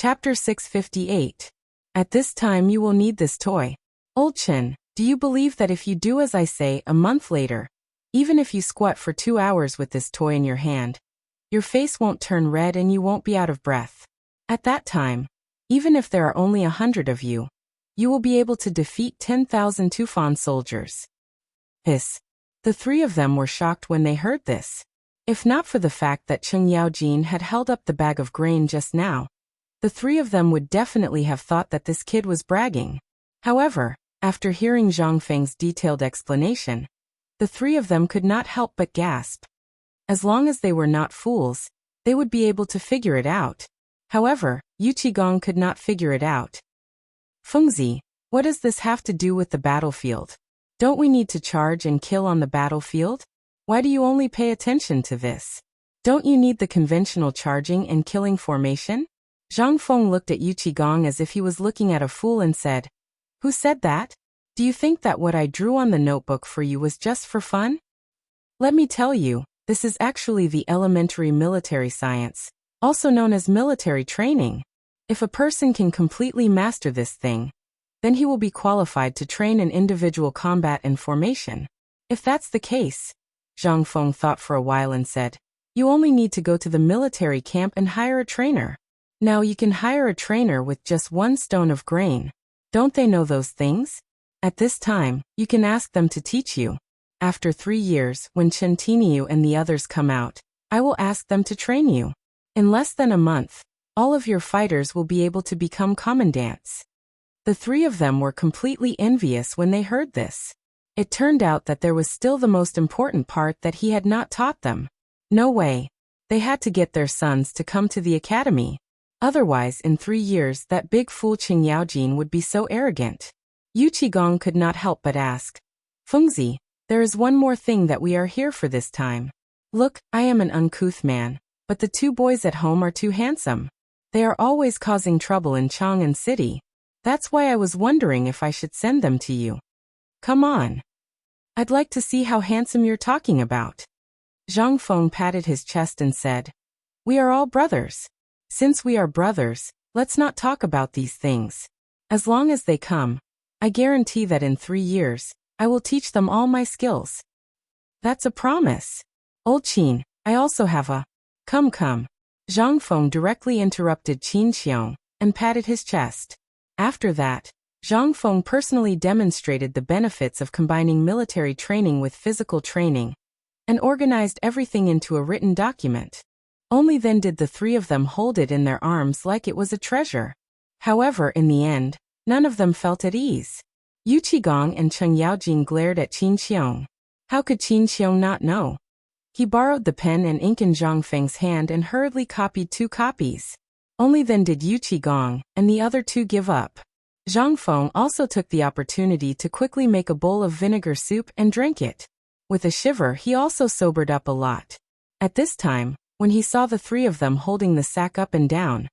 Chapter 658. At this time you will need this toy. Old Chen, do you believe that if you do as I say a month later, even if you squat for 2 hours with this toy in your hand, your face won't turn red and you won't be out of breath? At that time, even if there are only 100 of you, you will be able to defeat 10,000 Tufan soldiers. The three of them were shocked when they heard this. If not for the fact that Cheng Yaojin had held up the bag of grain just now, the three of them would definitely have thought that this kid was bragging. However, after hearing Zhang Feng's detailed explanation, the three of them could not help but gasp. As long as they were not fools, they would be able to figure it out. However, Yu Qigong could not figure it out. Fengzi, what does this have to do with the battlefield? Don't we need to charge and kill on the battlefield? Why do you only pay attention to this? Don't you need the conventional charging and killing formation? Zhang Feng looked at Yu Qigong as if he was looking at a fool and said, "Who said that? Do you think that what I drew on the notebook for you was just for fun? Let me tell you, this is actually the elementary military science, also known as military training. If a person can completely master this thing, then he will be qualified to train in individual combat and formation. If that's the case," Zhang Feng thought for a while and said, "you only need to go to the military camp and hire a trainer. Now you can hire a trainer with just 1 stone of grain. Don't they know those things? At this time, you can ask them to teach you. After 3 years, when Chen Tiniu and the others come out, I will ask them to train you. In less than a month, all of your fighters will be able to become commandants." The three of them were completely envious when they heard this. It turned out that there was still the most important part that he had not taught them. No way. They had to get their sons to come to the academy. Otherwise, in 3 years, that big fool Cheng Yaojin would be so arrogant. Yu Qigong could not help but ask, "Fengzi, there is one more thing that we are here for this time. Look, I am an uncouth man, but the 2 boys at home are too handsome. They are always causing trouble in Chang'an City. That's why I was wondering if I should send them to you. Come on. I'd like to see how handsome you're talking about." Zhang Feng patted his chest and said, "We are all brothers. Since we are brothers, let's not talk about these things. As long as they come, I guarantee that in 3 years, I will teach them all my skills." "That's a promise. Old Qin, I also have a..." Come. Zhang Feng directly interrupted Qin Xiong and patted his chest. After that, Zhang Feng personally demonstrated the benefits of combining military training with physical training and organized everything into a written document. Only then did the three of them hold it in their arms like it was a treasure. However, in the end, none of them felt at ease. Yu Qigong and Cheng Yaojin glared at Qin Xiong. How could Qin Xiong not know? He borrowed the pen and ink in Zhang Feng's hand and hurriedly copied 2 copies. Only then did Yu Qigong and the other 2 give up. Zhang Feng also took the opportunity to quickly make a bowl of vinegar soup and drank it. With a shiver, he also sobered up a lot. At this time, when he saw the 3 of them holding the sack up and down,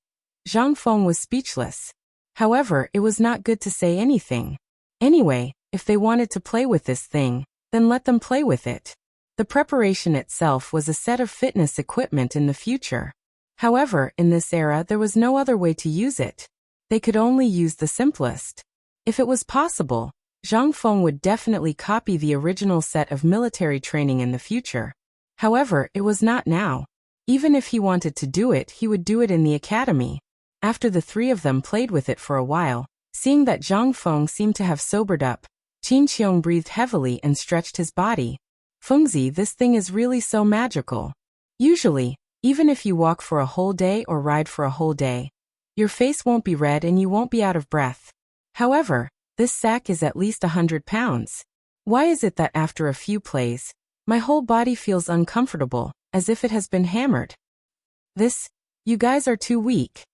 Zhang Feng was speechless. However, it was not good to say anything. Anyway, if they wanted to play with this thing, then let them play with it. The preparation itself was a set of fitness equipment in the future. However, in this era there was no other way to use it. They could only use the simplest. If it was possible, Zhang Feng would definitely copy the original set of military training in the future. However, it was not now. Even if he wanted to do it, he would do it in the academy. After the 3 of them played with it for a while, seeing that Zhang Feng seemed to have sobered up, Qin Xiong breathed heavily and stretched his body. "Fengzi, this thing is really so magical. Usually, even if you walk for a whole day or ride for a whole day, your face won't be red and you won't be out of breath. However, this sack is at least 100 pounds. Why is it that after a few plays, my whole body feels uncomfortable, as if it has been hammered? You guys are too weak."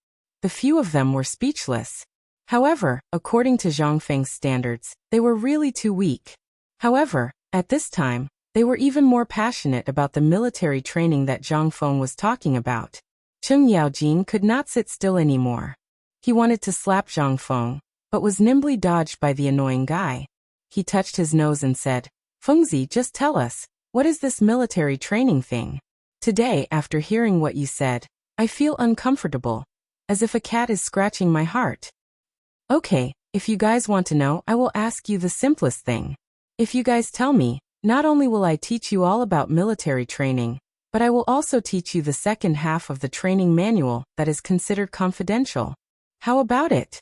The few of them were speechless. However, according to Zhang Feng's standards, they were really too weak. However, at this time, they were even more passionate about the military training that Zhang Feng was talking about. Cheng Yaojin could not sit still anymore. He wanted to slap Zhang Feng, but was nimbly dodged by the annoying guy. He touched his nose and said, "Fengzi, just tell us, what is this military training thing? Today, after hearing what you said, I feel uncomfortable. as if a cat is scratching my heart. Okay, if you guys want to know, I will ask you the simplest thing. If you guys tell me, not only will I teach you all about military training, but I will also teach you the second half of the training manual that is considered confidential. How about it?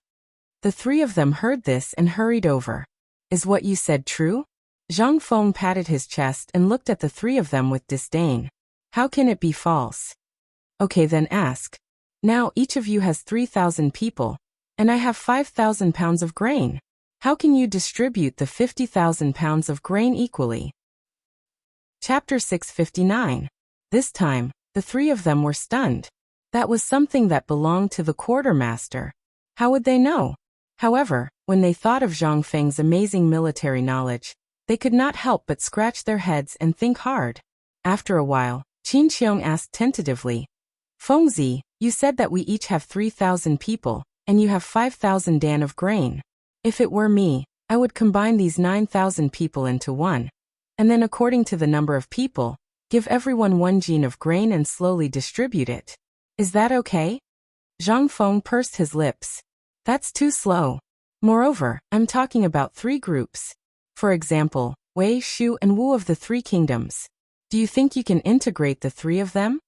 The three of them heard this and hurried over. Is what you said true? Zhang Feng patted his chest and looked at the three of them with disdain. How can it be false? Okay, then ask. Now each of you has 3,000 people, and I have 5,000 pounds of grain. How can you distribute the 50,000 pounds of grain equally? Chapter 659. This time, the three of them were stunned. That was something that belonged to the quartermaster. How would they know? However, when they thought of Zhang Feng's amazing military knowledge, they could not help but scratch their heads and think hard. After a while, Qin Qiong asked tentatively, Fengzi, you said that we each have 3,000 people, and you have 5,000 dan of grain. If it were me, I would combine these 9,000 people into one, and then according to the number of people, give everyone 1 jin of grain and slowly distribute it. Is that okay? Zhang Feng pursed his lips. That's too slow. Moreover, I'm talking about 3 groups. For example, Wei, Shu, and Wu of the 3 kingdoms. Do you think you can integrate the 3 of them?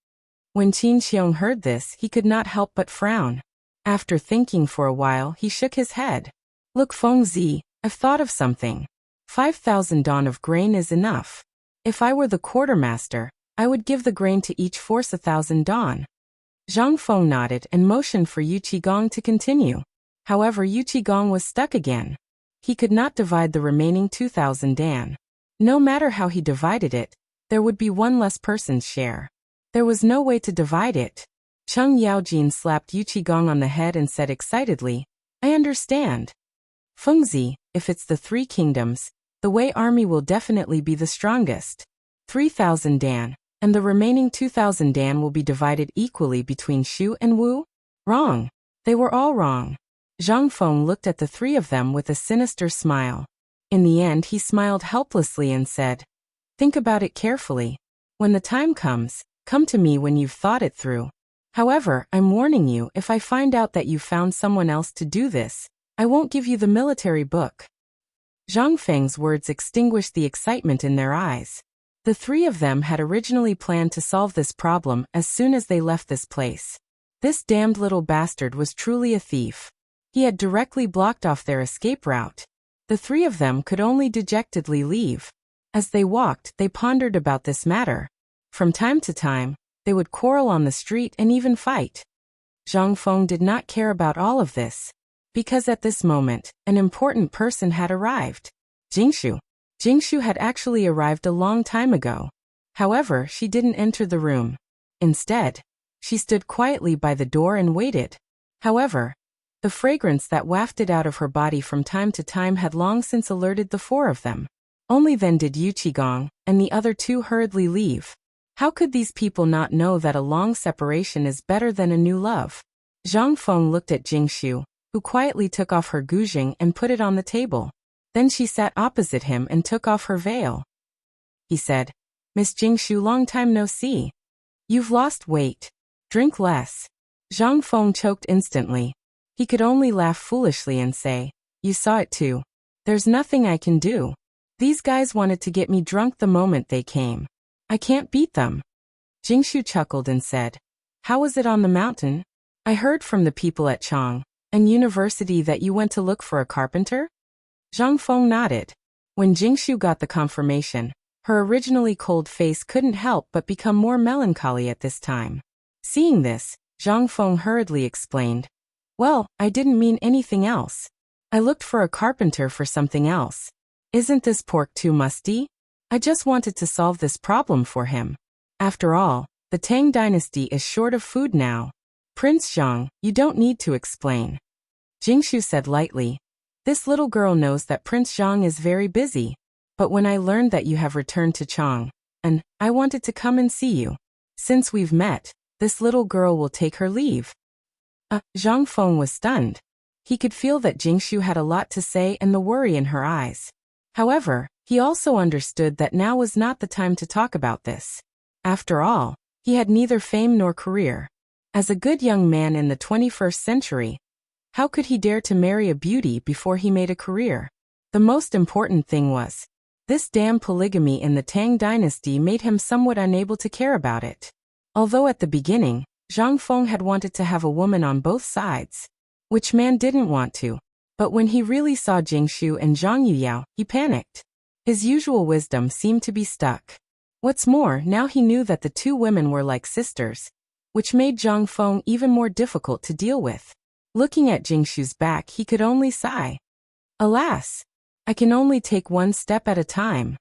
When Qin Qiong heard this, he could not help but frown. After thinking for a while, he shook his head. Look, Fengzi, I've thought of something. 5,000 dan of grain is enough. If I were the quartermaster, I would give the grain to each force 1,000 dan. Zhang Feng nodded and motioned for Yu Qigong to continue. However, Yu Qigong was stuck again. He could not divide the remaining 2,000 dan. No matter how he divided it, there would be one less person's share. There was no way to divide it. Cheng Yaojin slapped Yu Qigong on the head and said excitedly, I understand. Fengzi, if it's the 3 kingdoms, the Wei army will definitely be the strongest. 3,000 dan, and the remaining 2,000 dan will be divided equally between Shu and Wu? Wrong. They were all wrong. Zhang Feng looked at the 3 of them with a sinister smile. In the end, he smiled helplessly and said, Think about it carefully. When the time comes, come to me when you've thought it through. However, I'm warning you, if I find out that you found someone else to do this, I won't give you the military book. Zhang Feng's words extinguished the excitement in their eyes. The 3 of them had originally planned to solve this problem as soon as they left this place. This damned little bastard was truly a thief. He had directly blocked off their escape route. The 3 of them could only dejectedly leave. As they walked, they pondered about this matter. From time to time, they would quarrel on the street and even fight. Zhang Feng did not care about all of this, because at this moment, an important person had arrived. Jingshu. Jingshu had actually arrived a long time ago. However, she didn't enter the room. Instead, she stood quietly by the door and waited. However, the fragrance that wafted out of her body from time to time had long since alerted the 4 of them. Only then did Yu Qigong and the other 2 hurriedly leave. How could these people not know that a long separation is better than a new love? Zhang Feng looked at Jingshu, who quietly took off her guzheng and put it on the table. Then she sat opposite him and took off her veil. He said, Miss Jingshu, long time no see. You've lost weight. Drink less. Zhang Feng choked instantly. He could only laugh foolishly and say, You saw it too. There's nothing I can do. These guys wanted to get me drunk the moment they came. I can't beat them. Jingshu chuckled and said, How was it on the mountain? I heard from the people at Chang and University that you went to look for a carpenter? Zhang Feng nodded. When Jingshu got the confirmation, her originally cold face couldn't help but become more melancholy at this time. Seeing this, Zhang Feng hurriedly explained, Well, I didn't mean anything else. I looked for a carpenter for something else. Isn't this pork too musty? I just wanted to solve this problem for him. After all, the Tang dynasty is short of food now. Prince Zhang, you don't need to explain. Jingshu said lightly, This little girl knows that Prince Zhang is very busy. But when I learned that you have returned to Chang, and I wanted to come and see you. Since we've met, this little girl will take her leave. Zhang Feng was stunned. He could feel that Jingshu had a lot to say and the worry in her eyes. However, he also understood that now was not the time to talk about this. After all, he had neither fame nor career. As a good young man in the 21st century, how could he dare to marry a beauty before he made a career? The most important thing was, this damn polygamy in the Tang dynasty made him somewhat unable to care about it. Although at the beginning, Zhang Feng had wanted to have a woman on both sides. Which man didn't want to? But when he really saw Jingshu and Zhang Yuyao, he panicked. His usual wisdom seemed to be stuck. What's more, now he knew that the two women were like sisters, which made Zhang Feng even more difficult to deal with. Looking at Jingshu's back, he could only sigh. Alas, I can only take one step at a time.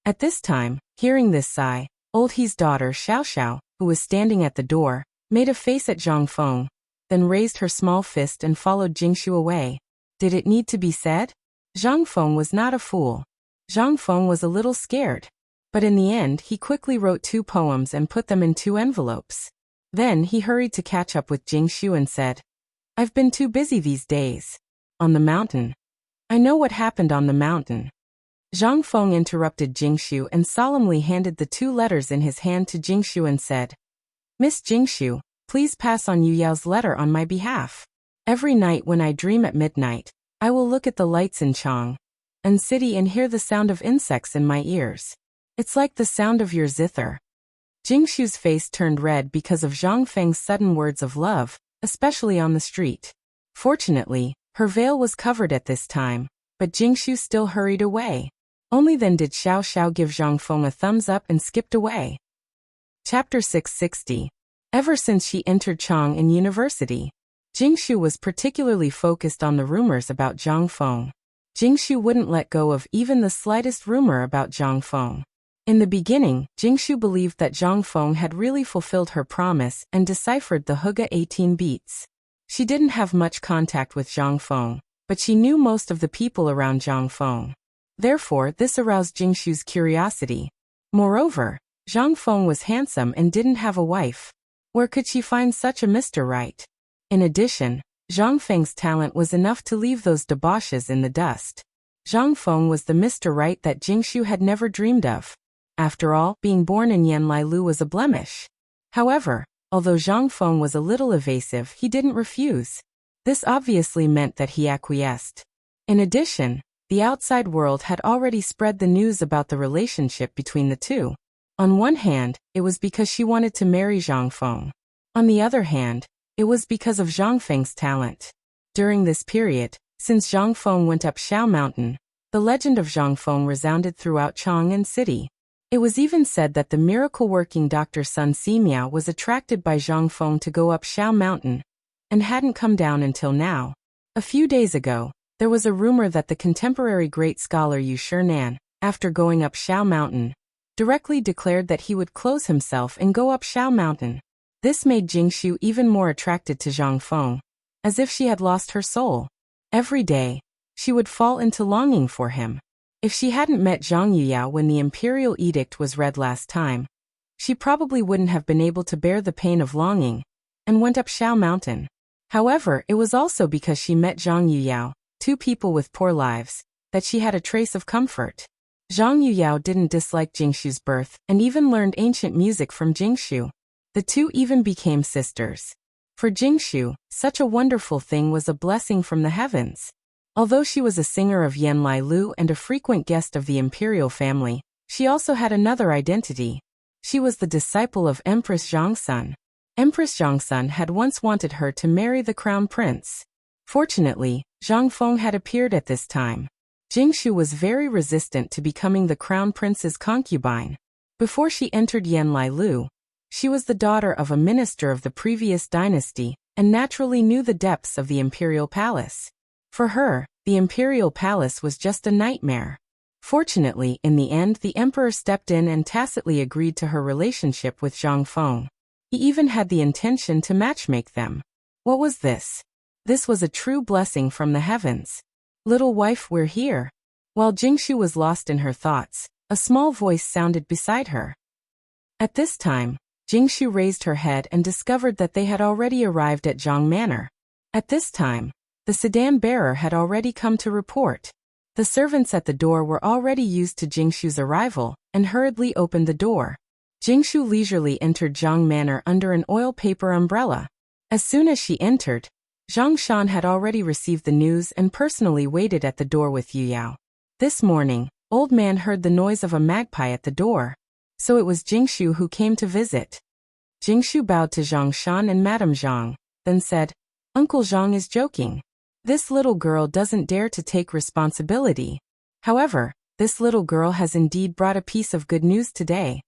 At this time, hearing this sigh, old He's daughter Xiao Xiao, who was standing at the door, made a face at Zhang Feng, then raised her small fist and followed Jingshu away. Did it need to be said? Zhang Feng was not a fool. Zhang Feng was a little scared. But in the end, he quickly wrote 2 poems and put them in 2 envelopes. Then he hurried to catch up with Jingshu and said, I've been too busy these days. On the mountain. I know what happened on the mountain. Zhang Feng interrupted Jingshu and solemnly handed the 2 letters in his hand to Jingshu and said, Miss Jingshu, please pass on Yu Yao's letter on my behalf. Every night when I dream at midnight, I will look at the lights in Chang'an City and hear the sound of insects in my ears. It's like the sound of your zither. Jingshu's face turned red because of Zhang Feng's sudden words of love, especially on the street. Fortunately, her veil was covered at this time, but Jingshu still hurried away. Only then did Xiao Xiao give Zhang Feng a thumbs up and skipped away. Chapter 660. Ever since she entered Chang'an University, Jingshu was particularly focused on the rumors about Zhang Feng. Jingshu wouldn't let go of even the slightest rumor about Zhang Feng. In the beginning, Jingshu believed that Zhang Feng had really fulfilled her promise and deciphered the Hygge 18 beats. She didn't have much contact with Zhang Feng, but she knew most of the people around Zhang Feng. Therefore, this aroused Jingshu's curiosity. Moreover, Zhang Feng was handsome and didn't have a wife. Where could she find such a Mr. Right? In addition, Zhang Feng's talent was enough to leave those debauches in the dust. Zhang Feng was the Mr. Right that Jingshu had never dreamed of. After all, being born in Yanlailu was a blemish. However, although Zhang Feng was a little evasive, he didn't refuse. This obviously meant that he acquiesced. In addition, the outside world had already spread the news about the relationship between the two. On one hand, it was because she wanted to marry Zhang Feng. On the other hand, it was because of Zhang Feng's talent. During this period, since Zhang Feng went up Xiao Mountain, the legend of Zhang Feng resounded throughout Chang'an City. It was even said that the miracle-working Dr. Sun Simiao was attracted by Zhang Feng to go up Xiao Mountain, and hadn't come down until now. A few days ago, there was a rumor that the contemporary great scholar Yu Shinan, after going up Xiao Mountain, directly declared that he would close himself and go up Xiao Mountain. This made Jingshu even more attracted to Zhang Feng, as if she had lost her soul. Every day, she would fall into longing for him. If she hadn't met Zhang Yuyao when the imperial edict was read last time, she probably wouldn't have been able to bear the pain of longing, and went up Xiao Mountain. However, it was also because she met Zhang Yuyao, 2 people with poor lives, that she had a trace of comfort. Zhang Yuyao didn't dislike Jingshu's birth, and even learned ancient music from Jingshu. The 2 even became sisters. For Jingshu, such a wonderful thing was a blessing from the heavens. Although she was a singer of Yanlailu and a frequent guest of the imperial family, she also had another identity. She was the disciple of Empress Zhangsun. Empress Zhangsun had once wanted her to marry the crown prince. Fortunately, Zhang Feng had appeared at this time. Jingshu was very resistant to becoming the crown prince's concubine. Before she entered Yanlailu, she was the daughter of a minister of the previous dynasty, and naturally knew the depths of the imperial palace. For her, the imperial palace was just a nightmare. Fortunately, in the end, the emperor stepped in and tacitly agreed to her relationship with Zhang Feng. He even had the intention to matchmake them. What was this? This was a true blessing from the heavens. Little wife, we're here. While Jingshu was lost in her thoughts, a small voice sounded beside her. At this time, Jingshu raised her head and discovered that they had already arrived at Zhang Manor. At this time, the sedan bearer had already come to report. The servants at the door were already used to Jingshu's arrival, and hurriedly opened the door. Jingshu leisurely entered Zhang Manor under an oil paper umbrella. As soon as she entered, Zhang Shan had already received the news and personally waited at the door with Yu Yao. This morning, Old Man heard the noise of a magpie at the door, so it was Jingshu who came to visit. Jingshu bowed to Zhang Shan and Madame Zhang, then said, "Uncle Zhang is joking. This little girl doesn't dare to take responsibility. However, this little girl has indeed brought a piece of good news today.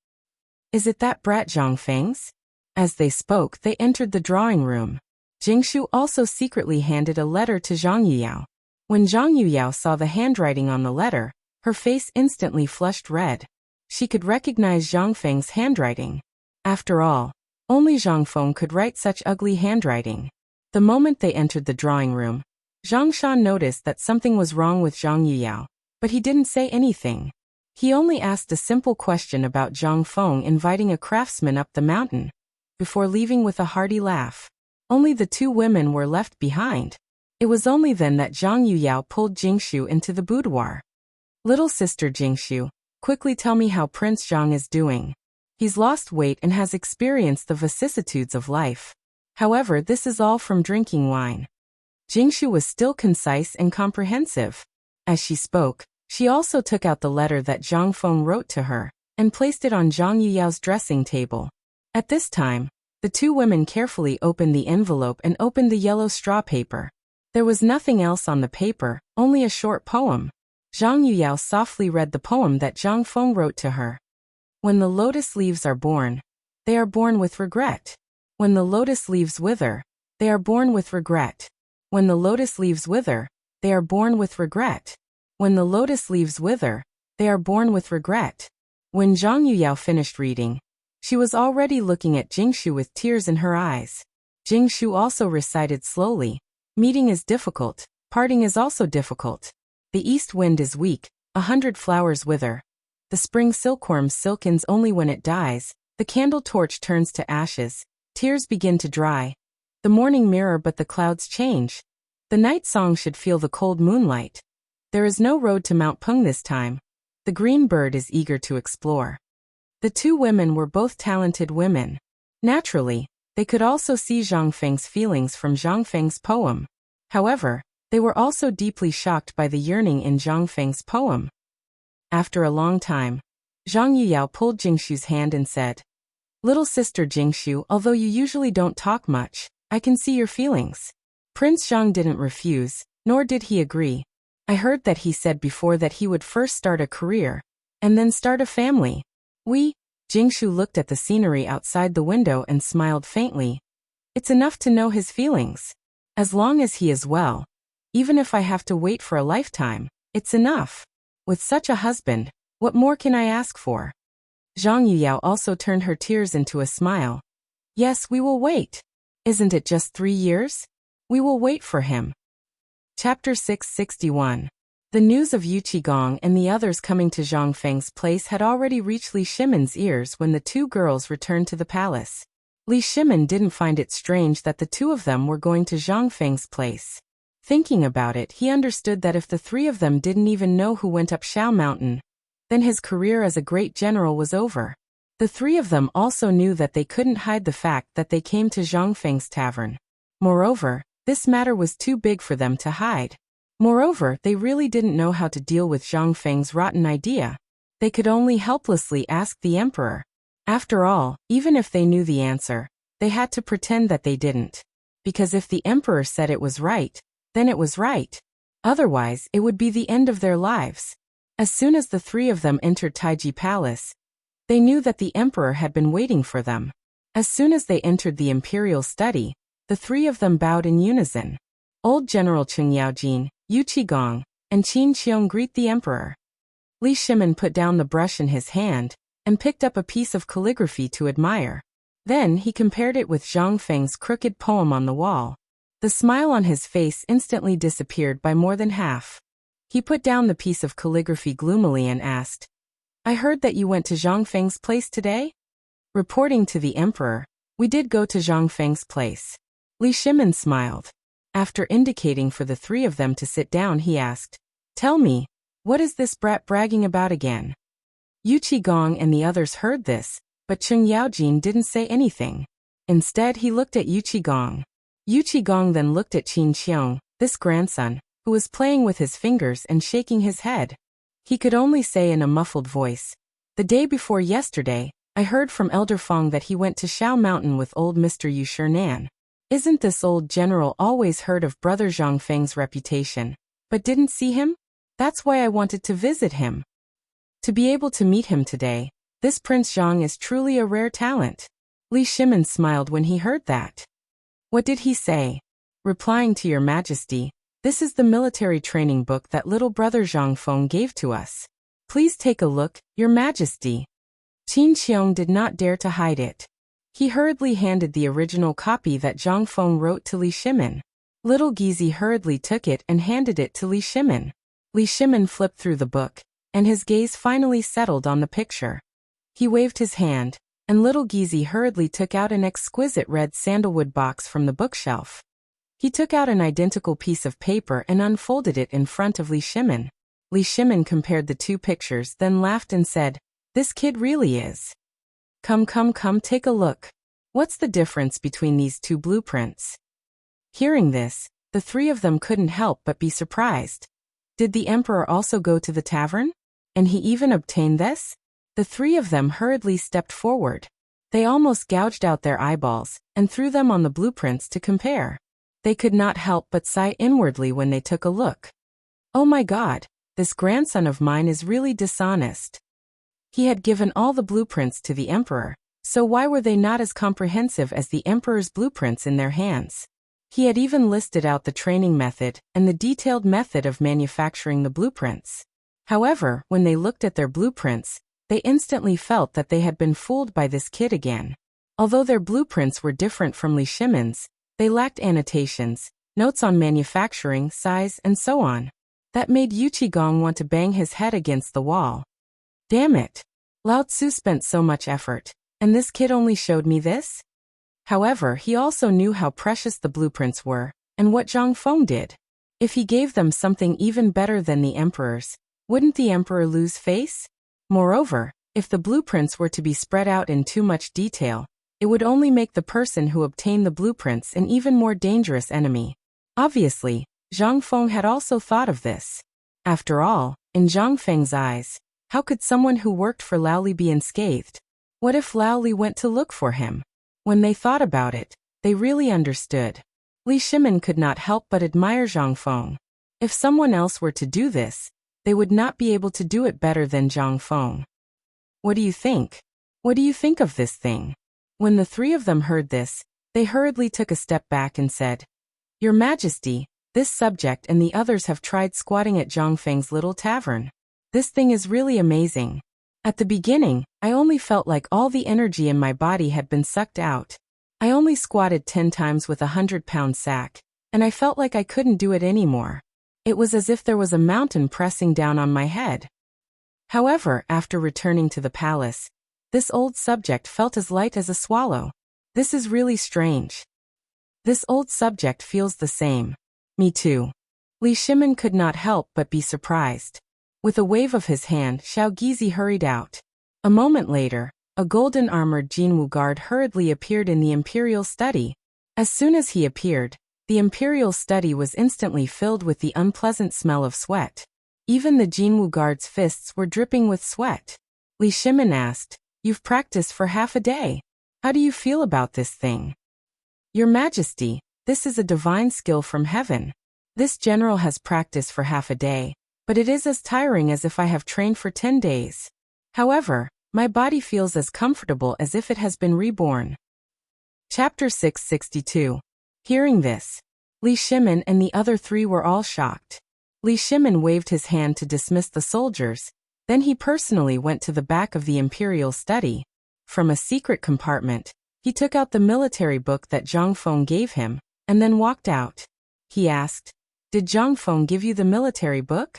Is it that brat Zhang Feng's?" As they spoke, they entered the drawing room. Jingshu also secretly handed a letter to Zhang Yuyao. When Zhang Yuyao saw the handwriting on the letter, her face instantly flushed red. She could recognize Zhang Feng's handwriting. After all, only Zhang Feng could write such ugly handwriting. The moment they entered the drawing room, Zhang Shan noticed that something was wrong with Zhang Yuyao, but he didn't say anything. He only asked a simple question about Zhang Feng inviting a craftsman up the mountain, before leaving with a hearty laugh. Only the two women were left behind. It was only then that Zhang Yuyao pulled Jingshu into the boudoir. "Little sister Jingshu, quickly tell me how Prince Zhang is doing. He's lost weight and has experienced the vicissitudes of life. However, this is all from drinking wine." Jingshu was still concise and comprehensive. As she spoke, she also took out the letter that Zhang Feng wrote to her, and placed it on Zhang Yuyao's dressing table. At this time, the two women carefully opened the envelope and opened the yellow straw paper. There was nothing else on the paper, only a short poem. Zhang Yuyao softly read the poem that Zhang Feng wrote to her. "When the lotus leaves are born, they are born with regret. When the lotus leaves wither, they are born with regret. When the lotus leaves wither, they are born with regret. When the lotus leaves wither, they are born with regret." When Zhang Yuyao finished reading, she was already looking at Jingshu with tears in her eyes. Jingshu also recited slowly, "Meeting is difficult, parting is also difficult. The east wind is weak, 100 flowers wither. The spring silkworm silkens only when it dies, the candle torch turns to ashes, tears begin to dry. The morning mirror but the clouds change. The night song should feel the cold moonlight. There is no road to Mount Peng this time. The green bird is eager to explore." The two women were both talented women. Naturally, they could also see Zhang Feng's feelings from Zhang Feng's poem. However, they were also deeply shocked by the yearning in Zhang Feng's poem. After a long time, Zhang Yuyao pulled Jingshu's hand and said, "Little sister Jingshu, although you usually don't talk much, I can see your feelings." Prince Zhang didn't refuse, nor did he agree. I heard that he said before that he would first start a career, and then start a family. Jingshu looked at the scenery outside the window and smiled faintly. "It's enough to know his feelings. As long as he is well. Even if I have to wait for a lifetime, it's enough. With such a husband, what more can I ask for?" Zhang Yuyao also turned her tears into a smile. "Yes, we will wait. Isn't it just 3 years? We will wait for him." Chapter 661. The news of Yu Qigong and the others coming to Zhang Feng's place had already reached Li Shimon's ears when the two girls returned to the palace. Li Shimon didn't find it strange that the two of them were going to Zhang Feng's place. Thinking about it, he understood that if the three of them didn't even know who went up Shao Mountain, then his career as a great general was over. The three of them also knew that they couldn't hide the fact that they came to Zhang Feng's tavern. Moreover, this matter was too big for them to hide. Moreover, they really didn't know how to deal with Zhang Feng's rotten idea. They could only helplessly ask the emperor. After all, even if they knew the answer, they had to pretend that they didn't. Because if the emperor said it was right, then it was right. Otherwise, it would be the end of their lives. As soon as the three of them entered Taiji Palace, they knew that the emperor had been waiting for them. As soon as they entered the imperial study, the three of them bowed in unison. Old General Cheng Yaojin, Yu Qigong, and Qin Qiong greet the emperor. Li Shimon put down the brush in his hand, and picked up a piece of calligraphy to admire. Then he compared it with Zhang Feng's crooked poem on the wall. The smile on his face instantly disappeared by more than half. He put down the piece of calligraphy gloomily and asked, "I heard that you went to Zhang Feng's place today?" Reporting to the emperor, "We did go to Zhang Feng's place." Li Shimon smiled. After indicating for the three of them to sit down, he asked, "Tell me, what is this brat bragging about again?" Yu Qigong and the others heard this, but Cheng Yaojin didn't say anything. Instead, he looked at Yu Qigong. Yu Qigong then looked at Qin Qiong, this grandson, who was playing with his fingers and shaking his head. He could only say in a muffled voice, "The day before yesterday, I heard from Elder Fong that he went to Shao Mountain with old Mr. Yu Shinan. Isn't this old general always heard of Brother Zhang Feng's reputation, but didn't see him? That's why I wanted to visit him. To be able to meet him today, this Prince Zhang is truly a rare talent." Li Shimin smiled when he heard that. "What did he say?" "Replying to your majesty, this is the military training book that little brother Zhang Feng gave to us. Please take a look, your majesty." Qin Qiong did not dare to hide it. He hurriedly handed the original copy that Zhang Feng wrote to Li Shimin. Little Gizi hurriedly took it and handed it to Li Shimin. Li Shimin flipped through the book, and his gaze finally settled on the picture. He waved his hand, and little Gizi hurriedly took out an exquisite red sandalwood box from the bookshelf. He took out an identical piece of paper and unfolded it in front of Li Shimin. Li Shimin compared the two pictures, then laughed and said, "This kid really is. Come, take a look. What's the difference between these two blueprints?" Hearing this, the three of them couldn't help but be surprised. Did the emperor also go to the tavern? And he even obtained this? The three of them hurriedly stepped forward. They almost gouged out their eyeballs and threw them on the blueprints to compare. They could not help but sigh inwardly when they took a look. "Oh my God, this grandson of mine is really dishonest." He had given all the blueprints to the emperor, so why were they not as comprehensive as the emperor's blueprints in their hands? He had even listed out the training method and the detailed method of manufacturing the blueprints. However, when they looked at their blueprints, they instantly felt that they had been fooled by this kid again. Although their blueprints were different from Li Shimin's, they lacked annotations, notes on manufacturing, size, and so on. That made Yu Qigong want to bang his head against the wall. Damn it! Lao Tzu spent so much effort, and this kid only showed me this? However, he also knew how precious the blueprints were, and what Zhang Feng did. If he gave them something even better than the emperor's, wouldn't the emperor lose face? Moreover, if the blueprints were to be spread out in too much detail, it would only make the person who obtained the blueprints an even more dangerous enemy. Obviously, Zhang Feng had also thought of this. After all, in Zhang Feng's eyes, how could someone who worked for Lao Li be unscathed? What if Lao Li went to look for him? When they thought about it, they really understood. Li Shimin could not help but admire Zhang Feng. If someone else were to do this, they would not be able to do it better than Zhang Feng. "What do you think? What do you think of this thing?" When the three of them heard this, they hurriedly took a step back and said, "Your Majesty, this subject and the others have tried squatting at Zhang Feng's little tavern. This thing is really amazing. At the beginning, I only felt like all the energy in my body had been sucked out. I only squatted 10 times with a 100-pound sack, and I felt like I couldn't do it anymore. It was as if there was a mountain pressing down on my head. However, after returning to the palace, this old subject felt as light as a swallow. This is really strange. This old subject feels the same. Me too." Li Shimin could not help but be surprised. With a wave of his hand, Xiao Gizi hurried out. A moment later, a golden-armored Jinwu guard hurriedly appeared in the imperial study. As soon as he appeared, the imperial study was instantly filled with the unpleasant smell of sweat. Even the Jinwu guard's fists were dripping with sweat. Li Shimin asked, "You've practiced for half a day. How do you feel about this thing?" "Your Majesty, this is a divine skill from heaven. This general has practiced for half a day, but it is as tiring as if I have trained for 10 days. However, my body feels as comfortable as if it has been reborn." Chapter 662. Hearing this, Li Shimin and the other three were all shocked. Li Shimin waved his hand to dismiss the soldiers, then he personally went to the back of the imperial study. From a secret compartment, he took out the military book that Zhang Feng gave him, and then walked out. He asked, "Did Zhang Feng give you the military book?"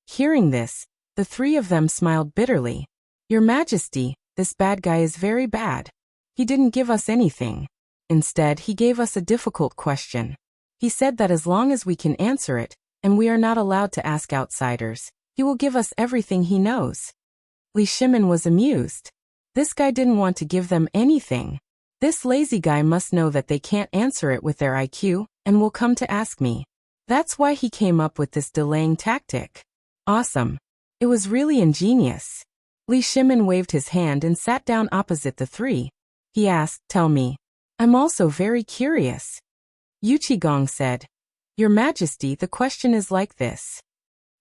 Hearing this, the three of them smiled bitterly. "Your Majesty, this bad guy is very bad. He didn't give us anything. Instead, he gave us a difficult question. He said that as long as we can answer it, and we are not allowed to ask outsiders, he will give us everything he knows." Li Shimin was amused. This guy didn't want to give them anything. This lazy guy must know that they can't answer it with their IQ, and will come to ask me. That's why he came up with this delaying tactic. Awesome. It was really ingenious. Li Shimin waved his hand and sat down opposite the three. He asked, "Tell me. I'm also very curious." Yu Qigong said, "Your Majesty, the question is like this.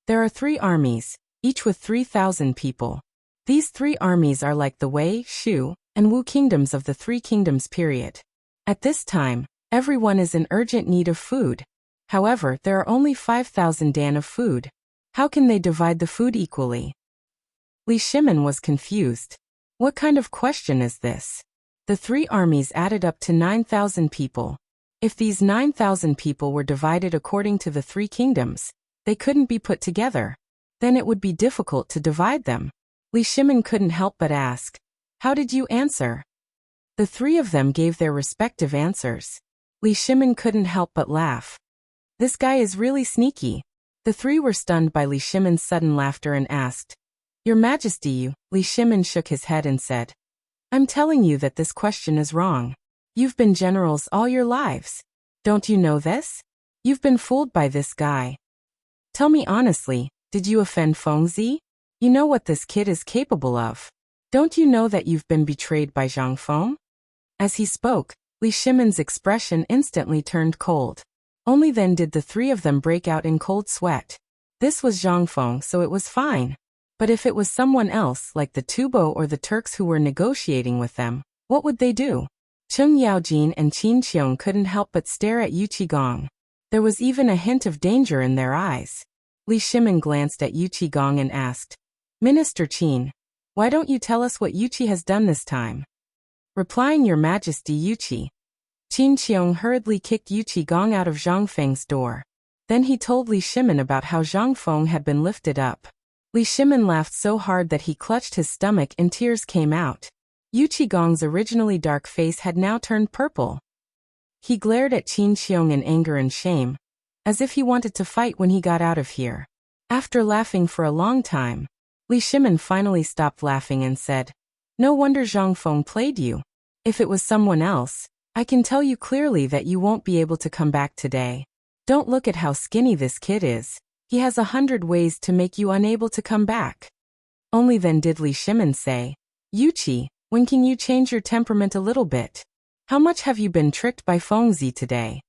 There are 3 armies, each with 3,000 people. These 3 armies are like the Wei, Shu, and Wu kingdoms of the 3 kingdoms period. At this time, everyone is in urgent need of food. However, there are only 5,000 dan of food. How can they divide the food equally?" Li Shimin was confused. What kind of question is this? The 3 armies added up to 9,000 people. If these 9,000 people were divided according to the 3 kingdoms, they couldn't be put together. Then it would be difficult to divide them. Li Shimin couldn't help but ask, "How did you answer?" The 3 of them gave their respective answers. Li Shimin couldn't help but laugh. This guy is really sneaky. The 3 were stunned by Li Shimin's sudden laughter and asked, "Your Majesty, you..." Li Shimin shook his head and said, "I'm telling you that this question is wrong. You've been generals all your lives. Don't you know this? You've been fooled by this guy. Tell me honestly, did you offend Fengzi? You know what this kid is capable of. Don't you know that you've been betrayed by Zhang Feng?" As he spoke, Li Shimin's expression instantly turned cold. Only then did the 3 of them break out in cold sweat. This was Zhang Feng, so it was fine. But if it was someone else, like the Tubo or the Turks who were negotiating with them, what would they do? Cheng Yaojin and Qin Qiong couldn't help but stare at Yu Qigong. There was even a hint of danger in their eyes. Li Shimin glanced at Yu Qigong and asked, "Minister Qin, why don't you tell us what Yuqi has done this time?" Replying, "Your Majesty, Yuqi." Qin Qiong hurriedly kicked Yu Qigong out of Zhang Feng's door. Then he told Li Shimin about how Zhang Feng had been lifted up. Li Shimin laughed so hard that he clutched his stomach and tears came out. Yu Qigong's originally dark face had now turned purple. He glared at Qin Qiong in anger and shame, as if he wanted to fight when he got out of here. After laughing for a long time, Li Shimin finally stopped laughing and said, "No wonder Zhang Feng played you. If it was someone else, I can tell you clearly that you won't be able to come back today. Don't look at how skinny this kid is. He has 100 ways to make you unable to come back." Only then did Li Shimin say, "Yuqi, when can you change your temperament a little bit? How much have you been tricked by Fengzi today?"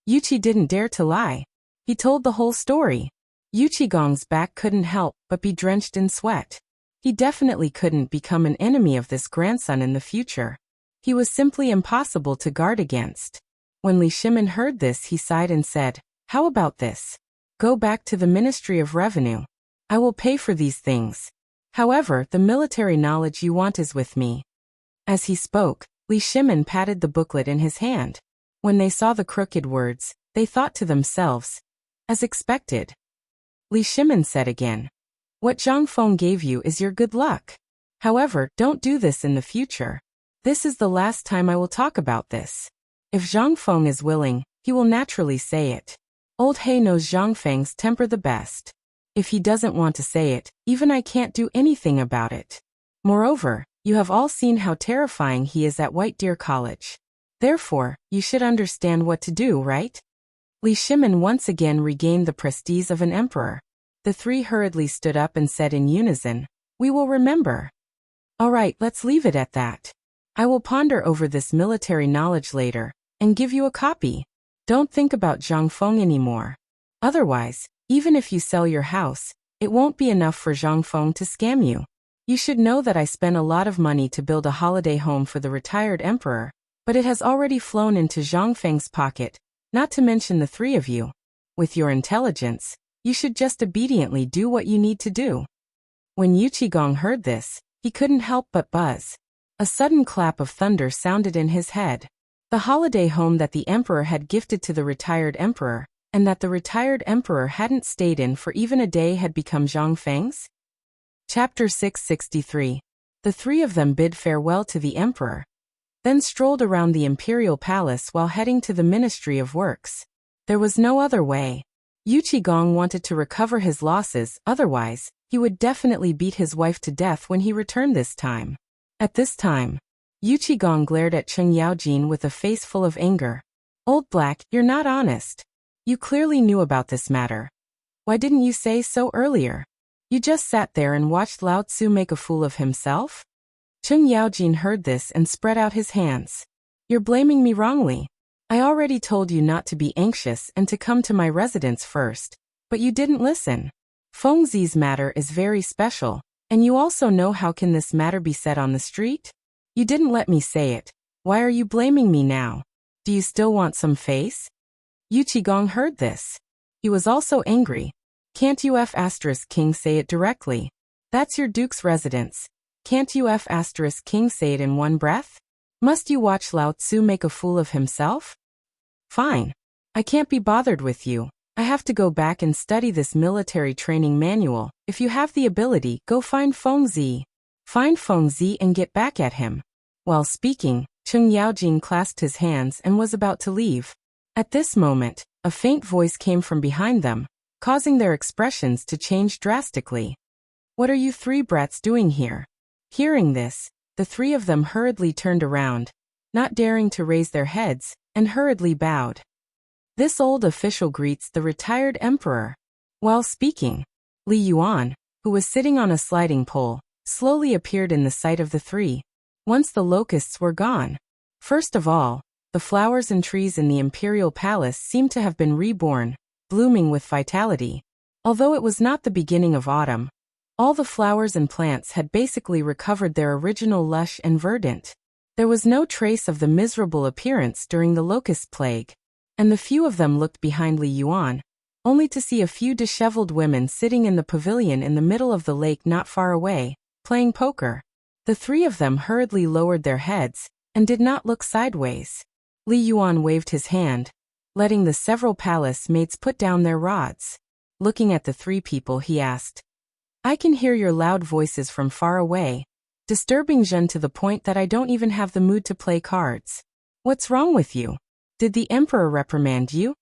Yuqi didn't dare to lie. He told the whole story. Yu Qigong's back couldn't help but be drenched in sweat. He definitely couldn't become an enemy of this grandson in the future. He was simply impossible to guard against. When Li Shimin heard this, he sighed and said, "How about this? Go back to the Ministry of Revenue. I will pay for these things. However, the military knowledge you want is with me." As he spoke, Li Shimin patted the booklet in his hand. When they saw the crooked words, they thought to themselves, "As expected." Li Shimin said again, "What Zhang Feng gave you is your good luck. However, don't do this in the future. This is the last time I will talk about this. If Zhang Feng is willing, he will naturally say it. Old He knows Zhang Feng's temper the best. If he doesn't want to say it, even I can't do anything about it. Moreover, you have all seen how terrifying he is at White Deer College. Therefore, you should understand what to do, right?" Li Shimin once again regained the prestige of an emperor. The 3 hurriedly stood up and said in unison, "We will remember." "All right, let's leave it at that. I will ponder over this military knowledge later, and give you a copy. Don't think about Zhang Feng anymore. Otherwise, even if you sell your house, it won't be enough for Zhang Feng to scam you. You should know that I spent a lot of money to build a holiday home for the retired emperor, but it has already flown into Zhang Feng's pocket, not to mention the 3 of you. With your intelligence, you should just obediently do what you need to do." When Yu Qigong heard this, he couldn't help but buzz. A sudden clap of thunder sounded in his head. The holiday home that the emperor had gifted to the retired emperor, and that the retired emperor hadn't stayed in for even a day, had become Zhang Feng's? Chapter 663. The 3 of them bid farewell to the emperor, then strolled around the imperial palace while heading to the Ministry of Works. There was no other way. Yu Qigong wanted to recover his losses, otherwise, he would definitely beat his wife to death when he returned this time. At this time, Yu Qigong glared at Cheng Yaojin with a face full of anger. Old Black, you're not honest. You clearly knew about this matter. Why didn't you say so earlier? You just sat there and watched Lao Tzu make a fool of himself? Cheng Yaojin heard this and spread out his hands. You're blaming me wrongly. I already told you not to be anxious and to come to my residence first, but you didn't listen. Feng Zi's matter is very special, and you also know how can this matter be said on the street? You didn't let me say it. Why are you blaming me now? Do you still want some face? Yu Qigong heard this. He was also angry. Can't you King say it directly? That's your duke's residence. Can't you King say it in one breath? Must you watch Lao Tzu make a fool of himself? Fine. I can't be bothered with you. I have to go back and study this military training manual. If you have the ability, go find Feng Zi. Find Feng Zi and get back at him. While speaking, Cheng Yaojin clasped his hands and was about to leave. At this moment, a faint voice came from behind them, causing their expressions to change drastically. What are you three brats doing here? Hearing this, the three of them hurriedly turned around, not daring to raise their heads, and hurriedly bowed. This old official greets the retired emperor. While speaking, Li Yuan, who was sitting on a sliding pole, slowly appeared in the sight of the three. Once the locusts were gone. First of all, the flowers and trees in the imperial palace seemed to have been reborn, blooming with vitality. Although it was not the beginning of autumn, all the flowers and plants had basically recovered their original lush and verdant. There was no trace of the miserable appearance during the locust plague, and the few of them looked behind Li Yuan, only to see a few disheveled women sitting in the pavilion in the middle of the lake not far away, playing poker. The three of them hurriedly lowered their heads, and did not look sideways. Li Yuan waved his hand, letting the several palace mates put down their rods. Looking at the three people, he asked, I can hear your loud voices from far away, disturbing Zhen to the point that I don't even have the mood to play cards. What's wrong with you? Did the emperor reprimand you?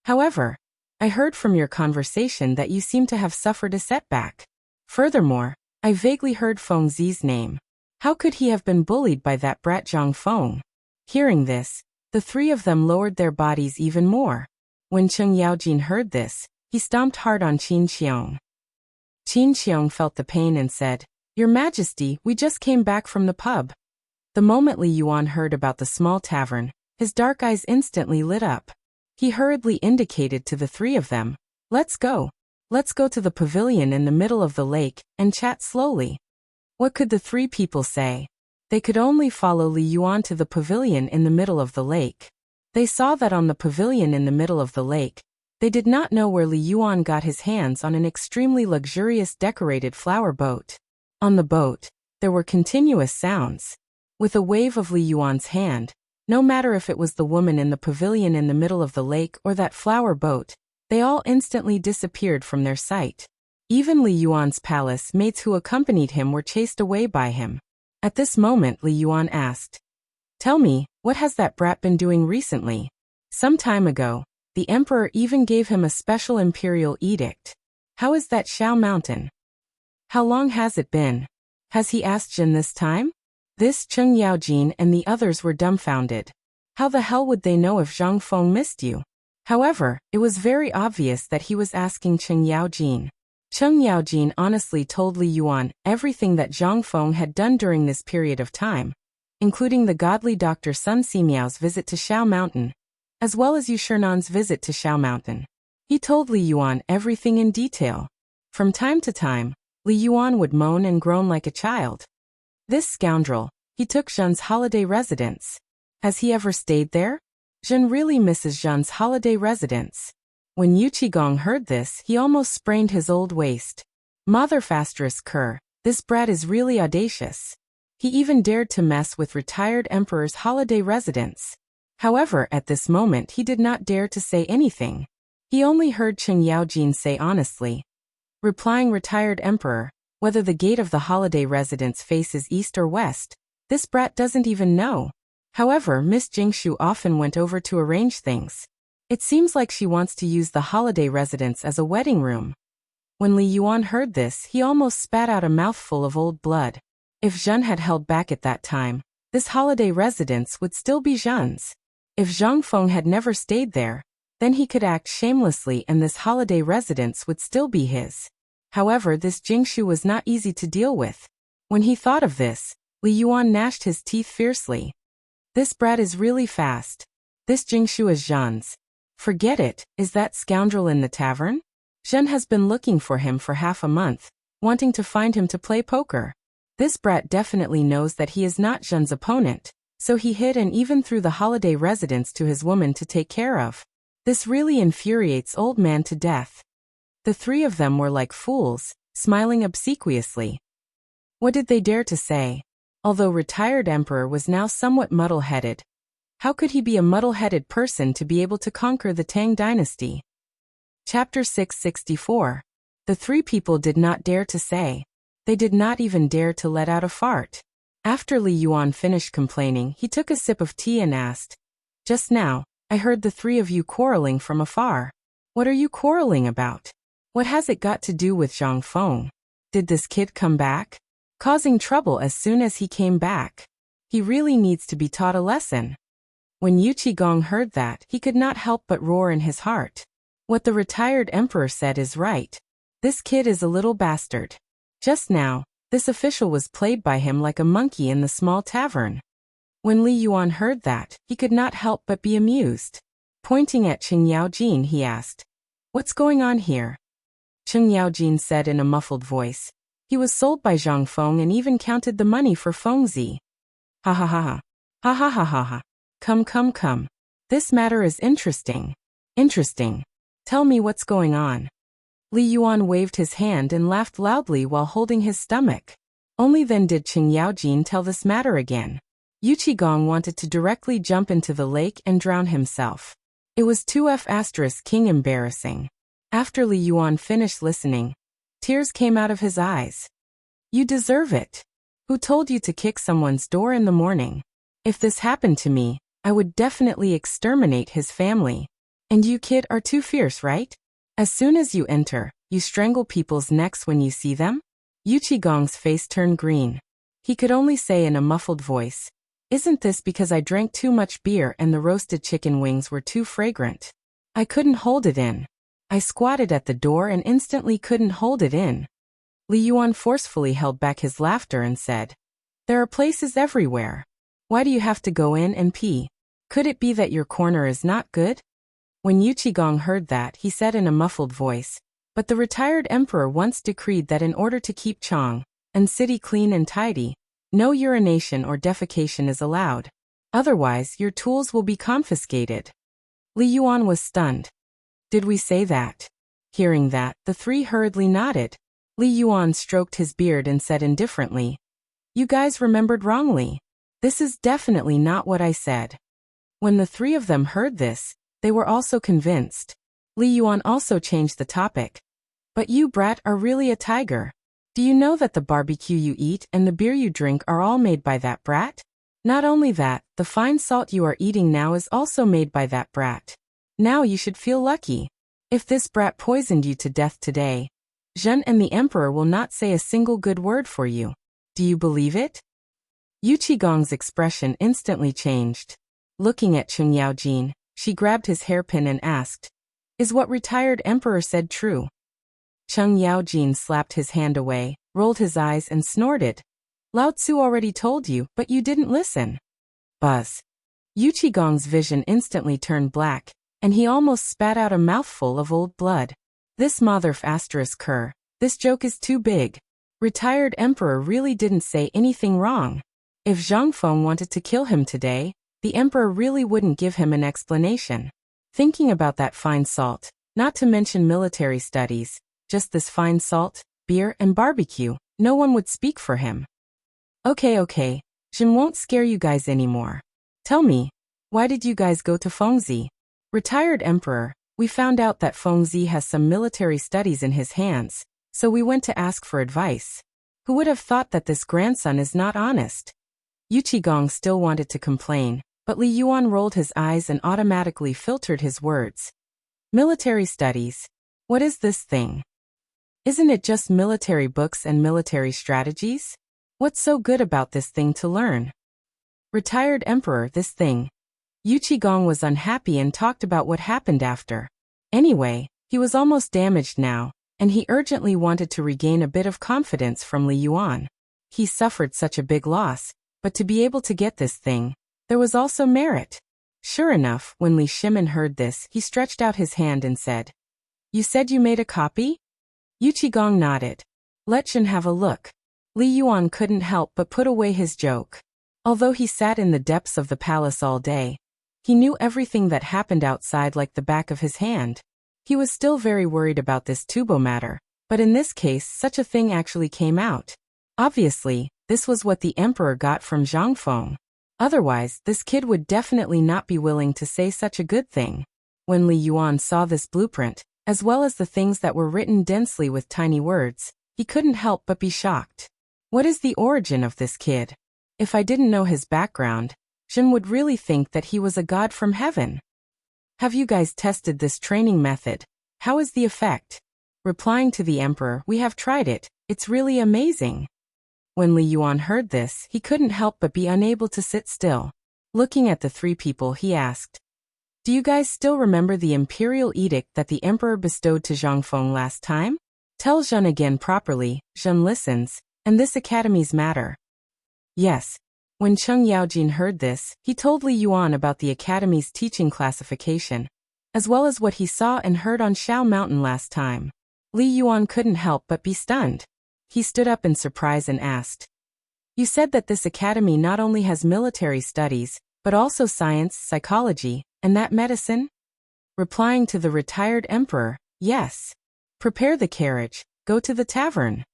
However, I heard from your conversation that you seem to have suffered a setback. Furthermore, I vaguely heard Feng Zi's name. How could he have been bullied by that brat Zhang Feng? Hearing this, the three of them lowered their bodies even more. When Cheng Yaojin heard this, he stomped hard on Qin Xiong. Qin Xiong felt the pain and said, Your Majesty, we just came back from the pub. The moment Li Yuan heard about the small tavern, his dark eyes instantly lit up. He hurriedly indicated to the three of them, Let's go. Let's go to the pavilion in the middle of the lake and chat slowly. What could the three people say? They could only follow Li Yuan to the pavilion in the middle of the lake. They saw that on the pavilion in the middle of the lake, they did not know where Li Yuan got his hands on an extremely luxurious decorated flower boat. On the boat, there were continuous sounds. With a wave of Li Yuan's hand, no matter if it was the woman in the pavilion in the middle of the lake or that flower boat, they all instantly disappeared from their sight. Even Li Yuan's palace mates who accompanied him were chased away by him. At this moment Li Yuan asked, Tell me, what has that brat been doing recently? Some time ago, the emperor even gave him a special imperial edict. How is that Shao Mountain? How long has it been? Has he asked Jin this time? This Cheng Yaojin and the others were dumbfounded. How the hell would they know if Zhang Feng missed you? However, it was very obvious that he was asking Cheng Yaojin. Cheng Yaojin honestly told Li Yuan everything that Zhang Feng had done during this period of time, including the godly Dr. Sun Simiao's visit to Shao Mountain, as well as Yu Shernan's visit to Shao Mountain. He told Li Yuan everything in detail. From time to time, Li Yuan would moan and groan like a child. This scoundrel, he took Zhen's holiday residence. Has he ever stayed there? Zhen really misses Zhen's holiday residence. When Yu Qigong heard this, he almost sprained his old waist. Motherfasterous this brat is really audacious. He even dared to mess with retired emperor's holiday residence. However, at this moment he did not dare to say anything. He only heard Cheng Yaojin say honestly, replying retired emperor, whether the gate of the holiday residence faces east or west, this brat doesn't even know. However, Miss Jingshu often went over to arrange things. It seems like she wants to use the holiday residence as a wedding room. When Li Yuan heard this, he almost spat out a mouthful of old blood. If Zhen had held back at that time, this holiday residence would still be Zhen's. If Zhang Feng had never stayed there, then he could act shamelessly and this holiday residence would still be his. However, this Jingshu was not easy to deal with. When he thought of this, Li Yuan gnashed his teeth fiercely. This brat is really fast. This Jingshu is Zhen's. Forget it, is that scoundrel in the tavern? Zhen has been looking for him for half a month, wanting to find him to play poker. This brat definitely knows that he is not Zhen's opponent, so he hid and even threw the holiday residence to his woman to take care of. This really infuriates old man to death. The three of them were like fools, smiling obsequiously. What did they dare to say? Although retired emperor was now somewhat muddle-headed. How could he be a muddle-headed person to be able to conquer the Tang dynasty? Chapter 664. The three people did not dare to say. They did not even dare to let out a fart. After Li Yuan finished complaining, he took a sip of tea and asked, "Just now, I heard the three of you quarreling from afar. What are you quarreling about? What has it got to do with Zhang Feng? Did this kid come back? Causing trouble as soon as he came back. He really needs to be taught a lesson." When Yu Qigong heard that, he could not help but roar in his heart. What the retired emperor said is right. This kid is a little bastard. Just now, this official was played by him like a monkey in the small tavern. When Li Yuan heard that, he could not help but be amused. Pointing at Cheng Yaojin, he asked, "What's going on here?" Cheng Yaojin said in a muffled voice, "He was sold by Zhang Feng and even counted the money for Fengzi." Ha ha ha ha. Ha ha ha ha ha. Come. This matter is interesting. Interesting. Tell me what's going on. Li Yuan waved his hand and laughed loudly while holding his stomach. Only then did Cheng Yaojin tell this matter again. Yu Qigong wanted to directly jump into the lake and drown himself. It was 2F** king embarrassing. After Li Yuan finished listening, tears came out of his eyes. "You deserve it. Who told you to kick someone's door in the morning? If this happened to me, I would definitely exterminate his family. And you kid are too fierce, right? As soon as you enter, you strangle people's necks when you see them?" Yu Qigong's face turned green. He could only say in a muffled voice, "Isn't this because I drank too much beer and the roasted chicken wings were too fragrant? I couldn't hold it in. I squatted at the door and instantly couldn't hold it in." Li Yuan forcefully held back his laughter and said, "There are places everywhere. Why do you have to go in and pee? Could it be that your corner is not good?" When Yu Qigong heard that, he said in a muffled voice, "But the retired emperor once decreed that in order to keep Chang and city clean and tidy, no urination or defecation is allowed. Otherwise, your tools will be confiscated." Li Yuan was stunned. "Did we say that?" Hearing that, the three hurriedly nodded. Li Yuan stroked his beard and said indifferently, "You guys remembered wrongly. This is definitely not what I said." When the three of them heard this, they were also convinced. Li Yuan also changed the topic. "But you, brat, are really a tiger. Do you know that the barbecue you eat and the beer you drink are all made by that brat? Not only that, the fine salt you are eating now is also made by that brat. Now you should feel lucky. If this brat poisoned you to death today, Zhen and the emperor will not say a single good word for you. Do you believe it?" Yu Qigong's expression instantly changed. Looking at Cheng Yaojin, she grabbed his hairpin and asked, "Is what retired emperor said true?" Cheng Yaojin slapped his hand away, rolled his eyes and snorted. "Lao Tzu already told you, but you didn't listen." Buzz. Yu Qigong's vision instantly turned black, and he almost spat out a mouthful of old blood. This motherf***cur. This joke is too big. Retired emperor really didn't say anything wrong. If Zhang Feng wanted to kill him today, the emperor really wouldn't give him an explanation. Thinking about that fine salt, not to mention military studies, just this fine salt, beer and barbecue, no one would speak for him. Okay, Jin won't scare you guys anymore. Tell me, why did you guys go to Fengzi? Retired emperor, we found out that Fengzi has some military studies in his hands, so we went to ask for advice. Who would have thought that this grandson is not honest? Yu Qigong still wanted to complain, but Li Yuan rolled his eyes and automatically filtered his words. Military studies? What is this thing? Isn't it just military books and military strategies? What's so good about this thing to learn? Retired emperor, this thing. Yu Qigong was unhappy and talked about what happened after. Anyway, he was almost damaged now, and he urgently wanted to regain a bit of confidence from Li Yuan. He suffered such a big loss, but to be able to get this thing, there was also merit. Sure enough, when Li Shimin heard this, he stretched out his hand and said, "You said you made a copy?" Yu Qigong nodded. "Let Shen have a look." Li Yuan couldn't help but put away his joke. Although he sat in the depths of the palace all day, he knew everything that happened outside like the back of his hand. He was still very worried about this Tubo matter, but in this case such a thing actually came out. Obviously, this was what the emperor got from Zhang Feng. Otherwise, this kid would definitely not be willing to say such a good thing. When Li Yuan saw this blueprint, as well as the things that were written densely with tiny words, he couldn't help but be shocked. What is the origin of this kid? If I didn't know his background, Shen would really think that he was a god from heaven. Have you guys tested this training method? How is the effect? Replying to the emperor, we have tried it, it's really amazing. When Li Yuan heard this, he couldn't help but be unable to sit still. Looking at the three people, he asked, "Do you guys still remember the imperial edict that the emperor bestowed to Zhang Feng last time? Tell Zhen again properly." Zhen listens, and this academy's matter. Yes. When Cheng Yaojin heard this, he told Li Yuan about the academy's teaching classification, as well as what he saw and heard on Shao Mountain last time. Li Yuan couldn't help but be stunned. He stood up in surprise and asked, "You said that this academy not only has military studies, but also science, psychology, and that medicine?" Replying to the retired emperor, "Yes. Prepare the carriage, go to the tavern."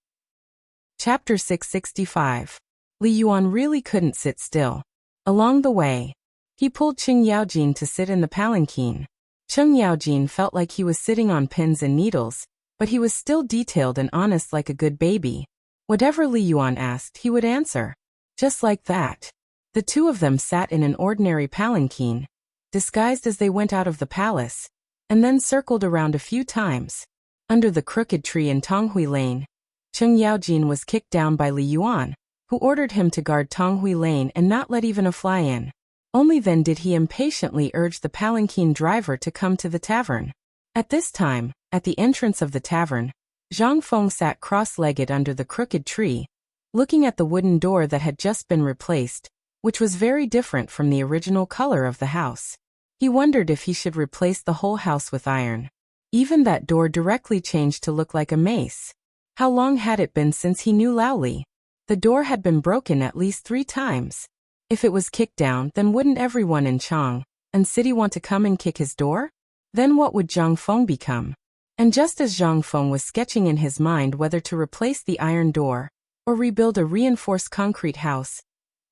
Chapter 665. Li Yuan really couldn't sit still. Along the way, he pulled Cheng Yaojin to sit in the palanquin. Cheng Yaojin felt like he was sitting on pins and needles, but he was still detailed and honest like a good baby. Whatever Li Yuan asked, he would answer. Just like that. The two of them sat in an ordinary palanquin, disguised as they went out of the palace, and then circled around a few times. Under the crooked tree in Tonghui Lane, Cheng Yaojin was kicked down by Li Yuan, who ordered him to guard Tonghui Lane and not let even a fly in. Only then did he impatiently urge the palanquin driver to come to the tavern. At this time, at the entrance of the tavern, Zhang Feng sat cross-legged under the crooked tree, looking at the wooden door that had just been replaced, which was very different from the original color of the house. He wondered if he should replace the whole house with iron. Even that door directly changed to look like a mace. How long had it been since he knew Laoli? The door had been broken at least 3 times. If it was kicked down, then wouldn't everyone in Chang and city want to come and kick his door? Then what would Zhang Feng become? And just as Zhang Feng was sketching in his mind whether to replace the iron door or rebuild a reinforced concrete house,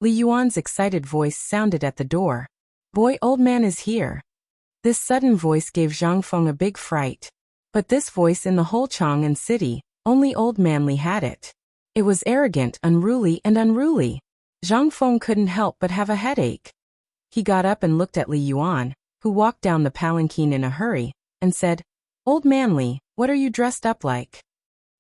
Li Yuan's excited voice sounded at the door. "Boy, old man is here." This sudden voice gave Zhang Feng a big fright. But this voice in the whole Chang and city, only old man Li had it. It was arrogant, unruly. Zhang Feng couldn't help but have a headache. He got up and looked at Li Yuan, who walked down the palanquin in a hurry, and said, "Old man Li, what are you dressed up like?"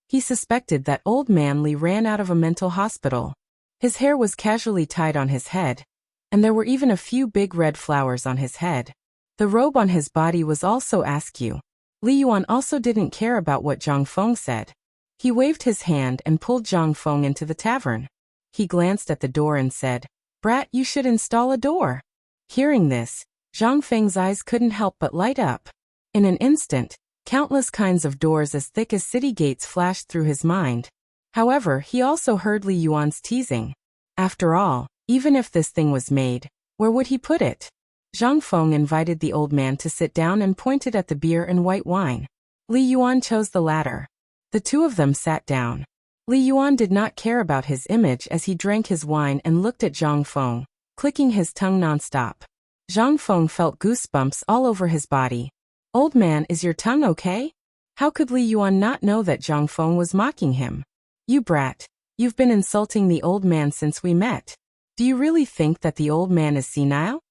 He suspected that old man Li ran out of a mental hospital. His hair was casually tied on his head, and there were even a few big red flowers on his head. The robe on his body was also askew. Li Yuan also didn't care about what Zhang Feng said. He waved his hand and pulled Zhang Feng into the tavern. He glanced at the door and said, "Brat, you should install a door." Hearing this, Zhang Feng's eyes couldn't help but light up. In an instant, countless kinds of doors as thick as city gates flashed through his mind. However, he also heard Li Yuan's teasing. After all, even if this thing was made, where would he put it? Zhang Feng invited the old man to sit down and pointed at the beer and white wine. Li Yuan chose the latter. The two of them sat down. Li Yuan did not care about his image as he drank his wine and looked at Zhang Feng, clicking his tongue nonstop. Zhang Feng felt goosebumps all over his body. "Old man, is your tongue okay?" How could Li Yuan not know that Zhang Feng was mocking him? "You brat, you've been insulting the old man since we met. Do you really think that the old man is senile?"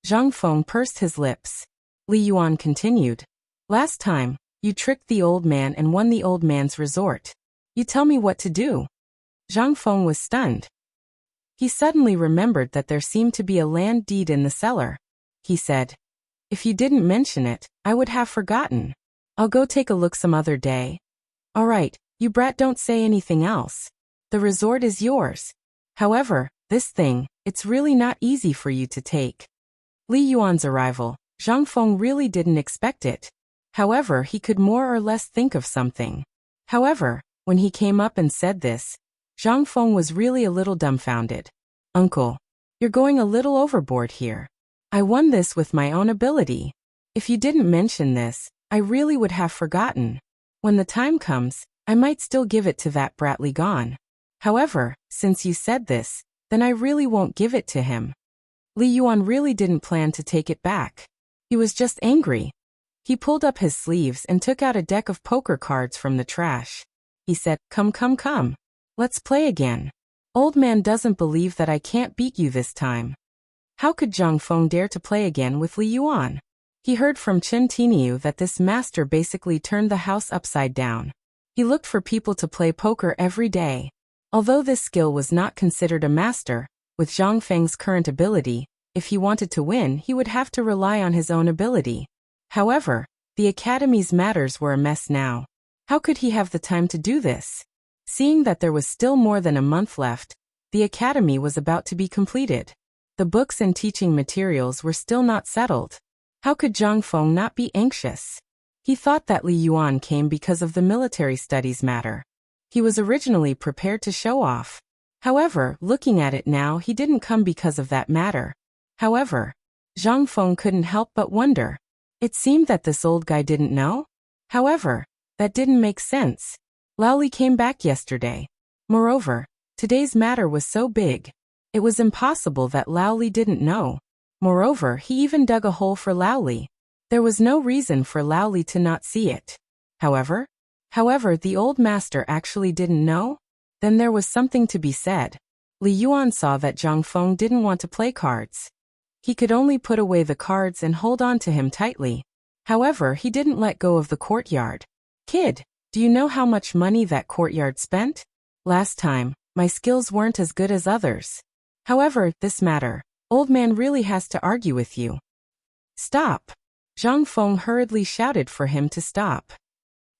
Zhang Feng pursed his lips. Li Yuan continued, "Last time, you tricked the old man and won the old man's resort. You tell me what to do." Zhang Feng was stunned. He suddenly remembered that there seemed to be a land deed in the cellar. He said, "If you didn't mention it, I would have forgotten. I'll go take a look some other day." "All right, you brat, don't say anything else. The resort is yours. However, this thing, it's really not easy for you to take." Li Yuan's arrival, Zhang Feng really didn't expect it. However, he could more or less think of something. However, when he came up and said this, Zhang Feng was really a little dumbfounded. "Uncle, you're going a little overboard here. I won this with my own ability. If you didn't mention this, I really would have forgotten. When the time comes, I might still give it to that brat Li Gan. However, since you said this, then I really won't give it to him." Li Yuan really didn't plan to take it back. He was just angry. He pulled up his sleeves and took out a deck of poker cards from the trash. He said, "Come, come, come. Let's play again. Old man doesn't believe that I can't beat you this time." How could Zhang Feng dare to play again with Li Yuan? He heard from Chen Tiniu that this master basically turned the house upside down. He looked for people to play poker every day. Although this skill was not considered a master, with Zhang Feng's current ability, if he wanted to win, he would have to rely on his own ability. However, the academy's matters were a mess now. How could he have the time to do this? Seeing that there was still more than a month left, the academy was about to be completed. The books and teaching materials were still not settled. How could Zhang Feng not be anxious? He thought that Li Yuan came because of the military studies matter. He was originally prepared to show off. However, looking at it now, he didn't come because of that matter. However, Zhang Feng couldn't help but wonder. It seemed that this old guy didn't know? However, that didn't make sense. Lao Li came back yesterday. Moreover, today's matter was so big. It was impossible that Lao Li didn't know. Moreover, he even dug a hole for Lao Li. There was no reason for Lao Li to not see it. However, the old master actually didn't know? Then there was something to be said. Li Yuan saw that Zhang Feng didn't want to play cards. He could only put away the cards and hold on to him tightly. However, he didn't let go of the courtyard. "Kid, do you know how much money that courtyard spent? Last time, my skills weren't as good as others. However, this matter, old man really has to argue with you." "Stop!" Zhang Feng hurriedly shouted for him to stop.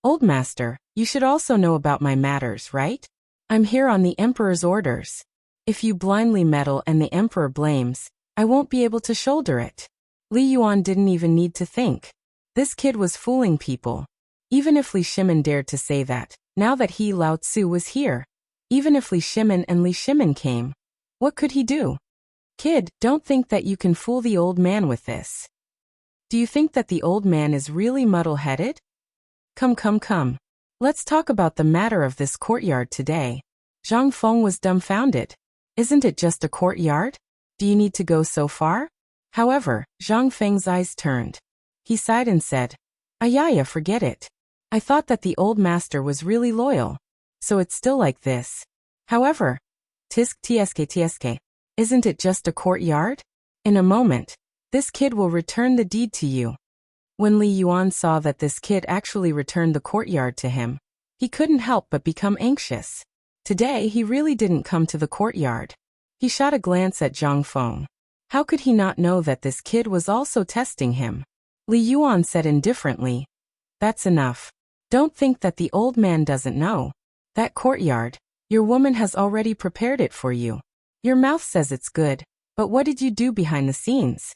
"Old master, you should also know about my matters, right? I'm here on the emperor's orders. If you blindly meddle and the emperor blames, I won't be able to shoulder it." Li Yuan didn't even need to think. This kid was fooling people. Even if Li Shimin dared to say that, now that he Lao Tzu was here, even if Li Shimin and Li Shimin came, what could he do? "Kid, don't think that you can fool the old man with this. Do you think that the old man is really muddle-headed? Come, come, come. Let's talk about the matter of this courtyard today." Zhang Feng was dumbfounded. Isn't it just a courtyard? Do you need to go so far? However, Zhang Feng's eyes turned. He sighed and said, "Ayaya, forget it. I thought that the old master was really loyal. So it's still like this. However, tsk, isn't it just a courtyard? In a moment, this kid will return the deed to you." When Li Yuan saw that this kid actually returned the courtyard to him, he couldn't help but become anxious. Today he really didn't come to the courtyard. He shot a glance at Zhang Feng. How could he not know that this kid was also testing him? Li Yuan said indifferently, "That's enough. Don't think that the old man doesn't know. That courtyard, your woman has already prepared it for you. Your mouth says it's good, but what did you do behind the scenes?"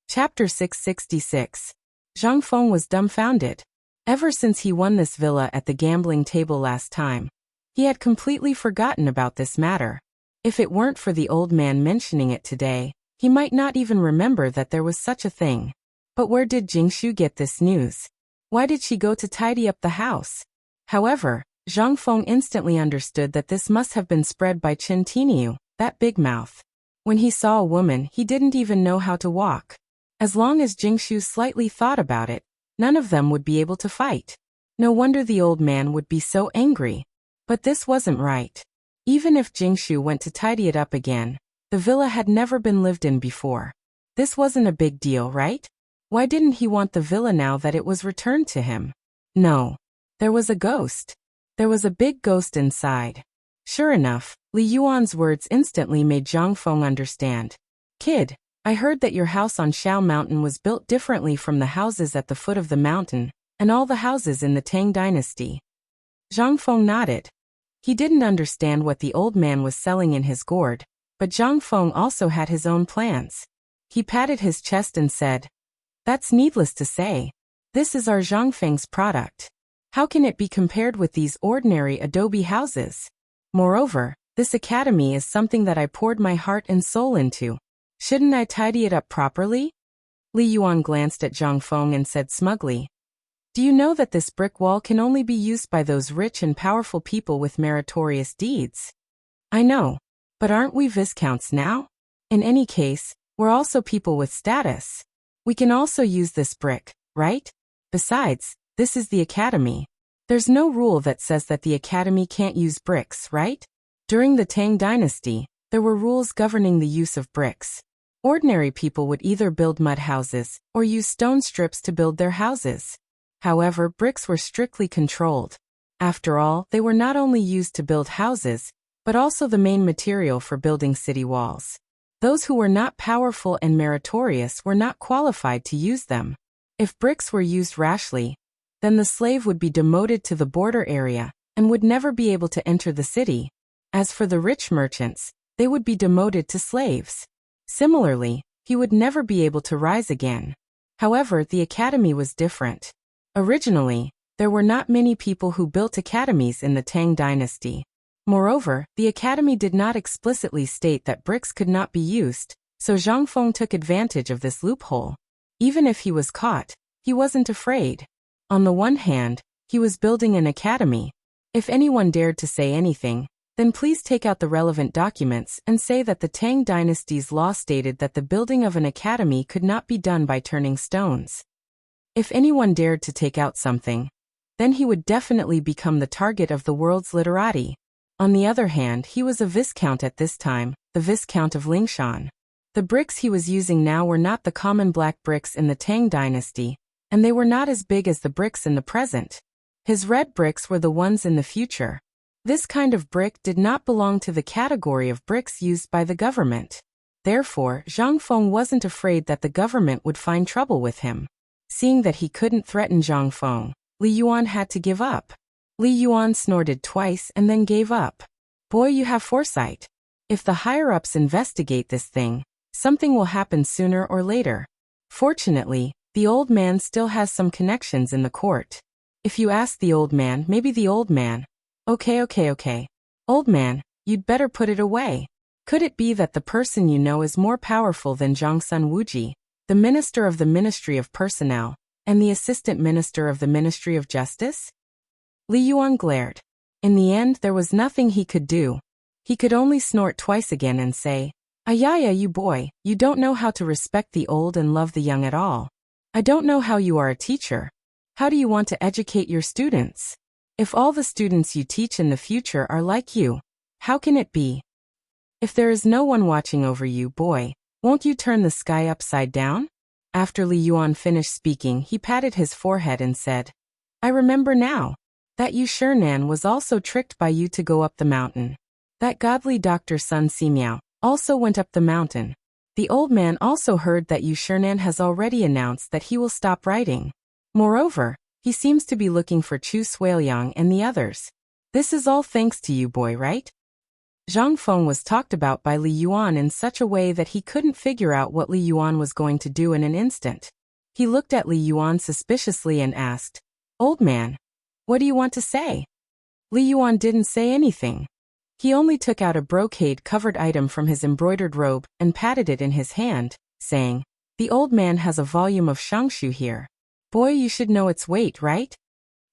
Chapter 666. Zhang Feng was dumbfounded. Ever since he won this villa at the gambling table last time, he had completely forgotten about this matter. If it weren't for the old man mentioning it today, he might not even remember that there was such a thing. But where did Jingshu get this news? Why did she go to tidy up the house? However, Zhang Feng instantly understood that this must have been spread by Chen Tiniu, that big mouth. When he saw a woman, he didn't even know how to walk. As long as Jingshu slightly thought about it, none of them would be able to fight. No wonder the old man would be so angry. But this wasn't right. Even if Jingshu went to tidy it up again, the villa had never been lived in before. This wasn't a big deal, right? Why didn't he want the villa now that it was returned to him? No. There was a ghost. There was a big ghost inside. Sure enough, Li Yuan's words instantly made Zhang Feng understand. Kid, I heard that your house on Xiao Mountain was built differently from the houses at the foot of the mountain, and all the houses in the Tang dynasty. Zhang Feng nodded. He didn't understand what the old man was selling in his gourd, but Zhang Feng also had his own plans. He patted his chest and said, That's needless to say. This is our Zhang Feng's product. How can it be compared with these ordinary adobe houses? Moreover, this academy is something that I poured my heart and soul into. Shouldn't I tidy it up properly? Li Yuan glanced at Zhang Feng and said smugly, Do you know that this brick wall can only be used by those rich and powerful people with meritorious deeds? I know. But aren't we viscounts now? In any case, we're also people with status. We can also use this brick, right? Besides, this is the academy. There's no rule that says that the academy can't use bricks, right? During the Tang dynasty, there were rules governing the use of bricks. Ordinary people would either build mud houses or use stone strips to build their houses. However, bricks were strictly controlled. After all, they were not only used to build houses, but also the main material for building city walls. Those who were not powerful and meritorious were not qualified to use them. If bricks were used rashly, then the slave would be demoted to the border area and would never be able to enter the city. As for the rich merchants, they would be demoted to slaves. Similarly, he would never be able to rise again. However, the academy was different. Originally, there were not many people who built academies in the Tang dynasty. Moreover, the academy did not explicitly state that bricks could not be used, so Zhang Feng took advantage of this loophole. Even if he was caught, he wasn't afraid. On the one hand, he was building an academy. If anyone dared to say anything, then please take out the relevant documents and say that the Tang dynasty's law stated that the building of an academy could not be done by turning stones. If anyone dared to take out something, then he would definitely become the target of the world's literati. On the other hand, he was a viscount at this time, the Viscount of Lingshan. The bricks he was using now were not the common black bricks in the Tang dynasty, and they were not as big as the bricks in the present. His red bricks were the ones in the future. This kind of brick did not belong to the category of bricks used by the government. Therefore, Zhang Feng wasn't afraid that the government would find trouble with him. Seeing that he couldn't threaten Zhang Feng, Li Yuan had to give up. Li Yuan snorted twice and then gave up. Boy, you have foresight. If the higher-ups investigate this thing, something will happen sooner or later. Fortunately, the old man still has some connections in the court. If you ask the old man, maybe the old man. Okay. Old man, you'd better put it away. Could it be that the person you know is more powerful than Zhangsun Wuji, the Minister of the Ministry of Personnel, and the Assistant Minister of the Ministry of Justice? Li Yuan glared. In the end, there was nothing he could do. He could only snort twice again and say, Ayaya, you boy, you don't know how to respect the old and love the young at all. I don't know how you are a teacher. How do you want to educate your students? If all the students you teach in the future are like you, how can it be? If there is no one watching over you, boy, won't you turn the sky upside down? After Li Yuan finished speaking, he patted his forehead and said, I remember now. That Yu Shinan was also tricked by you to go up the mountain. That godly Dr. Sun Simiao also went up the mountain. The old man also heard that Yu Shinan has already announced that he will stop writing. Moreover, he seems to be looking for Chu Suiliang and the others. This is all thanks to you, boy, right? Zhang Feng was talked about by Li Yuan in such a way that he couldn't figure out what Li Yuan was going to do in an instant. He looked at Li Yuan suspiciously and asked, Old man, what do you want to say? Li Yuan didn't say anything. He only took out a brocade-covered item from his embroidered robe and patted it in his hand, saying, The old man has a volume of Shangshu here. Boy, you should know its weight, right?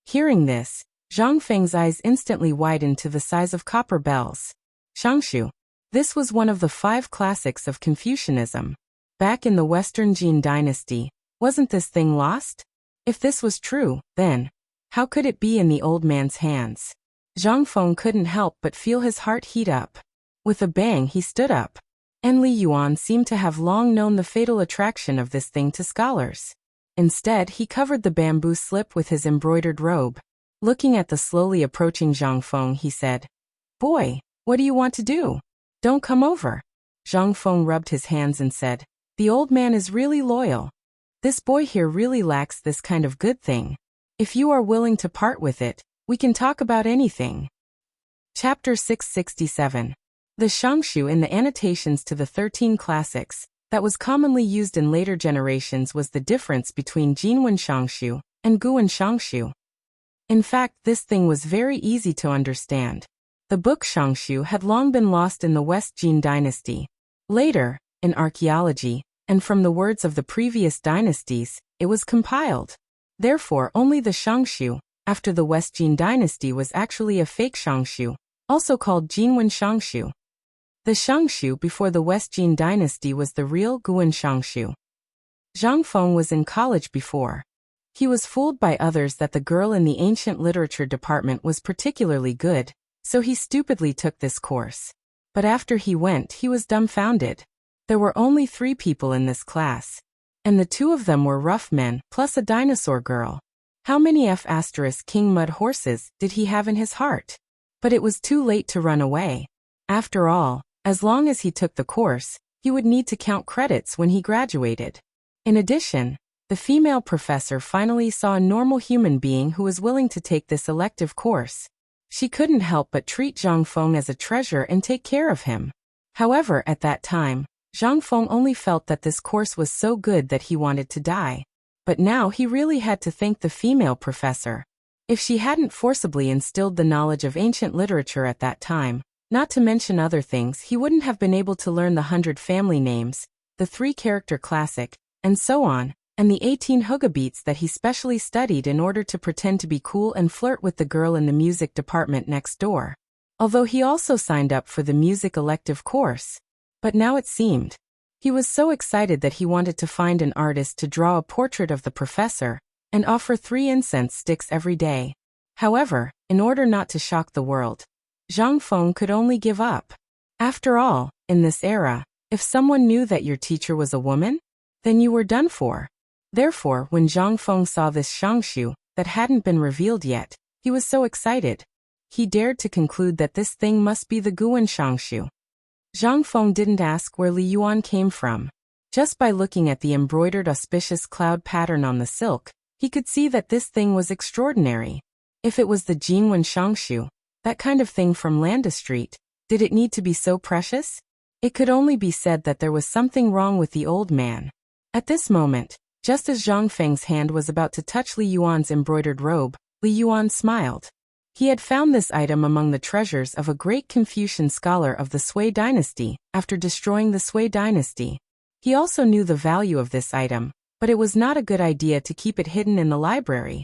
Hearing this, Zhang Feng's eyes instantly widened to the size of copper bells. Shangshu. This was one of the 5 classics of Confucianism. Back in the Western Jin dynasty, wasn't this thing lost? If this was true, then, how could it be in the old man's hands? Zhang Feng couldn't help but feel his heart heat up. With a bang, he stood up. And Li Yuan seemed to have long known the fatal attraction of this thing to scholars. Instead, he covered the bamboo slip with his embroidered robe. Looking at the slowly approaching Zhang Feng, he said, Boy, what do you want to do? Don't come over. Zhang Feng rubbed his hands and said, the old man is really loyal. This boy here really lacks this kind of good thing. If you are willing to part with it, we can talk about anything. Chapter 667. The Shangshu in the annotations to the 13 classics, that was commonly used in later generations, was the difference between Jinwen Shangshu and Guwen Shangshu. In fact, this thing was very easy to understand. The book Shangshu had long been lost in the West Jin dynasty. Later, in archaeology, and from the words of the previous dynasties, it was compiled. Therefore, only the Shangshu, after the West Jin dynasty, was actually a fake Shangshu, also called Jinwen Shangshu. The Shangshu before the West Jin dynasty was the real Guwen Shangshu. Zhang Feng was in college before. He was fooled by others that the girl in the ancient literature department was particularly good, so he stupidly took this course. But after he went, he was dumbfounded. There were only 3 people in this class, and the 2 of them were rough men, plus a dinosaur girl. How many King mud horses did he have in his heart? But it was too late to run away. After all, as long as he took the course, he would need to count credits when he graduated. In addition, the female professor finally saw a normal human being who was willing to take this elective course. She couldn't help but treat Zhang Feng as a treasure and take care of him. However, at that time, Zhang Feng only felt that this course was so good that he wanted to die. But now he really had to thank the female professor. If she hadn't forcibly instilled the knowledge of ancient literature at that time, not to mention other things, he wouldn't have been able to learn the 100 family names, the 3-character classic, and so on, and the 18 hygge beats that he specially studied in order to pretend to be cool and flirt with the girl in the music department next door. Although he also signed up for the music elective course. But now it seemed. He was so excited that he wanted to find an artist to draw a portrait of the professor and offer 3 incense sticks every day. However, in order not to shock the world, Zhang Feng could only give up. After all, in this era, if someone knew that your teacher was a woman, then you were done for. Therefore, when Zhang Feng saw this Shangshu that hadn't been revealed yet, he was so excited. He dared to conclude that this thing must be the Guwen Shangshu. Zhang Feng didn't ask where Li Yuan came from. Just by looking at the embroidered auspicious cloud pattern on the silk, he could see that this thing was extraordinary. If it was the Jinwen Shangshu, that kind of thing from Landa Street, did it need to be so precious? It could only be said that there was something wrong with the old man. At this moment, just as Zhang Feng's hand was about to touch Li Yuan's embroidered robe, Li Yuan smiled. He had found this item among the treasures of a great Confucian scholar of the Sui dynasty, after destroying the Sui dynasty. He also knew the value of this item, but it was not a good idea to keep it hidden in the library.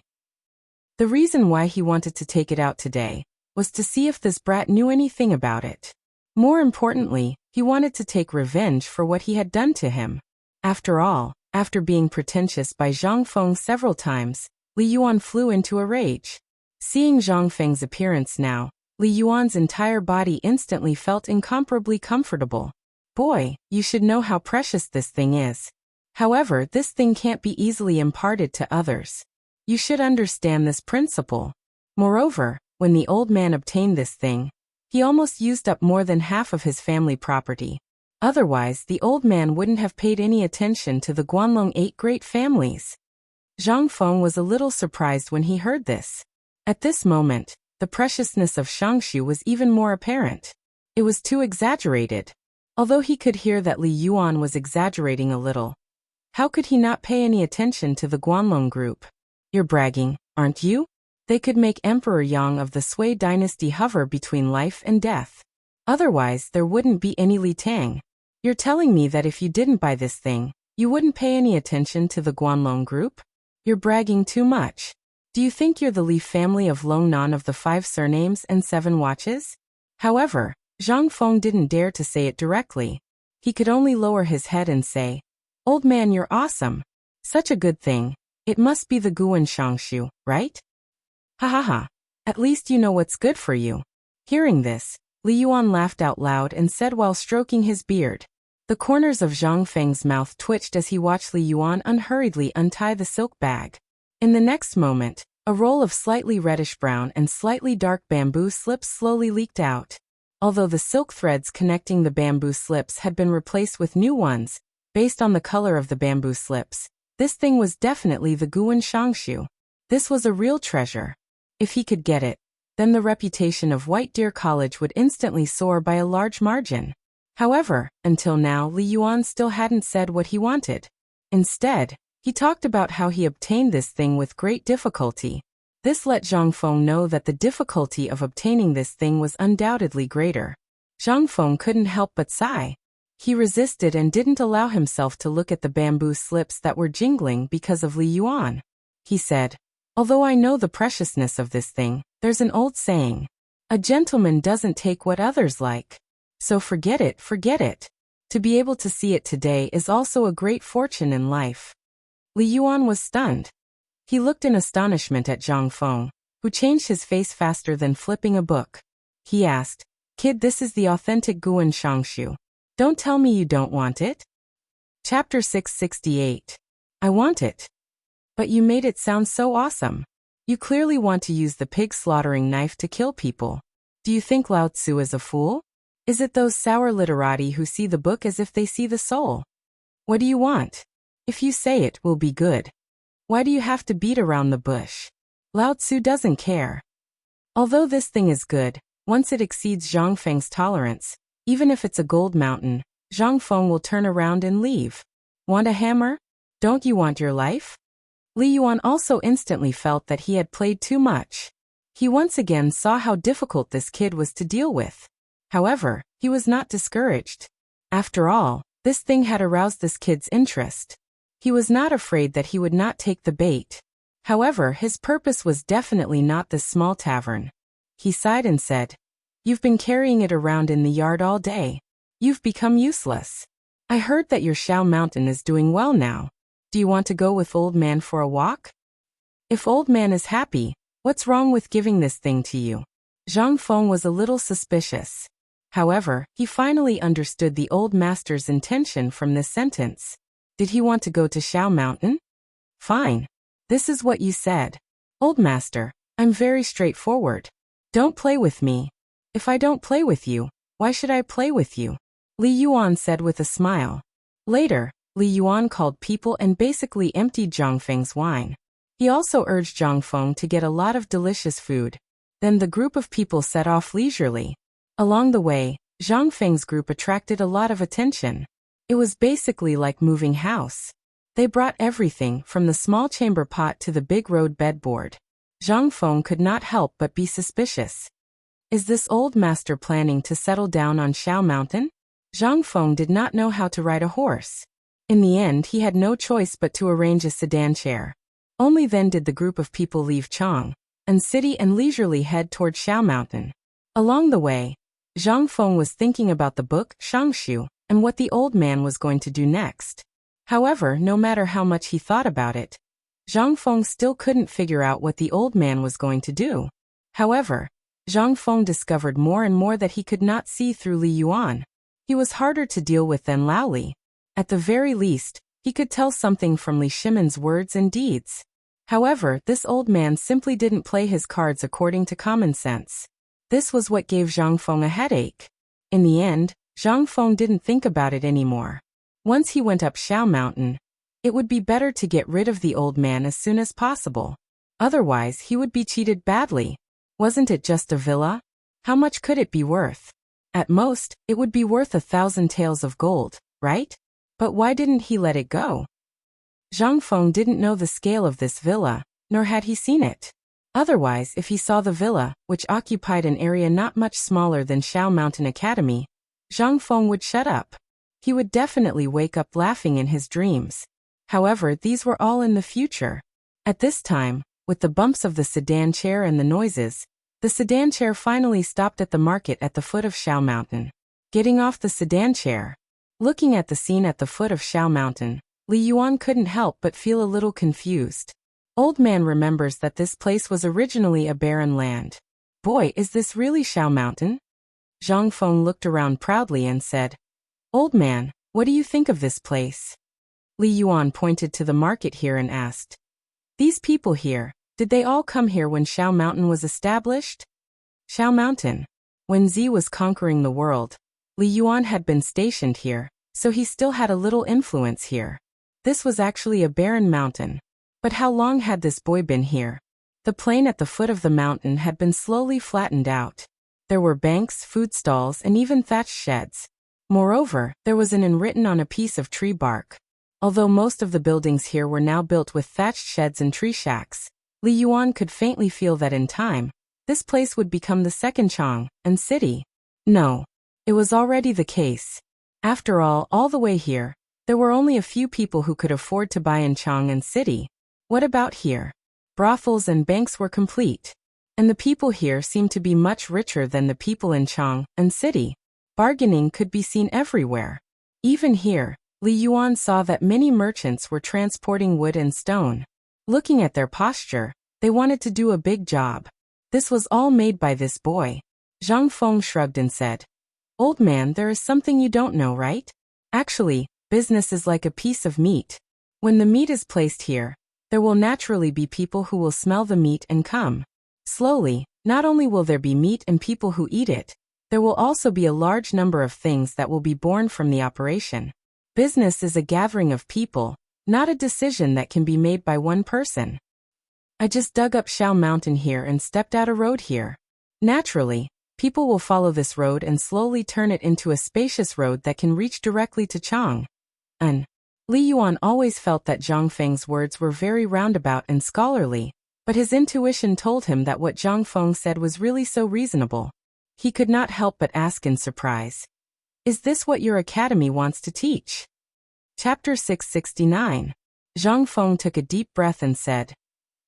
The reason why he wanted to take it out today was to see if this brat knew anything about it. More importantly, he wanted to take revenge for what he had done to him. After all, after being pretentious by Zhang Feng several times, Li Yuan flew into a rage. Seeing Zhang Feng's appearance now, Li Yuan's entire body instantly felt incomparably comfortable. Boy, you should know how precious this thing is. However, this thing can't be easily imparted to others. You should understand this principle. Moreover, when the old man obtained this thing, he almost used up more than half of his family property. Otherwise, the old man wouldn't have paid any attention to the Guanlong 8 great families. Zhang Feng was a little surprised when he heard this. At this moment, the preciousness of Shangshu was even more apparent. It was too exaggerated. Although he could hear that Li Yuan was exaggerating a little, how could he not pay any attention to the Guanlong group? You're bragging, aren't you? They could make Emperor Yang of the Sui dynasty hover between life and death. Otherwise, there wouldn't be any Li Tang. You're telling me that if you didn't buy this thing, you wouldn't pay any attention to the Guanlong group? You're bragging too much. Do you think you're the Li family of Long Nan of the 5 surnames and 7 watches? However, Zhang Feng didn't dare to say it directly. He could only lower his head and say, "Old man, you're awesome. Such a good thing. It must be the Guwen Shangshu, right? Ha ha ha. At least you know what's good for you." Hearing this, Li Yuan laughed out loud and said while stroking his beard. The corners of Zhang Feng's mouth twitched as he watched Li Yuan unhurriedly untie the silk bag. In the next moment, a roll of slightly reddish-brown and slightly dark bamboo slips slowly leaked out. Although the silk threads connecting the bamboo slips had been replaced with new ones, based on the color of the bamboo slips, this thing was definitely the Guan Shangshu. This was a real treasure. If he could get it, then the reputation of White Deer College would instantly soar by a large margin. However, until now Li Yuan still hadn't said what he wanted. Instead, he talked about how he obtained this thing with great difficulty. This let Zhang Feng know that the difficulty of obtaining this thing was undoubtedly greater. Zhang Feng couldn't help but sigh. He resisted and didn't allow himself to look at the bamboo slips that were jingling because of Li Yuan. He said, "Although I know the preciousness of this thing, there's an old saying. A gentleman doesn't take what others like. So forget it, forget it. To be able to see it today is also a great fortune in life." Li Yuan was stunned. He looked in astonishment at Zhang Feng, who changed his face faster than flipping a book. He asked, "Kid, this is the authentic Guan Shangshu. Don't tell me you don't want it?" Chapter 668. I want it. But you made it sound so awesome. You clearly want to use the pig slaughtering knife to kill people. Do you think Lao Tzu is a fool? Is it those sour literati who see the book as if they see the soul? What do you want? If you say it will be good. Why do you have to beat around the bush? Lao Tzu doesn't care. Although this thing is good, once it exceeds Zhang Feng's tolerance, even if it's a gold mountain, Zhang Feng will turn around and leave. Want a hammer? Don't you want your life? Li Yuan also instantly felt that he had played too much. He once again saw how difficult this kid was to deal with. However, he was not discouraged. After all, this thing had aroused this kid's interest. He was not afraid that he would not take the bait. However, his purpose was definitely not this small tavern. He sighed and said, "You've been carrying it around in the yard all day. You've become useless. I heard that your Shao Mountain is doing well now. Do you want to go with Old Man for a walk? If Old Man is happy, what's wrong with giving this thing to you?" Zhang Feng was a little suspicious. However, he finally understood the old master's intention from this sentence. Did he want to go to Shao Mountain? Fine. This is what you said. Old master, I'm very straightforward. Don't play with me. If I don't play with you, why should I play with you? Li Yuan said with a smile. Later, Li Yuan called people and basically emptied Zhang Feng's wine. He also urged Zhang Feng to get a lot of delicious food. Then the group of people set off leisurely. Along the way, Zhang Feng's group attracted a lot of attention. It was basically like moving house. They brought everything from the small chamber pot to the big road bedboard. Zhang Feng could not help but be suspicious. Is this old master planning to settle down on Shao Mountain? Zhang Feng did not know how to ride a horse. In the end, he had no choice but to arrange a sedan chair. Only then did the group of people leave Chang and city and leisurely head toward Shao Mountain. Along the way, Zhang Feng was thinking about the book, Shangshu, and what the old man was going to do next. However, no matter how much he thought about it, Zhang Feng still couldn't figure out what the old man was going to do. However, Zhang Feng discovered more and more that he could not see through Li Yuan. He was harder to deal with than Lao Li. At the very least, he could tell something from Li Shimon's words and deeds. However, this old man simply didn't play his cards according to common sense. This was what gave Zhang Feng a headache. In the end, Zhang Feng didn't think about it anymore. Once he went up Shao Mountain, it would be better to get rid of the old man as soon as possible. Otherwise, he would be cheated badly. Wasn't it just a villa? How much could it be worth? At most, it would be worth 1,000 taels of gold, right? But why didn't he let it go? Zhang Feng didn't know the scale of this villa, nor had he seen it. Otherwise, if he saw the villa, which occupied an area not much smaller than Shao Mountain Academy, Zhang Feng would shut up. He would definitely wake up laughing in his dreams. However, these were all in the future. At this time, with the bumps of the sedan chair and the noises, the sedan chair finally stopped at the market at the foot of Shao Mountain. Getting off the sedan chair, looking at the scene at the foot of Shao Mountain, Li Yuan couldn't help but feel a little confused. Old man remembers that this place was originally a barren land. Boy, is this really Shao Mountain? Zhang Feng looked around proudly and said, Old man, what do you think of this place? Li Yuan pointed to the market here and asked, These people here, did they all come here when Shao Mountain was established? Shao Mountain. When Z was conquering the world, Li Yuan had been stationed here, so he still had a little influence here. This was actually a barren mountain. But how long had this boy been here? The plain at the foot of the mountain had been slowly flattened out. There were banks, food stalls, and even thatched sheds. Moreover, there was an inn written on a piece of tree bark. Although most of the buildings here were now built with thatched sheds and tree shacks, Li Yuan could faintly feel that in time, this place would become the second Chang and city. No, it was already the case. After all the way here, there were only a few people who could afford to buy in Chang and city. What about here? Brothels and banks were complete. And the people here seemed to be much richer than the people in Chang and city. Bargaining could be seen everywhere. Even here, Li Yuan saw that many merchants were transporting wood and stone. Looking at their posture, they wanted to do a big job. This was all made by this boy. Zhang Feng shrugged and said, "Old man, there is something you don't know, right? Actually, business is like a piece of meat. When the meat is placed here, there will naturally be people who will smell the meat and come. Slowly, not only will there be meat and people who eat it, there will also be a large number of things that will be born from the operation. Business is a gathering of people, not a decision that can be made by one person. I just dug up Shao Mountain here and stepped out a road here. Naturally, people will follow this road and slowly turn it into a spacious road that can reach directly to Chang." Li Yuan always felt that Zhang Feng's words were very roundabout and scholarly, but his intuition told him that what Zhang Feng said was really so reasonable. He could not help but ask in surprise, "Is this what your academy wants to teach?" Chapter 669. Zhang Feng took a deep breath and said,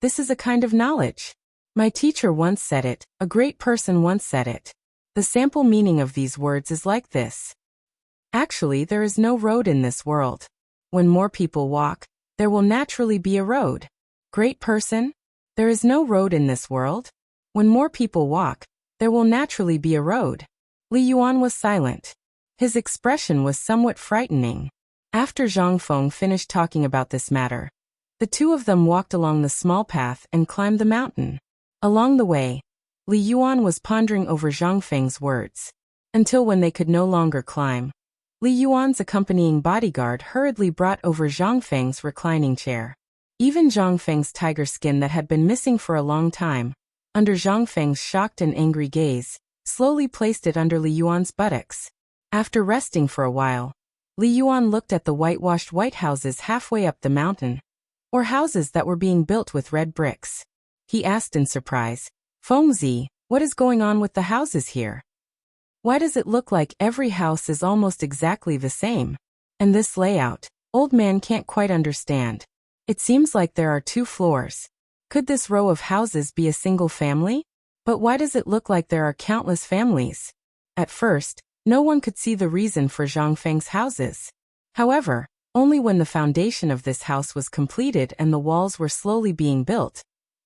"This is a kind of knowledge. My teacher once said it, a great person once said it. The sample meaning of these words is like this. Actually, there is no road in this world. When more people walk, there will naturally be a road. Great person? There is no road in this world. When more people walk, there will naturally be a road." Li Yuan was silent. His expression was somewhat frightening. After Zhang Feng finished talking about this matter, the two of them walked along the small path and climbed the mountain. Along the way, Li Yuan was pondering over Zhang Feng's words, until when they could no longer climb, Li Yuan's accompanying bodyguard hurriedly brought over Zhang Feng's reclining chair. Even Zhang Feng's tiger skin that had been missing for a long time, under Zhang Feng's shocked and angry gaze, slowly placed it under Li Yuan's buttocks. After resting for a while, Li Yuan looked at the whitewashed white houses halfway up the mountain, or houses that were being built with red bricks. He asked in surprise, "Fengzi, what is going on with the houses here? Why does it look like every house is almost exactly the same? And this layout, old man can't quite understand. It seems like there are 2 floors. Could this row of houses be a single family? But why does it look like there are countless families?" At first, no one could see the reason for Zhang Feng's houses. However, only when the foundation of this house was completed and the walls were slowly being built,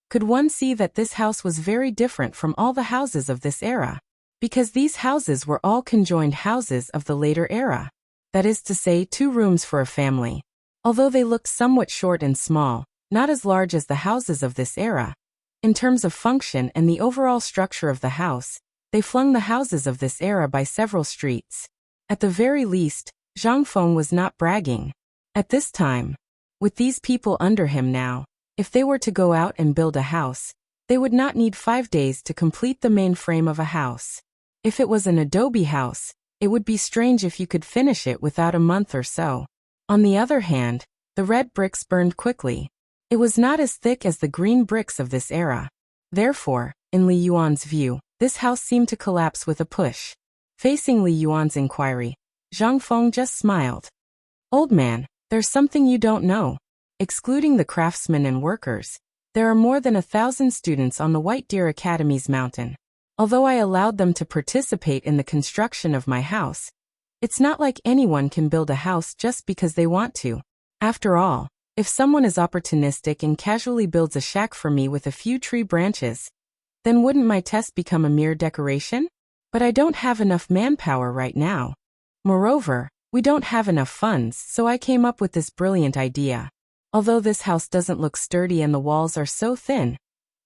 could one see that this house was very different from all the houses of this era. Because these houses were all conjoined houses of the later era. That is to say, 2 rooms for a family. Although they looked somewhat short and small, not as large as the houses of this era. In terms of function and the overall structure of the house, they flung the houses of this era by several streets. At the very least, Zhang Feng was not bragging. At this time, with these people under him now, if they were to go out and build a house, they would not need 5 days to complete the main frame of a house. If it was an adobe house, it would be strange if you could finish it without a month or so. On the other hand, the red bricks burned quickly. It was not as thick as the green bricks of this era. Therefore, in Li Yuan's view, this house seemed to collapse with a push. Facing Li Yuan's inquiry, Zhang Feng just smiled. "Old man, there's something you don't know. Excluding the craftsmen and workers, there are more than 1,000 students on the White Deer Academy's mountain. Although I allowed them to participate in the construction of my house, it's not like anyone can build a house just because they want to. After all, if someone is opportunistic and casually builds a shack for me with a few tree branches, then wouldn't my test become a mere decoration? But I don't have enough manpower right now. Moreover, we don't have enough funds, so I came up with this brilliant idea. Although this house doesn't look sturdy and the walls are so thin,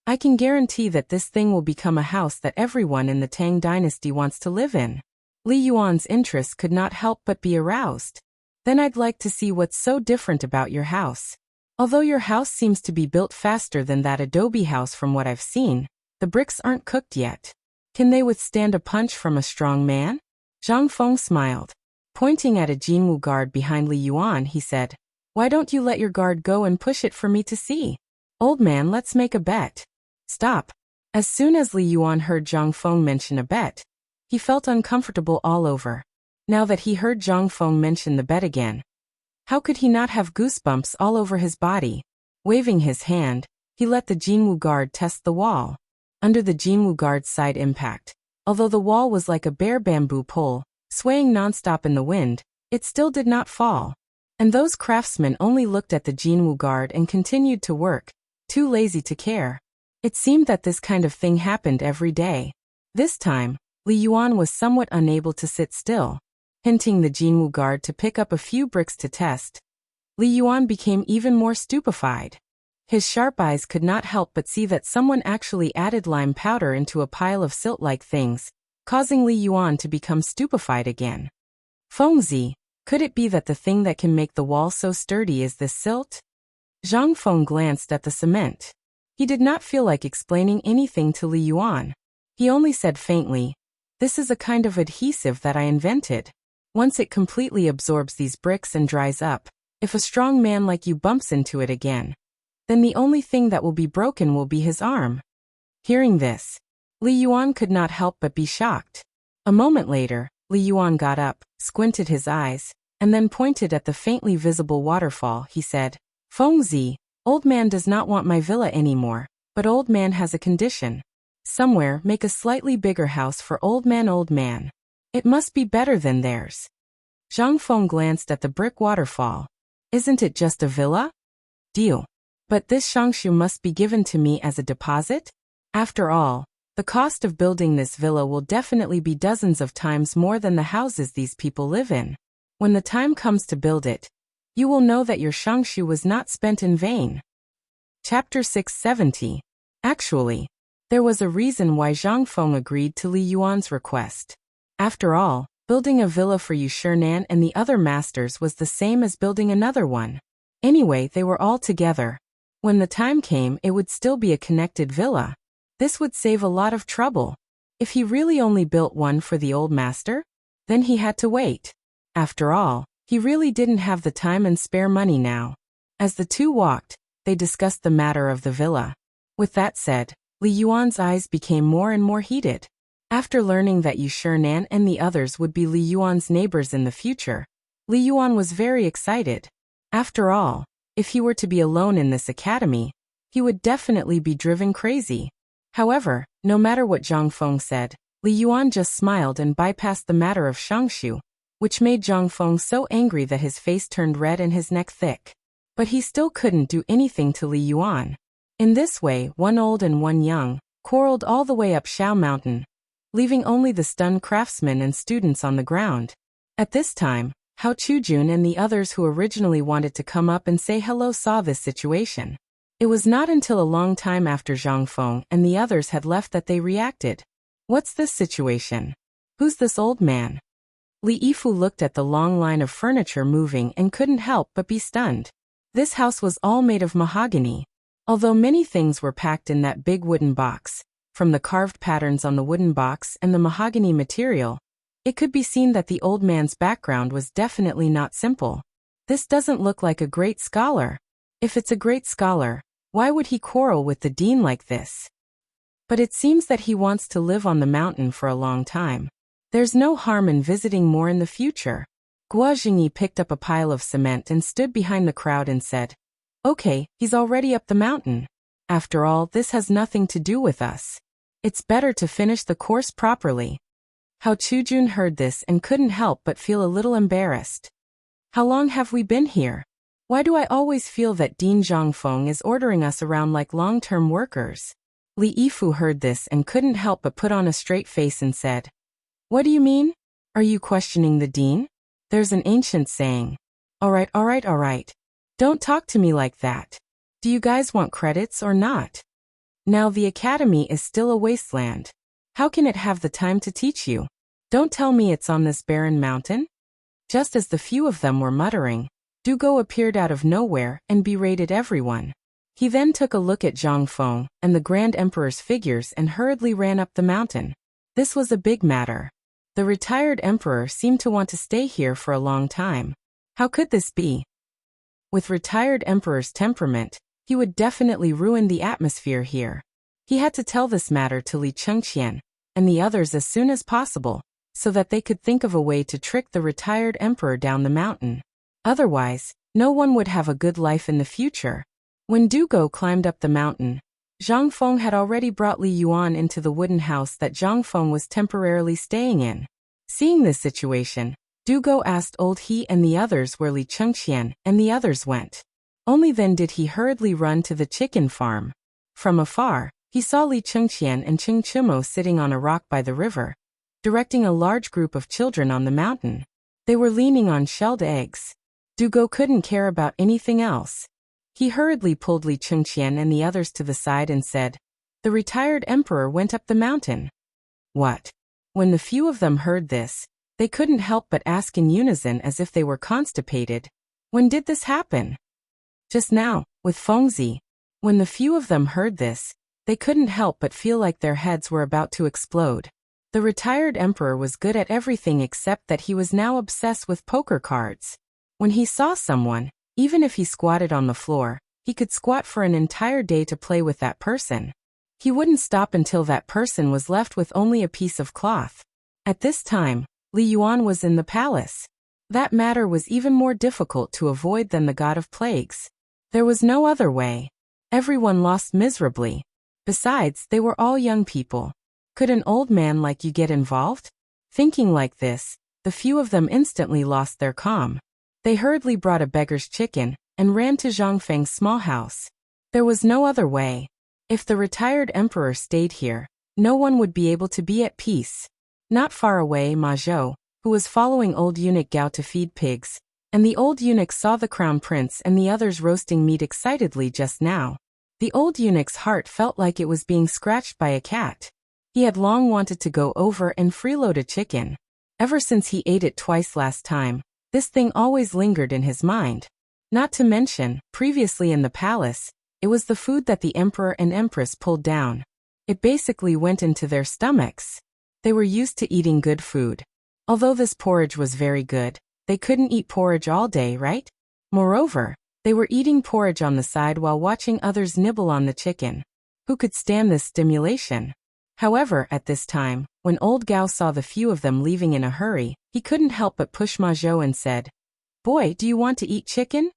I can guarantee that this thing will become a house that everyone in the Tang dynasty wants to live in. Li Yuan's interest could not help but be aroused. Then I'd like to see what's so different about your house. Although your house seems to be built faster than that adobe house from what I've seen, the bricks aren't cooked yet. Can they withstand a punch from a strong man? Zhang Feng smiled. Pointing at a Jinwu guard behind Li Yuan, he said, "Why don't you let your guard go and push it for me to see? Old man, let's make a bet." Stop. As soon as Li Yuan heard Zhang Feng mention a bet, he felt uncomfortable all over. Now that he heard Zhang Feng mention the bet again, how could he not have goosebumps all over his body? Waving his hand, he let the Jinwu guard test the wall. Under the Jinwu guard's side impact, although the wall was like a bare bamboo pole, swaying nonstop in the wind, it still did not fall. And those craftsmen only looked at the Jinwu guard and continued to work, too lazy to care. It seemed that this kind of thing happened every day. This time, Li Yuan was somewhat unable to sit still. Hinting the Jinwu guard to pick up a few bricks to test, Li Yuan became even more stupefied. His sharp eyes could not help but see that someone actually added lime powder into a pile of silt-like things, causing Li Yuan to become stupefied again. Fengzi, could it be that the thing that can make the wall so sturdy is this silt? Zhang Feng glanced at the cement. He did not feel like explaining anything to Li Yuan. He only said faintly, "This is a kind of adhesive that I invented. Once it completely absorbs these bricks and dries up, if a strong man like you bumps into it again, then the only thing that will be broken will be his arm." Hearing this, Li Yuan could not help but be shocked. A moment later, Li Yuan got up, squinted his eyes, and then pointed at the faintly visible waterfall. He said, "Fengzi, old man does not want my villa anymore, but old man has a condition. Somewhere make a slightly bigger house for old man. Old man. It must be better than theirs." Zhang Feng glanced at the brick waterfall. "Isn't it just a villa?" "Deal. But this shangshu must be given to me as a deposit? After all, the cost of building this villa will definitely be dozens of times more than the houses these people live in. When the time comes to build it, you will know that your shangshu was not spent in vain." Chapter 670. Actually, there was a reason why Zhang Feng agreed to Li Yuan's request. After all, building a villa for Yu Shinan and the other masters was the same as building another one. Anyway, they were all together. When the time came, it would still be a connected villa. This would save a lot of trouble. If he really only built one for the old master, then he had to wait. After all, he really didn't have the time and spare money now. As the two walked, they discussed the matter of the villa. With that said, Li Yuan's eyes became more and more heated. After learning that Yu Shinan and the others would be Li Yuan's neighbors in the future, Li Yuan was very excited. After all, if he were to be alone in this academy, he would definitely be driven crazy. However, no matter what Zhang Feng said, Li Yuan just smiled and bypassed the matter of shangshu, which made Zhang Feng so angry that his face turned red and his neck thick. But he still couldn't do anything to Li Yuan. In this way, one old and one young quarreled all the way up Shao Mountain, leaving only the stunned craftsmen and students on the ground. At this time, Hao Chujun and the others who originally wanted to come up and say hello saw this situation. It was not until a long time after Zhang Feng and the others had left that they reacted. "What's this situation? Who's this old man?" Li Yifu looked at the long line of furniture moving and couldn't help but be stunned. This house was all made of mahogany. Although many things were packed in that big wooden box, from the carved patterns on the wooden box and the mahogany material, it could be seen that the old man's background was definitely not simple. This doesn't look like a great scholar. If it's a great scholar, why would he quarrel with the dean like this? But it seems that he wants to live on the mountain for a long time. There's no harm in visiting more in the future. Guo Jingyi picked up a pile of cement and stood behind the crowd and said, "Okay, he's already up the mountain. After all, this has nothing to do with us. It's better to finish the course properly." Hao Chujun heard this and couldn't help but feel a little embarrassed. "How long have we been here? Why do I always feel that Dean Zhangfeng is ordering us around like long-term workers?" Li Yifu heard this and couldn't help but put on a straight face and said, "What do you mean? Are you questioning the dean? There's an ancient saying. All right. Don't talk to me like that. Do you guys want credits or not?" Now the academy is still a wasteland. How can it have the time to teach you? Don't tell me it's on this barren mountain? Just as the few of them were muttering, Dugo appeared out of nowhere and berated everyone. He then took a look at Zhang Feng and the Grand Emperor's figures and hurriedly ran up the mountain. This was a big matter. The retired emperor seemed to want to stay here for a long time. How could this be? With retired emperor's temperament, he would definitely ruin the atmosphere here. He had to tell this matter to Li Chengqian and the others as soon as possible, so that they could think of a way to trick the retired emperor down the mountain. Otherwise, no one would have a good life in the future. When Dugo climbed up the mountain, Zhang Feng had already brought Li Yuan into the wooden house that Zhang Feng was temporarily staying in. Seeing this situation, Dugo asked Old He and the others where Li Chengqian and the others went. Only then did he hurriedly run to the chicken farm. From afar, he saw Li Chengqian and Cheng Chimo sitting on a rock by the river, directing a large group of children on the mountain. They were leaning on shelled eggs. Dugo couldn't care about anything else. He hurriedly pulled Li Chengqian and the others to the side and said, "The retired emperor went up the mountain." What? When the few of them heard this, they couldn't help but ask in unison as if they were constipated. When did this happen? Just now, with Fengzi. When the few of them heard this, they couldn't help but feel like their heads were about to explode. The retired emperor was good at everything except that he was now obsessed with poker cards. When he saw someone, even if he squatted on the floor, he could squat for an entire day to play with that person. He wouldn't stop until that person was left with only a piece of cloth. At this time, Li Yuan was in the palace. That matter was even more difficult to avoid than the god of plagues. There was no other way. Everyone lost miserably. Besides, they were all young people. Could an old man like you get involved? Thinking like this, the few of them instantly lost their calm. They hurriedly brought a beggar's chicken and ran to Zhang Feng's small house. There was no other way. If the retired emperor stayed here, no one would be able to be at peace. Not far away, Ma Zhou, who was following old eunuch Gao to feed pigs, and the old eunuch saw the crown prince and the others roasting meat excitedly just now. The old eunuch's heart felt like it was being scratched by a cat. He had long wanted to go over and freeload a chicken. Ever since he ate it twice last time, this thing always lingered in his mind. Not to mention, previously in the palace, it was the food that the emperor and empress pulled down. It basically went into their stomachs. They were used to eating good food. Although this porridge was very good, they couldn't eat porridge all day, right? Moreover, they were eating porridge on the side while watching others nibble on the chicken. Who could stand this stimulation? However, at this time, when old Gao saw the few of them leaving in a hurry, he couldn't help but push Ma Zhou and said, "Boy, do you want to eat chicken?"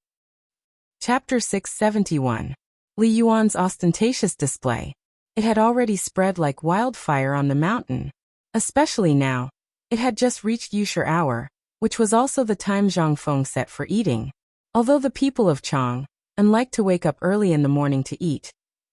Chapter 671. Li Yuan's ostentatious display. It had already spread like wildfire on the mountain. Especially now. It had just reached Yushur hour, which was also the time Zhang Feng set for eating. Although the people of Chang liked to wake up early in the morning to eat,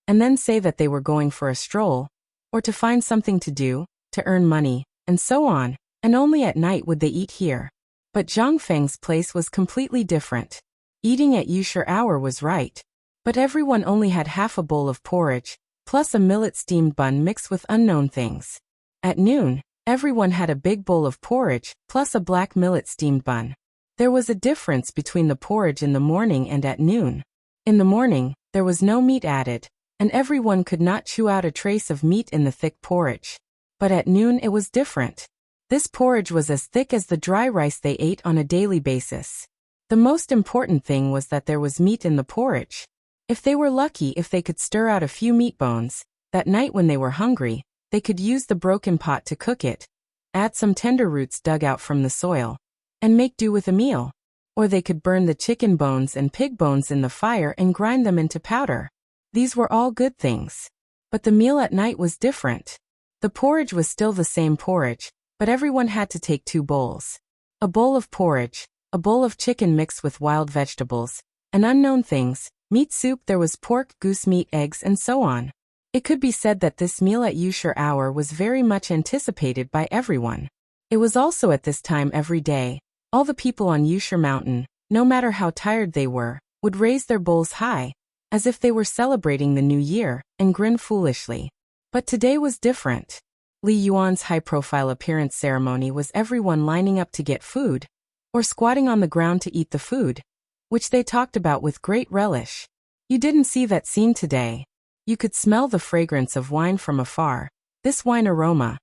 and then say that they were going for a stroll, or to find something to do, to earn money, and so on, and only at night would they eat here. But Zhang Feng's place was completely different. Eating at Yushur hour was right. But everyone only had half a bowl of porridge, plus a millet-steamed bun mixed with unknown things. At noon, everyone had a big bowl of porridge, plus a black millet-steamed bun. There was a difference between the porridge in the morning and at noon. In the morning, there was no meat added, and everyone could not chew out a trace of meat in the thick porridge. But at noon it was different. This porridge was as thick as the dry rice they ate on a daily basis. The most important thing was that there was meat in the porridge. If they were lucky if they could stir out a few meat bones, that night when they were hungry, they could use the broken pot to cook it, add some tender roots dug out from the soil, and make do with a meal. Or they could burn the chicken bones and pig bones in the fire and grind them into powder. These were all good things. But the meal at night was different. The porridge was still the same porridge, but everyone had to take 2 bowls. A bowl of porridge, a bowl of chicken mixed with wild vegetables, and unknown things, meat soup. There was pork, goose meat, eggs, and so on. It could be said that this meal at Yushur hour was very much anticipated by everyone. It was also at this time every day. All the people on Yushur mountain, no matter how tired they were, would raise their bowls high, as if they were celebrating the new year, and grinned foolishly. But today was different. Li Yuan's high-profile appearance ceremony was everyone lining up to get food, or squatting on the ground to eat the food, which they talked about with great relish. You didn't see that scene today. You could smell the fragrance of wine from afar. This wine aroma,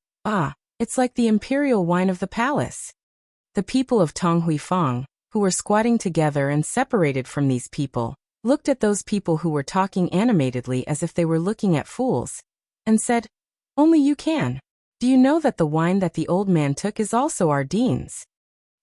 it's like the imperial wine of the palace. The people of Tang Huifang, who were squatting together and separated from these people, looked at those people who were talking animatedly as if they were looking at fools, and said, "Only you can. Do you know that the wine that the old man took is also our dean's?"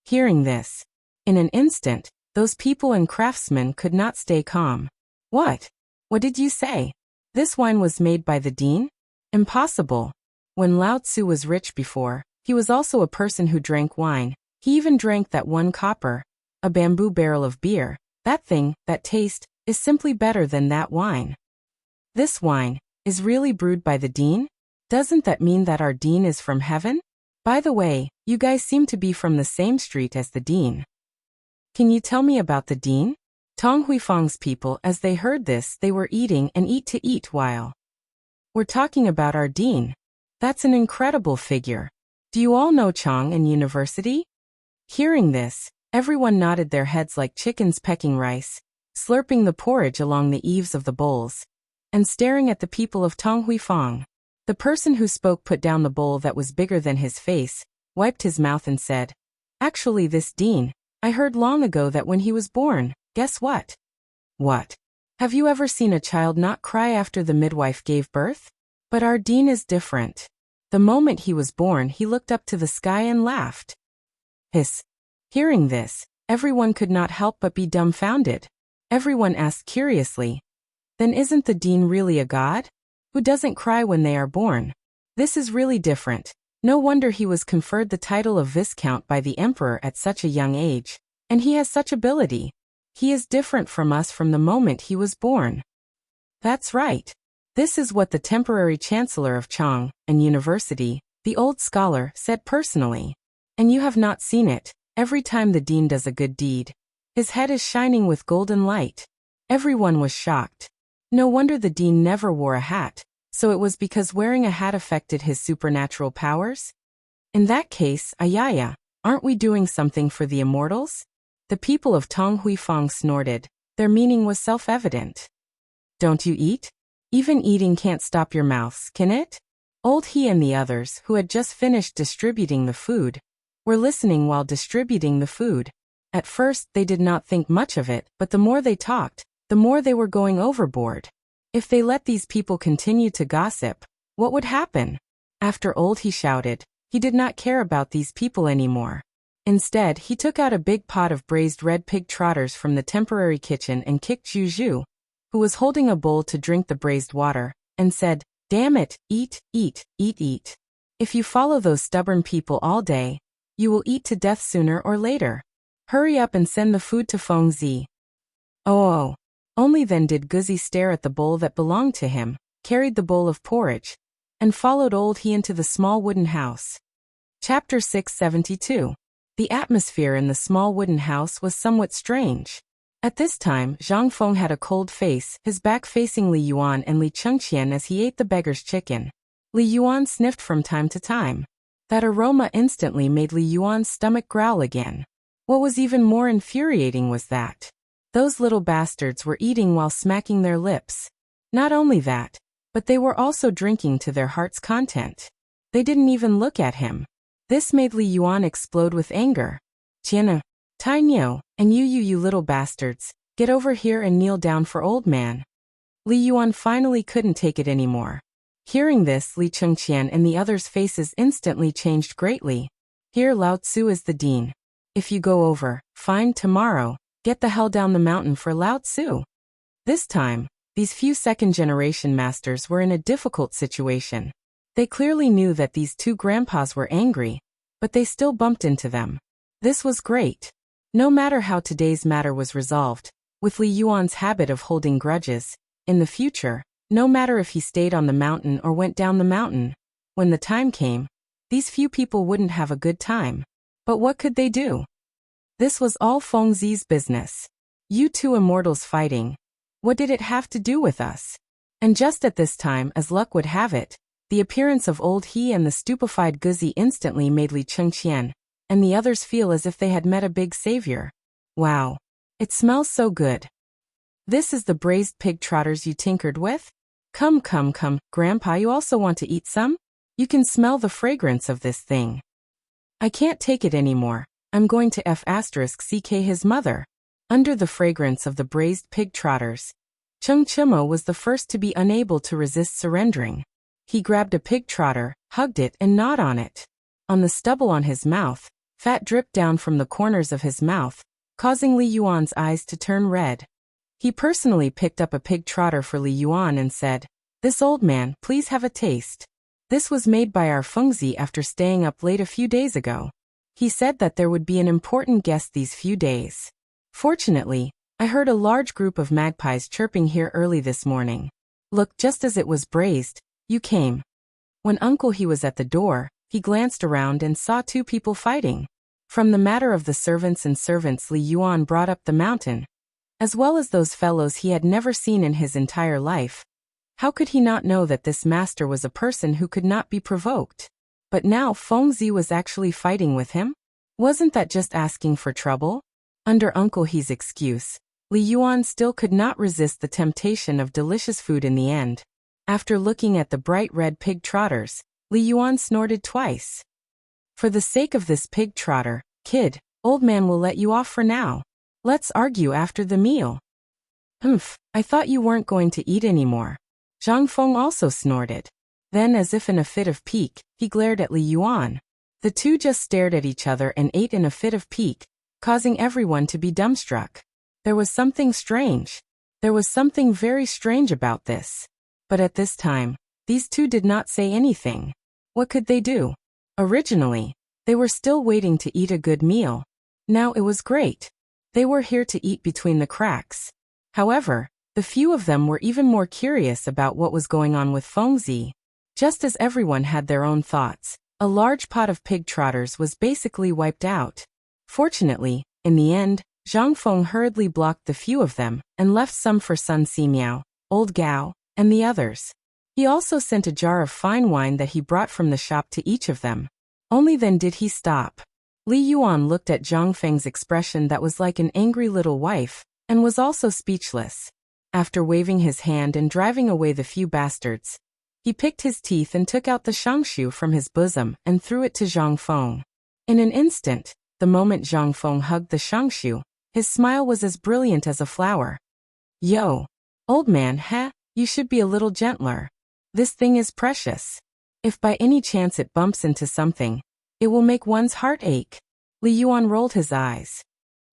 Hearing this, in an instant, those people and craftsmen could not stay calm. What? What did you say? This wine was made by the dean? Impossible. When Lao Tzu was rich before, he was also a person who drank wine. He even drank that one copper, a bamboo barrel of beer. That thing, that taste, is simply better than that wine. This wine is really brewed by the dean? Doesn't that mean that our dean is from heaven? By the way, you guys seem to be from the same street as the dean. Can you tell me about the dean? Tang Huifang's people, as they heard this, they were eating and eat to eat while. We're talking about our dean. That's an incredible figure. Do you all know Chang and University? Hearing this, everyone nodded their heads like chickens pecking rice, slurping the porridge along the eaves of the bowls, and staring at the people of Tang Huifang. The person who spoke put down the bowl that was bigger than his face, wiped his mouth and said, "Actually, this dean, I heard long ago that when he was born, guess what?" "What?" "Have you ever seen a child not cry after the midwife gave birth? But our dean is different. The moment he was born, he looked up to the sky and laughed." Hiss. Hearing this, everyone could not help but be dumbfounded. Everyone asked curiously, "Then isn't the dean really a god? Who doesn't cry when they are born? This is really different. No wonder he was conferred the title of Viscount by the emperor at such a young age. And he has such ability. He is different from us from the moment he was born." That's right. This is what the temporary chancellor of Chang and University, the old scholar, said personally. And you have not seen it. Every time the dean does a good deed, his head is shining with golden light. Everyone was shocked. No wonder the dean never wore a hat. So it was because wearing a hat affected his supernatural powers? In that case, ayaya, aren't we doing something for the immortals? The people of Tang Huifang snorted. Their meaning was self-evident. Don't you eat? Even eating can't stop your mouths, can it? Old He and the others, who had just finished distributing the food, were listening while distributing the food. At first, they did not think much of it, but the more they talked, the more they were going overboard. If they let these people continue to gossip, what would happen? After Old He shouted, he did not care about these people anymore. Instead, he took out a big pot of braised red pig trotters from the temporary kitchen and kicked Juju, who was holding a bowl to drink the braised water, and said, "Damn it, eat, eat, eat, eat. If you follow those stubborn people all day, you will eat to death sooner or later. Hurry up and send the food to Feng Zi." Oh. Only then did Guzi stare at the bowl that belonged to him, carried the bowl of porridge, and followed Old He into the small wooden house. Chapter 672. The atmosphere in the small wooden house was somewhat strange. At this time, Zhang Feng had a cold face, his back facing Li Yuan and Li Chengqian as he ate the beggar's chicken. Li Yuan sniffed from time to time. That aroma instantly made Li Yuan's stomach growl again. What was even more infuriating was that those little bastards were eating while smacking their lips. Not only that, but they were also drinking to their heart's content. They didn't even look at him. This made Li Yuan explode with anger. "Tiana, Tai Niu, and you little bastards, get over here and kneel down for old man." Li Yuan finally couldn't take it anymore. Hearing this, Li Chengqian and the others' faces instantly changed greatly. "Here Lao Tzu is the dean. If you go over, fine, tomorrow, get the hell down the mountain for Lao Tzu." This time, these few second-generation masters were in a difficult situation. They clearly knew that these two grandpas were angry, but they still bumped into them. This was great. No matter how today's matter was resolved, with Li Yuan's habit of holding grudges, in the future, no matter if he stayed on the mountain or went down the mountain, when the time came, these few people wouldn't have a good time. But what could they do? This was all Feng Zi's business. You two immortals fighting. What did it have to do with us? And just at this time, as luck would have it, the appearance of old he and the stupefied Guzi instantly made Li Chengqian and the others feel as if they had met a big savior. Wow. It smells so good. This is the braised pig trotters you tinkered with? Come, Grandpa, you also want to eat some? You can smell the fragrance of this thing. I can't take it anymore. I'm going to *CK his mother. Under the fragrance of the braised pig trotters, Cheng Chimo was the first to be unable to resist surrendering. He grabbed a pig trotter, hugged it and gnawed on it. On the stubble on his mouth, fat dripped down from the corners of his mouth, causing Li Yuan's eyes to turn red. He personally picked up a pig trotter for Li Yuan and said, "This old man, please have a taste. This was made by our Fengzi after staying up late a few days ago. He said that there would be an important guest these few days. Fortunately, I heard a large group of magpies chirping here early this morning. Look, just as it was braised, you came." When Uncle He was at the door, he glanced around and saw two people fighting. From the matter of the servants and servants, Li Yuan brought up the mountain, as well as those fellows he had never seen in his entire life. How could he not know that this master was a person who could not be provoked? But now Fengzi was actually fighting with him? Wasn't that just asking for trouble? Under Uncle He's excuse, Li Yuan still could not resist the temptation of delicious food in the end. After looking at the bright red pig trotters, Li Yuan snorted twice. For the sake of this pig trotter, kid, old man will let you off for now. Let's argue after the meal. I thought you weren't going to eat anymore. Zhang Feng also snorted. Then, as if in a fit of pique, he glared at Li Yuan. The two just stared at each other and ate in a fit of pique, causing everyone to be dumbstruck. There was something strange. There was something very strange about this. But at this time, these two did not say anything. What could they do? Originally, they were still waiting to eat a good meal. Now it was great. They were here to eat between the cracks. However, the few of them were even more curious about what was going on with Fengzi. Just as everyone had their own thoughts, a large pot of pig trotters was basically wiped out. Fortunately, in the end, Zhang Feng hurriedly blocked the few of them and left some for Sun Simiao, Old Gao, and the others. He also sent a jar of fine wine that he brought from the shop to each of them. Only then did he stop. Li Yuan looked at Zhang Feng's expression that was like an angry little wife, and was also speechless. After waving his hand and driving away the few bastards, he picked his teeth and took out the shangshu from his bosom and threw it to Zhang Feng. In an instant, the moment Zhang Feng hugged the shangshu, his smile was as brilliant as a flower. "Yo, old man, you should be a little gentler. This thing is precious. If by any chance it bumps into something, it will make one's heart ache." Li Yuan rolled his eyes.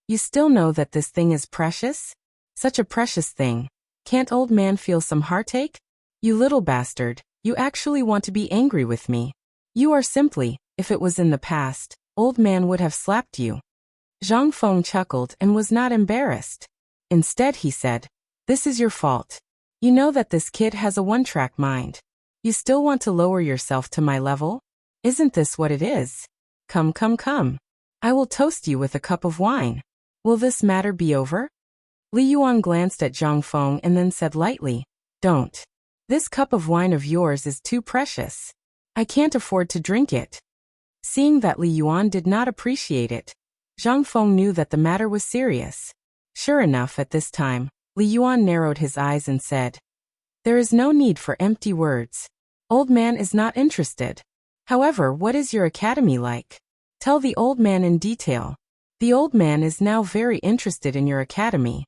"You still know that this thing is precious? Such a precious thing. Can't old man feel some heartache? You little bastard, you actually want to be angry with me. You are simply, if it was in the past, old man would have slapped you." Zhang Feng chuckled and was not embarrassed. Instead he said, "This is your fault. You know that this kid has a one-track mind. You still want to lower yourself to my level? Isn't this what it is? Come. I will toast you with a cup of wine. Will this matter be over?" Li Yuan glanced at Zhang Feng and then said lightly, "Don't. This cup of wine of yours is too precious. I can't afford to drink it." Seeing that Li Yuan did not appreciate it, Zhang Feng knew that the matter was serious. Sure enough, at this time, Li Yuan narrowed his eyes and said, "There is no need for empty words. Old man is not interested. However, what is your academy like? Tell the old man in detail. The old man is now very interested in your academy."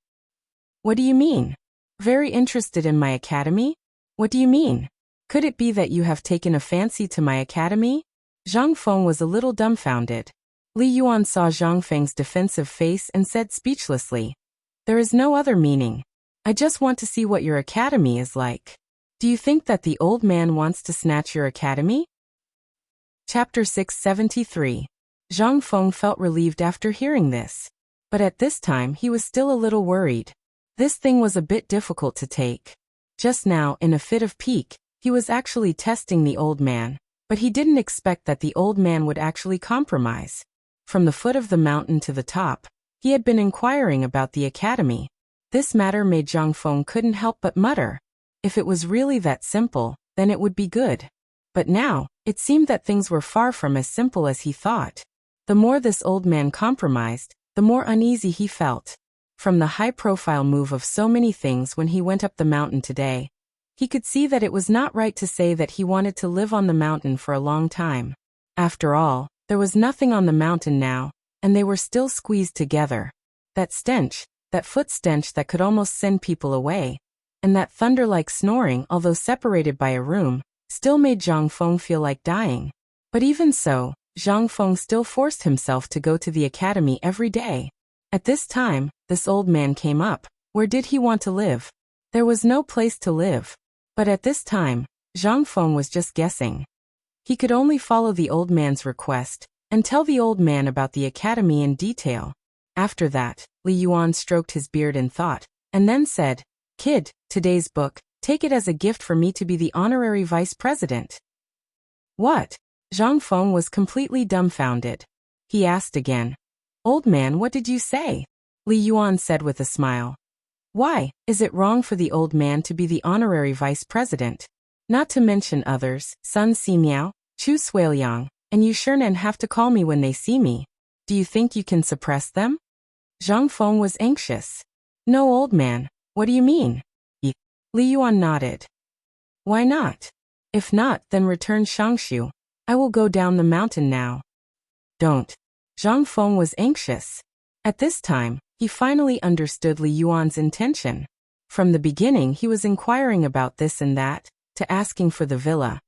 "What do you mean? Very interested in my academy? What do you mean? Could it be that you have taken a fancy to my academy?" Zhang Feng was a little dumbfounded. Li Yuan saw Zhang Feng's defensive face and said speechlessly, "There is no other meaning. I just want to see what your academy is like. Do you think that the old man wants to snatch your academy?" Chapter 673. Zhang Feng felt relieved after hearing this. But at this time he was still a little worried. This thing was a bit difficult to take. Just now, in a fit of pique, he was actually testing the old man, but he didn't expect that the old man would actually compromise. From the foot of the mountain to the top, he had been inquiring about the academy. This matter made Zhang Feng couldn't help but mutter. If it was really that simple, then it would be good. But now, it seemed that things were far from as simple as he thought. The more this old man compromised, the more uneasy he felt. From the high-profile move of so many things when he went up the mountain today, he could see that it was not right to say that he wanted to live on the mountain for a long time. After all, there was nothing on the mountain now, and they were still squeezed together. That stench, that foot stench that could almost send people away, and that thunder-like snoring, although separated by a room, still made Zhang Feng feel like dying. But even so, Zhang Feng still forced himself to go to the academy every day. At this time, this old man came up. Where did he want to live? There was no place to live. But at this time, Zhang Feng was just guessing. He could only follow the old man's request and tell the old man about the academy in detail. After that, Li Yuan stroked his beard in thought, and then said, "Kid, today's book, take it as a gift for me to be the honorary vice president." What? Zhang Feng was completely dumbfounded. He asked again, "Old man, what did you say?" Li Yuan said with a smile. "Why, is it wrong for the old man to be the honorary vice president? Not to mention others, Sun Ximiao, Chu Suiliang, and Yu Shiren have to call me when they see me. Do you think you can suppress them?" Zhang Feng was anxious. "No, old man, what do you mean?" Li Yuan nodded. "Why not? If not, then return Shangshu. I will go down the mountain now." "Don't." Zhang Feng was anxious. At this time, he finally understood Li Yuan's intention. From the beginning he was inquiring about this and that, to asking for the villa.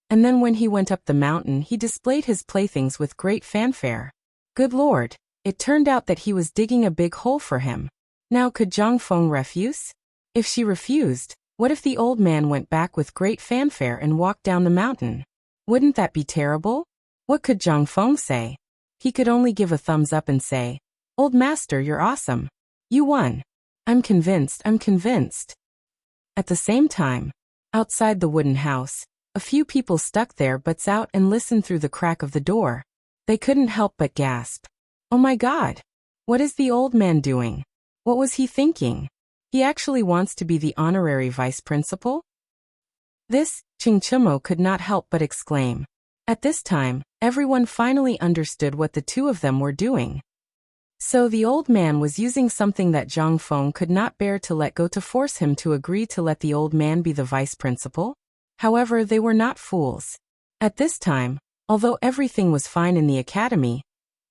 And then when he went up the mountain he displayed his playthings with great fanfare. Good Lord, it turned out that he was digging a big hole for him. Now could Zhang Feng refuse? If she refused, what if the old man went back with great fanfare and walked down the mountain? Wouldn't that be terrible? What could Zhang Feng say? He could only give a thumbs up and say, "Old master, you're awesome. You won. I'm convinced. At the same time, outside the wooden house, a few people stuck their butts out and listened through the crack of the door. They couldn't help but gasp. Oh my God! What is the old man doing? What was he thinking? He actually wants to be the honorary vice principal? This, Ching Chimo could not help but exclaim. At this time, everyone finally understood what the two of them were doing. So the old man was using something that Zhang Feng could not bear to let go to force him to agree to let the old man be the vice principal? However, they were not fools. At this time, although everything was fine in the academy,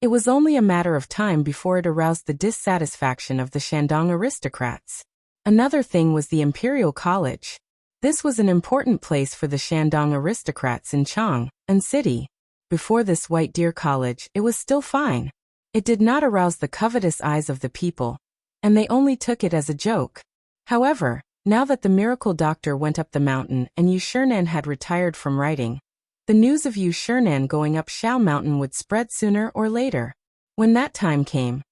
it was only a matter of time before it aroused the dissatisfaction of the Shandong aristocrats. Another thing was the Imperial College. This was an important place for the Shandong aristocrats in Chang and City. Before this White Deer College, it was still fine. It did not arouse the covetous eyes of the people, and they only took it as a joke. However, now that the miracle doctor went up the mountain and Yu Shiren had retired from writing, the news of Yu Shiren going up Shao Mountain would spread sooner or later. When that time came,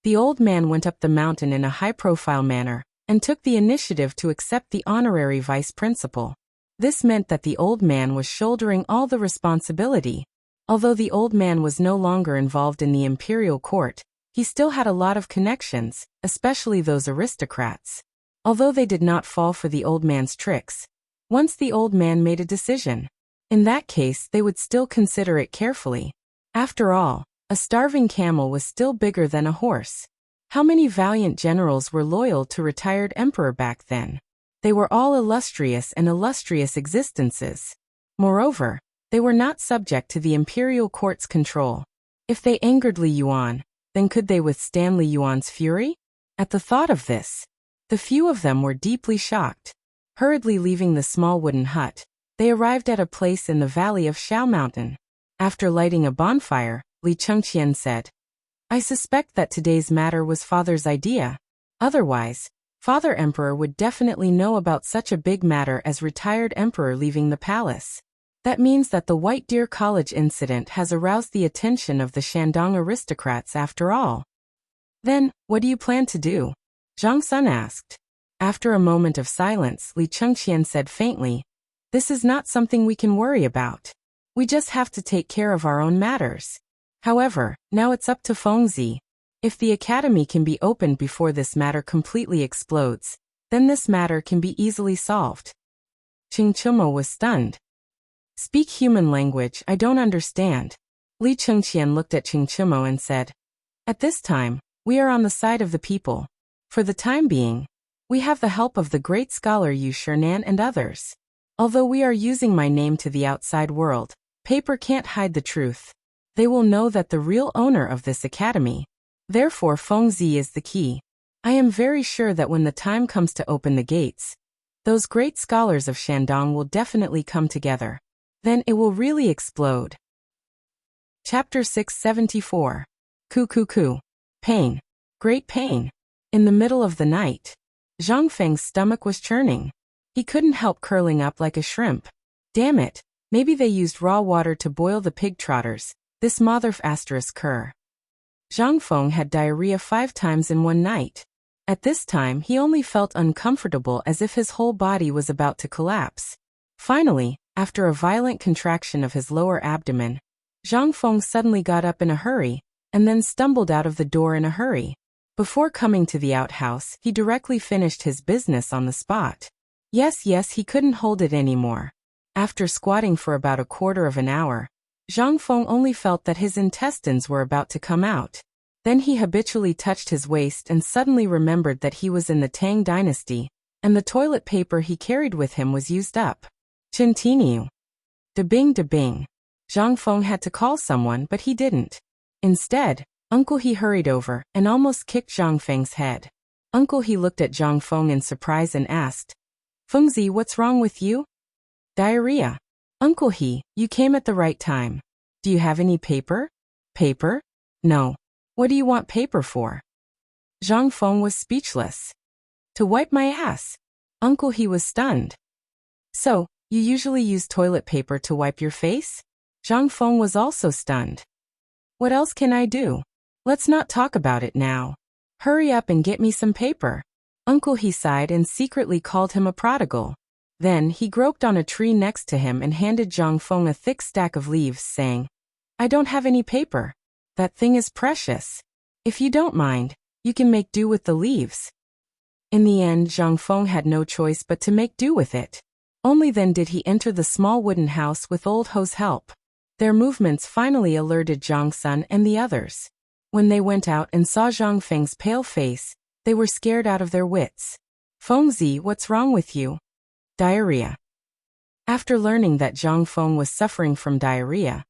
the old man went up the mountain in a high-profile manner and took the initiative to accept the honorary vice principal. This meant that the old man was shouldering all the responsibility. Although the old man was no longer involved in the imperial court, he still had a lot of connections, especially those aristocrats. Although they did not fall for the old man's tricks, once the old man made a decision, in that case they would still consider it carefully. After all, a starving camel was still bigger than a horse. How many valiant generals were loyal to retired emperor back then? They were all illustrious existences. Moreover, they were not subject to the imperial court's control. If they angered Li Yuan, then could they withstand Li Yuan's fury? At the thought of this, the few of them were deeply shocked. Hurriedly leaving the small wooden hut, they arrived at a place in the valley of Shao Mountain. After lighting a bonfire, Li Chengqian said, "I suspect that today's matter was Father's idea. Otherwise, Father Emperor would definitely know about such a big matter as retired emperor leaving the palace. That means that the White Deer College incident has aroused the attention of the Shandong aristocrats after all." "Then, what do you plan to do?" Zhang Sun asked. After a moment of silence, Li Chengqian said faintly, "This is not something we can worry about. We just have to take care of our own matters. However, now it's up to Fengzi. If the academy can be opened before this matter completely explodes, then this matter can be easily solved. Ching Chimo was stunned. Speak human language, I don't understand. Li Chengqian looked at Ching Chimo and said, At this time, we are on the side of the people. For the time being, we have the help of the great scholar Yu Shernan and others. Although we are using my name to the outside world, paper can't hide the truth. They will know that the real owner of this academy. Therefore Fengzi is the key. I am very sure that when the time comes to open the gates, those great scholars of Shandong will definitely come together. Then it will really explode. Chapter 674. Ku. Pain. Great pain. In the middle of the night, Zhang Feng's stomach was churning. He couldn't help curling up like a shrimp. Damn it, maybe they used raw water to boil the pig trotters. This motherf asterisk cur. Zhang Feng had diarrhea 5 times in one night. At this time he only felt uncomfortable as if his whole body was about to collapse. Finally, after a violent contraction of his lower abdomen, Zhang Feng suddenly got up in a hurry, and then stumbled out of the door in a hurry. Before coming to the outhouse, he directly finished his business on the spot. Yes, he couldn't hold it anymore. After squatting for about a quarter of an hour, Zhang Feng only felt that his intestines were about to come out. Then he habitually touched his waist and suddenly remembered that he was in the Tang dynasty, and the toilet paper he carried with him was used up. Continue. Da-bing. Zhang Feng had to call someone, but he didn't. Instead, Uncle He hurried over and almost kicked Zhang Feng's head. Uncle He looked at Zhang Feng in surprise and asked, Fengzi, what's wrong with you? Diarrhea. Uncle He, you came at the right time. Do you have any paper? Paper? No. What do you want paper for? Zhang Feng was speechless. To wipe my ass. Uncle He was stunned. So, you usually use toilet paper to wipe your face? Zhang Feng was also stunned. What else can I do? Let's not talk about it now. Hurry up and get me some paper. Uncle He sighed and secretly called him a prodigal. Then he groped on a tree next to him and handed Zhang Feng a thick stack of leaves, saying, I don't have any paper. That thing is precious. If you don't mind, you can make do with the leaves. In the end, Zhang Feng had no choice but to make do with it. Only then did he enter the small wooden house with old Ho's help. Their movements finally alerted Zhang Sun and the others. When they went out and saw Zhang Feng's pale face, they were scared out of their wits. Fengzi, what's wrong with you? Diarrhea. After learning that Zhang Feng was suffering from diarrhea,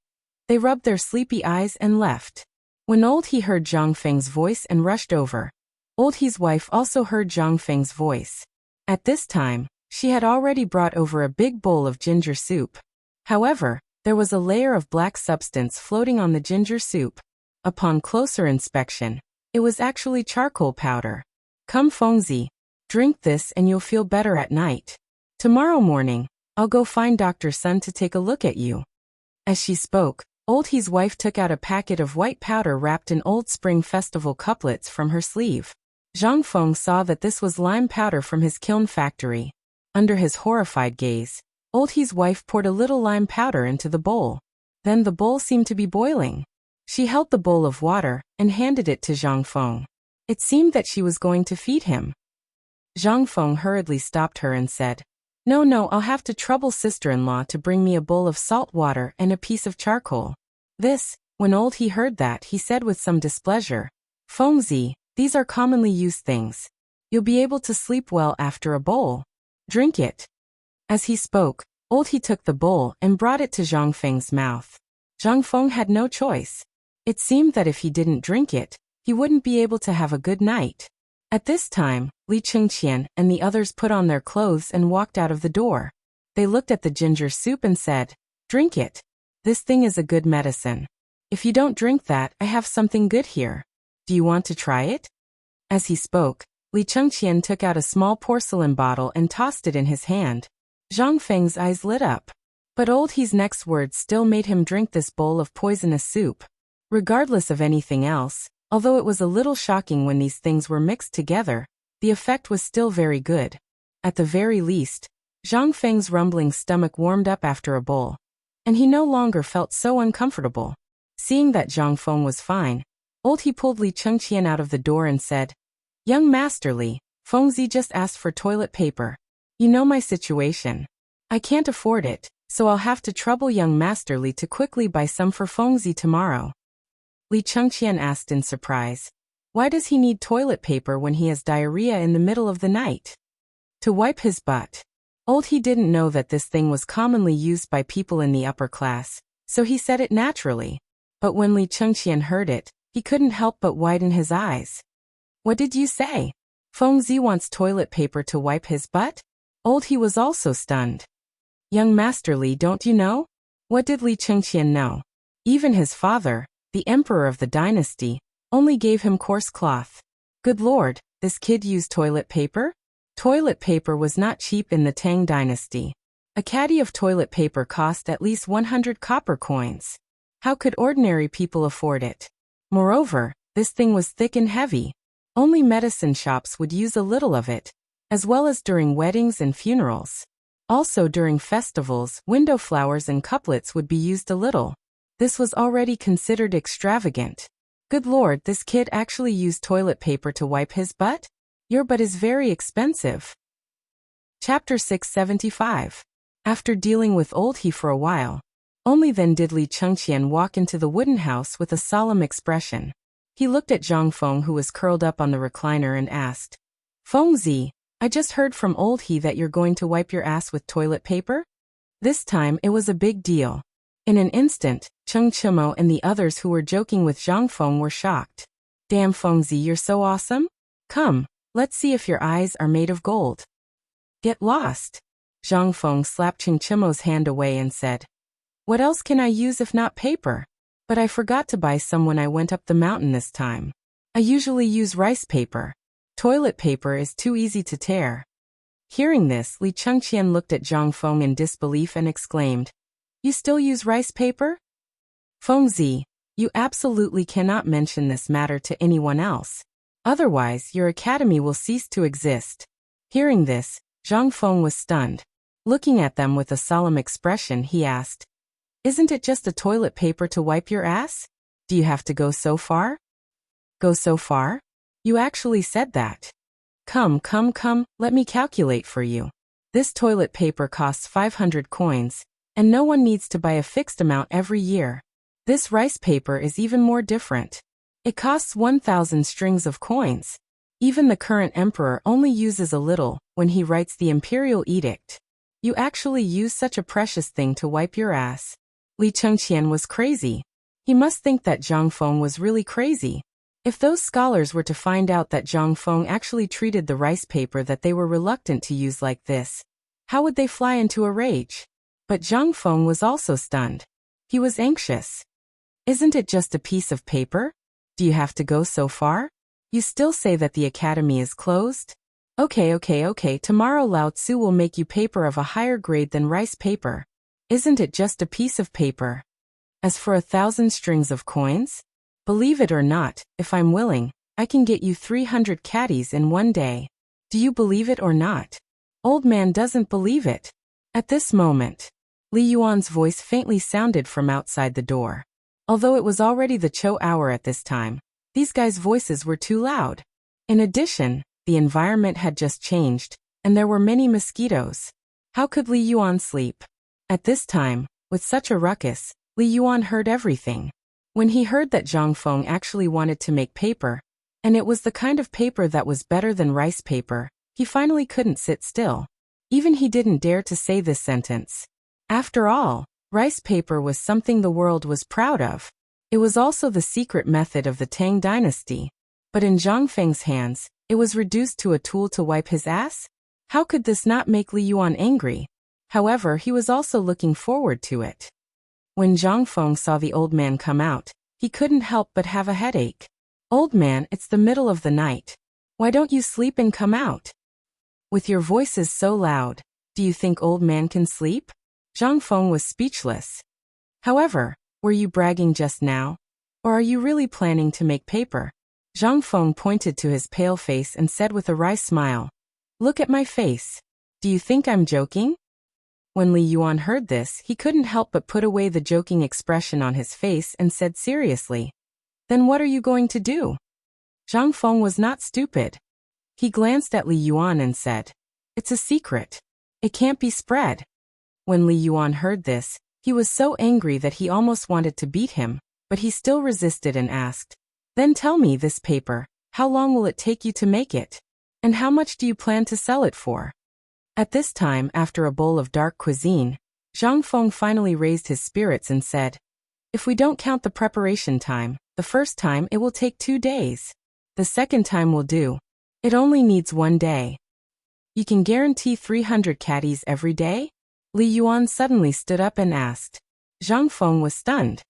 they rubbed their sleepy eyes and left. When Old He heard Zhang Feng's voice and rushed over, Old He's wife also heard Zhang Feng's voice. At this time, she had already brought over a big bowl of ginger soup. However, there was a layer of black substance floating on the ginger soup. Upon closer inspection, it was actually charcoal powder. Come Fengzi, drink this and you'll feel better at night. Tomorrow morning, I'll go find Dr. Sun to take a look at you. As she spoke, Old He's wife took out a packet of white powder wrapped in old Spring Festival couplets from her sleeve. Zhang Feng saw that this was lime powder from his kiln factory. Under his horrified gaze, Old He's wife poured a little lime powder into the bowl. Then the bowl seemed to be boiling. She held the bowl of water and handed it to Zhang Feng. It seemed that she was going to feed him. Zhang Feng hurriedly stopped her and said, No, I'll have to trouble sister-in-law to bring me a bowl of salt water and a piece of charcoal. When Old He heard that, he said with some displeasure, Fengzi, these are commonly used things. You'll be able to sleep well after a bowl. Drink it. As he spoke, Old He took the bowl and brought it to Zhang Feng's mouth. Zhang Feng had no choice. It seemed that if he didn't drink it, he wouldn't be able to have a good night. At this time, Li Chengqian and the others put on their clothes and walked out of the door. They looked at the ginger soup and said, Drink it. This thing is a good medicine. If you don't drink that, I have something good here. Do you want to try it? As he spoke, Li Chengqian took out a small porcelain bottle and tossed it in his hand. Zhang Feng's eyes lit up. But Old He's next words still made him drink this bowl of poisonous soup. Regardless of anything else, although it was a little shocking when these things were mixed together, the effect was still very good. At the very least, Zhang Feng's rumbling stomach warmed up after a bowl, and he no longer felt so uncomfortable. Seeing that Zhang Feng was fine, Old He pulled Li Chengqian out of the door and said, "Young Master Li, Fengzi just asked for toilet paper. You know my situation. I can't afford it, so I'll have to trouble young Master Li to quickly buy some for Fengzi tomorrow." Li Chengqian asked in surprise, "Why does he need toilet paper when he has diarrhea in the middle of the night?" "To wipe his butt." Old He didn't know that this thing was commonly used by people in the upper class, so he said it naturally. But when Li Chengqian heard it, he couldn't help but widen his eyes. "What did you say? Fengzi wants toilet paper to wipe his butt?" Old He was also stunned. "Young Master Li, don't you know?" What did Li Chengqian know? Even his father, the emperor of the dynasty, only gave him coarse cloth. Good lord, this kid used toilet paper? Toilet paper was not cheap in the Tang dynasty. A caddy of toilet paper cost at least 100 copper coins. How could ordinary people afford it? Moreover, this thing was thick and heavy. Only medicine shops would use a little of it, as well as during weddings and funerals. Also during festivals, window flowers and couplets would be used a little. This was already considered extravagant. Good lord, this kid actually used toilet paper to wipe his butt? Your butt is very expensive. Chapter 675. After dealing with Old He for a while, only then did Li Chengqian walk into the wooden house with a solemn expression. He looked at Zhang Feng, who was curled up on the recliner, and asked, "Fengzi, I just heard from Old He that you're going to wipe your ass with toilet paper?" This time it was a big deal. In an instant, Cheng Chimo and the others who were joking with Zhang Feng were shocked. "Damn Fengzi, you're so awesome? Come, let's see if your eyes are made of gold." "Get lost." Zhang Feng slapped Cheng Chimo's hand away and said, "What else can I use if not paper? But I forgot to buy some when I went up the mountain this time. I usually use rice paper. Toilet paper is too easy to tear." Hearing this, Li Chengqian looked at Zhang Feng in disbelief and exclaimed, "You still use rice paper? Fengzi, you absolutely cannot mention this matter to anyone else. Otherwise, your academy will cease to exist." Hearing this, Zhang Feng was stunned. Looking at them with a solemn expression, he asked, "Isn't it just a toilet paper to wipe your ass? Do you have to go so far?" "Go so far? You actually said that. Come, let me calculate for you. This toilet paper costs 500 coins, and no one needs to buy a fixed amount every year. This rice paper is even more different. It costs 1,000 strings of coins. Even the current emperor only uses a little when he writes the imperial edict. You actually use such a precious thing to wipe your ass." Li Chengqian was crazy. He must think that Zhang Feng was really crazy. If those scholars were to find out that Zhang Feng actually treated the rice paper that they were reluctant to use like this, how would they fly into a rage? But Zhang Feng was also stunned. He was anxious. "Isn't it just a piece of paper? Do you have to go so far? You still say that the academy is closed? Okay, tomorrow Lao Tzu will make you paper of a higher grade than rice paper. Isn't it just a piece of paper? As for 1,000 strings of coins? Believe it or not, if I'm willing, I can get you 300 caddies in one day. Do you believe it or not?" Old man doesn't believe it. At this moment, Li Yuan's voice faintly sounded from outside the door. Although it was already the Cho hour at this time, these guys' voices were too loud. In addition, the environment had just changed, and there were many mosquitoes. How could Li Yuan sleep? At this time, with such a ruckus, Li Yuan heard everything. When he heard that Zhang Feng actually wanted to make paper, and it was the kind of paper that was better than rice paper, he finally couldn't sit still. Even he didn't dare to say this sentence. After all, rice paper was something the world was proud of. It was also the secret method of the Tang dynasty. But in Zhang Feng's hands, it was reduced to a tool to wipe his ass? How could this not make Li Yuan angry? However, he was also looking forward to it. When Zhang Feng saw the old man come out, he couldn't help but have a headache. "Old man, it's the middle of the night. Why don't you sleep and come out? With your voices so loud, do you think old man can sleep?" Zhang Feng was speechless. "However, were you bragging just now? Or are you really planning to make paper?" Zhang Feng pointed to his pale face and said with a wry smile, "Look at my face. Do you think I'm joking?" When Li Yuan heard this, he couldn't help but put away the joking expression on his face and said seriously, Then what are you going to do? Zhang Feng was not stupid. He glanced at Li Yuan and said, "It's a secret. It can't be spread." When Li Yuan heard this, he was so angry that he almost wanted to beat him, but he still resisted and asked, "Then tell me this paper, how long will it take you to make it? And how much do you plan to sell it for?" At this time, after a bowl of dark cuisine, Zhang Feng finally raised his spirits and said, "If we don't count the preparation time, the first time it will take 2 days. The second time will do. It only needs 1 day. You can guarantee 300 caddies every day?" Li Yuan suddenly stood up and asked. Zhang Feng was stunned.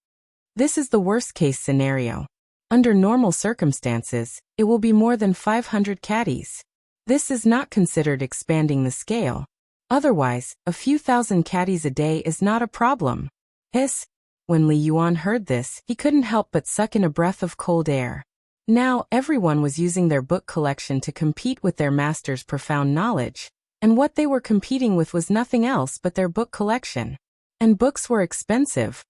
This is the worst-case scenario. Under normal circumstances, it will be more than 500 caddies. This is not considered expanding the scale. Otherwise, a few thousand caddies a day is not a problem. Hiss! When Li Yuan heard this, he couldn't help but suck in a breath of cold air. Now, everyone was using their book collection to compete with their master's profound knowledge, and what they were competing with was nothing else but their book collection. And books were expensive.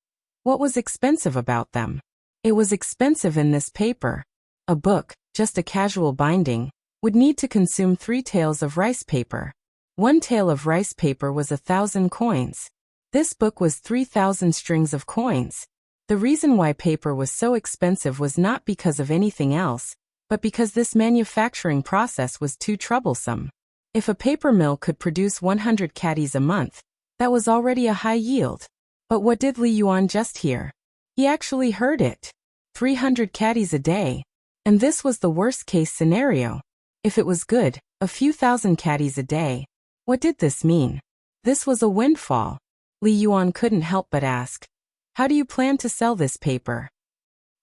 What was expensive about them? It was expensive in this paper. A book, just a casual binding, would need to consume 3 taels of rice paper. 1 tael of rice paper was 1,000 coins. This book was 3,000 strings of coins. The reason why paper was so expensive was not because of anything else, but because this manufacturing process was too troublesome. If a paper mill could produce 100 caddies a month, that was already a high yield. But what did Li Yuan just hear? He actually heard it. 300 caddies a day. And this was the worst-case scenario. If it was good, a few thousand caddies a day. What did this mean? This was a windfall. Li Yuan couldn't help but ask, "How do you plan to sell this paper?"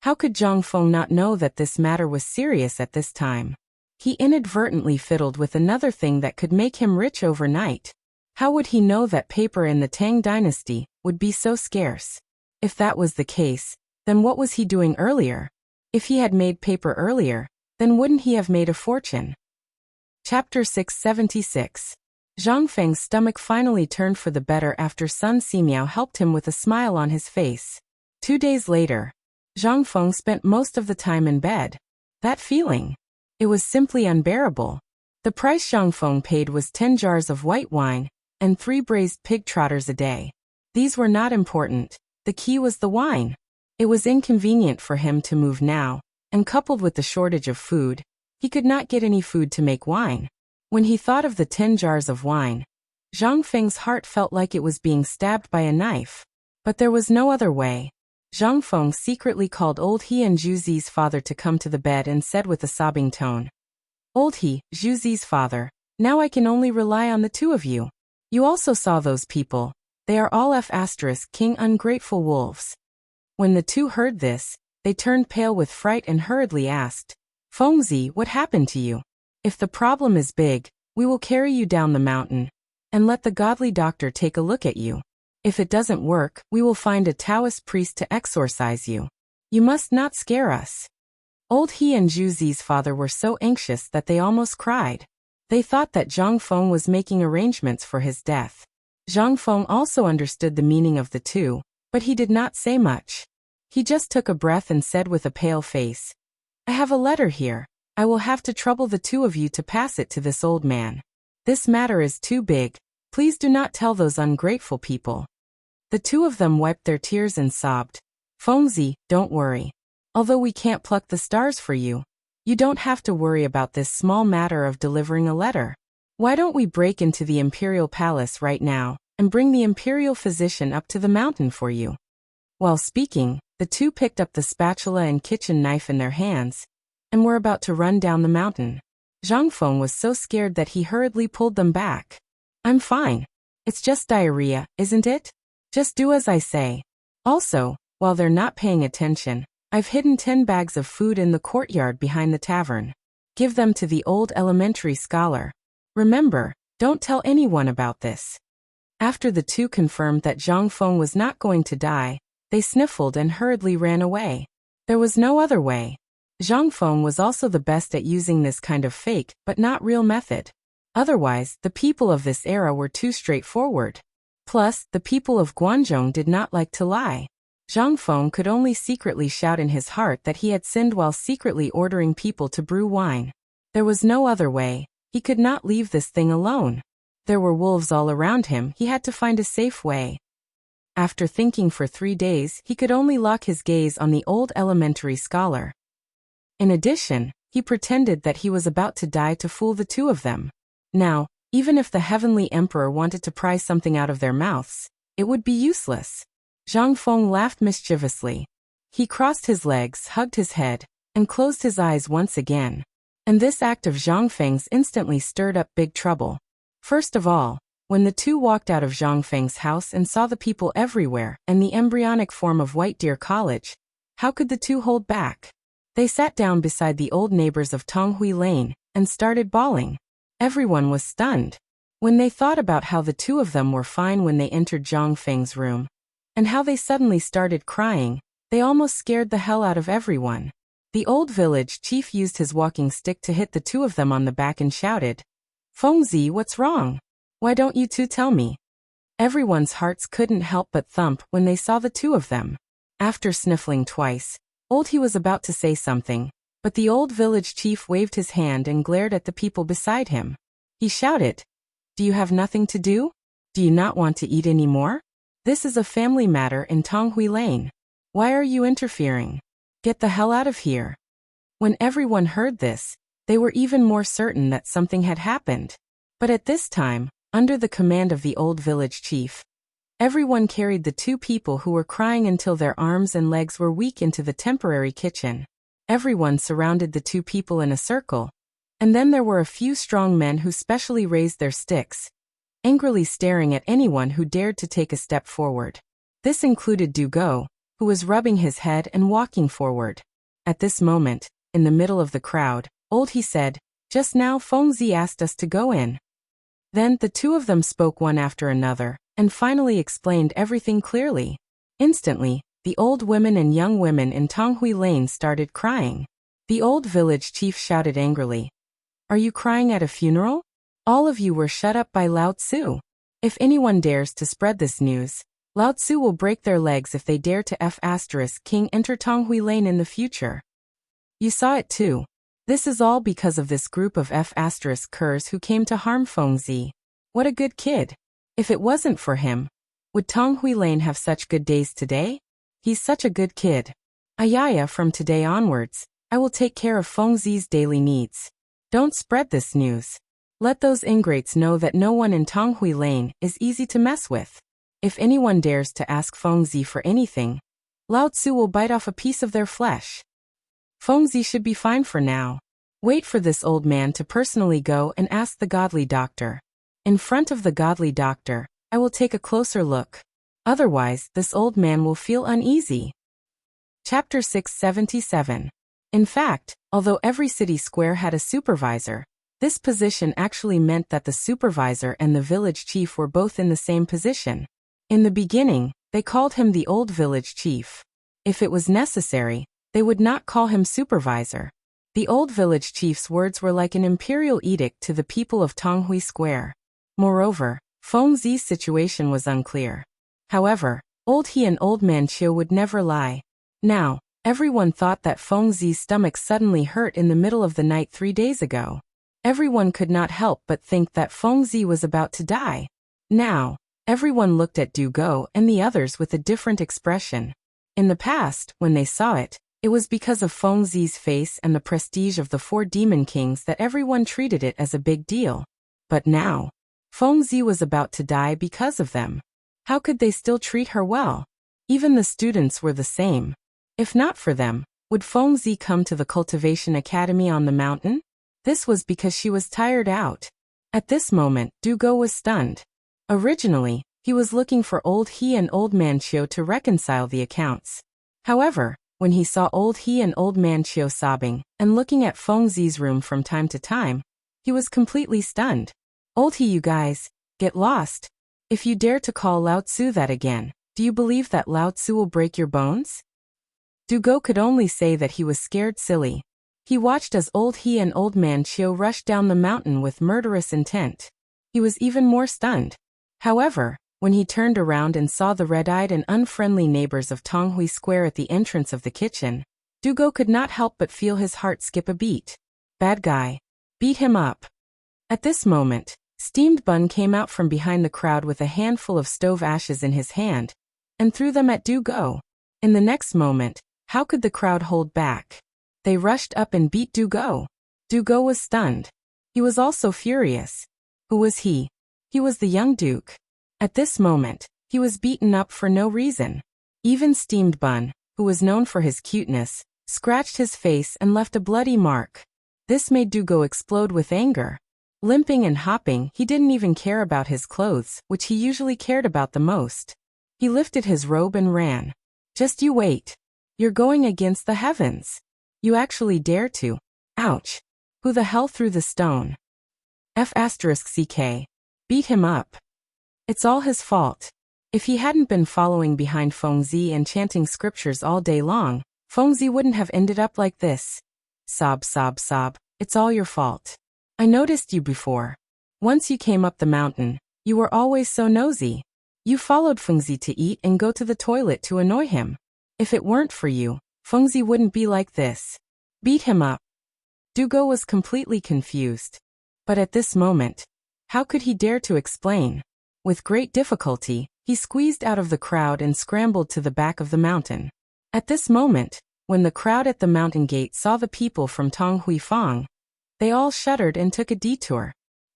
How could Zhang Feng not know that this matter was serious at this time? He inadvertently fiddled with another thing that could make him rich overnight. How would he know that paper in the Tang dynasty would be so scarce? If that was the case, then what was he doing earlier? If he had made paper earlier, then wouldn't he have made a fortune? Chapter 676. Zhang Feng's stomach finally turned for the better after Sun Simiao helped him with a smile on his face. 2 days later, Zhang Feng spent most of the time in bed. That feeling. It was simply unbearable. The price Zhang Feng paid was 10 jars of white wine and 3 braised pig trotters a day. These were not important. The key was the wine. It was inconvenient for him to move now, and coupled with the shortage of food, he could not get any food to make wine. When he thought of the 10 jars of wine, Zhang Feng's heart felt like it was being stabbed by a knife. But there was no other way. Zhang Feng secretly called old He and Zhuzi's father to come to the bed and said with a sobbing tone, "Old He, Zhuzi's father, now I can only rely on the 2 of you. You also saw those people. They are all King ungrateful wolves." When the 2 heard this, they turned pale with fright and hurriedly asked, "Fengzi, what happened to you? If the problem is big, we will carry you down the mountain and let the godly doctor take a look at you. If it doesn't work, we will find a Taoist priest to exorcise you. You must not scare us." Old He and Zhuzi's father were so anxious that they almost cried. They thought that Zhang Feng was making arrangements for his death. Zhang Feng also understood the meaning of the 2, but he did not say much. He just took a breath and said with a pale face, "I have a letter here. I will have to trouble the 2 of you to pass it to this old man. This matter is too big. Please do not tell those ungrateful people." The 2 of them wiped their tears and sobbed. "Fengzi, don't worry. Although we can't pluck the stars for you, you don't have to worry about this small matter of delivering a letter. Why don't we break into the imperial palace right now and bring the imperial physician up to the mountain for you?" While speaking, the 2 picked up the spatula and kitchen knife in their hands and were about to run down the mountain. Zhang Feng was so scared that he hurriedly pulled them back. "I'm fine. It's just diarrhea, isn't it? Just do as I say. Also, while they're not paying attention, I've hidden 10 bags of food in the courtyard behind the tavern. Give them to the old elementary scholar. Remember, don't tell anyone about this." After the 2 confirmed that Zhang Feng was not going to die, they sniffled and hurriedly ran away. There was no other way. Zhang Feng was also the best at using this kind of fake but not real method. Otherwise, the people of this era were too straightforward. Plus, the people of Guangzhou did not like to lie. Zhang Feng could only secretly shout in his heart that he had sinned while secretly ordering people to brew wine. There was no other way. He could not leave this thing alone. There were wolves all around him. He had to find a safe way. After thinking for 3 days, he could only lock his gaze on the old elementary scholar. In addition, he pretended that he was about to die to fool the two of them. Now, even if the heavenly emperor wanted to pry something out of their mouths, it would be useless. Zhang Feng laughed mischievously. He crossed his legs, hugged his head, and closed his eyes once again. And this act of Zhang Feng's instantly stirred up big trouble. First of all, when the two walked out of Zhang Feng's house and saw the people everywhere and the embryonic form of White Deer College, how could the two hold back? They sat down beside the old neighbors of Tonghui Lane and started bawling. Everyone was stunned. When they thought about how the two of them were fine when they entered Zhang Feng's room, and how they suddenly started crying, they almost scared the hell out of everyone. The old village chief used his walking stick to hit the two of them on the back and shouted, "Fengzi, what's wrong? Why don't you two tell me?" Everyone's hearts couldn't help but thump when they saw the two of them. After sniffling twice, he was about to say something, but the old village chief waved his hand and glared at the people beside him. He shouted, "Do you have nothing to do? Do you not want to eat any more? This is a family matter in Tonghui Lane. Why are you interfering? Get the hell out of here." When everyone heard this, they were even more certain that something had happened. But at this time, under the command of the old village chief, everyone carried the two people who were crying until their arms and legs were weak into the temporary kitchen. Everyone surrounded the two people in a circle, and then there were a few strong men who specially raised their sticks, angrily staring at anyone who dared to take a step forward. This included Du Go, who was rubbing his head and walking forward. At this moment, in the middle of the crowd, he said, "Just now Fengzi asked us to go in." Then the two of them spoke one after another, and finally explained everything clearly. Instantly, the old women and young women in Tonghui Lane started crying. The old village chief shouted angrily, "Are you crying at a funeral? All of you were shut up by Lao Tzu. If anyone dares to spread this news, Lao Tzu will break their legs if they dare to King enter Tonghui Lane in the future." You saw it too. This is all because of this group of Curs who came to harm Fengzi. What a good kid. If it wasn't for him, would Tonghui Lane have such good days today? He's such a good kid. Ayaya, from today onwards, I will take care of Fengzi's daily needs. Don't spread this news. Let those ingrates know that no one in Tonghui Lane is easy to mess with. If anyone dares to ask Fengzi for anything, Lao Tzu will bite off a piece of their flesh. Fengzi should be fine for now. Wait for this old man to personally go and ask the godly doctor. In front of the godly doctor, I will take a closer look. Otherwise, this old man will feel uneasy. Chapter 677. In fact, although every city square had a supervisor, this position actually meant that the supervisor and the village chief were both in the same position. In the beginning, they called him the old village chief. If it was necessary, they would not call him supervisor. The old village chief's words were like an imperial edict to the people of Tonghui Square. Moreover, Fengzi's situation was unclear. However, Old He and Old Man Chiu would never lie. Now, everyone thought that Fengzi's stomach suddenly hurt in the middle of the night 3 days ago. Everyone could not help but think that Fengzi was about to die. Now, everyone looked at Du Go and the others with a different expression. In the past, when they saw it, it was because of Fengzi's face and the prestige of the 4 demon kings that everyone treated it as a big deal. But now, Fengzi was about to die because of them. How could they still treat her well? Even the students were the same. If not for them, would Fengzi come to the Cultivation Academy on the mountain? This was because she was tired out. At this moment, Du Go was stunned. Originally, he was looking for Old He and Old Man Chiu to reconcile the accounts. However, when he saw Old He and Old Man Chiu sobbing and looking at Fengzi's room from time to time, he was completely stunned. Old He, you guys, get lost. If you dare to call Lao Tzu that again, do you believe that Lao Tzu will break your bones? Du Go could only say that he was scared silly. He watched as Old He and Old Man Chiu rushed down the mountain with murderous intent. He was even more stunned. However, When he turned around and saw the red-eyed and unfriendly neighbors of Tonghui Square at the entrance of the kitchen, Dugo could not help but feel his heart skip a beat. Bad guy. Beat him up. At this moment, Steamed Bun came out from behind the crowd with a handful of stove ashes in his hand, and threw them at Dugo. In the next moment, how could the crowd hold back? They rushed up and beat Dugo. Dugo was stunned. He was also furious. Who was he? He was the young Duke. At this moment, he was beaten up for no reason. Even Steamed Bun, who was known for his cuteness, scratched his face and left a bloody mark. This made Dugo explode with anger. Limping and hopping, he didn't even care about his clothes, which he usually cared about the most. He lifted his robe and ran. Just you wait. You're going against the heavens. You actually dare to. Ouch. Who the hell threw the stone? F***ck. Beat him up. It's all his fault. If he hadn't been following behind Fengzi and chanting scriptures all day long, Fengzi wouldn't have ended up like this. Sob, sob, sob. It's all your fault. I noticed you before. Once you came up the mountain, you were always so nosy. You followed Fengzi to eat and go to the toilet to annoy him. If it weren't for you, Fengzi wouldn't be like this. Beat him up. Dugo was completely confused. But at this moment, how could he dare to explain? With great difficulty, he squeezed out of the crowd and scrambled to the back of the mountain. At this moment, when the crowd at the mountain gate saw the people from Tonghui Fang, they all shuddered and took a detour.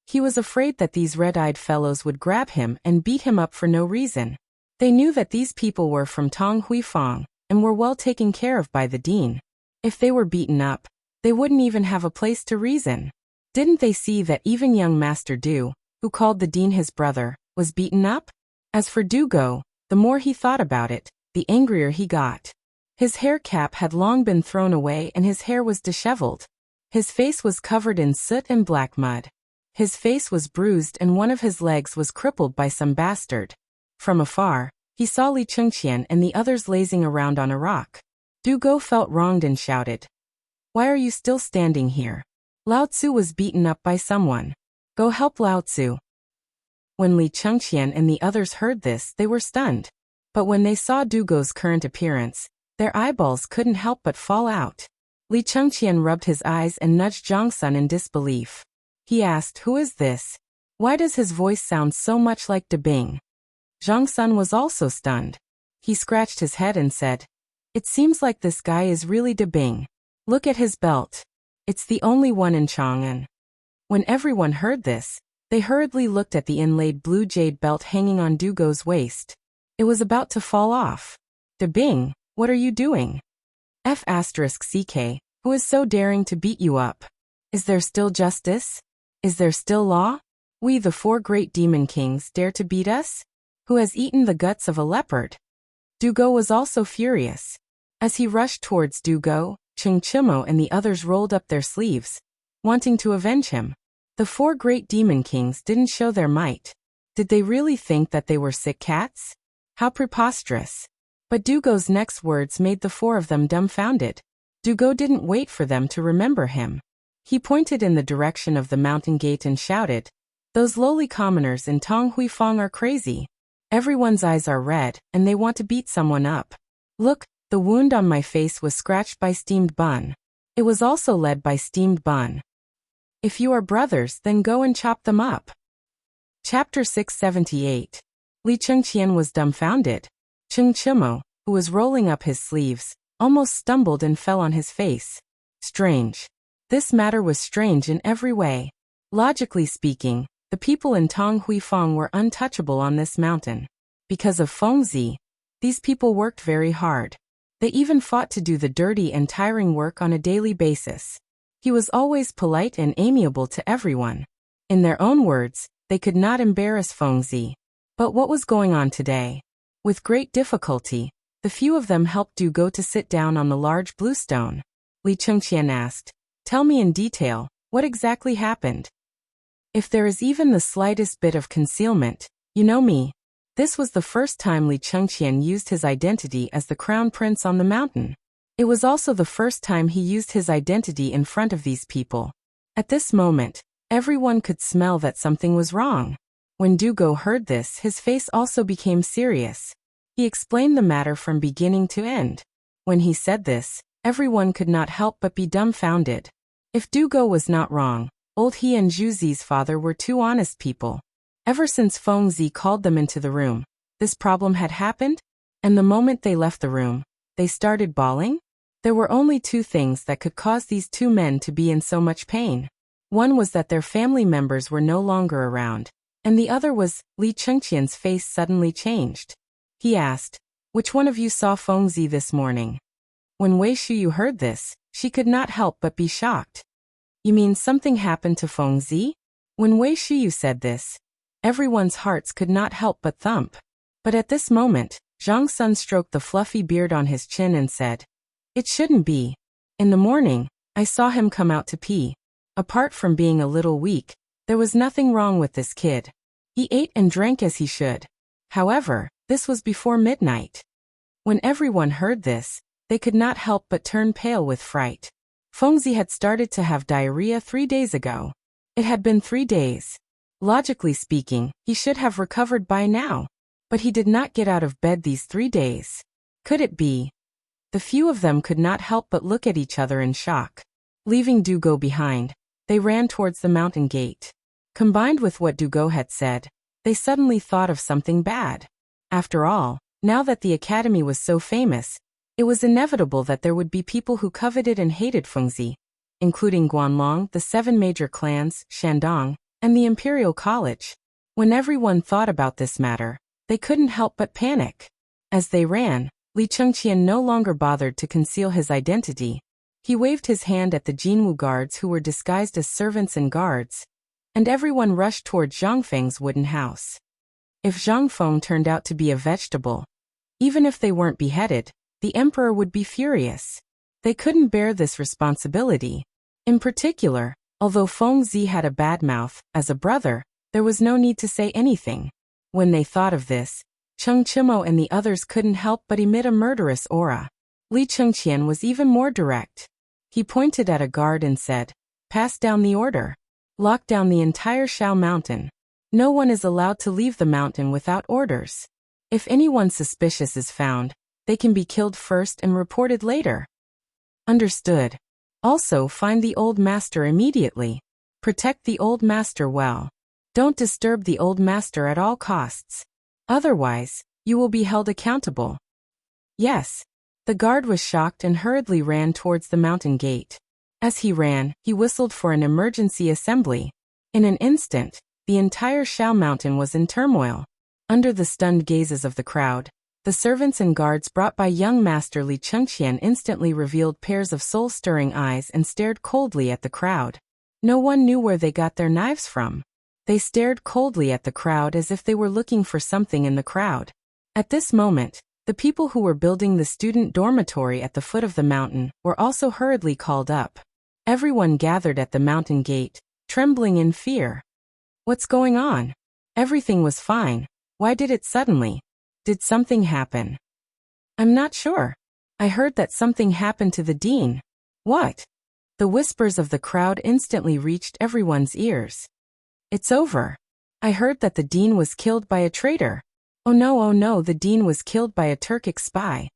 He was afraid that these red-eyed fellows would grab him and beat him up for no reason. They knew that these people were from Tonghui Fang and were well taken care of by the dean. If they were beaten up, they wouldn't even have a place to reason. Didn't they see that even young Master Du, who called the dean his brother, was beaten up? As for Dugo, the more he thought about it, the angrier he got. His hair cap had long been thrown away and his hair was disheveled. His face was covered in soot and black mud. His face was bruised and one of his legs was crippled by some bastard. From afar, he saw Li Chengqian and the others lazing around on a rock. Dugo felt wronged and shouted, "Why are you still standing here? Lao Tzu was beaten up by someone. Go help Lao Tzu." When Li Chengqian and the others heard this, they were stunned. But when they saw Dugo's current appearance, their eyeballs couldn't help but fall out. Li Chengqian rubbed his eyes and nudged Zhang Sun in disbelief. He asked, "Who is this? Why does his voice sound so much like De Bing?" Zhang Sun was also stunned. He scratched his head and said, "It seems like this guy is really De Bing. Look at his belt. It's the only one in Chang'an." When everyone heard this, they hurriedly looked at the inlaid blue jade belt hanging on Dugo's waist. It was about to fall off. "De Bing, what are you doing? F***ck, who is so daring to beat you up? Is there still justice? Is there still law? We, the 4 great demon kings, dare to beat us? Who has eaten the guts of a leopard?" Dugo was also furious. As he rushed towards Dugo, Cheng Chimo and the others rolled up their sleeves, wanting to avenge him. The 4 great demon kings didn't show their might. Did they really think that they were sick cats? How preposterous. But Dugo's next words made the 4 of them dumbfounded. Dugo didn't wait for them to remember him. He pointed in the direction of the mountain gate and shouted, "Those lowly commoners in Tonghui Fang are crazy. Everyone's eyes are red, and they want to beat someone up. Look, the wound on my face was scratched by Steamed Bun. It was also led by Steamed Bun. If you are brothers, then go and chop them up." Chapter 678. Li Chengqian was dumbfounded. Cheng Chimo, who was rolling up his sleeves, almost stumbled and fell on his face. Strange. This matter was strange in every way. Logically speaking, the people in Tonghui Fang were untouchable on this mountain. Because of Fengzi, these people worked very hard. They even fought to do the dirty and tiring work on a daily basis. He was always polite and amiable to everyone. In their own words, they could not embarrass Fengzi. But what was going on today? With great difficulty, the few of them helped Dugo to sit down on the large blue stone. Li Chengqian asked, "Tell me in detail, what exactly happened? If there is even the slightest bit of concealment, you know me." This was the first time Li Chengqian used his identity as the crown prince on the mountain. It was also the first time he used his identity in front of these people. At this moment, everyone could smell that something was wrong. When Dugo heard this, his face also became serious. He explained the matter from beginning to end. When he said this, everyone could not help but be dumbfounded. If Dugo was not wrong, old he and Zhuzi's father were two honest people. Ever since Fengzi called them into the room, this problem had happened, and the moment they left the room, they started bawling. There were only two things that could cause these two men to be in so much pain. One was that their family members were no longer around, and the other was Li Chengqian's face suddenly changed. He asked, "Which one of you saw Fengzi this morning?" When Wei Shuyu heard this, she could not help but be shocked. "You mean something happened to Fengzi?" When Wei Shuyu said this, everyone's hearts could not help but thump. But at this moment, Zhang Sun stroked the fluffy beard on his chin and said, "It shouldn't be. In the morning, I saw him come out to pee. Apart from being a little weak, there was nothing wrong with this kid. He ate and drank as he should. However, this was before midnight." When everyone heard this, they could not help but turn pale with fright. Fengzi had started to have diarrhea 3 days ago. It had been 3 days. Logically speaking, he should have recovered by now. But he did not get out of bed these 3 days. Could it be? The few of them could not help but look at each other in shock. Leaving Dugo behind, they ran towards the mountain gate. Combined with what Dugo had said, they suddenly thought of something bad. After all, now that the academy was so famous, it was inevitable that there would be people who coveted and hated Fengzi, including Guanlong, the 7 major clans, Shandong, and the Imperial College. When everyone thought about this matter, they couldn't help but panic. As they ran, Li Chengqian no longer bothered to conceal his identity. He waved his hand at the Jinwu guards who were disguised as servants and guards, and everyone rushed toward Zhang Feng's wooden house. If Zhang Feng turned out to be a vegetable, even if they weren't beheaded, the emperor would be furious. They couldn't bear this responsibility. In particular, although Fengzi had a bad mouth, as a brother, there was no need to say anything. When they thought of this, Cheng Chimo and the others couldn't help but emit a murderous aura. Li Chengqian was even more direct. He pointed at a guard and said, "Pass down the order. Lock down the entire Shao Mountain. No one is allowed to leave the mountain without orders. If anyone suspicious is found, they can be killed first and reported later." Understood. Also find the old master immediately. Protect the old master well. Don't disturb the old master at all costs. Otherwise, you will be held accountable. Yes. The guard was shocked and hurriedly ran towards the mountain gate. As he ran, he whistled for an emergency assembly. In an instant, the entire Shao Mountain was in turmoil. Under the stunned gazes of the crowd, the servants and guards brought by young Master Li Chengqian instantly revealed pairs of soul-stirring eyes and stared coldly at the crowd. No one knew where they got their knives from. They stared coldly at the crowd as if they were looking for something in the crowd. At this moment, the people who were building the student dormitory at the foot of the mountain were also hurriedly called up. Everyone gathered at the mountain gate, trembling in fear. What's going on? Everything was fine. Why did it suddenly? Did something happen? I'm not sure. I heard that something happened to the dean. What? The whispers of the crowd instantly reached everyone's ears. It's over. I heard that the dean was killed by a traitor. Oh no, the dean was killed by a Turkic spy.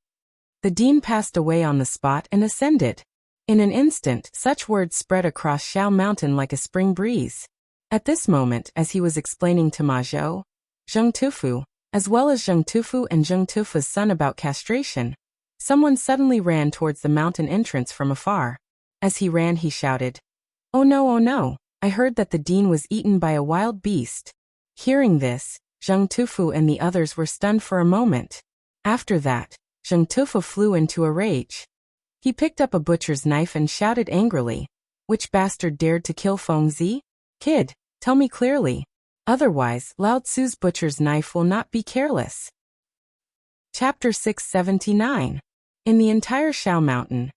The dean passed away on the spot and ascended. In an instant, such words spread across Shao Mountain like a spring breeze. At this moment, as he was explaining to Ma Zhou, Zheng Tufu, as well as Zheng Tufu and Zheng Tufu's son about castration, someone suddenly ran towards the mountain entrance from afar. As he ran, he shouted, oh no, I heard that the dean was eaten by a wild beast." Hearing this, Zheng Tufu and the others were stunned for a moment. After that, Zheng Tufu flew into a rage. He picked up a butcher's knife and shouted angrily, "Which bastard dared to kill Fengzi? Kid, tell me clearly. Otherwise, Lao Tzu's butcher's knife will not be careless." Chapter 679. In the entire Shao Mountain,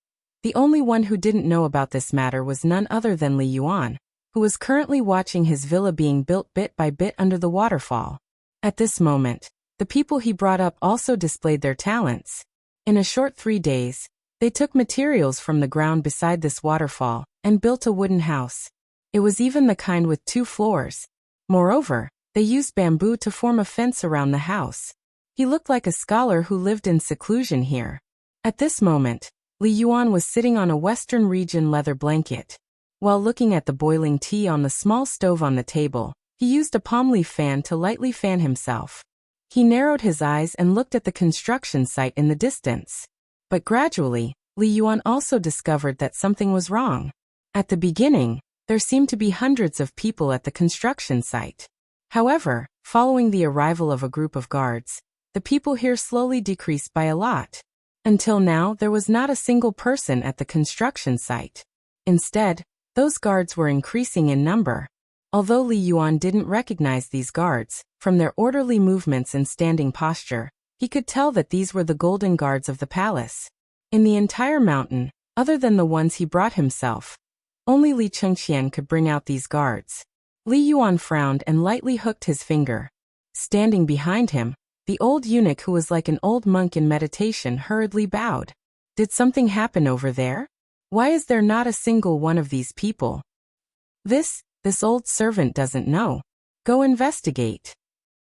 the only one who didn't know about this matter was none other than Li Yuan, who was currently watching his villa being built bit by bit under the waterfall. At this moment, the people he brought up also displayed their talents. In a short 3 days, they took materials from the ground beside this waterfall and built a wooden house. It was even the kind with 2 floors. Moreover, They used bamboo to form a fence around the house. He looked like a scholar who lived in seclusion here. At this moment, Li Yuan was sitting on a Western region leather blanket. While looking at the boiling tea on the small stove on the table, he used a palm leaf fan to lightly fan himself. He narrowed his eyes and looked at the construction site in the distance. But gradually, Li Yuan also discovered that something was wrong. At the beginning, there seemed to be hundreds of people at the construction site. However, following the arrival of a group of guards, the people here slowly decreased by a lot. Until now, there was not a single person at the construction site. Instead, those guards were increasing in number. Although Li Yuan didn't recognize these guards, from their orderly movements and standing posture, he could tell that these were the golden guards of the palace. In the entire mountain, other than the ones he brought himself, only Li Chengqian could bring out these guards. Li Yuan frowned and lightly hooked his finger. Standing behind him, the old eunuch who was like an old monk in meditation hurriedly bowed. Did something happen over there? Why is there not a single one of these people? This old servant doesn't know. Go investigate.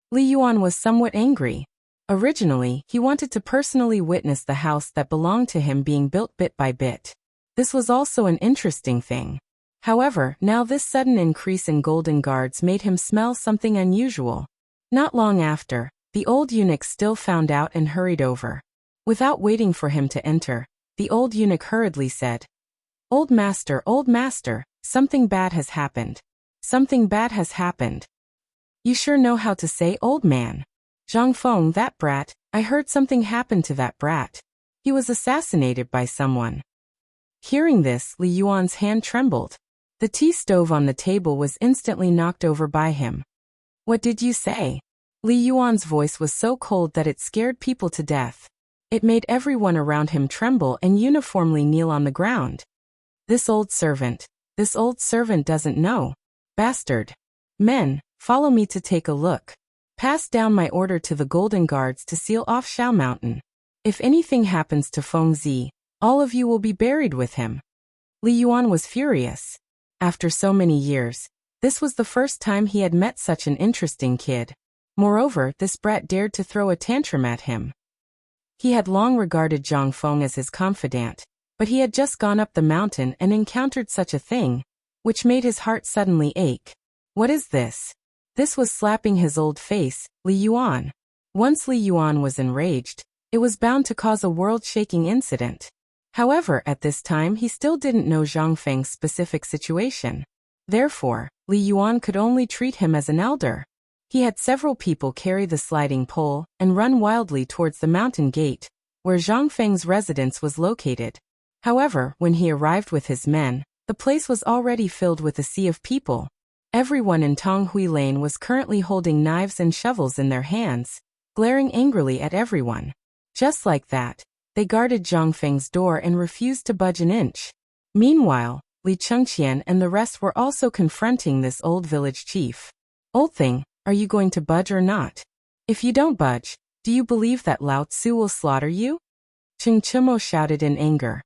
Li Yuan was somewhat angry. Originally, he wanted to personally witness the house that belonged to him being built bit by bit. This was also an interesting thing. However, now this sudden increase in golden guards made him smell something unusual. Not long after, the old eunuch still found out and hurried over. Without waiting for him to enter, the old eunuch hurriedly said, old master, something bad has happened. Something bad has happened. You sure know how to say old man. Zhang Feng, that brat, I heard something happened to that brat. He was assassinated by someone. Hearing this, Li Yuan's hand trembled. The tea stove on the table was instantly knocked over by him. What did you say? Li Yuan's voice was so cold that it scared people to death. It made everyone around him tremble and uniformly kneel on the ground. This old servant doesn't know. Bastard. Men, follow me to take a look. Pass down my order to the golden guards to seal off Shao Mountain. If anything happens to Feng Zi, all of you will be buried with him. Li Yuan was furious. After so many years, this was the first time he had met such an interesting kid. Moreover, this brat dared to throw a tantrum at him. He had long regarded Zhang Feng as his confidant, but he had just gone up the mountain and encountered such a thing, which made his heart suddenly ache. What is this? This was slapping his old face, Li Yuan. Once Li Yuan was enraged, it was bound to cause a world-shaking incident. However, at this time he still didn't know Zhang Feng's specific situation. Therefore, Li Yuan could only treat him as an elder. He had several people carry the sliding pole and run wildly towards the mountain gate, where Zhang Feng's residence was located. However, when he arrived with his men, the place was already filled with a sea of people. Everyone in Tonghui Lane was currently holding knives and shovels in their hands, glaring angrily at everyone. Just like that, they guarded Zhang Feng's door and refused to budge an inch. Meanwhile, Li Chengqian and the rest were also confronting this old village chief. Old thing, are you going to budge or not? If you don't budge, do you believe that Lao Tzu will slaughter you? Cheng Chimo shouted in anger.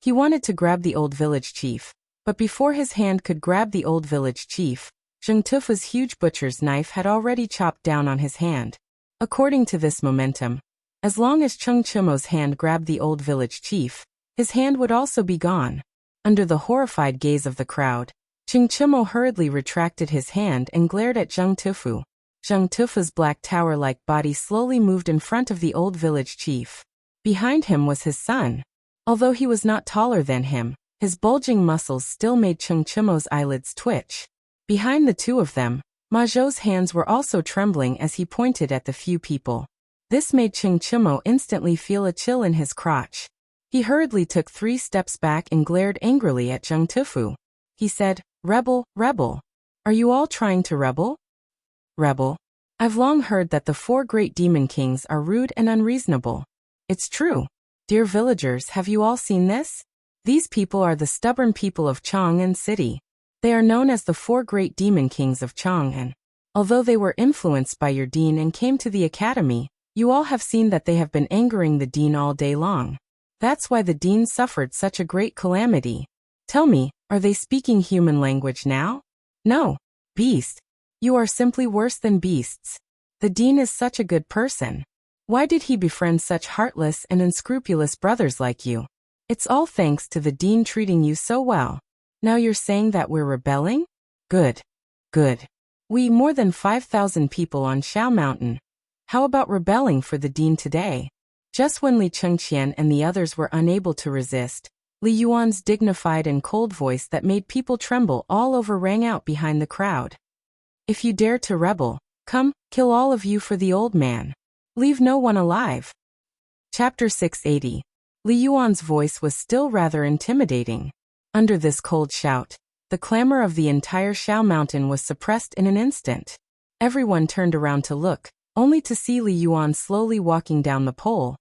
He wanted to grab the old village chief, but before his hand could grab the old village chief, Zheng Tufa's huge butcher's knife had already chopped down on his hand. According to this momentum, as long as Cheng Chimo's hand grabbed the old village chief, his hand would also be gone. Under the horrified gaze of the crowd, Cheng Chimo hurriedly retracted his hand and glared at Zheng Tufu. Zheng Tufa's black tower-like body slowly moved in front of the old village chief. Behind him was his son. Although he was not taller than him, his bulging muscles still made Cheng Chimo's eyelids twitch. Behind the two of them, Ma Zhou's hands were also trembling as he pointed at the few people. This made Cheng Chimo instantly feel a chill in his crotch. He hurriedly took 3 steps back and glared angrily at Zheng Tufu. He said, "Rebel, rebel. Are you all trying to rebel?" Rebel. I've long heard that the 4 great demon kings are rude and unreasonable. It's true. Dear villagers, have you all seen this? These people are the stubborn people of Chang'an City. They are known as the 4 great demon kings of Chang'an. Although they were influenced by your dean and came to the academy, you all have seen that they have been angering the dean all day long. That's why the dean suffered such a great calamity. Tell me, are they speaking human language now? No. Beast. You are simply worse than beasts. The dean is such a good person. Why did he befriend such heartless and unscrupulous brothers like you? It's all thanks to the dean treating you so well. Now you're saying that we're rebelling? Good. Good. We more than 5,000 people on Shao Mountain. How about rebelling for the dean today? Just when Li Chengqian and the others were unable to resist, Li Yuan's dignified and cold voice that made people tremble all over rang out behind the crowd. If you dare to rebel, come, kill all of you for the old man. Leave no one alive. Chapter 680. Li Yuan's voice was still rather intimidating. Under this cold shout, the clamor of the entire Shao Mountain was suppressed in an instant. Everyone turned around to look, only to see Li Yuan slowly walking down the pole.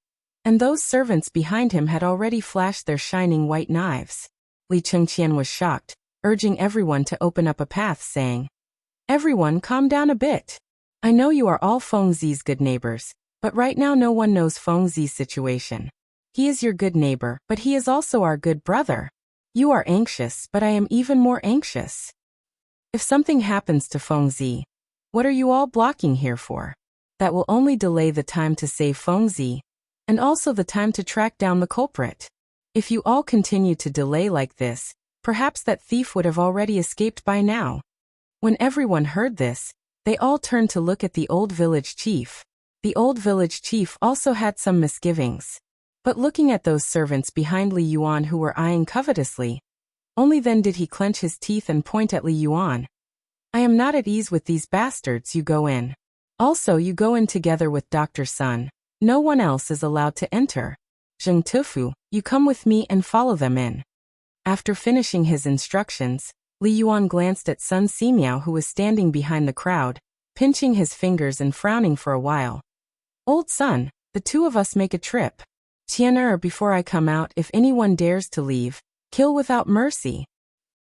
And those servants behind him had already flashed their shining white knives. Li Chengqian was shocked, urging everyone to open up a path, saying, "Everyone calm down a bit. I know you are all Feng Zi's good neighbors, but right now no one knows Feng Zi's situation. He is your good neighbor, but he is also our good brother. You are anxious, but I am even more anxious. If something happens to Feng Zi, what are you all blocking here for? That will only delay the time to save Feng Zi, and also the time to track down the culprit. If you all continue to delay like this, perhaps that thief would have already escaped by now." When everyone heard this, they all turned to look at the old village chief. The old village chief also had some misgivings. But looking at those servants behind Li Yuan who were eyeing covetously, only then did he clench his teeth and point at Li Yuan. "I am not at ease with these bastards. You go in. Also you go in together with Dr. Sun. No one else is allowed to enter. Zheng Tufu, you come with me and follow them in." After finishing his instructions, Li Yuan glanced at Sun Simiao who was standing behind the crowd, pinching his fingers and frowning for a while. "Old Sun, the two of us make a trip. Tian'er, before I come out, if anyone dares to leave, kill without mercy."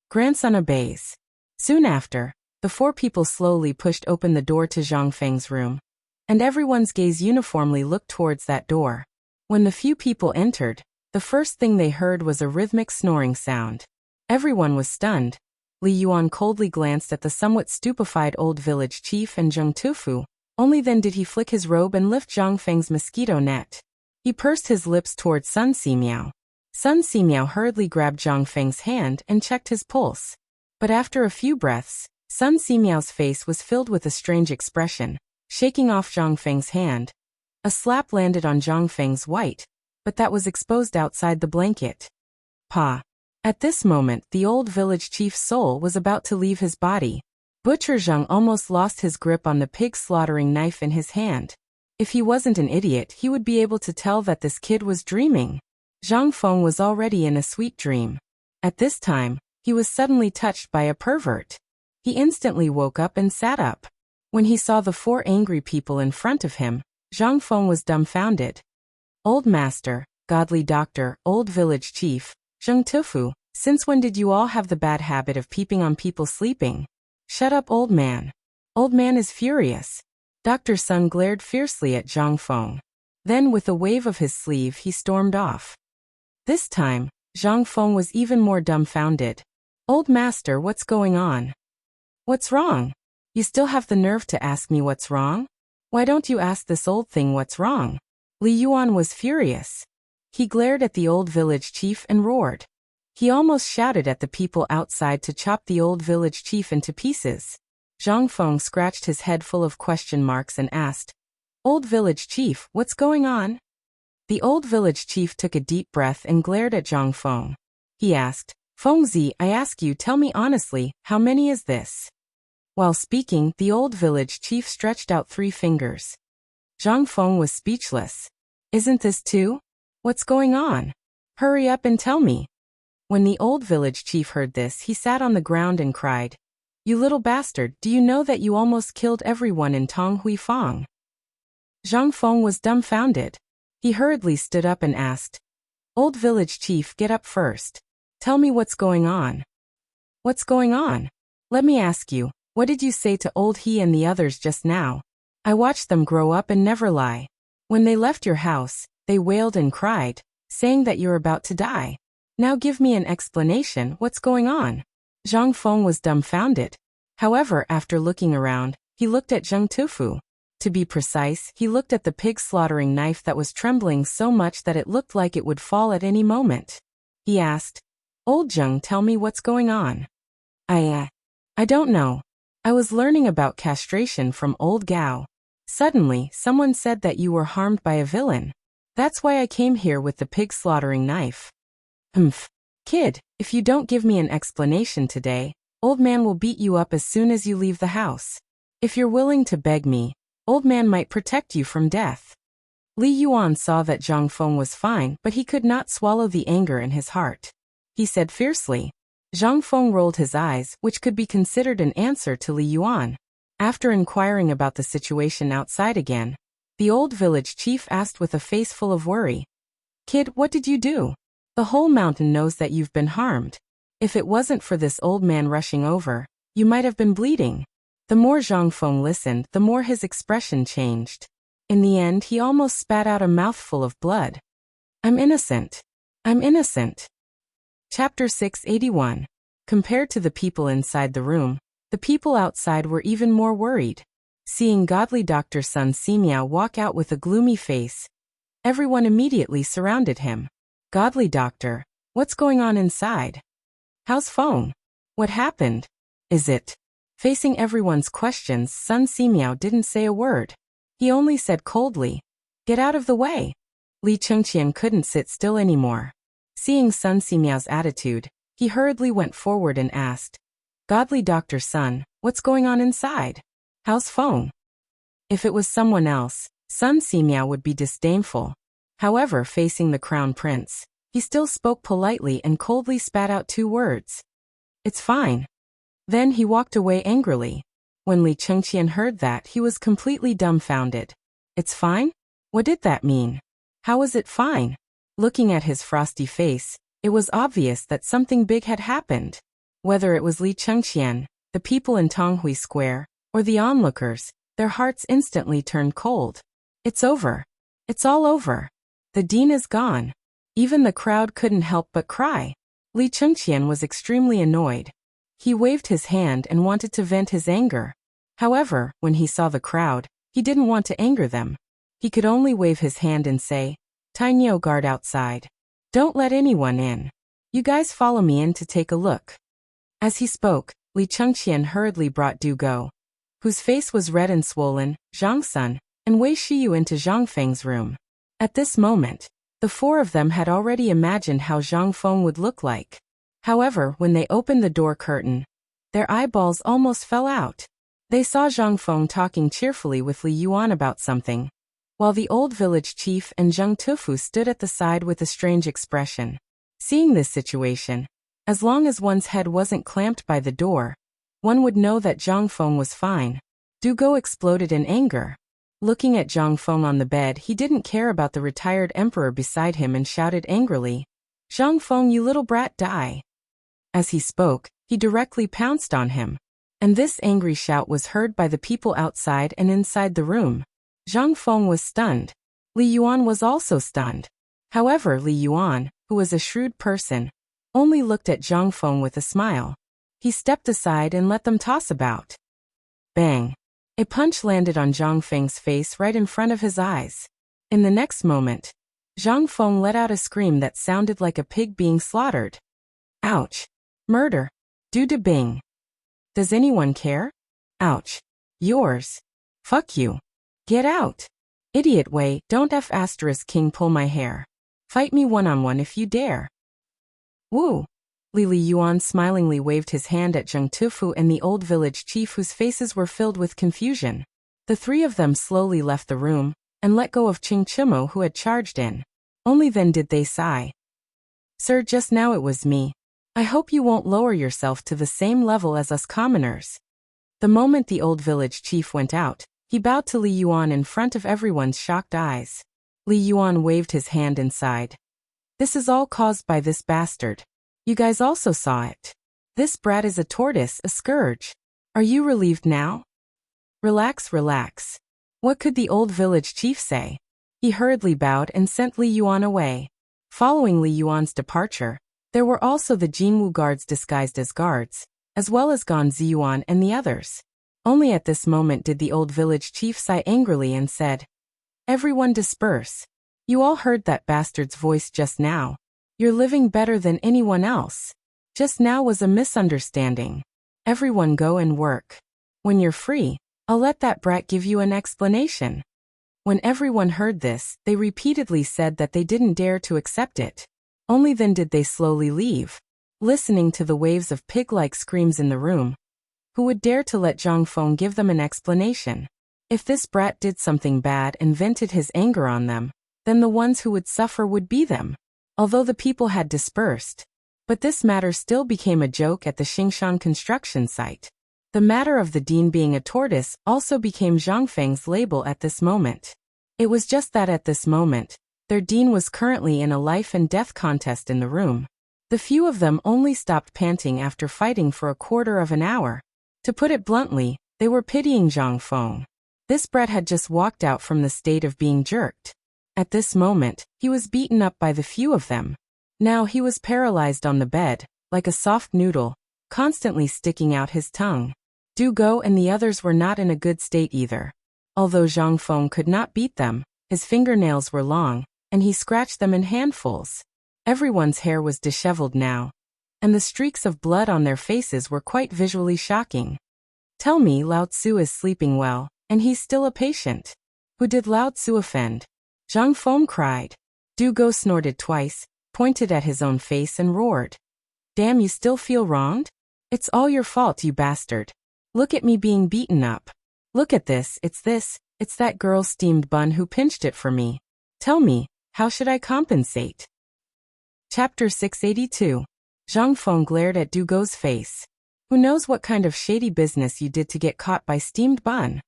Grandson obeys. Soon after, the four people slowly pushed open the door to Zhang Feng's room, and everyone's gaze uniformly looked towards that door. When the few people entered, the first thing they heard was a rhythmic snoring sound. Everyone was stunned. Li Yuan coldly glanced at the somewhat stupefied old village chief and Zheng Tufu. Only then did he flick his robe and lift Zhang Feng's mosquito net. He pursed his lips toward Sun Simiao. Sun Simiao hurriedly grabbed Zhang Feng's hand and checked his pulse. But after a few breaths, Sun Simiao's face was filled with a strange expression. Shaking off Zhang Feng's hand, a slap landed on Zhang Feng's white, but that was exposed outside the blanket. Pa. At this moment, the old village chief's soul was about to leave his body. Butcher Zhang almost lost his grip on the pig slaughtering knife in his hand. If he wasn't an idiot, he would be able to tell that this kid was dreaming. Zhang Feng was already in a sweet dream. At this time, he was suddenly touched by a pervert. He instantly woke up and sat up. When he saw the four angry people in front of him, Zhang Feng was dumbfounded. "Old master, godly doctor, old village chief, Zheng Tufu, since when did you all have the bad habit of peeping on people sleeping? Shut up, old man." Old man is furious. Dr. Sun glared fiercely at Zhang Feng. Then with a wave of his sleeve he stormed off. This time, Zhang Feng was even more dumbfounded. "Old master, what's going on? What's wrong? You still have the nerve to ask me what's wrong? Why don't you ask this old thing what's wrong?" Li Yuan was furious. He glared at the old village chief and roared. He almost shouted at the people outside to chop the old village chief into pieces. Zhang Feng scratched his head full of question marks and asked, "Old village chief, what's going on?" The old village chief took a deep breath and glared at Zhang Feng. He asked, "Feng Zi, I ask you, tell me honestly, how many is this?" While speaking, the old village chief stretched out 3 fingers. Zhang Feng was speechless. "Isn't this 2? What's going on? Hurry up and tell me." When the old village chief heard this, he sat on the ground and cried, "You little bastard, do you know that you almost killed everyone in Tong Huifang?" Zhang Feng was dumbfounded. He hurriedly stood up and asked, "Old village chief, get up first. Tell me what's going on." "What's going on? Let me ask you, what did you say to old he and the others just now? I watched them grow up and never lie. When they left your house, they wailed and cried, saying that you're about to die. Now give me an explanation, what's going on?" Zhang Feng was dumbfounded. However, after looking around, he looked at Zheng Tufu. To be precise, he looked at the pig slaughtering knife that was trembling so much that it looked like it would fall at any moment. He asked, "Old Zheng, tell me what's going on." I don't know. I was learning about castration from old Gao. Suddenly, someone said that you were harmed by a villain. That's why I came here with the pig slaughtering knife." "Humph. Kid, if you don't give me an explanation today, old man will beat you up as soon as you leave the house. If you're willing to beg me, old man might protect you from death." Li Yuan saw that Zhang Feng was fine, but he could not swallow the anger in his heart. He said fiercely. Zhang Feng rolled his eyes, which could be considered an answer to Li Yuan. After inquiring about the situation outside again, the old village chief asked with a face full of worry, "Kid, what did you do? The whole mountain knows that you've been harmed. If it wasn't for this old man rushing over, you might have been bleeding." The more Zhang Feng listened, the more his expression changed. In the end, he almost spat out a mouthful of blood. "I'm innocent. I'm innocent." Chapter 681. Compared to the people inside the room, the people outside were even more worried. Seeing godly Dr. Sun Simiao walk out with a gloomy face, everyone immediately surrounded him. "Godly doctor, what's going on inside? How's Feng? What happened? Is it?" Facing everyone's questions, Sun Simiao didn't say a word. He only said coldly, "Get out of the way." Li Chengqian couldn't sit still anymore. Seeing Sun Simiao's attitude, he hurriedly went forward and asked, "Godly Dr. Sun, what's going on inside? How's Feng?" If it was someone else, Sun Simiao would be disdainful. However, facing the crown prince, he still spoke politely and coldly spat out 2 words. "It's fine." Then he walked away angrily. When Li Chengqian heard that, he was completely dumbfounded. "It's fine? What did that mean? How is it fine?" Looking at his frosty face, it was obvious that something big had happened. Whether it was Li Chengqian, the people in Tonghui Square, or the onlookers, their hearts instantly turned cold. "It's over. It's all over. The dean is gone." Even the crowd couldn't help but cry. Li Chengqian was extremely annoyed. He waved his hand and wanted to vent his anger. However, when he saw the crowd, he didn't want to anger them. He could only wave his hand and say, "Tainyo, guard outside. Don't let anyone in. You guys follow me in to take a look." As he spoke, Li Chengqian hurriedly brought Du Go, whose face was red and swollen, Zhang Sun, and Wei Shiyu into Zhang Feng's room. At this moment, the 4 of them had already imagined how Zhang Feng would look like. However, when they opened the door curtain, their eyeballs almost fell out. They saw Zhang Feng talking cheerfully with Li Yuan about something, while the old village chief and Zheng Tufu stood at the side with a strange expression. Seeing this situation, as long as one's head wasn't clamped by the door, one would know that Zhang Feng was fine. Du Go exploded in anger. Looking at Zhang Feng on the bed, he didn't care about the retired emperor beside him and shouted angrily, "Zhang Feng, you little brat, die." As he spoke, he directly pounced on him. And this angry shout was heard by the people outside and inside the room. Zhang Feng was stunned. Li Yuan was also stunned. However, Li Yuan, who was a shrewd person, only looked at Zhang Feng with a smile. He stepped aside and let them toss about. Bang! A punch landed on Zhang Feng's face right in front of his eyes. In the next moment, Zhang Feng let out a scream that sounded like a pig being slaughtered. Ouch! Murder! Du de bing! Does anyone care? Ouch! Yours! Fuck you! Get out! Idiot Wei, don't King pull my hair. Fight me one-on-one if you dare. Woo! Li Yuan smilingly waved his hand at Zheng Tufu and the old village chief whose faces were filled with confusion. The 3 of them slowly left the room and let go of Qing Chimo who had charged in. Only then did they sigh. "Sir, just now it was me. I hope you won't lower yourself to the same level as us commoners." The moment the old village chief went out, he bowed to Li Yuan in front of everyone's shocked eyes. Li Yuan waved his hand and sighed. "This is all caused by this bastard. You guys also saw it. This brat is a tortoise, a scourge. Are you relieved now?" Relax, relax. What could the old village chief say? He hurriedly bowed and sent Li Yuan away. Following Li Yuan's departure, there were also the Jinwu guards disguised as guards. as well as Gan Ziyuan and the others. Only at this moment did the old village chief sigh angrily and said, "Everyone disperse. You all heard that bastard's voice just now. You're living better than anyone else. Just now was a misunderstanding. Everyone go and work. When you're free, I'll let that brat give you an explanation." When everyone heard this, they repeatedly said that they didn't dare to accept it. Only then did they slowly leave, listening to the waves of pig-like screams in the room. Who would dare to let Zhang Feng give them an explanation? If this brat did something bad and vented his anger on them, then the ones who would suffer would be them, although the people had dispersed. But this matter still became a joke at the Xingshan construction site. The matter of the dean being a tortoise also became Zhang Feng's label at this moment. It was just that at this moment, their dean was currently in a life and death contest in the room. The few of them only stopped panting after fighting for a quarter of an hour. To put it bluntly, they were pitying Zhang Feng. This brat had just walked out from the state of being jerked. At this moment, he was beaten up by the few of them. Now he was paralyzed on the bed, like a soft noodle, constantly sticking out his tongue. Du Go and the others were not in a good state either. Although Zhang Feng could not beat them, his fingernails were long, and he scratched them in handfuls. Everyone's hair was disheveled now, and the streaks of blood on their faces were quite visually shocking. Tell me Lao Tzu is sleeping well, and he's still a patient. Who did Lao Tzu offend? Zhang Feng cried. Du Go snorted twice, pointed at his own face and roared. Damn, you still feel wronged? It's all your fault, you bastard. Look at me being beaten up. Look at this, it's that girl's steamed bun who pinched it for me. Tell me, how should I compensate? Chapter 682. Zhang Feng glared at Du Go's face. Who knows what kind of shady business you did to get caught by steamed bun?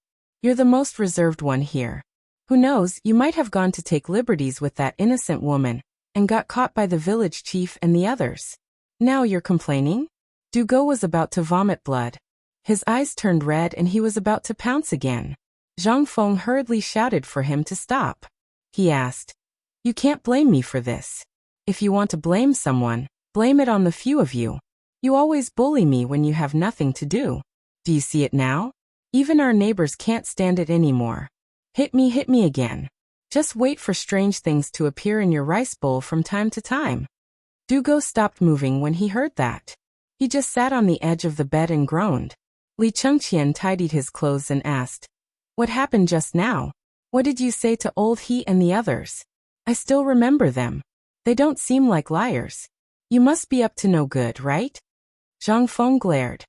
You're the most reserved one here. Who knows, you might have gone to take liberties with that innocent woman, and got caught by the village chief and the others. Now you're complaining? Du Go was about to vomit blood. His eyes turned red and he was about to pounce again. Zhang Feng hurriedly shouted for him to stop. He asked, "You can't blame me for this. If you want to blame someone, blame it on the few of you. You always bully me when you have nothing to do. Do you see it now? Even our neighbors can't stand it anymore. Hit me again. Just wait for strange things to appear in your rice bowl from time to time." Du Go stopped moving when he heard that. He just sat on the edge of the bed and groaned. Li Chengqian tidied his clothes and asked, "What happened just now? What did you say to old He and the others? I still remember them. They don't seem like liars. You must be up to no good, right?" Zhang Feng glared.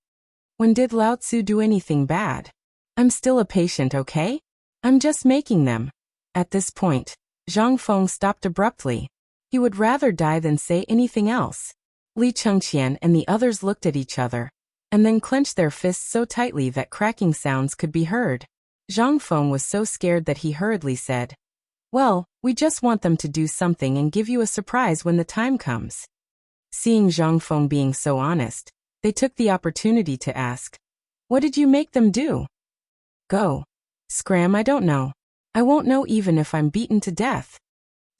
"When did Lao Tzu do anything bad? I'm still a patient, okay? I'm just making them." At this point, Zhang Feng stopped abruptly. He would rather die than say anything else. Li Chengqian and the others looked at each other, and then clenched their fists so tightly that cracking sounds could be heard. Zhang Feng was so scared that he hurriedly said, "Well, we just want them to do something and give you a surprise when the time comes." Seeing Zhang Feng being so honest, they took the opportunity to ask, "What did you make them do?" "Go. Scram, I don't know. I won't know even if I'm beaten to death."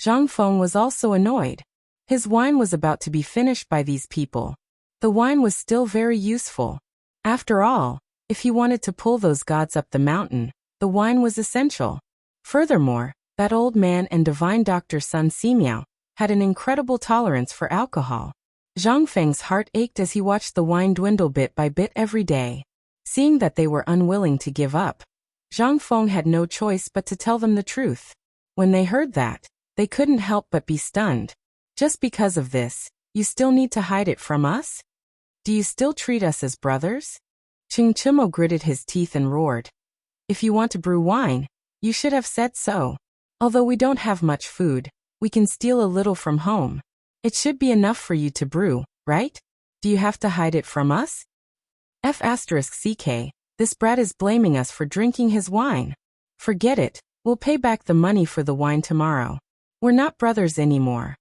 Zhang Feng was also annoyed. His wine was about to be finished by these people. The wine was still very useful. After all, if he wanted to pull those gods up the mountain, the wine was essential. Furthermore, that old man and divine Dr. Sun Simiao had an incredible tolerance for alcohol. Zhang Feng's heart ached as he watched the wine dwindle bit by bit every day. Seeing that they were unwilling to give up, Zhang Feng had no choice but to tell them the truth. When they heard that, they couldn't help but be stunned. "Just because of this, you still need to hide it from us? Do you still treat us as brothers?" Ching Chimo gritted his teeth and roared. "If you want to brew wine, you should have said so. Although we don't have much food, we can steal a little from home. It should be enough for you to brew, right? Do you have to hide it from us? F***CK, this brat is blaming us for drinking his wine. Forget it, we'll pay back the money for the wine tomorrow. We're not brothers anymore."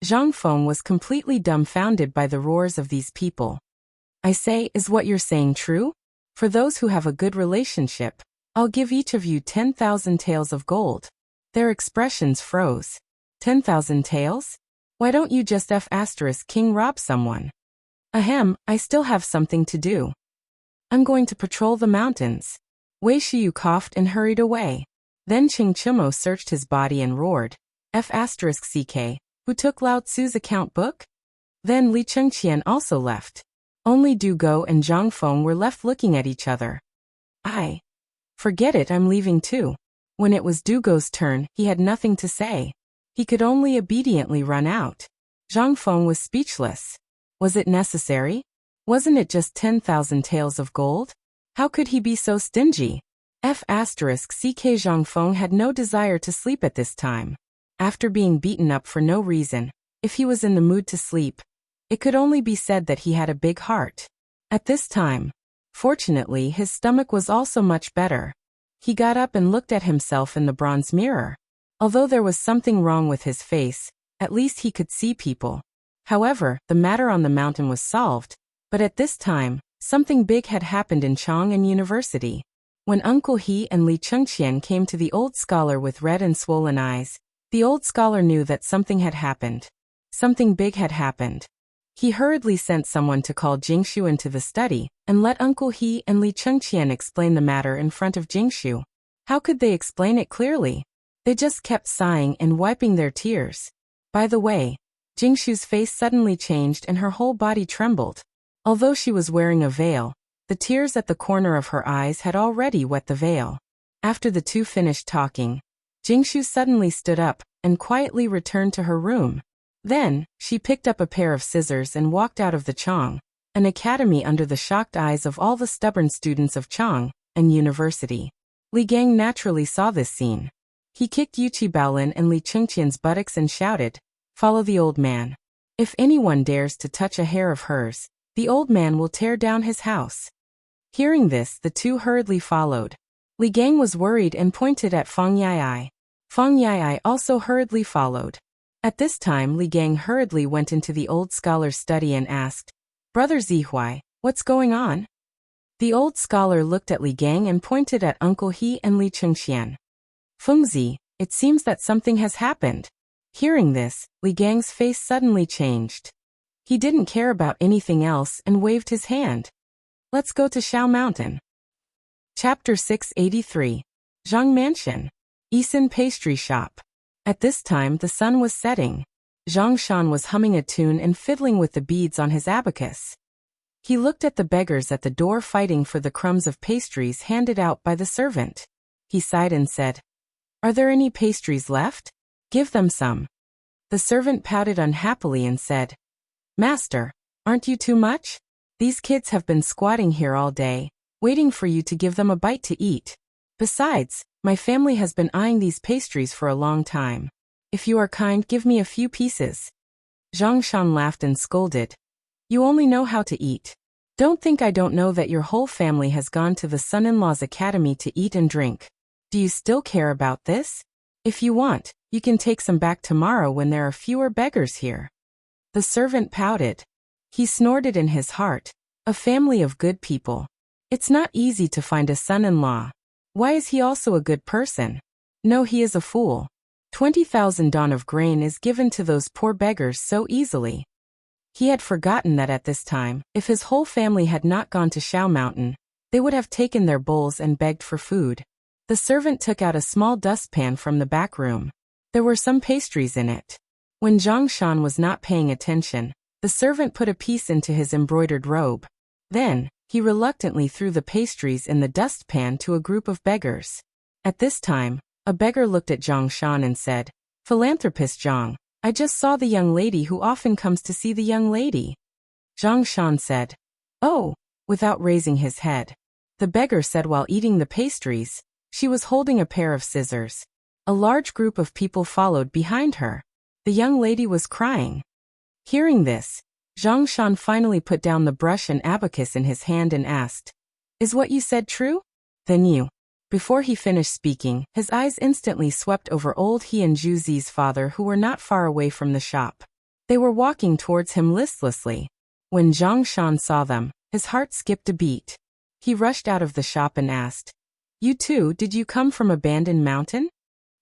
Zhang Feng was completely dumbfounded by the roars of these people. "I say, is what you're saying true? For those who have a good relationship, I'll give each of you 10,000 taels of gold." Their expressions froze. 10,000 taels? Why don't you just F***king rob someone? Ahem, I still have something to do. I'm going to patrol the mountains. Wei Shiyu coughed and hurried away. Then Qing Chimo searched his body and roared, F***ck, who took Lao Tzu's account book? Then Li Chengqian also left. Only Du Go and Zhang Feng were left looking at each other. Forget it, I'm leaving too. When it was Du Go's turn, he had nothing to say. He could only obediently run out. Zhang Feng was speechless. Was it necessary? Wasn't it just 10,000 taels of gold? How could he be so stingy? F***ck Zhang Feng had no desire to sleep at this time. After being beaten up for no reason, if he was in the mood to sleep, it could only be said that he had a big heart. At this time, fortunately, his stomach was also much better. He got up and looked at himself in the bronze mirror. Although there was something wrong with his face, at least he could see people. However, the matter on the mountain was solved, but at this time, something big had happened in Chang'an University. When Uncle He and Li Chengqian came to the old scholar with red and swollen eyes, the old scholar knew that something had happened. Something big had happened. He hurriedly sent someone to call Jingshu into the study, and let Uncle He and Li Chengqian explain the matter in front of Jingshu. How could they explain it clearly? They just kept sighing and wiping their tears. By the way, Jingshu's face suddenly changed and her whole body trembled. Although she was wearing a veil, the tears at the corner of her eyes had already wet the veil. After the two finished talking, Jingshu suddenly stood up and quietly returned to her room. Then, she picked up a pair of scissors and walked out of the Chang'an Academy under the shocked eyes of all the stubborn students of Chang'an University. Li Gang naturally saw this scene. He kicked Yuchi Baolin and Li Chengqian's buttocks and shouted, "Follow the old man. If anyone dares to touch a hair of hers, the old man will tear down his house." Hearing this, the two hurriedly followed. Li Gang was worried and pointed at Feng Yai. Feng Yai also hurriedly followed. At this time, Li Gang hurriedly went into the old scholar's study and asked, "Brother Zihuai, what's going on?" The old scholar looked at Li Gang and pointed at Uncle He and Li Chengqian. "Fengzi, it seems that something has happened." Hearing this, Li Gang's face suddenly changed. He didn't care about anything else and waved his hand. "Let's go to Shao Mountain." Chapter 683. Zhang Mansion. Isan Pastry Shop. At this time the sun was setting. Zhang Shan was humming a tune and fiddling with the beads on his abacus. He looked at the beggars at the door fighting for the crumbs of pastries handed out by the servant. He sighed and said, "Are there any pastries left? Give them some." The servant pouted unhappily and said, "Master, aren't you too much? These kids have been squatting here all day, waiting for you to give them a bite to eat. Besides, my family has been eyeing these pastries for a long time. If you are kind, give me a few pieces." Zhang Shan laughed and scolded, "You only know how to eat. Don't think I don't know that your whole family has gone to the son-in-law's academy to eat and drink. Do you still care about this? If you want, you can take some back tomorrow when there are fewer beggars here." The servant pouted. He snorted in his heart, "A family of good people. It's not easy to find a son-in-law. Why is he also a good person? No, he is a fool. 20,000 don of grain is given to those poor beggars so easily." He had forgotten that at this time, if his whole family had not gone to Shao Mountain, they would have taken their bowls and begged for food. The servant took out a small dustpan from the back room. There were some pastries in it. When Zhang Shan was not paying attention, the servant put a piece into his embroidered robe. Then, he reluctantly threw the pastries in the dustpan to a group of beggars. At this time, a beggar looked at Zhang Shan and said, "Philanthropist Zhang, I just saw the young lady who often comes to see the young lady." Zhang Shan said, "Oh," without raising his head. The beggar said while eating the pastries, "She was holding a pair of scissors." A large group of people followed behind her. The young lady was crying. Hearing this, Zhang Shan finally put down the brush and abacus in his hand and asked, "Is what you said true?" "Then you." Before he finished speaking, his eyes instantly swept over old He and Zhu Zi's father who were not far away from the shop. They were walking towards him listlessly. When Zhang Shan saw them, his heart skipped a beat. He rushed out of the shop and asked, "You too, did you come from Abandoned Mountain?"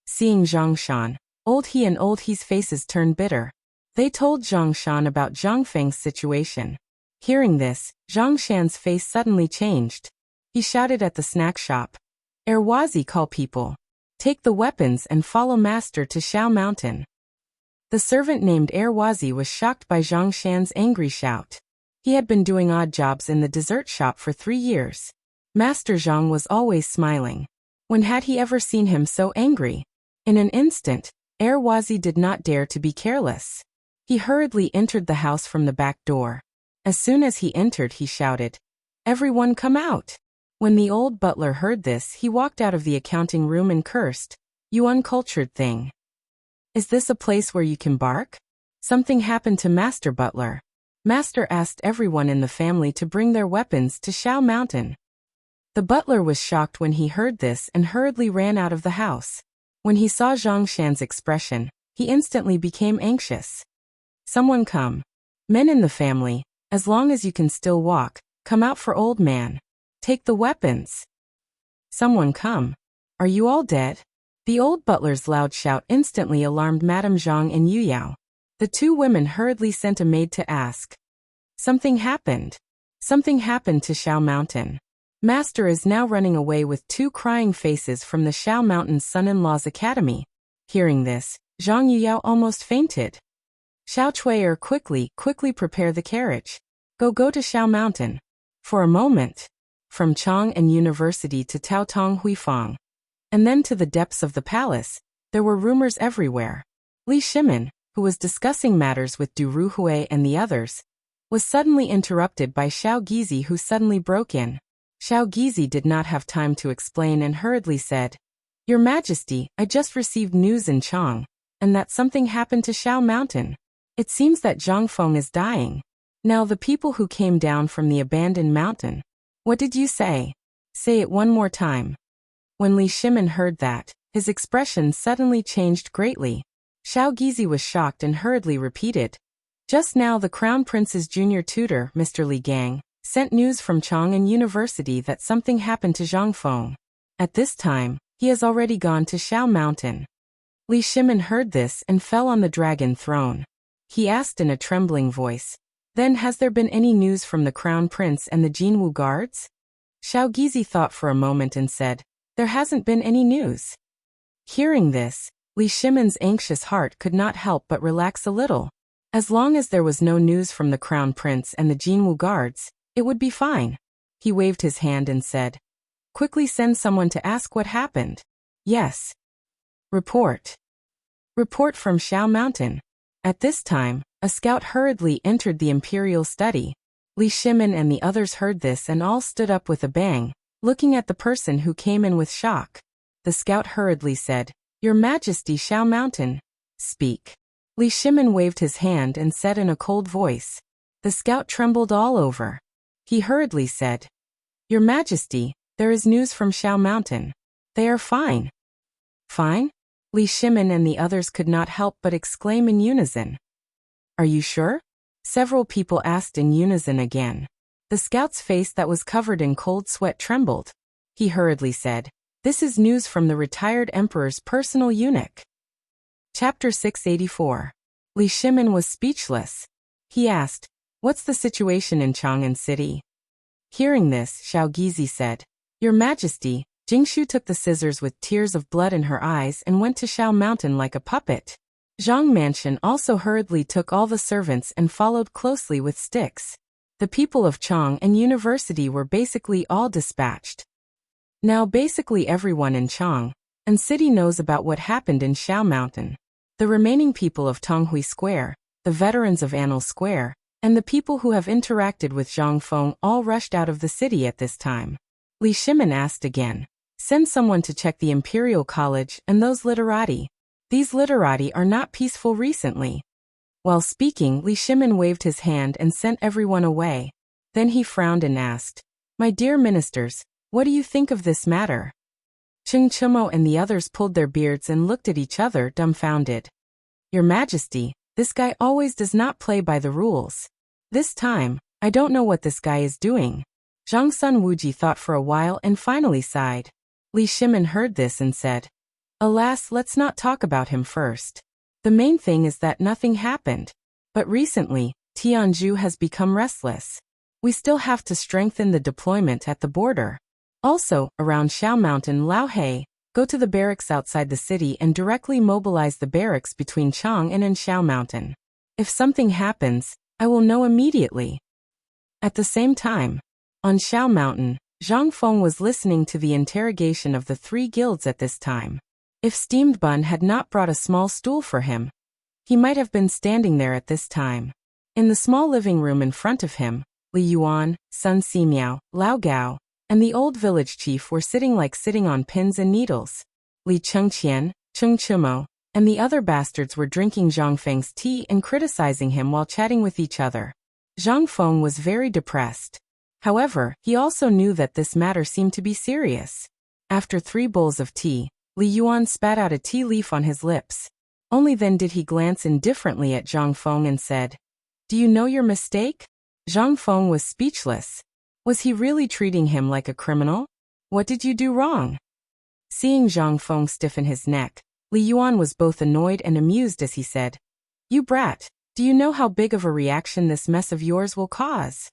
Seeing Zhang Shan, old He and old He's faces turned bitter. They told Zhang Shan about Zhang Feng's situation. Hearing this, Zhang Shan's face suddenly changed. He shouted at the snack shop. Erwazi, call people. Take the weapons and follow master to Shao Mountain. The servant named Erwazi was shocked by Zhang Shan's angry shout. He had been doing odd jobs in the dessert shop for 3 years. Master Zhang was always smiling. When had he ever seen him so angry? In an instant, Erwazi did not dare to be careless. He hurriedly entered the house from the back door. As soon as he entered, he shouted, "Everyone come out!" When the old butler heard this, he walked out of the accounting room and cursed, "You uncultured thing. Is this a place where you can bark?" Something happened to Master Butler. Master asked everyone in the family to bring their weapons to Shao Mountain. The butler was shocked when he heard this and hurriedly ran out of the house. When he saw Zhang Shan's expression, he instantly became anxious. "Someone come. Men in the family, as long as you can still walk, come out for old man. Take the weapons." "Someone come. Are you all dead?" The old butler's loud shout instantly alarmed Madame Zhang and Yu Yao. The 2 women hurriedly sent a maid to ask. Something happened. Something happened to Shao Mountain. Master is now running away with 2 crying faces from the Shao Mountain son-in-law's academy. Hearing this, Zhang Yuyao almost fainted. "Xiao Chui'er, quickly prepare the carriage. Go to Shao Mountain." For a moment. From Chang and University to Taotong Huifang. And then to the depths of the palace, there were rumors everywhere. Li Shimin, who was discussing matters with Du Ruhui and the others, was suddenly interrupted by Xiao Gizi, who suddenly broke in. Xiao Gizi did not have time to explain and hurriedly said, "Your Majesty, I just received news in Chang, and that something happened to Shao Mountain. It seems that Zhang Feng is dying. Now the people who came down from the abandoned mountain." "What did you say? Say it one more time." When Li Shimin heard that, his expression suddenly changed greatly. Xiao Gizi was shocked and hurriedly repeated, "Just now the Crown Prince's junior tutor, Mr. Li Gang, sent news from Chang and University that something happened to Zhang Feng. At this time, he has already gone to Shao Mountain." Li Shimin heard this and fell on the dragon throne. He asked in a trembling voice, "Then has there been any news from the Crown Prince and the Jinwu guards?" Xiao Gizi thought for a moment and said, "There hasn't been any news." Hearing this, Li Shimin's anxious heart could not help but relax a little. As long as there was no news from the Crown Prince and the Jinwu guards, it would be fine. He waved his hand and said, "Quickly send someone to ask what happened." "Yes." "Report." "Report from Shao Mountain." At this time, a scout hurriedly entered the imperial study. Li Shimin and the others heard this and all stood up with a bang, looking at the person who came in with shock. The scout hurriedly said, "Your Majesty, Shao Mountain. Speak." Li Shimin waved his hand and said in a cold voice. The scout trembled all over. He hurriedly said, "Your Majesty, there is news from Shao Mountain. They are fine." "Fine?" Li Shimin and the others could not help but exclaim in unison. "Are you sure?" Several people asked in unison again. The scout's face that was covered in cold sweat trembled. He hurriedly said, "This is news from the retired emperor's personal eunuch." Chapter 684. Li Shimin was speechless. He asked, "What's the situation in Chang'an City?" Hearing this, Xiao Gizi said, "Your Majesty, Jingshu took the scissors with tears of blood in her eyes and went to Shao Mountain like a puppet. Zhang Mansion also hurriedly took all the servants and followed closely with sticks. The people of Chang and University were basically all dispatched. Now basically everyone in Chang and City knows about what happened in Shao Mountain. The remaining people of Tonghui Square, the veterans of Annal Square, and the people who have interacted with Zhang Feng all rushed out of the city at this time." Li Shimin asked again, "Send someone to check the Imperial College and those literati. These literati are not peaceful recently." While speaking, Li Shimin waved his hand and sent everyone away. Then he frowned and asked, "My dear ministers, what do you think of this matter?" Cheng Chumo and the others pulled their beards and looked at each other dumbfounded. "Your Majesty, this guy always does not play by the rules. This time, I don't know what this guy is doing." Zhang Sun Wuji thought for a while and finally sighed. Li Shimin heard this and said, "Alas, let's not talk about him first. The main thing is that nothing happened. But recently, Tianzhu has become restless. We still have to strengthen the deployment at the border. Also, around Xiao Mountain, Laohe, go to the barracks outside the city and directly mobilize the barracks between Chang'an and Xiao Mountain. If something happens, I will know immediately. At the same time, on Xiao Mountain, Zhang Feng was listening to the interrogation of the 3 guilds at this time. If Steamed Bun had not brought a small stool for him, he might have been standing there at this time. In the small living room in front of him, Li Yuan, Sun Simiao, Lao Gao, and the old village chief were sitting on pins and needles. Li Chengqian, Cheng Chimo, and the other bastards were drinking Zhang Feng's tea and criticizing him while chatting with each other. Zhang Feng was very depressed. However, he also knew that this matter seemed to be serious. After 3 bowls of tea, Li Yuan spat out a tea leaf on his lips. Only then did he glance indifferently at Zhang Feng and said, "Do you know your mistake?" Zhang Feng was speechless. Was he really treating him like a criminal? What did you do wrong? Seeing Zhang Feng stiffen his neck, Li Yuan was both annoyed and amused as he said, "You brat, do you know how big of a reaction this mess of yours will cause?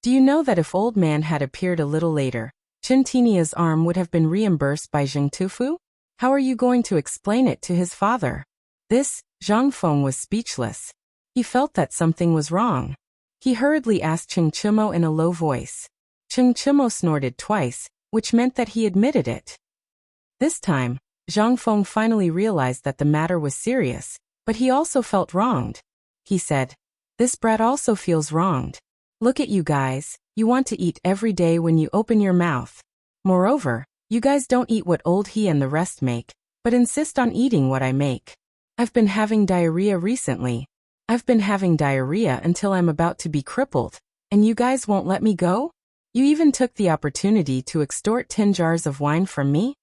Do you know that if Old Man had appeared a little later, Chen Tinia's arm would have been reimbursed by Zheng Tufu? How are you going to explain it to his father?" Zhang Feng was speechless. He felt that something was wrong. He hurriedly asked Cheng Chimo in a low voice. Cheng Chimo snorted twice, which meant that he admitted it. This time, Zhang Feng finally realized that the matter was serious, but he also felt wronged. He said, "This brat also feels wronged. Look at you guys, you want to eat every day when you open your mouth. Moreover, you guys don't eat what old he and the rest make, but insist on eating what I make. I've been having diarrhea recently. I've been having diarrhea until I'm about to be crippled, and you guys won't let me go? You even took the opportunity to extort 10 jars of wine from me?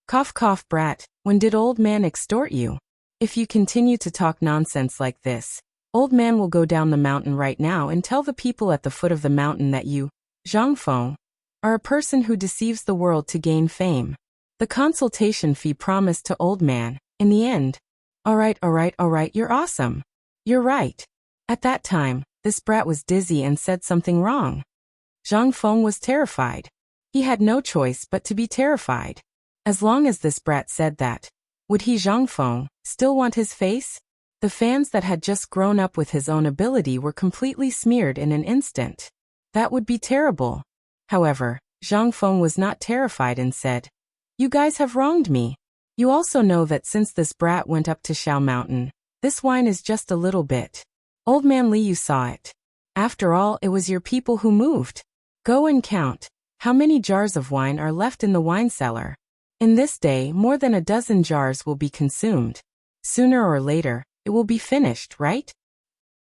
Cough cough brat, when did Old Man extort you? If you continue to talk nonsense like this, Old Man will go down the mountain right now and tell the people at the foot of the mountain that you, Zhang Feng, are a person who deceives the world to gain fame. The consultation fee promised to Old Man, in the end. All right, you're awesome. You're right. At that time, this brat was dizzy and said something wrong. Zhang Feng was terrified. He had no choice but to be terrified. As long as this brat said that, would he, Zhang Feng, still want his face? The fans that had just grown up with his own ability were completely smeared in an instant. That would be terrible. However, Zhang Feng was not terrified and said, "You guys have wronged me. You also know that since this brat went up to Xiao Mountain, this wine is just a little bit. Old Man Li, you saw it. After all, it was your people who moved. Go and count. How many jars of wine are left in the wine cellar? In this day, more than a dozen jars will be consumed. Sooner or later, it will be finished, right?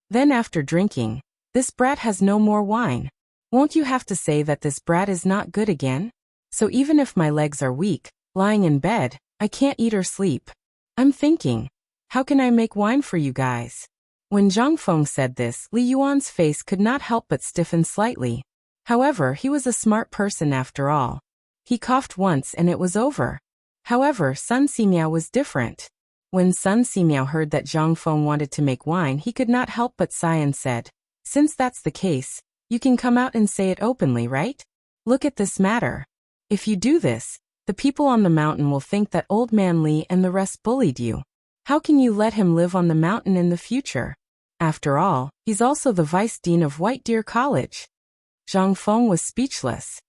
Then after drinking, this brat has no more wine. Won't you have to say that this brat is not good again? So even if my legs are weak, lying in bed, I can't eat or sleep. I'm thinking, how can I make wine for you guys?" When Zhang Feng said this, Li Yuan's face could not help but stiffen slightly. However, he was a smart person after all. He coughed once and it was over. However, Sun Simiao was different. When Sun Simiao heard that Zhang Feng wanted to make wine, he could not help but sigh and said, "Since that's the case, you can come out and say it openly, right? Look at this matter. If you do this, the people on the mountain will think that Old Man Li and the rest bullied you. How can you let him live on the mountain in the future? After all, he's also the vice dean of White Deer College." Zhang Feng was speechless.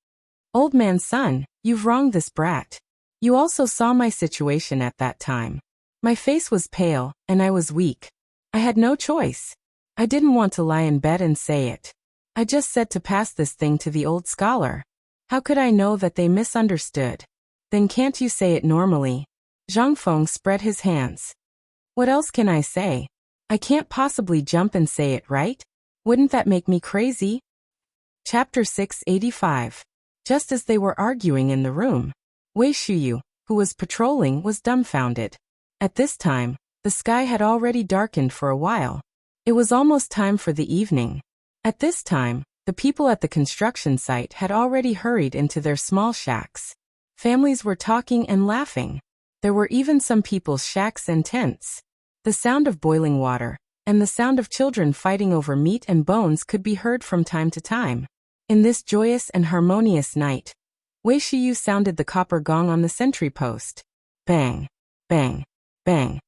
"Old man's son, you've wronged this brat. You also saw my situation at that time. My face was pale, and I was weak. I had no choice. I didn't want to lie in bed and say it. I just said to pass this thing to the old scholar. How could I know that they misunderstood? Then can't you say it normally?" Zhang Feng spread his hands. "What else can I say? I can't possibly jump and say it, right? Wouldn't that make me crazy?" Chapter 685. Just as they were arguing in the room, Wei Shuyu, who was patrolling, was dumbfounded. At this time, the sky had already darkened for a while. It was almost time for the evening. At this time, the people at the construction site had already hurried into their small shacks. Families were talking and laughing. There were even some people's shacks and tents. The sound of boiling water, and the sound of children fighting over meat and bones could be heard from time to time. In this joyous and harmonious night, Wei Shiyu sounded the copper gong on the sentry post. Bang, bang, bang.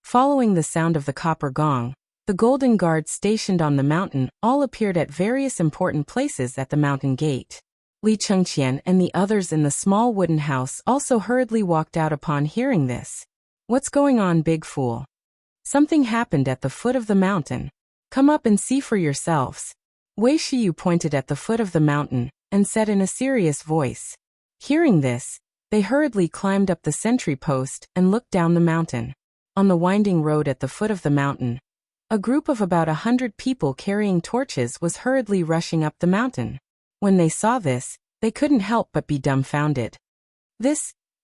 Following the sound of the copper gong, the golden guards stationed on the mountain all appeared at various important places at the mountain gate. Li Chengqian and the others in the small wooden house also hurriedly walked out upon hearing this. What's going on, big fool? Something happened at the foot of the mountain. Come up and see for yourselves. Wei Shiyu pointed at the foot of the mountain and said in a serious voice. Hearing this, they hurriedly climbed up the sentry post and looked down the mountain. On the winding road at the foot of the mountain, a group of about 100 people carrying torches was hurriedly rushing up the mountain. When they saw this, they couldn't help but be dumbfounded.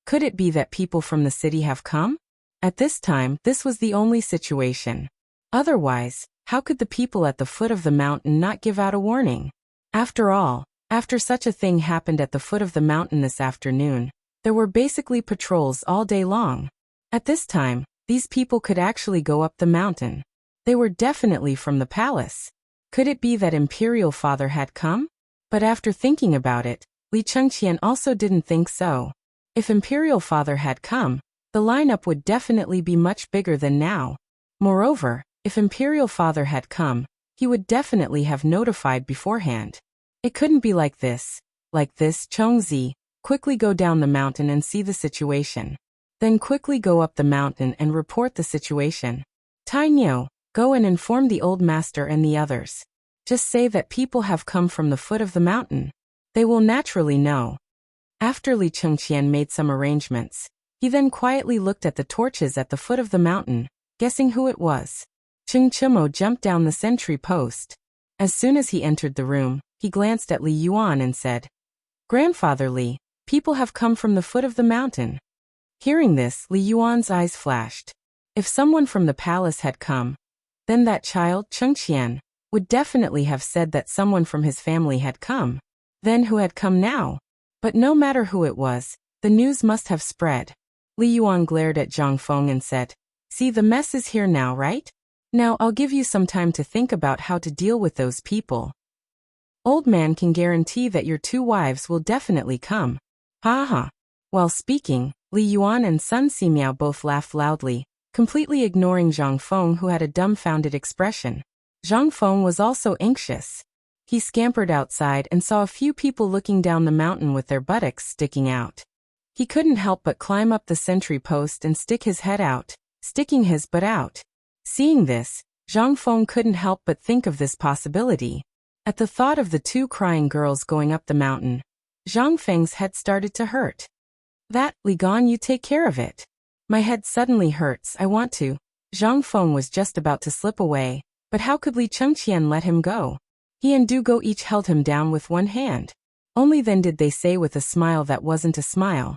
Could it be that people from the city have come? At this time, this was the only situation. Otherwise, how could the people at the foot of the mountain not give out a warning? After all, after such a thing happened at the foot of the mountain this afternoon, there were basically patrols all day long. At this time, these people could actually go up the mountain. They were definitely from the palace. Could it be that Imperial Father had come? But after thinking about it, Li Chengqian also didn't think so. If Imperial Father had come, the lineup would definitely be much bigger than now. Moreover, if Imperial Father had come, he would definitely have notified beforehand. It couldn't be like this. Chongzi, quickly go down the mountain and see the situation. Then quickly go up the mountain and report the situation. Tai Niu, go and inform the old master and the others. Just say that people have come from the foot of the mountain. They will naturally know. After Li Chengqian made some arrangements, he then quietly looked at the torches at the foot of the mountain, guessing who it was. Cheng Chimo jumped down the sentry post. As soon as he entered the room, he glanced at Li Yuan and said, Grandfather Li, people have come from the foot of the mountain. Hearing this, Li Yuan's eyes flashed. If someone from the palace had come, then that child, Chengqian, would definitely have said that someone from his family had come. Then who had come now? But no matter who it was, the news must have spread. Li Yuan glared at Zhang Feng and said, See, the mess is here now, right? Now I'll give you some time to think about how to deal with those people. Old man can guarantee that your 2 wives will definitely come. Ha ha. While speaking, Li Yuan and Sun Simiao both laughed loudly, completely ignoring Zhang Feng, who had a dumbfounded expression. Zhang Feng was also anxious. He scampered outside and saw a few people looking down the mountain with their buttocks sticking out. He couldn't help but climb up the sentry post and stick his head out, sticking his butt out. Seeing this, Zhang Feng couldn't help but think of this possibility. At the thought of the 2 crying girls going up the mountain, Zhang Feng's head started to hurt. Li Gan, you take care of it. My head suddenly hurts, I want to. Zhang Feng was just about to slip away, but how could Li Chengqian let him go? He and Du Go each held him down with one hand. Only then did they say with a smile that wasn't a smile.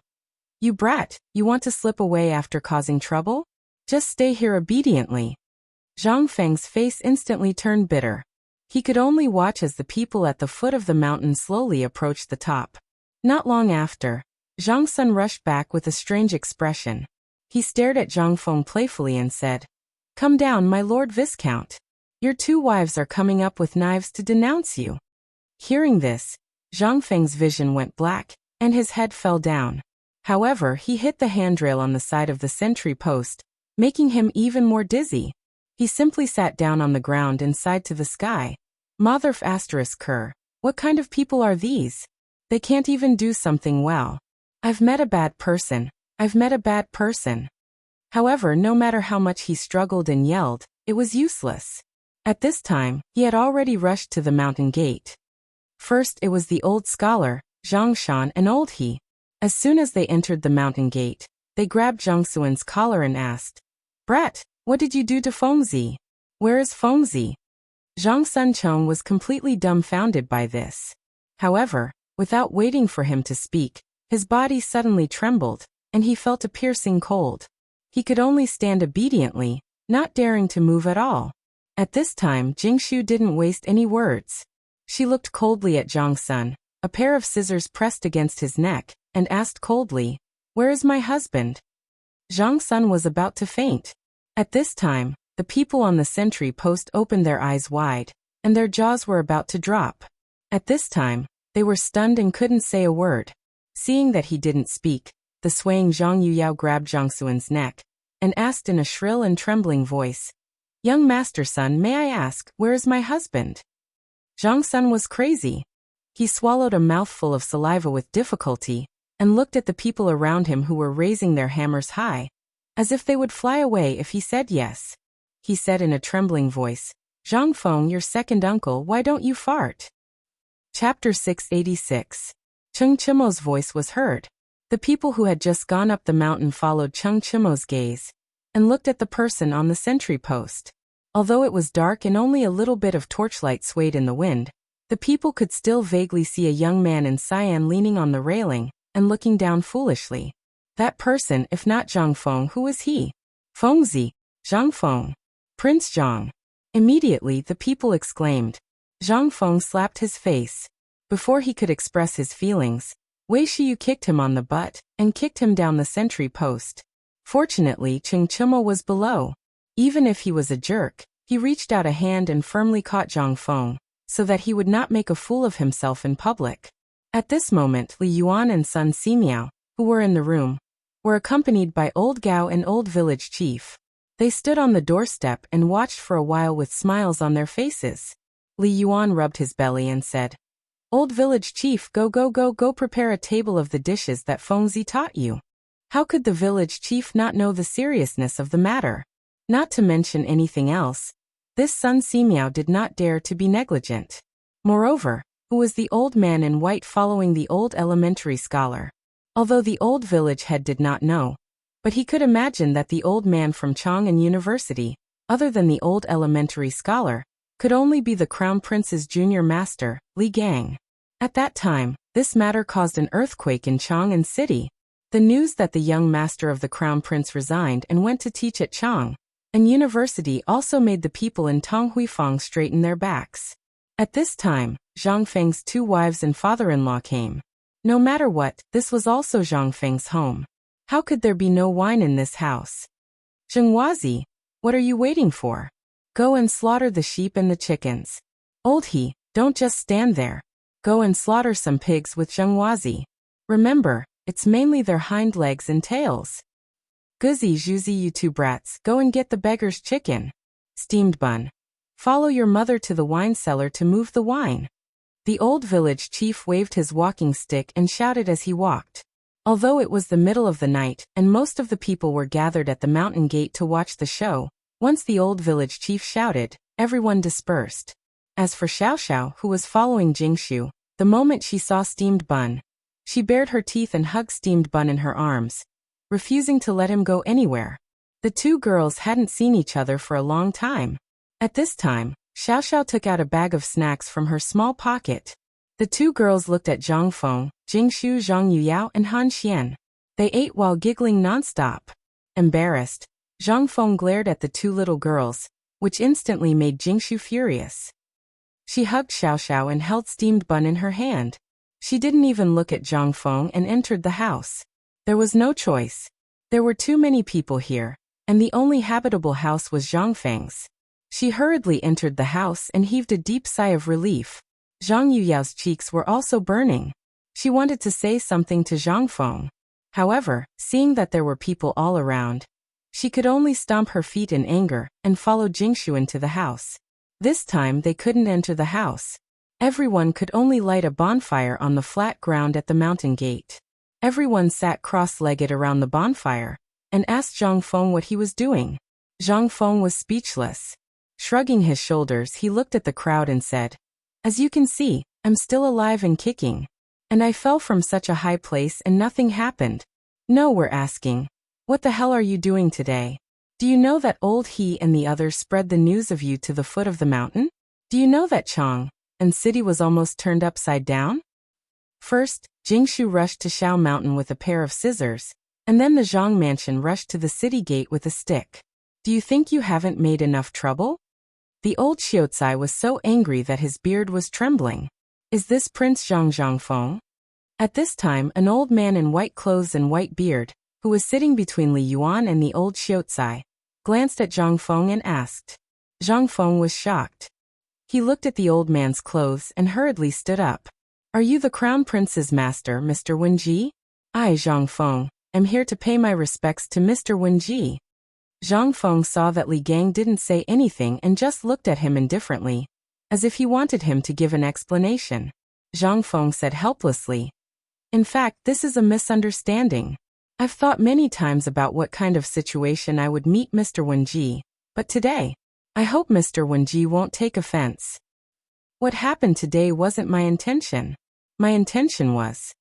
You brat, you want to slip away after causing trouble? Just stay here obediently. Zhang Feng's face instantly turned bitter. He could only watch as the people at the foot of the mountain slowly approached the top. Not long after, Zhang Sun rushed back with a strange expression. He stared at Zhang Feng playfully and said, Come down, my Lord Viscount. Your 2 wives are coming up with knives to denounce you. Hearing this, Zhang Feng's vision went black, and his head fell down. However, he hit the handrail on the side of the sentry post, making him even more dizzy. He simply sat down on the ground and sighed to the sky. Motherf **Ker, what kind of people are these? They can't even do something well. I've met a bad person. However, no matter how much he struggled and yelled, it was useless. At this time, he had already rushed to the mountain gate. First it was the old scholar, Zhang Shan and old He. As soon as they entered the mountain gate, they grabbed Zhang Suan's collar and asked, Brat, what did you do to Fengzi? Where is Fengzi? Zhang Sunchong was completely dumbfounded by this. However, without waiting for him to speak, his body suddenly trembled, and he felt a piercing cold. He could only stand obediently, not daring to move at all. At this time, Jingshu didn't waste any words. She looked coldly at Zhang Sun, a pair of scissors pressed against his neck, and asked coldly, Where is my husband? Zhang Sun was about to faint. At this time, the people on the sentry post opened their eyes wide, and their jaws were about to drop. At this time, they were stunned and couldn't say a word. Seeing that he didn't speak, the swaying Zhang Yuyao grabbed Zhang Xuan's neck and asked in a shrill and trembling voice, "Young master son, may I ask, where is my husband?" Zhang Sun was crazy. He swallowed a mouthful of saliva with difficulty and looked at the people around him who were raising their hammers high, as if they would fly away if he said yes. He said in a trembling voice, "Zhang Feng, your second uncle, why don't you fart?" Chapter 686. Cheng Chimo's voice was heard. The people who had just gone up the mountain followed Cheng Chimo's gaze and looked at the person on the sentry post. Although it was dark and only a little bit of torchlight swayed in the wind, the people could still vaguely see a young man in cyan leaning on the railing and looking down foolishly. That person, if not Zhang Feng, who was he? Fengzi, Zhang Feng, Prince Zhang. Immediately the people exclaimed. Zhang Feng slapped his face. Before he could express his feelings, Wei Shiyu kicked him on the butt and kicked him down the sentry post. Fortunately, Cheng Chimo was below. Even if he was a jerk, he reached out a hand and firmly caught Zhang Feng, so that he would not make a fool of himself in public. At this moment, Li Yuan and Sun Simiao, who were in the room, were accompanied by Old Gao and Old Village Chief. They stood on the doorstep and watched for a while with smiles on their faces. Li Yuan rubbed his belly and said, "Old Village Chief, go prepare a table of the dishes that Fengzi taught you." How could the village chief not know the seriousness of the matter? Not to mention anything else, this Sun Simiao did not dare to be negligent. Moreover, who was the old man in white following the old elementary scholar? Although the old village head did not know, but he could imagine that the old man from Chang'an University, other than the old elementary scholar, could only be the Crown Prince's junior master, Li Gang. At that time, this matter caused an earthquake in Chang'an City. The news that the young master of the Crown Prince resigned and went to teach at Chang'an University also made the people in Tonghuifang straighten their backs. At this time, Zhang Feng's 2 wives and father-in-law came. No matter what, this was also Zhang Feng's home. How could there be no wine in this house? Zhengwazi, what are you waiting for? Go and slaughter the sheep and the chickens. Old He, don't just stand there. Go and slaughter some pigs with Zhengwazi. Remember, it's mainly their hind legs and tails. Guzi Zhuzi, you 2 brats, go and get the beggar's chicken. Steamed bun. Follow your mother to the wine cellar to move the wine. The old village chief waved his walking stick and shouted as he walked. Although it was the middle of the night and most of the people were gathered at the mountain gate to watch the show, once the old village chief shouted, everyone dispersed. As for Xiao Xiao, who was following Jingshu, the moment she saw steamed bun, she bared her teeth and hugged steamed bun in her arms, refusing to let him go anywhere. The 2 girls hadn't seen each other for a long time. At this time, Xiao Xiao took out a bag of snacks from her small pocket. The 2 girls looked at Zhang Feng, Jingshu, Zhang Yuyao, and Han Xian. They ate while giggling nonstop. Embarrassed, Zhang Feng glared at the 2 little girls, which instantly made Jingshu furious. She hugged Xiao Xiao and held steamed bun in her hand. She didn't even look at Zhang Feng and entered the house. There was no choice. There were too many people here, and the only habitable house was Zhang Feng's. She hurriedly entered the house and heaved a deep sigh of relief. Zhang Yuyao's cheeks were also burning. She wanted to say something to Zhang Feng. However, seeing that there were people all around, she could only stomp her feet in anger and follow Jingshu into the house. This time they couldn't enter the house. Everyone could only light a bonfire on the flat ground at the mountain gate. Everyone sat cross-legged around the bonfire and asked Zhang Feng what he was doing. Zhang Feng was speechless. Shrugging his shoulders, he looked at the crowd and said, "As you can see, I'm still alive and kicking. And I fell from such a high place and nothing happened. No, we're asking, what the hell are you doing today? Do you know that old He and the others spread the news of you to the foot of the mountain? Do you know that Chang'an City was almost turned upside down?" First, Jingshu rushed to Shao Mountain with a pair of scissors, and then the Zhang mansion rushed to the city gate with a stick. Do you think you haven't made enough trouble? The old Xiaocai was so angry that his beard was trembling. Is this Prince Zhang Feng? At this time, an old man in white clothes and white beard, who was sitting between Li Yuan and the old Xiaocai, glanced at Zhang Feng and asked. Zhang Feng was shocked. He looked at the old man's clothes and hurriedly stood up. Are you the Crown Prince's master, Mr. Wenji? I, Zhang Feng, am here to pay my respects to Mr. Wenji. Zhang Feng saw that Li Gang didn't say anything and just looked at him indifferently, as if he wanted him to give an explanation. Zhang Feng said helplessly, in fact, this is a misunderstanding. I've thought many times about what kind of situation I would meet Mr. Wenji, but today, I hope Mr. Wenji won't take offense. What happened today wasn't my intention. My intention was.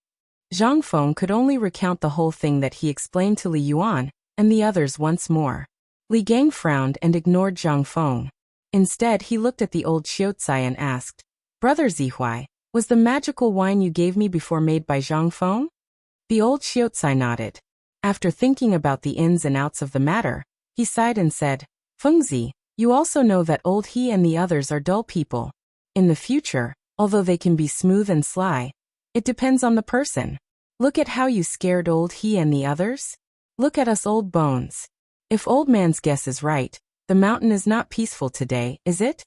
Zhang Feng could only recount the whole thing that he explained to Li Yuan and the others once more. Li Gang frowned and ignored Zhang Feng. Instead, he looked at the old Xiaocai and asked, Brother Zihuai, was the magical wine you gave me before made by Zhang Feng? The old Xiaocai nodded. After thinking about the ins and outs of the matter, he sighed and said, Fengzi, you also know that old he and the others are dull people. In the future, although they can be smooth and sly, it depends on the person. Look at how you scared old he and the others. Look at us old bones. If old man's guess is right, the mountain is not peaceful today, is it?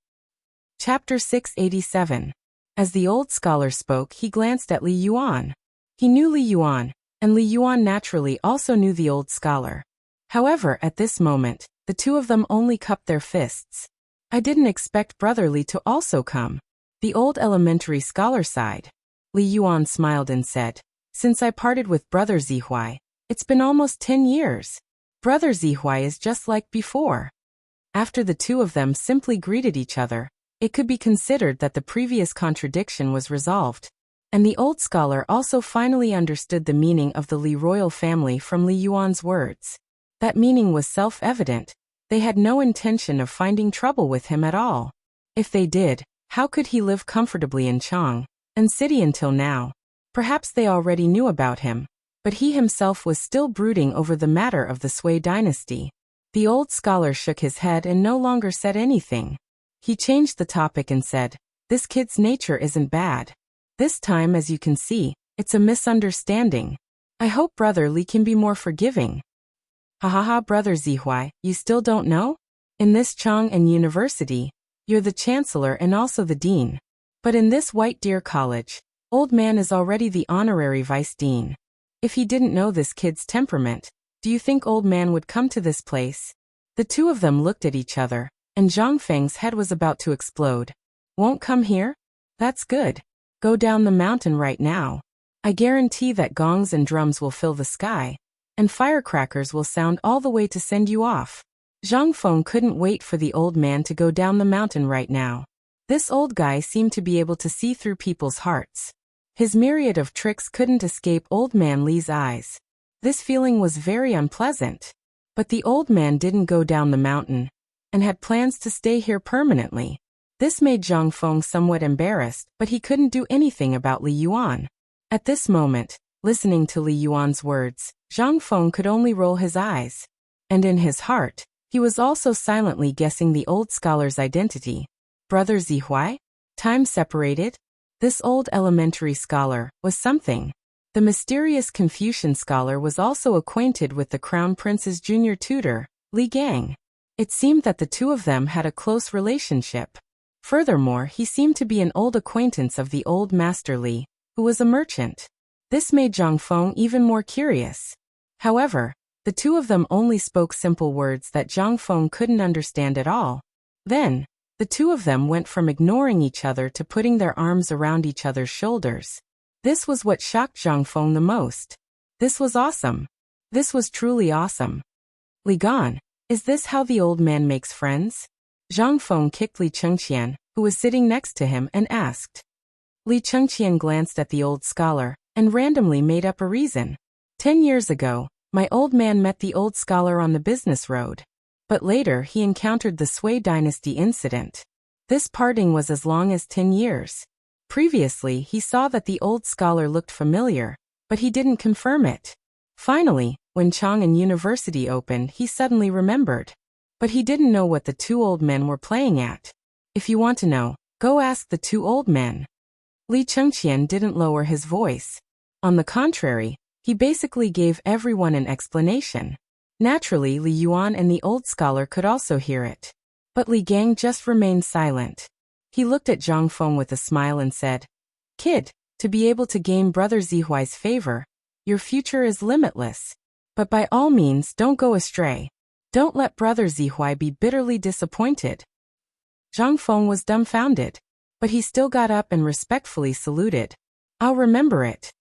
Chapter 687. As the old scholar spoke, he glanced at Li Yuan. He knew Li Yuan, and Li Yuan naturally also knew the old scholar. However, at this moment, the two of them only cupped their fists. I didn't expect Brother Li to also come. The old elementary scholar sighed. Li Yuan smiled and said, Since I parted with Brother Zihuai, it's been almost 10 years. Brother Zihuai is just like before. After the two of them simply greeted each other, it could be considered that the previous contradiction was resolved. And the old scholar also finally understood the meaning of the Li royal family from Li Yuan's words. That meaning was self-evident. They had no intention of finding trouble with him at all. If they did, how could he live comfortably in Chang and city until now? Perhaps they already knew about him, but he himself was still brooding over the matter of the Sui dynasty. The old scholar shook his head and no longer said anything. He changed the topic and said, This kid's nature isn't bad. This time, as you can see, it's a misunderstanding. I hope Brother Li can be more forgiving. Ha ha ha, Brother Zihuai, you still don't know? In this Chang and University, you're the chancellor and also the dean. But in this White Deer College, old man is already the honorary vice dean. If he didn't know this kid's temperament, do you think old man would come to this place? The two of them looked at each other, and Zhang Feng's head was about to explode. Won't come here? That's good. Go down the mountain right now. I guarantee that gongs and drums will fill the sky, and firecrackers will sound all the way to send you off. Zhang Feng couldn't wait for the old man to go down the mountain right now. This old guy seemed to be able to see through people's hearts. His myriad of tricks couldn't escape old man Li's eyes. This feeling was very unpleasant. But the old man didn't go down the mountain, and had plans to stay here permanently. This made Zhang Feng somewhat embarrassed, but he couldn't do anything about Li Yuan. At this moment, listening to Li Yuan's words, Zhang Feng could only roll his eyes. And in his heart, he was also silently guessing the old scholar's identity. Brother Zihuai? Time separated? This old elementary scholar was something. The mysterious Confucian scholar was also acquainted with the Crown Prince's junior tutor, Li Gang. It seemed that the two of them had a close relationship. Furthermore, he seemed to be an old acquaintance of the old Master Li, who was a merchant. This made Zhang Feng even more curious. However, the two of them only spoke simple words that Zhang Feng couldn't understand at all. Then, the two of them went from ignoring each other to putting their arms around each other's shoulders. This was what shocked Zhang Feng the most. This was awesome. This was truly awesome. Li Gan, is this how the old man makes friends? Zhang Feng kicked Li Chengqian, who was sitting next to him, and asked. Li Chengqian glanced at the old scholar, and randomly made up a reason. 10 years ago, my old man met the old scholar on the business road. But later he encountered the Sui dynasty incident. This parting was as long as 10 years. Previously he saw that the old scholar looked familiar, but he didn't confirm it. Finally, when Chang and University opened, he suddenly remembered. But he didn't know what the two old men were playing at. If you want to know, go ask the two old men. Li Chengqian didn't lower his voice. On the contrary, he basically gave everyone an explanation. Naturally, Li Yuan and the old scholar could also hear it. But Li Gang just remained silent. He looked at Zhang Feng with a smile and said, "Kid, to be able to gain Brother Zihuai's favor, your future is limitless. But by all means don't go astray. Don't let Brother Zihuai be bitterly disappointed." Zhang Feng was dumbfounded. But he still got up and respectfully saluted. "I'll remember it.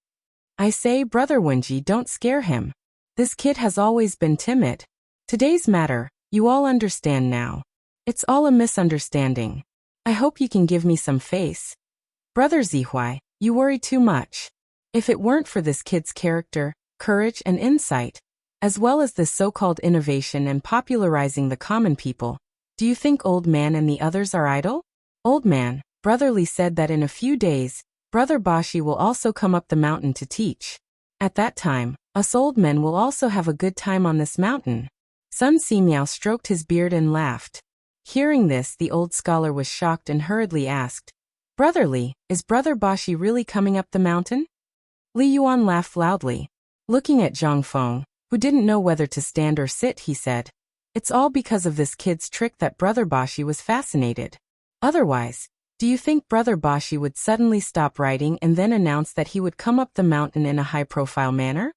I say, Brother Wenji, don't scare him. This kid has always been timid. Today's matter, you all understand now. It's all a misunderstanding. I hope you can give me some face. Brother Zihuai, you worry too much. If it weren't for this kid's character, courage and insight, as well as this so-called innovation and popularizing the common people, do you think Old Man and the others are idle? Old Man, Brother Li said that in a few days, Brother Bashi will also come up the mountain to teach. At that time, us old men will also have a good time on this mountain." Sun Simiao stroked his beard and laughed. Hearing this, the old scholar was shocked and hurriedly asked, "Brother Li, is Brother Bashi really coming up the mountain?" Li Yuan laughed loudly. Looking at Zhang Feng, who didn't know whether to stand or sit, he said, "It's all because of this kid's trick that Brother Bashi was fascinated. Otherwise, do you think Brother Bashi would suddenly stop writing and then announce that he would come up the mountain in a high-profile manner?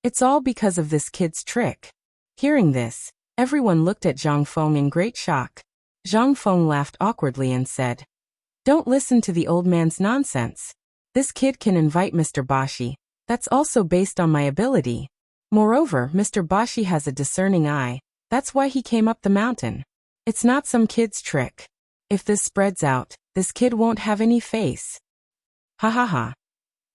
It's all because of this kid's trick." Hearing this, everyone looked at Zhang Feng in great shock. Zhang Feng laughed awkwardly and said, "Don't listen to the old man's nonsense. This kid can invite Mr. Bashi. That's also based on my ability. Moreover, Mr. Bashi has a discerning eye. That's why he came up the mountain. It's not some kid's trick. If this spreads out, this kid won't have any face." Ha ha ha.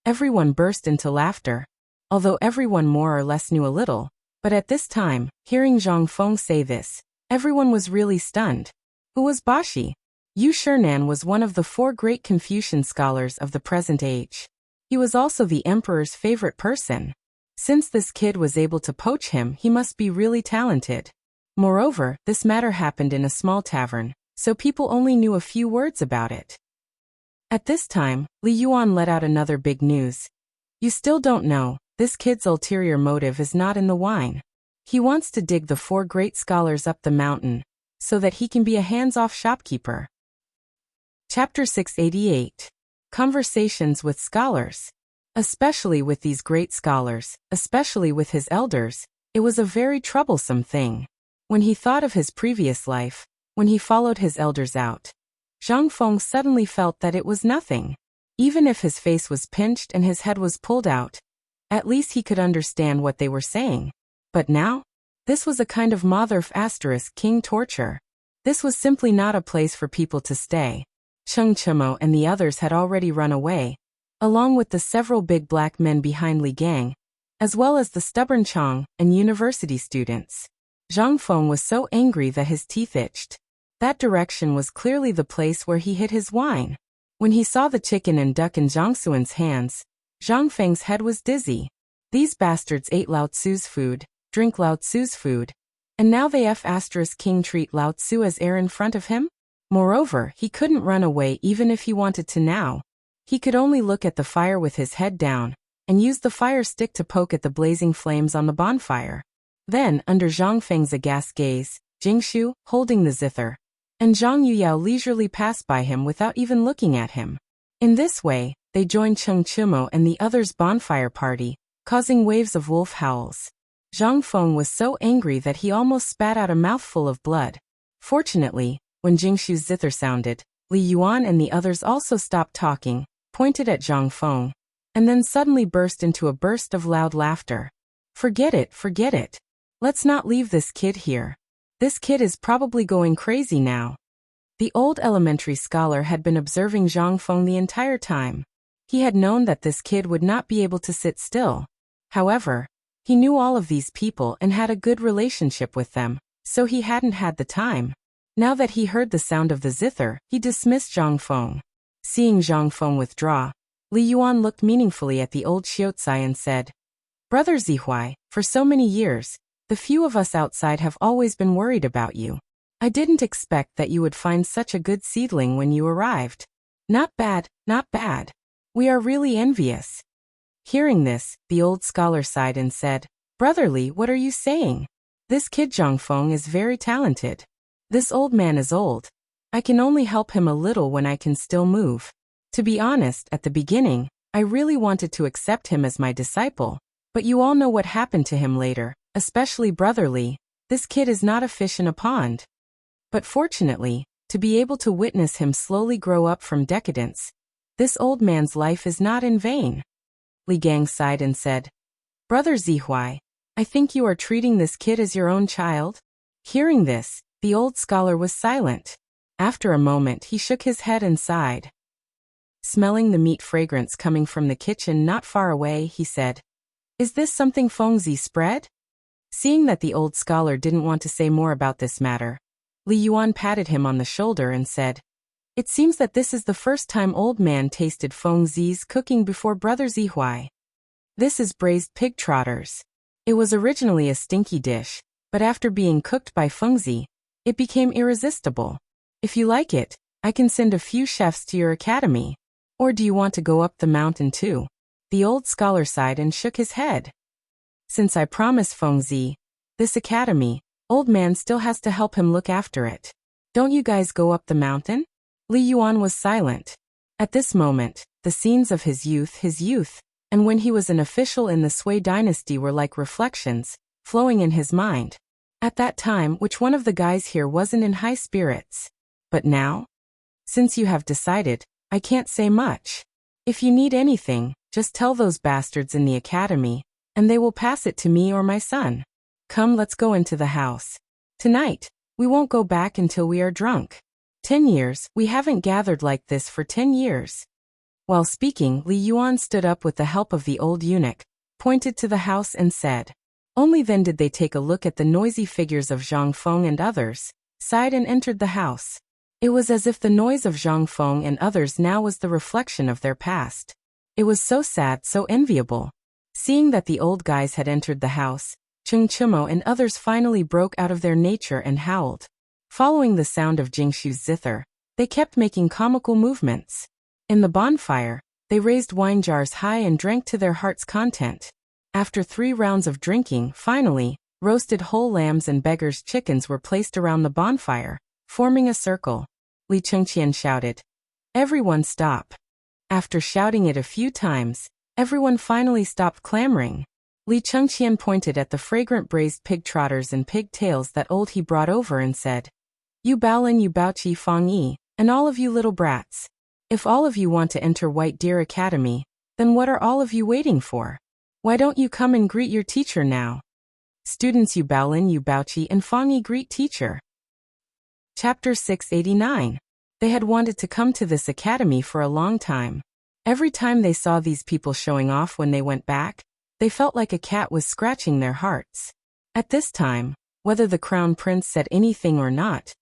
Everyone burst into laughter. Although everyone more or less knew a little, but at this time, hearing Zhang Feng say this, everyone was really stunned. Who was Bashi? Yu Shernan was one of the 4 great Confucian scholars of the present age. He was also the emperor's favorite person. Since this kid was able to poach him, he must be really talented. Moreover, this matter happened in a small tavern, so people only knew a few words about it. At this time, Li Yuan let out another big news. "You still don't know, this kid's ulterior motive is not in the wine. He wants to dig the 4 great scholars up the mountain, so that he can be a hands-off shopkeeper." Chapter 688. Conversations with Scholars. Especially with these great scholars, especially with his elders, it was a very troublesome thing. When he thought of his previous life, when he followed his elders out, Zhang Feng suddenly felt that it was nothing. Even if his face was pinched and his head was pulled out, at least he could understand what they were saying. But now? This was a kind of **king torture. This was simply not a place for people to stay. Cheng Chimo and the others had already run away, along with the several big black men behind Li Gang, as well as the stubborn Chang and university students. Zhang Feng was so angry that his teeth itched. That direction was clearly the place where he hid his wine. When he saw the chicken and duck in Zhang Xuan's hands, Zhang Feng's head was dizzy. These bastards ate Lao Tzu's food, drink Lao Tzu's food, and now they **king treat Lao Tzu as air in front of him? Moreover, he couldn't run away even if he wanted to now. He could only look at the fire with his head down, and use the fire stick to poke at the blazing flames on the bonfire. Then, under Zhang Feng's aghast gaze, Jingshu, holding the zither, and Zhang Yuyao leisurely passed by him without even looking at him. In this way, they joined Cheng Chimo and the others' bonfire party, causing waves of wolf howls. Zhang Feng was so angry that he almost spat out a mouthful of blood. Fortunately, when Jingshu's zither sounded, Li Yuan and the others also stopped talking, pointed at Zhang Feng, and then suddenly burst into a burst of loud laughter. Forget it, forget it. Let's not leave this kid here. This kid is probably going crazy now." The old elementary scholar had been observing Zhang Feng the entire time. He had known that this kid would not be able to sit still. However, he knew all of these people and had a good relationship with them, so he hadn't had the time. Now that he heard the sound of the zither, he dismissed Zhang Feng. Seeing Zhang Feng withdraw, Li Yuan looked meaningfully at the old Xiaocai and said, "Brother Zihuai, for so many years, the few of us outside have always been worried about you. I didn't expect that you would find such a good seedling when you arrived. Not bad, not bad. We are really envious." Hearing this, the old scholar sighed and said, "Brother Li, what are you saying? This kid Zhangfeng is very talented. This old man is old. I can only help him a little when I can still move. To be honest, at the beginning, I really wanted to accept him as my disciple, but you all know what happened to him later, especially Brother Li. This kid is not a fish in a pond. But fortunately, to be able to witness him slowly grow up from decadence, this old man's life is not in vain. Li Gang sighed and said, Brother Zihuai, I think you are treating this kid as your own child. Hearing this, the old scholar was silent. After a moment he shook his head and sighed. Smelling the meat fragrance coming from the kitchen not far away, he said, Is this something Fengzi spread? Seeing that the old scholar didn't want to say more about this matter, Li Yuan patted him on the shoulder and said, It seems that this is the first time old man tasted Fengzi's cooking before Brother Zihuai. This is braised pig trotters. It was originally a stinky dish, but after being cooked by Fengzi, it became irresistible. If you like it, I can send a few chefs to your academy. Or do you want to go up the mountain too? The old scholar sighed and shook his head. Since I promised Fengzi this academy, old man still has to help him look after it. Don't you guys go up the mountain? Li Yuan was silent. At this moment, the scenes of his youth, and when he was an official in the Sui dynasty were like reflections, flowing in his mind. At that time, which one of the guys here wasn't in high spirits? But now? Since you have decided, I can't say much. If you need anything, just tell those bastards in the academy, and they will pass it to me or my son. Come, let's go into the house. Tonight, we won't go back until we are drunk. 10 years, we haven't gathered like this for 10 years. While speaking, Li Yuan stood up with the help of the old eunuch, pointed to the house and said. Only then did they take a look at the noisy figures of Zhang Feng and others, sighed and entered the house. It was as if the noise of Zhang Feng and others now was the reflection of their past. It was so sad, so enviable. Seeing that the old guys had entered the house, Cheng Chimo and others finally broke out of their nature and howled. Following the sound of Jingshu's zither, they kept making comical movements. In the bonfire, they raised wine jars high and drank to their heart's content. After 3 rounds of drinking, finally, roasted whole lambs and beggars' chickens were placed around the bonfire, forming a circle. Li Chengqian shouted, Everyone stop. After shouting it a few times, everyone finally stopped clamoring. Li Chengqian pointed at the fragrant braised pig trotters and pig tails that old he brought over and said, You Baolin, you Baoqi Fang Yi, and all of you little brats. If all of you want to enter White Deer Academy, then what are all of you waiting for? Why don't you come and greet your teacher now? Students, you Baolin, you Baoqi, and Fang Yi, greet teacher. Chapter 689. They had wanted to come to this academy for a long time. Every time they saw these people showing off when they went back, they felt like a cat was scratching their hearts. At this time, whether the crown prince said anything or not,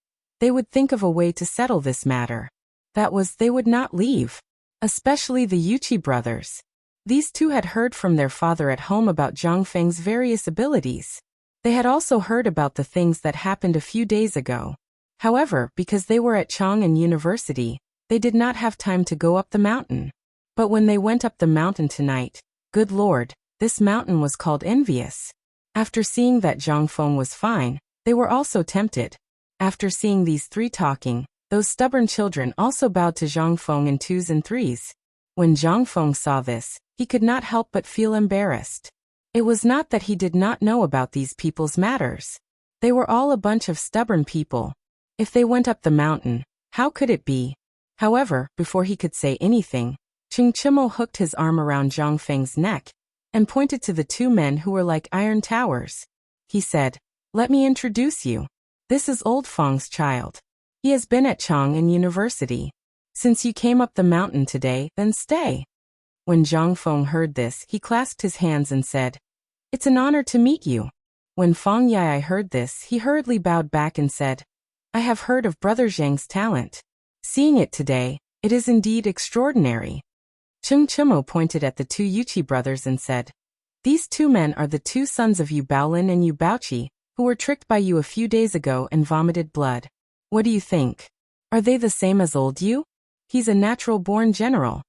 they would think of a way to settle this matter. That was, they would not leave. Especially the Yuchi brothers. These two had heard from their father at home about Zhang Feng's various abilities. They had also heard about the things that happened a few days ago. However, because they were at Chang'an University, they did not have time to go up the mountain. But when they went up the mountain tonight, good Lord, this mountain was called envious. After seeing that Zhang Feng was fine, they were also tempted. After seeing these 3 talking, those stubborn children also bowed to Zhang Feng in 2s and 3s. When Zhang Feng saw this, he could not help but feel embarrassed. It was not that he did not know about these people's matters. They were all a bunch of stubborn people. If they went up the mountain, how could it be? However, before he could say anything, Cheng Chimo hooked his arm around Zhang Feng's neck and pointed to the 2 men who were like iron towers. He said, Let me introduce you. This is old Feng's child. He has been at Chang'an University. Since you came up the mountain today, then stay. When Zhang Feng heard this, he clasped his hands and said, It's an honor to meet you. When Fang Yai heard this, he hurriedly bowed back and said, I have heard of Brother Zhang's talent. Seeing it today, it is indeed extraordinary. Cheng Chimo pointed at the 2 Yuchi brothers and said, These 2 men are the 2 sons of Yu Baolin and Yu Baoqi, who were tricked by you a few days ago and vomited blood. What do you think? Are they the same as old Yu? He's a natural-born general.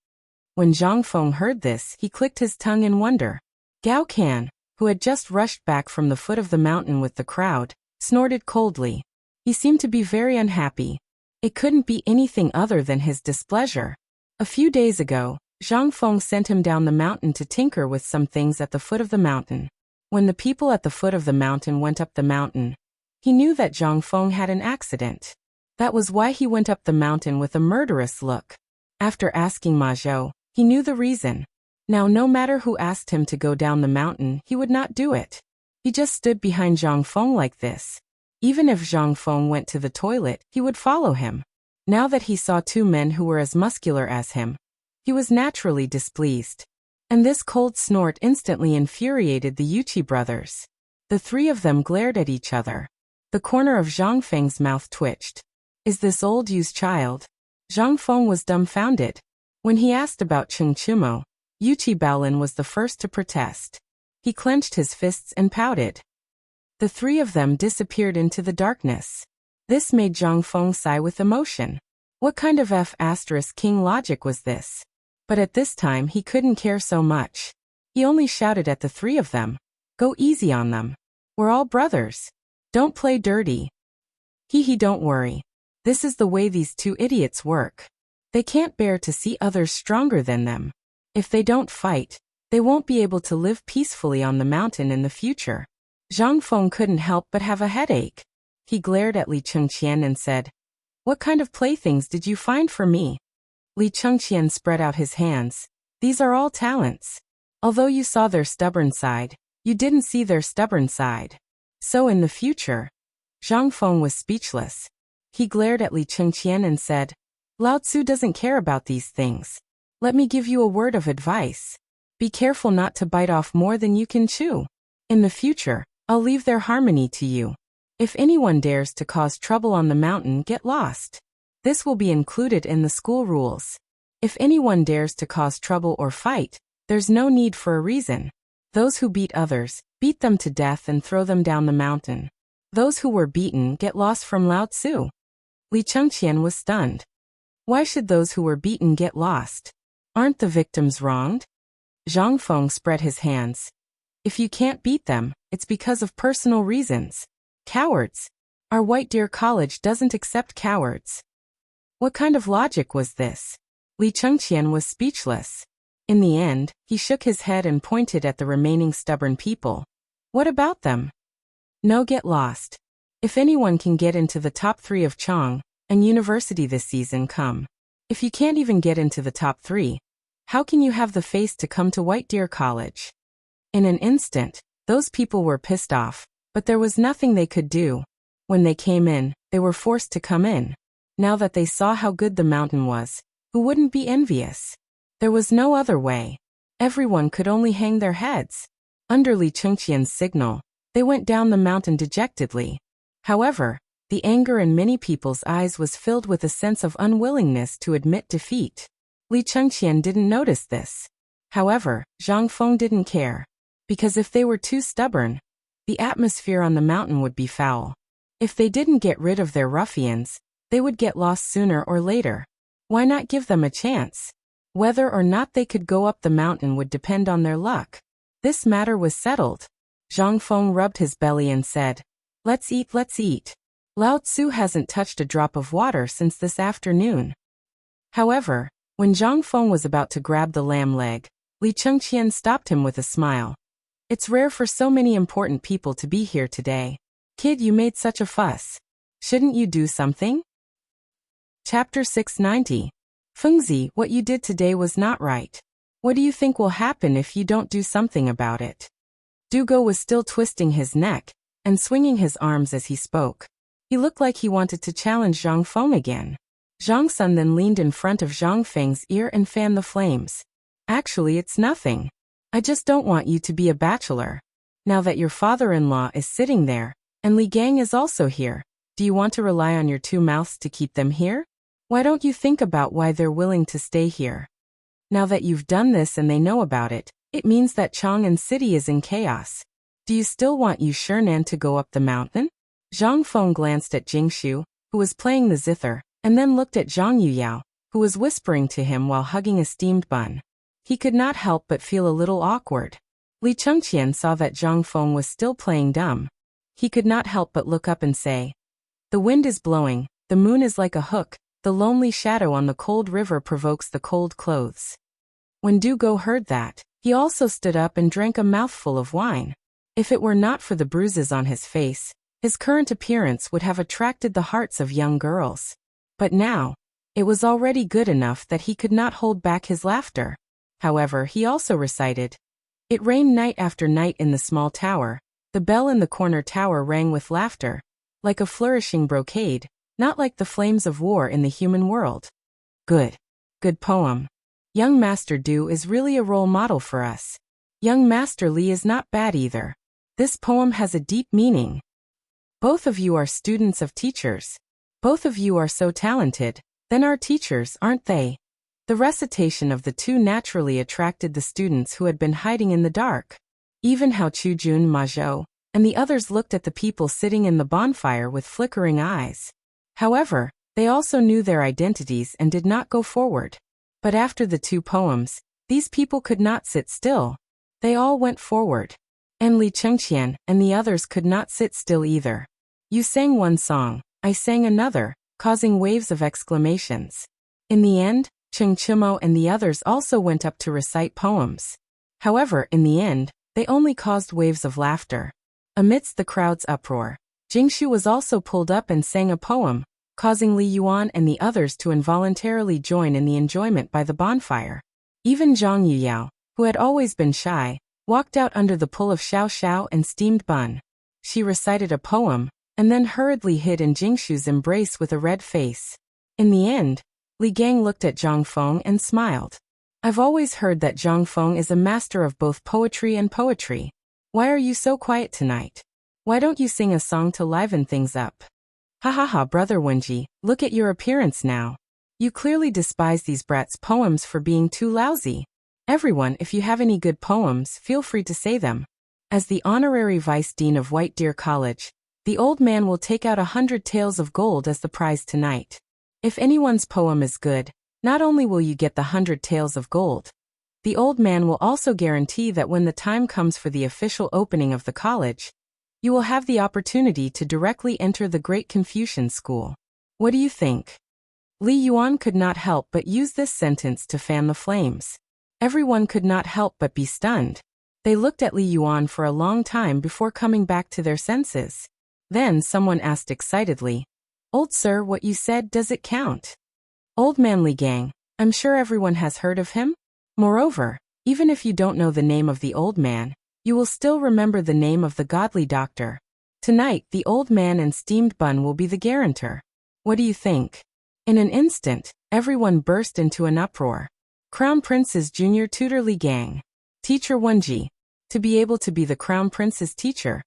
When Zhang Feng heard this, he clicked his tongue in wonder. Gao Can, who had just rushed back from the foot of the mountain with the crowd, snorted coldly. He seemed to be very unhappy. It couldn't be anything other than his displeasure. A few days ago, Zhang Feng sent him down the mountain to tinker with some things at the foot of the mountain. When the people at the foot of the mountain went up the mountain, he knew that Zhang Feng had an accident. That was why he went up the mountain with a murderous look. After asking Ma Zhou, he knew the reason. Now no matter who asked him to go down the mountain, he would not do it. He just stood behind Zhang Feng like this. Even if Zhang Feng went to the toilet, he would follow him. Now that he saw two men who were as muscular as him, he was naturally displeased. And this cold snort instantly infuriated the Yuqi brothers. The three of them glared at each other. The corner of Zhang Feng's mouth twitched. Is this old Yu's child? Zhang Feng was dumbfounded. When he asked about Cheng Chumo, Yuqi Baolin was the first to protest. He clenched his fists and pouted. The three of them disappeared into the darkness. This made Zhang Feng sigh with emotion. What kind of F***king logic was this? But at this time he couldn't care so much. He only shouted at the three of them. Go easy on them. We're all brothers. Don't play dirty. Don't worry. This is the way these two idiots work. They can't bear to see others stronger than them. If they don't fight, they won't be able to live peacefully on the mountain in the future. Zhang Feng couldn't help but have a headache. He glared at Li Chengqian and said, What kind of playthings did you find for me? Li Chengqian spread out his hands. These are all talents. Although you saw their stubborn side, you didn't see their stubborn side. So in the future, Zhang Feng was speechless. He glared at Li Chengqian and said, Lao Tzu doesn't care about these things. Let me give you a word of advice. Be careful not to bite off more than you can chew. In the future, I'll leave their harmony to you. If anyone dares to cause trouble on the mountain, get lost. This will be included in the school rules. If anyone dares to cause trouble or fight, there's no need for a reason. Those who beat others, beat them to death and throw them down the mountain. Those who were beaten get lost from Lao Tzu. Li Chengqian was stunned. Why should those who were beaten get lost? Aren't the victims wronged? Zhang Feng spread his hands. If you can't beat them, it's because of personal reasons. Cowards. Our White Deer College doesn't accept cowards. What kind of logic was this? Li Chengqian was speechless. In the end, he shook his head and pointed at the remaining stubborn people. What about them? No, get lost. If anyone can get into the top 3 of Chang and University this season, come. If you can't even get into the top 3, how can you have the face to come to White Deer College? In an instant, those people were pissed off, but there was nothing they could do. When they came in, they were forced to come in. Now that they saw how good the mountain was, who wouldn't be envious? There was no other way. Everyone could only hang their heads. Under Li Chengqian's signal, they went down the mountain dejectedly. However, the anger in many people's eyes was filled with a sense of unwillingness to admit defeat. Li Chengqian didn't notice this. However, Zhang Feng didn't care. Because if they were too stubborn, the atmosphere on the mountain would be foul. If they didn't get rid of their ruffians, they would get lost sooner or later. Why not give them a chance? Whether or not they could go up the mountain would depend on their luck. This matter was settled. Zhang Feng rubbed his belly and said, Let's eat, let's eat. Lao Tzu hasn't touched a drop of water since this afternoon. However, when Zhang Feng was about to grab the lamb leg, Li Chengqian stopped him with a smile. It's rare for so many important people to be here today. Kid, you made such a fuss. Shouldn't you do something? Chapter 690. Fengzi, what you did today was not right. What do you think will happen if you don't do something about it? Dugo was still twisting his neck and swinging his arms as he spoke. He looked like he wanted to challenge Zhang Feng again. Zhang Sun then leaned in front of Zhang Feng's ear and fanned the flames. Actually, it's nothing. I just don't want you to be a bachelor. Now that your father-in-law is sitting there, and Li Gang is also here, do you want to rely on your 2 mouths to keep them here? Why don't you think about why they're willing to stay here? Now that you've done this and they know about it, it means that Chang'an City is in chaos. Do you still want Yu Shernan to go up the mountain? Zhang Feng glanced at Jingshu, who was playing the zither, and then looked at Zhang Yuyao, who was whispering to him while hugging a steamed bun. He could not help but feel a little awkward. Li Chengqian saw that Zhang Feng was still playing dumb. He could not help but look up and say, "The wind is blowing, the moon is like a hook, the lonely shadow on the cold river provokes the cold clothes." When Du Go heard that, he also stood up and drank a mouthful of wine. If it were not for the bruises on his face, his current appearance would have attracted the hearts of young girls. But now, it was already good enough that he could not hold back his laughter. However, he also recited, "It rained night after night in the small tower, the bell in the corner tower rang with laughter, like a flourishing brocade, not like the flames of war in the human world." Good. Good poem. Young Master Du is really a role model for us. Young Master Li is not bad either. This poem has a deep meaning. Both of you are students of teachers. Both of you are so talented, then are teachers, aren't they? The recitation of the two naturally attracted the students who had been hiding in the dark. Even Hao Chujun, Ma Zhou, and the others looked at the people sitting in the bonfire with flickering eyes. However, they also knew their identities and did not go forward. But after the two poems, these people could not sit still. They all went forward. And Li Chengqian and the others could not sit still either. You sang one song, I sang another, causing waves of exclamations. In the end, Cheng Chimo and the others also went up to recite poems. However, in the end, they only caused waves of laughter. Amidst the crowd's uproar, Jingshu was also pulled up and sang a poem, causing Li Yuan and the others to involuntarily join in the enjoyment by the bonfire. Even Zhang Yuyao, who had always been shy, walked out under the pull of xiao xiao and steamed bun. She recited a poem, and then hurriedly hid in Jingshu's embrace with a red face. In the end, Li Gang looked at Zhang Feng and smiled. I've always heard that Zhang Feng is a master of both poetry and poetry. Why are you so quiet tonight? Why don't you sing a song to liven things up? Ha ha ha, brother Wenji, look at your appearance now. You clearly despise these brats' poems for being too lousy. Everyone, if you have any good poems, feel free to say them. As the honorary vice dean of White Deer College, the old man will take out 100 taels of gold as the prize tonight. If anyone's poem is good, not only will you get the 100 taels of gold, the old man will also guarantee that when the time comes for the official opening of the college, you will have the opportunity to directly enter the Great Confucian School. What do you think? Li Yuan could not help but use this sentence to fan the flames. Everyone could not help but be stunned. They looked at Li Yuan for a long time before coming back to their senses. Then someone asked excitedly, "Old sir, what you said, does it count?" Old man Li Gang, I'm sure everyone has heard of him. Moreover, even if you don't know the name of the old man, you will still remember the name of the godly doctor. Tonight, the old man and steamed bun will be the guarantor. What do you think? In an instant, everyone burst into an uproar. Crown Prince's junior tutor Li Gang. Teacher Wenji. To be able to be the Crown Prince's teacher.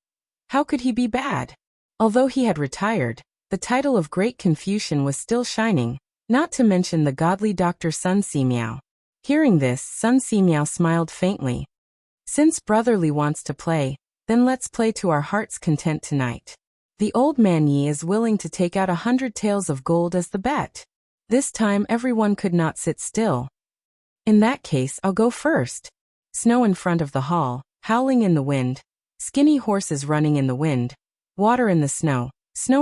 How could he be bad? Although he had retired, the title of Great Confucian was still shining, not to mention the godly Dr. Sun Simiao. Hearing this, Sun Simiao smiled faintly. Since Brother Li wants to play, then let's play to our heart's content tonight. The old man Yi is willing to take out 100 taels of gold as the bet. This time everyone could not sit still. In that case, I'll go first. Snow in front of the hall, howling in the wind, skinny horses running in the wind, water in the snow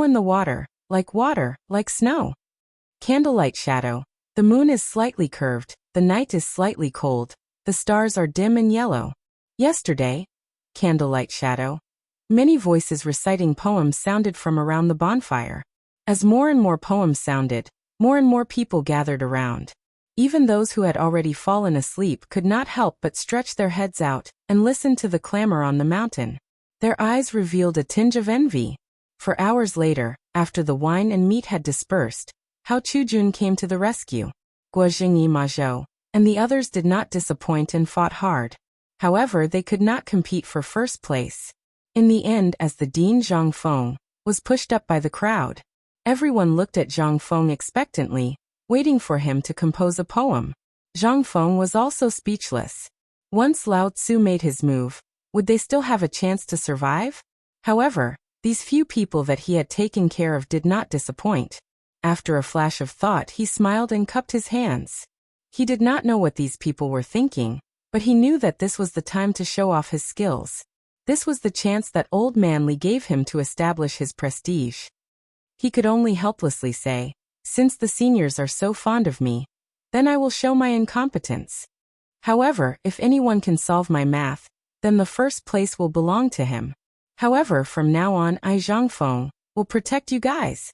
in the water, like snow. Candlelight shadow. The moon is slightly curved, the night is slightly cold, the stars are dim and yellow. Yesterday. Candlelight shadow. Many voices reciting poems sounded from around the bonfire. As more and more poems sounded, more and more people gathered around. Even those who had already fallen asleep could not help but stretch their heads out and listen to the clamor on the mountain. Their eyes revealed a tinge of envy. For hours later, after the wine and meat had dispersed, Hao Chujun came to the rescue. Guo Jingyi Ma Zhou and the others did not disappoint and fought hard. However, they could not compete for first place. In the end, as the dean Zhang Feng was pushed up by the crowd, everyone looked at Zhang Feng expectantly, waiting for him to compose a poem. Zhang Feng was also speechless. Once Lao Tzu made his move, would they still have a chance to survive? However, these few people that he had taken care of did not disappoint. After a flash of thought, he smiled and cupped his hands. He did not know what these people were thinking, But he knew that this was the time to show off his skills. This was the chance that old man Li gave him to establish his prestige. He could only helplessly say, "Since the seniors are so fond of me, then I will show my incompetence. However, if anyone can solve my math, then the first place will belong to him. However, from now on I Zhangfeng will protect you guys."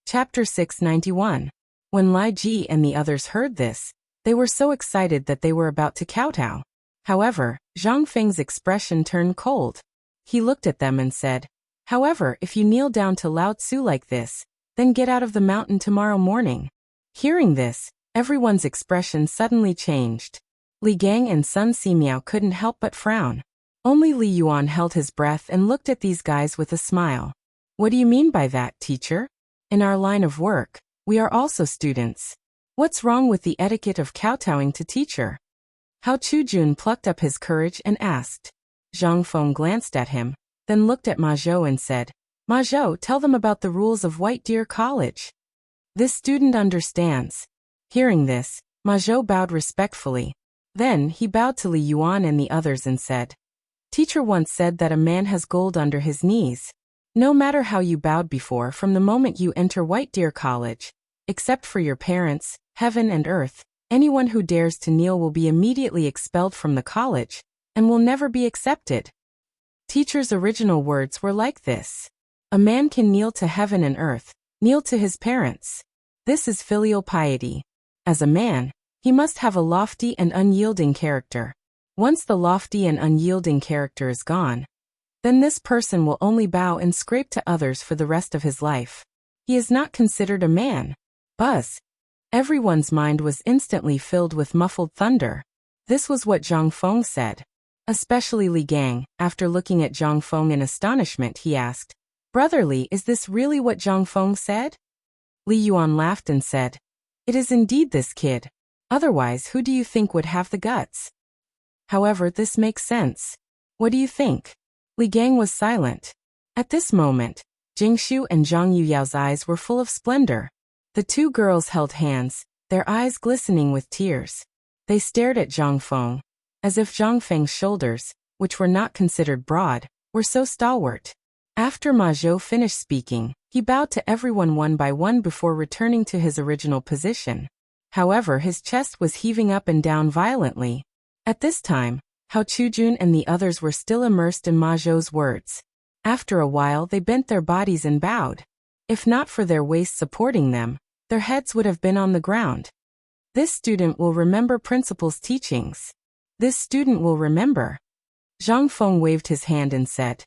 Chapter 691. When Lai Ji and the others heard this, they were so excited that they were about to kowtow. However, Zhang Feng's expression turned cold. He looked at them and said, "However, if you kneel down to Lao Tzu like this, then get out of the mountain tomorrow morning." Hearing this, everyone's expression suddenly changed. Li Gang and Sun Simiao couldn't help but frown. Only Li Yuan held his breath and looked at these guys with a smile. "What do you mean by that, teacher? In our line of work, we are also students. What's wrong with the etiquette of kowtowing to teacher?" Hao Chujun plucked up his courage and asked. Zhang Feng glanced at him, then looked at Ma Zhou and said, "Ma Zhou, tell them about the rules of White Deer College. This student understands." Hearing this, Ma Zhou bowed respectfully. Then he bowed to Li Yuan and the others and said, "Teacher once said that a man has gold under his knees. No matter how you bowed before from the moment you enter White Deer College, except for your parents, heaven and earth, anyone who dares to kneel will be immediately expelled from the college and will never be accepted." Teacher's original words were like this. A man can kneel to heaven and earth, kneel to his parents. This is filial piety. As a man, he must have a lofty and unyielding character. Once the lofty and unyielding character is gone, then this person will only bow and scrape to others for the rest of his life. He is not considered a man. Buzz. Everyone's mind was instantly filled with muffled thunder. This was what Zhang Feng said. Especially Li Gang, after looking at Zhang Feng in astonishment, he asked, "Brother Li, is this really what Zhang Feng said?" Li Yuan laughed and said, "It is indeed this kid. Otherwise, who do you think would have the guts? However, this makes sense. What do you think?" Li Gang was silent. At this moment, Jingshu and Zhang Yuyao's eyes were full of splendor. The two girls held hands, their eyes glistening with tears. They stared at Zhang Feng, as if Zhang Feng's shoulders, which were not considered broad, were so stalwart. After Ma Zhou finished speaking, he bowed to everyone one by one before returning to his original position. However, his chest was heaving up and down violently. At this time, Hao Chujun and the others were still immersed in Ma Zhou's words. After a while they bent their bodies and bowed. If not for their waists supporting them, their heads would have been on the ground. This student will remember principal's teachings. This student will remember. Zhang Feng waved his hand and said,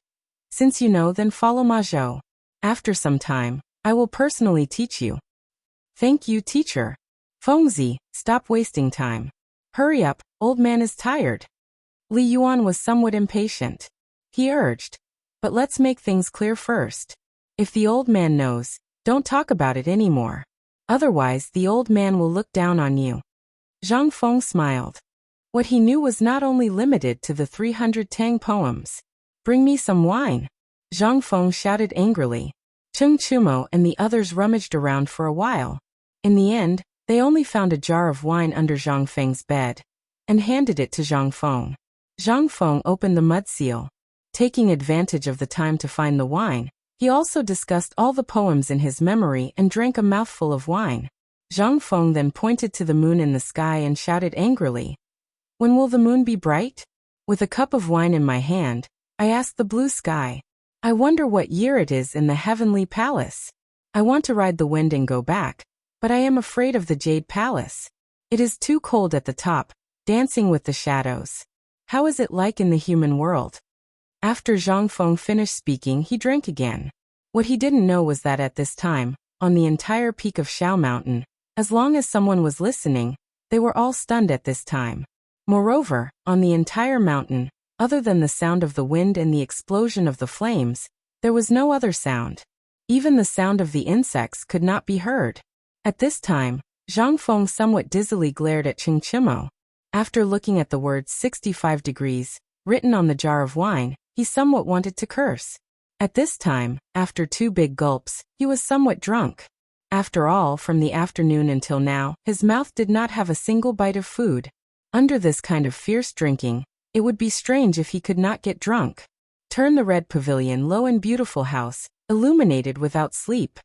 "Since you know, then follow Ma Zhou. After some time, I will personally teach you." "Thank you, teacher." "Fengzi, stop wasting time. Hurry up, old man is tired." Li Yuan was somewhat impatient. He urged, "But let's make things clear first. If the old man knows, don't talk about it anymore. Otherwise, the old man will look down on you." Zhang Feng smiled. What he knew was not only limited to the 300 Tang poems. "Bring me some wine." Zhang Feng shouted angrily. Cheng Chumo and the others rummaged around for a while. In the end, they only found a jar of wine under Zhang Feng's bed, and handed it to Zhang Feng. Zhang Feng opened the mud seal. Taking advantage of the time to find the wine, he also discussed all the poems in his memory and drank a mouthful of wine. Zhang Feng then pointed to the moon in the sky and shouted angrily, "When will the moon be bright?" With a cup of wine in my hand, I asked the blue sky, "I wonder what year it is in the heavenly palace. I want to ride the wind and go back, but I am afraid of the jade palace. It is too cold at the top, dancing with the shadows. How is it like in the human world?" After Zhang Feng finished speaking, he drank again. What he didn't know was that at this time, on the entire peak of Shao Mountain, as long as someone was listening, they were all stunned at this time. Moreover, on the entire mountain, other than the sound of the wind and the explosion of the flames, there was no other sound. Even the sound of the insects could not be heard. At this time, Zhang Feng somewhat dizzily glared at Cheng Chimo. After looking at the words 65 degrees, written on the jar of wine, he somewhat wanted to curse. At this time, after 2 big gulps, he was somewhat drunk. After all, from the afternoon until now, his mouth did not have a single bite of food. Under this kind of fierce drinking, it would be strange if he could not get drunk. Turn the red pavilion low and beautiful house, illuminated without sleep.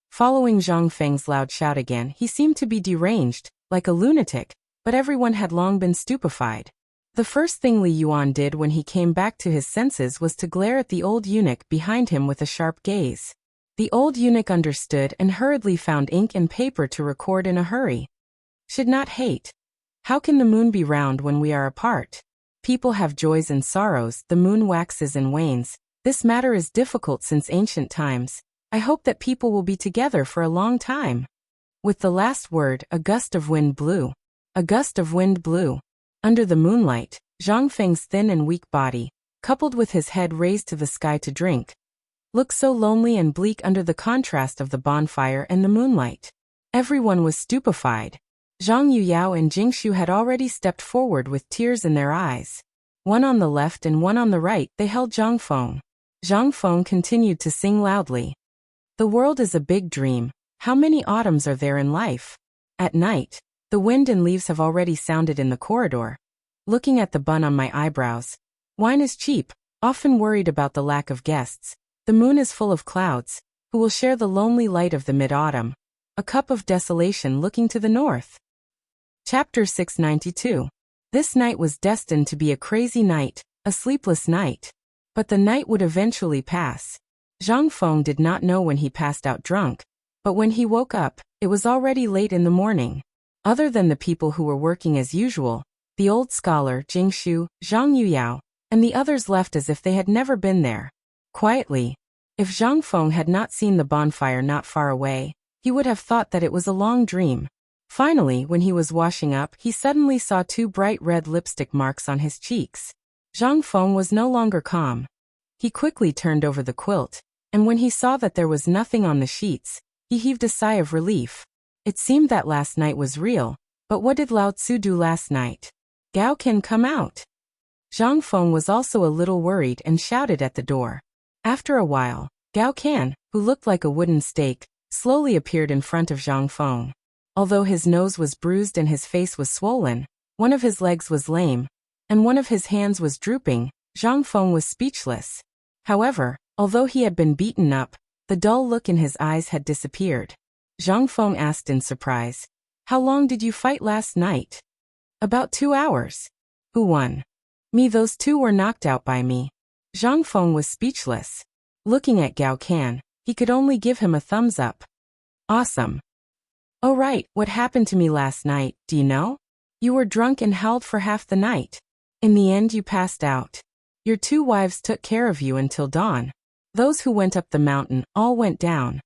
Following Zhang Feng's loud shout again, he seemed to be deranged, like a lunatic, but everyone had long been stupefied. The first thing Li Yuan did when he came back to his senses was to glare at the old eunuch behind him with a sharp gaze. The old eunuch understood and hurriedly found ink and paper to record in a hurry. Should not hate. How can the moon be round when we are apart? People have joys and sorrows, the moon waxes and wanes. This matter is difficult since ancient times. I hope that people will be together for a long time. With the last word, a gust of wind blew. A gust of wind blew. Under the moonlight, Zhang Feng's thin and weak body, coupled with his head raised to the sky to drink, looked so lonely and bleak under the contrast of the bonfire and the moonlight. Everyone was stupefied. Zhang Yuyao and Jingshu had already stepped forward with tears in their eyes. One on the left and one on the right, they held Zhang Feng. Zhang Feng continued to sing loudly. The world is a big dream. How many autumns are there in life? At night, the wind and leaves have already sounded in the corridor. Looking at the bun on my eyebrows. Wine is cheap, often worried about the lack of guests. The moon is full of clouds, who will share the lonely light of the mid-autumn. A cup of desolation looking to the north. Chapter 692. This night was destined to be a crazy night, a sleepless night. But the night would eventually pass. Zhang Feng did not know when he passed out drunk, but when he woke up, it was already late in the morning. Other than the people who were working as usual, the old scholar, Jingshu, Zhang Yuyao, and the others left as if they had never been there. Quietly. If Zhang Feng had not seen the bonfire not far away, he would have thought that it was a long dream. Finally, when he was washing up, he suddenly saw 2 bright red lipstick marks on his cheeks. Zhang Feng was no longer calm. He quickly turned over the quilt, and when he saw that there was nothing on the sheets, he heaved a sigh of relief. It seemed that last night was real, but what did Lao Tzu do last night? Gao can come out. Zhang Feng was also a little worried and shouted at the door. After a while, Gao Can, who looked like a wooden stake, slowly appeared in front of Zhang Feng. Although his nose was bruised and his face was swollen, one of his legs was lame, and one of his hands was drooping, Zhang Feng was speechless. However, although he had been beaten up, the dull look in his eyes had disappeared. Zhang Feng asked in surprise, "How long did you fight last night?" "About 2 hours. Who won?" "Me. Those 2 were knocked out by me." Zhang Feng was speechless. Looking at Gao Can, he could only give him a thumbs up. "Awesome." "Oh right, what happened to me last night, do you know? You were drunk and howled for half the night. In the end you passed out. Your 2 wives took care of you until dawn. Those who went up the mountain all went down."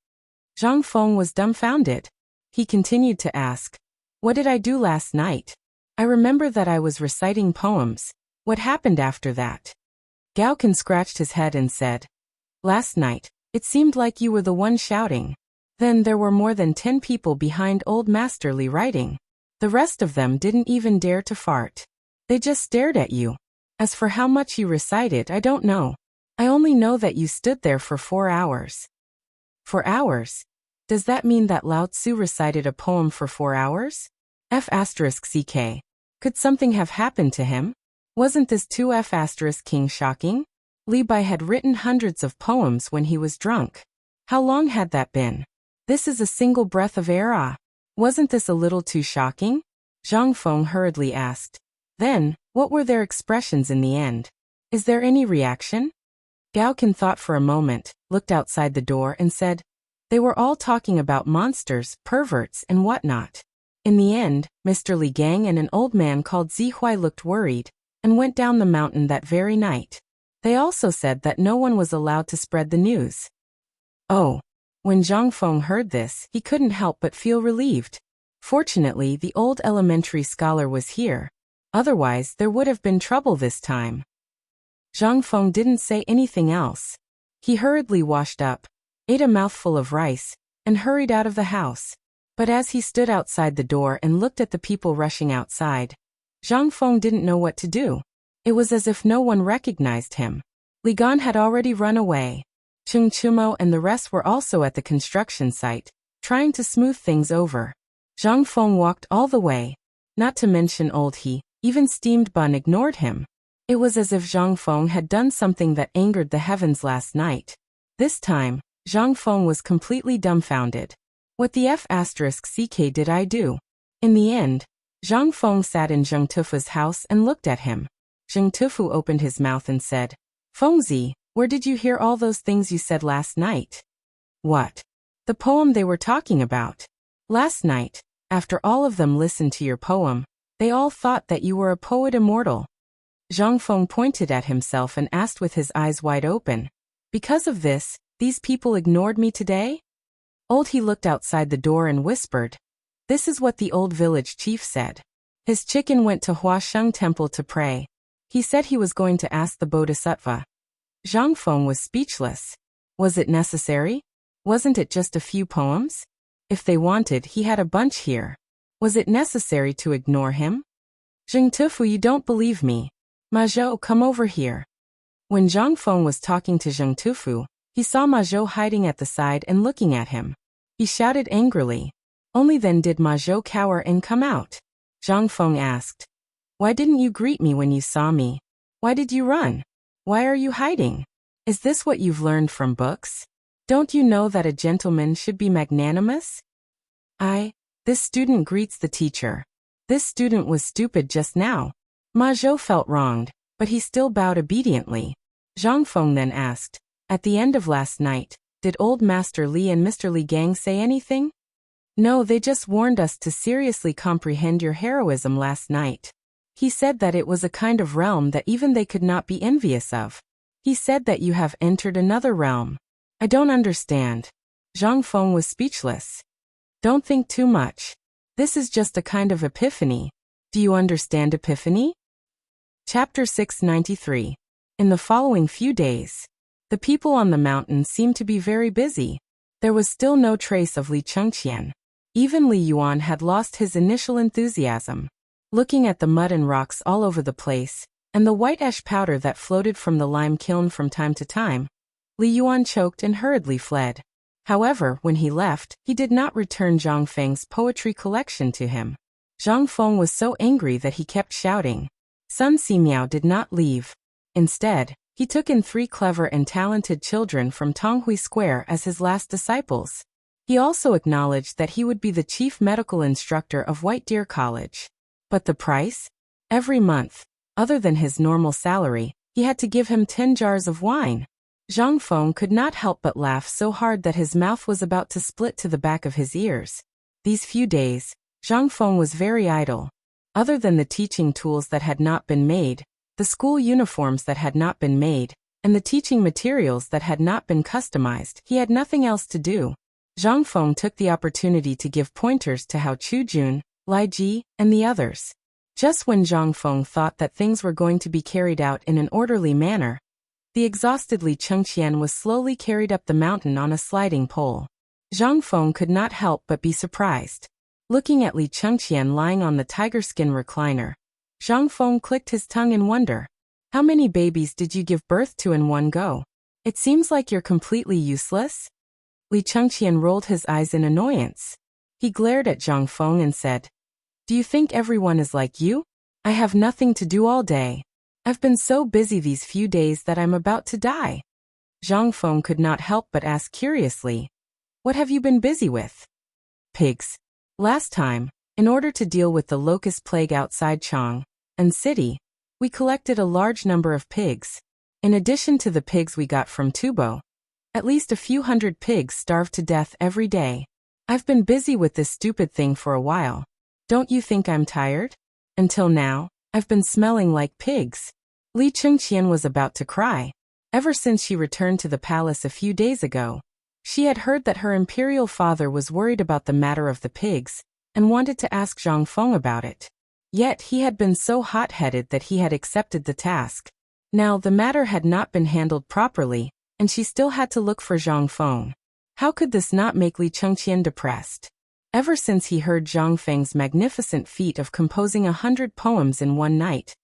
Zhang Feng was dumbfounded. He continued to ask, "What did I do last night? I remember that I was reciting poems. What happened after that?" Gao Can scratched his head and said, "Last night, it seemed like you were the one shouting. Then there were more than 10 people behind old Master Li writing. The rest of them didn't even dare to fart. They just stared at you. As for how much you recited, I don't know. I only know that you stood there for 4 hours. 4 hours? Does that mean that Lao Tzu recited a poem for 4 hours? F***ck. Could something have happened to him? Wasn't this 2F** king shocking? Li Bai had written hundreds of poems when he was drunk. How long had that been? This is a single breath of air. Wasn't this a little too shocking?" Zhang Feng hurriedly asked. "Then, what were their expressions in the end? Is there any reaction?" Gao Can thought for a moment, looked outside the door and said, "They were all talking about monsters, perverts, and whatnot. In the end, Mr. Li Gang and an old man called Zihuai looked worried, and went down the mountain that very night. They also said that no one was allowed to spread the news." Oh. When Zhang Feng heard this, he couldn't help but feel relieved. Fortunately, the old elementary scholar was here. Otherwise, there would have been trouble this time. Zhang Feng didn't say anything else. He hurriedly washed up, ate a mouthful of rice, and hurried out of the house. But as he stood outside the door and looked at the people rushing outside, Zhang Feng didn't know what to do. It was as if no one recognized him. Li Gan had already run away. Cheng Chumo and the rest were also at the construction site, trying to smooth things over. Zhang Feng walked all the way, not to mention old He, Even steamed bun ignored him. It was as if Zhang Feng had done something that angered the heavens last night. This time, Zhang Feng was completely dumbfounded. What the F***ck did I do? In the end, Zhang Feng sat in Zheng Tufu's house and looked at him. Zheng Tufu opened his mouth and said, "Fengzi, where did you hear all those things you said last night?" "What?" "The poem they were talking about. Last night, after all of them listened to your poem, they all thought that you were a poet immortal." Zhang Feng pointed at himself and asked with his eyes wide open, "Because of this, these people ignored me today?" He looked outside the door and whispered, "This is what the old village chief said. His chicken went to Huasheng Temple to pray. He said he was going to ask the Bodhisattva." Zhang Feng was speechless. Was it necessary? Wasn't it just a few poems? If they wanted, he had a bunch here. Was it necessary to ignore him? "Zheng Tufu, you don't believe me. Ma Zhou, come over here." When Zhang Feng was talking to Zheng Tufu, he saw Ma Zhou hiding at the side and looking at him. He shouted angrily. Only then did Ma Zhou cower and come out. Zhang Feng asked, "Why didn't you greet me when you saw me? Why did you run? Why are you hiding? Is this what you've learned from books? Don't you know that a gentleman should be magnanimous?" This student greets the teacher. This student was stupid just now. Ma Zhou felt wronged, but he still bowed obediently. Zhang Feng then asked, "At the end of last night, did old Master Li and Mr. Li Gang say anything?" "No, they just warned us to seriously comprehend your heroism last night. He said that it was a kind of realm that even they could not be envious of. He said that you have entered another realm." "I don't understand." Zhang Feng was speechless. "Don't think too much. This is just a kind of epiphany. Do you understand epiphany?" Chapter 693. In the following few days, the people on the mountain seemed to be very busy. There was still no trace of Li Chengqian. Even Li Yuan had lost his initial enthusiasm. Looking at the mud and rocks all over the place, and the white ash powder that floated from the lime kiln from time to time, Li Yuan choked and hurriedly fled. However, when he left, he did not return Zhang Feng's poetry collection to him. Zhang Feng was so angry that he kept shouting. Sun Simiao did not leave. Instead, he took in 3 clever and talented children from Tonghui Square as his last disciples. He also acknowledged that he would be the chief medical instructor of White Deer College. But the price? Every month, other than his normal salary, he had to give him 10 jars of wine. Zhang Feng could not help but laugh so hard that his mouth was about to split to the back of his ears. These few days, Zhang Feng was very idle. Other than the teaching tools that had not been made, the school uniforms that had not been made, and the teaching materials that had not been customized, he had nothing else to do. Zhang Feng took the opportunity to give pointers to Hao Chujun, Lai Ji, and the others. Just when Zhang Feng thought that things were going to be carried out in an orderly manner, the exhausted Li Chengqian was slowly carried up the mountain on a sliding pole. Zhang Feng could not help but be surprised. Looking at Li Chengqian lying on the tiger skin recliner, Zhang Feng clicked his tongue in wonder. "How many babies did you give birth to in one go? It seems like you're completely useless." Li Chengqian rolled his eyes in annoyance. He glared at Zhang Feng and said, "Do you think everyone is like you? I have nothing to do all day. I've been so busy these few days that I'm about to die." Zhang Feng could not help but ask curiously, "What have you been busy with?" "Pigs. Last time, in order to deal with the locust plague outside Chang and city, we collected a large number of pigs. In addition to the pigs we got from Tubo, at least a few hundred pigs starved to death every day. I've been busy with this stupid thing for a while. Don't you think I'm tired? Until now, I've been smelling like pigs." Li Chengqian was about to cry. Ever since she returned to the palace a few days ago, she had heard that her imperial father was worried about the matter of the pigs, and wanted to ask Zhang Feng about it. Yet he had been so hot-headed that he had accepted the task. Now the matter had not been handled properly, and she still had to look for Zhang Feng. How could this not make Li Chengqian depressed? Ever since he heard Zhang Feng's magnificent feat of composing 100 poems in one night,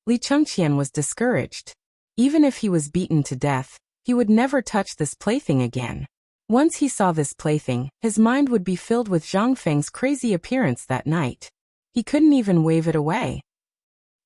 Li Chengqian was discouraged. Even if he was beaten to death, he would never touch this plaything again. Once he saw this plaything, his mind would be filled with Zhang Feng's crazy appearance that night. He couldn't even wave it away.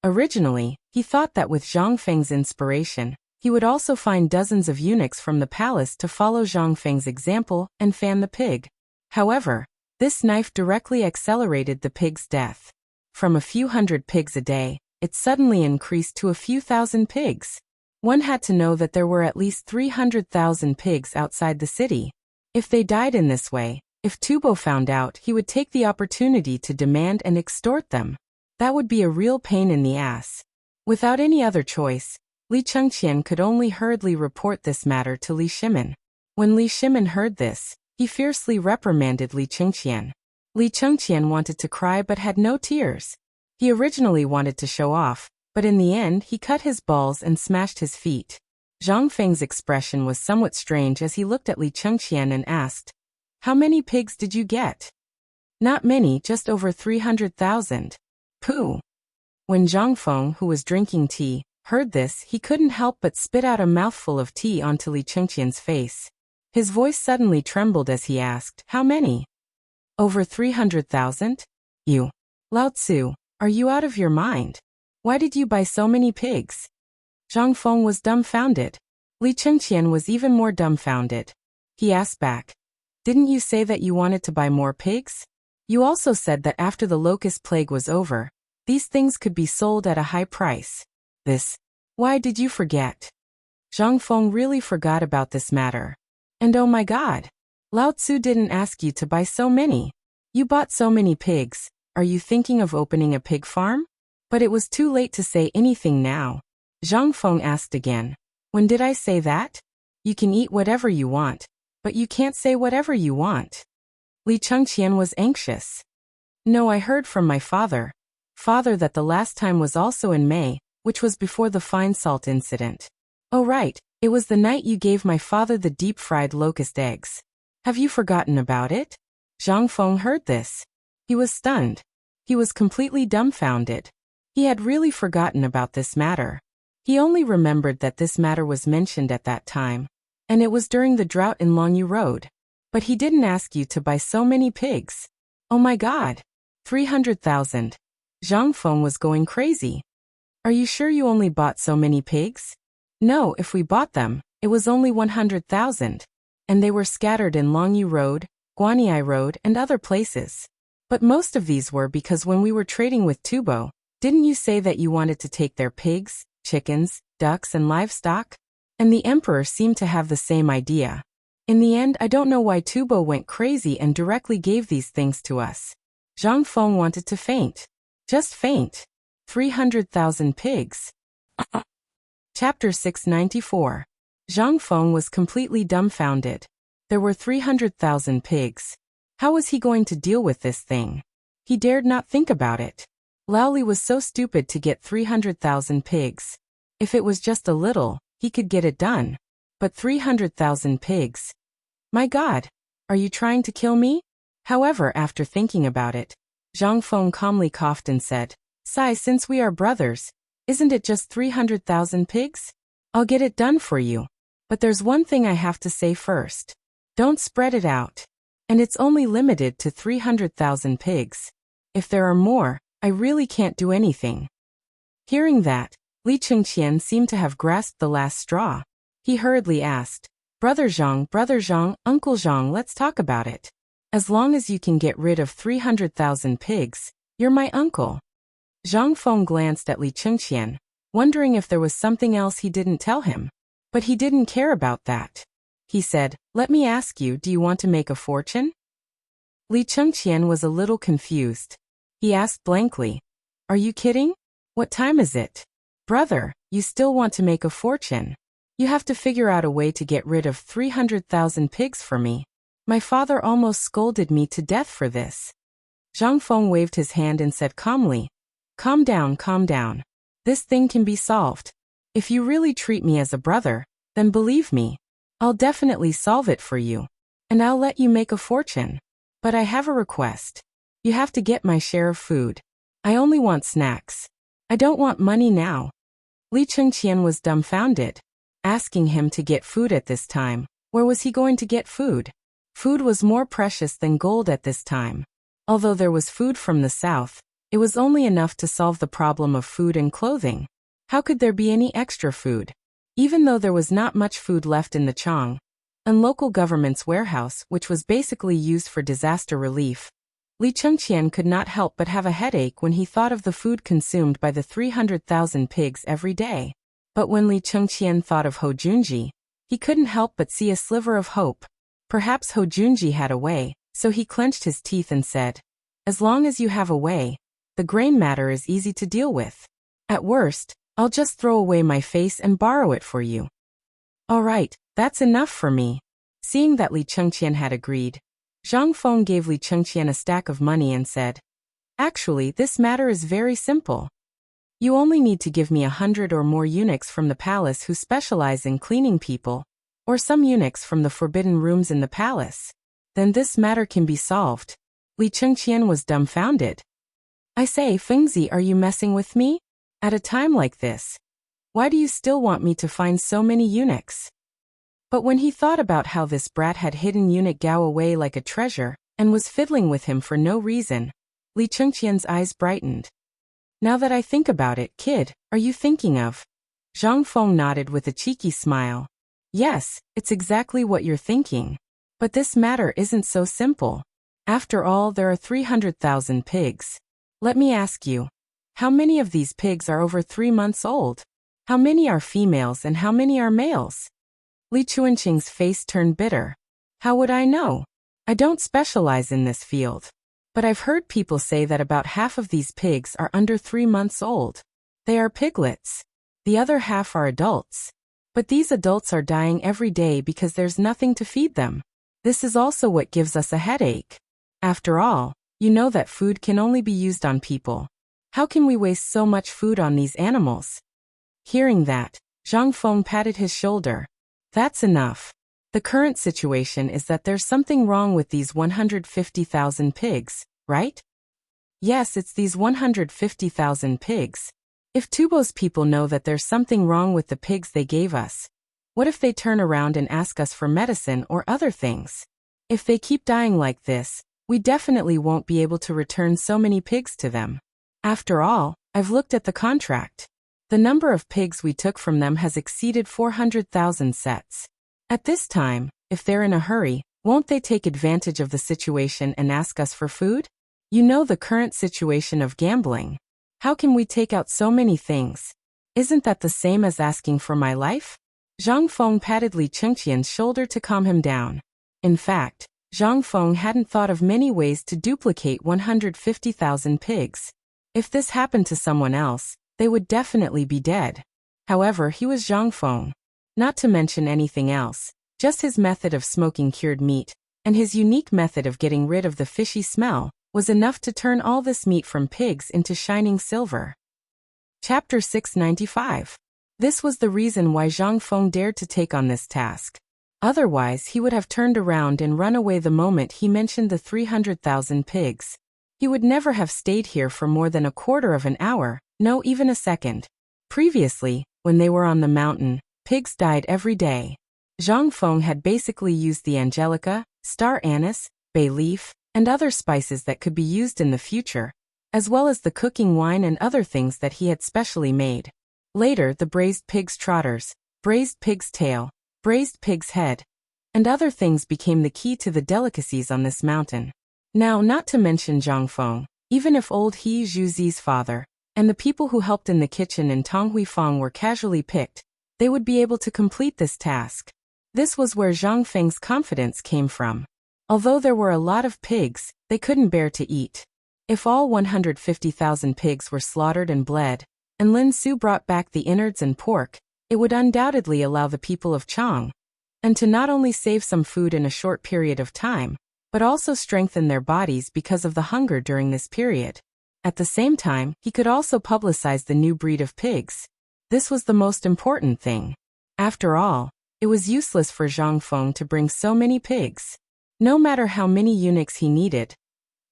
Originally, he thought that with Zhang Feng's inspiration, he would also find dozens of eunuchs from the palace to follow Zhang Feng's example and fan the pig. However, this knife directly accelerated the pig's death. From a few hundred pigs a day, it suddenly increased to a few thousand pigs. One had to know that there were at least 300,000 pigs outside the city. If they died in this way, if Tubo found out, he would take the opportunity to demand and extort them. That would be a real pain in the ass. Without any other choice, Li Chengqian could only hurriedly report this matter to Li Shimin. When Li Shimin heard this, he fiercely reprimanded Li Chengqian. Li Chengqian wanted to cry but had no tears. He originally wanted to show off, but in the end he cut his balls and smashed his feet. Zhang Feng's expression was somewhat strange as he looked at Li Chengqian and asked, "How many pigs did you get?" "Not many, just over 300,000. Pooh." When Zhang Feng, who was drinking tea, heard this, he couldn't help but spit out a mouthful of tea onto Li Chengqian's face. His voice suddenly trembled as he asked, "How many?" "Over 300,000? You. Lao Tzu, are you out of your mind? Why did you buy so many pigs?" Zhang Feng was dumbfounded. Li Chengqian was even more dumbfounded. He asked back, "Didn't you say that you wanted to buy more pigs? You also said that after the locust plague was over, these things could be sold at a high price. Why did you forget?" Zhang Feng really forgot about this matter. And oh my god, Lao Tzu didn't ask you to buy so many. You bought so many pigs, are you thinking of opening a pig farm? But it was too late to say anything now. Zhang Feng asked again, "When did I say that? You can eat whatever you want, but you can't say whatever you want." Li Chengqian was anxious. "No, I heard from my father, that the last time was also in May, which was before the fine salt incident." "Oh right, it was the night you gave my father the deep-fried locust eggs. Have you forgotten about it?" Zhang Feng heard this. He was stunned. He was completely dumbfounded. He had really forgotten about this matter. He only remembered that this matter was mentioned at that time, and it was during the drought in Longyu Road. But he didn't ask you to buy so many pigs. Oh my god. 300,000. Zhang Feng was going crazy. "Are you sure you only bought so many pigs?" "No, if we bought them, it was only 100,000. And they were scattered in Longyu Road, Guanyi Road, and other places. But most of these were because when we were trading with Tubo, didn't you say that you wanted to take their pigs, chickens, ducks, and livestock? And the emperor seemed to have the same idea. In the end, I don't know why Tubo went crazy and directly gave these things to us." Zhang Feng wanted to faint. Just faint. 300,000 pigs. Chapter 694. Zhang Feng was completely dumbfounded. There were 300,000 pigs. How was he going to deal with this thing? He dared not think about it. Lao Li was so stupid to get 300,000 pigs. If it was just a little, he could get it done. But 300,000 pigs. My god, are you trying to kill me? However, after thinking about it, Zhang Feng calmly coughed and said, "Sai, since we are brothers, isn't it just 300,000 pigs? I'll get it done for you. But there's one thing I have to say first. Don't spread it out. And it's only limited to 300,000 pigs. If there are more, I really can't do anything." Hearing that, Li Chengqian seemed to have grasped the last straw. He hurriedly asked, Brother Zhang, Uncle Zhang, let's talk about it. As long as you can get rid of 300,000 pigs, you're my uncle." Zhang Feng glanced at Li Chengqian, wondering if there was something else he didn't tell him. But he didn't care about that. He said, "Let me ask you, do you want to make a fortune?" Li Chengqian was a little confused. He asked blankly, "Are you kidding? What time is it? Brother, you still want to make a fortune? You have to figure out a way to get rid of 300,000 pigs for me. My father almost scolded me to death for this." Zhang Feng waved his hand and said calmly, calm down. This thing can be solved. If you really treat me as a brother, then believe me, I'll definitely solve it for you. And I'll let you make a fortune. But I have a request. You have to get my share of food. I only want snacks. I don't want money now." Li Chengqian was dumbfounded. Asking him to get food at this time, where was he going to get food? Food was more precious than gold at this time. Although there was food from the south, It was only enough to solve the problem of food and clothing. How could there be any extra food? Even though there was not much food left in the Tang and local government's warehouse, which was basically used for disaster relief, Li Chengqian could not help but have a headache when he thought of the food consumed by the 300,000 pigs every day. But when Li Chengqian thought of Ho Junji, he couldn't help but see a sliver of hope. Perhaps Ho Junji had a way, so he clenched his teeth and said, "As long as you have a way, the grain matter is easy to deal with. At worst, I'll just throw away my face and borrow it for you." "All right, that's enough for me." Seeing that Li Chengqian had agreed, Zhang Feng gave Li Chengqian a stack of money and said, "Actually, this matter is very simple. You only need to give me 100 or more eunuchs from the palace who specialize in cleaning people, or some eunuchs from the forbidden rooms in the palace. Then this matter can be solved." Li Chengqian was dumbfounded. "I say, Fengzi, are you messing with me? At a time like this, why do you still want me to find so many eunuchs?" But when he thought about how this brat had hidden eunuch Gao away like a treasure and was fiddling with him for no reason, Li Chengqian's eyes brightened. "Now that I think about it, kid, are you thinking of?" Zhang Feng nodded with a cheeky smile. "Yes, it's exactly what you're thinking. But this matter isn't so simple. After all, there are 300,000 pigs. Let me ask you, how many of these pigs are over 3 months old? How many are females and how many are males?" Li Chuanqing's face turned bitter. "How would I know? I don't specialize in this field. But I've heard people say that about half of these pigs are under 3 months old. They are piglets. The other half are adults. But these adults are dying every day because there's nothing to feed them. This is also what gives us a headache. After all, you know that food can only be used on people. How can we waste so much food on these animals?" Hearing that, Zhang Feng patted his shoulder. "That's enough. The current situation is that there's something wrong with these 150,000 pigs, right?" "Yes, it's these 150,000 pigs. If Tubo's people know that there's something wrong with the pigs they gave us, what if they turn around and ask us for medicine or other things? If they keep dying like this, we definitely won't be able to return so many pigs to them. After all, I've looked at the contract. The number of pigs we took from them has exceeded 400,000 sets. At this time, if they're in a hurry, won't they take advantage of the situation and ask us for food? You know the current situation of gambling. How can we take out so many things? Isn't that the same as asking for my life?" Zhang Feng patted Li Chengqian's shoulder to calm him down. In fact, Zhang Feng hadn't thought of many ways to duplicate 150,000 pigs. If this happened to someone else, they would definitely be dead. However, he was Zhang Feng. Not to mention anything else, just his method of smoking cured meat, and his unique method of getting rid of the fishy smell, was enough to turn all this meat from pigs into shining silver. Chapter 695. This was the reason why Zhang Feng dared to take on this task. Otherwise, he would have turned around and run away the moment he mentioned the 300,000 pigs. He would never have stayed here for more than a quarter of an hour, no, even a second. Previously, when they were on the mountain, pigs died every day. Zhang Feng had basically used the angelica, star anise, bay leaf, and other spices that could be used in the future, as well as the cooking wine and other things that he had specially made. Later, the braised pig's trotters, braised pig's tail, braised pig's head, and other things became the key to the delicacies on this mountain. Now, not to mention Zhang Feng, even if old He Zhuzi's father, and the people who helped in the kitchen in Tonghuifang were casually picked, they would be able to complete this task. This was where Zhang Feng's confidence came from. Although there were a lot of pigs, they couldn't bear to eat. If all 150,000 pigs were slaughtered and bled, and Lin Su brought back the innards and pork, it would undoubtedly allow the people of Chang and to not only save some food in a short period of time, but also strengthen their bodies because of the hunger during this period. At the same time, he could also publicize the new breed of pigs. This was the most important thing. After all, it was useless for Zhang Feng to bring so many pigs. No matter how many eunuchs he needed,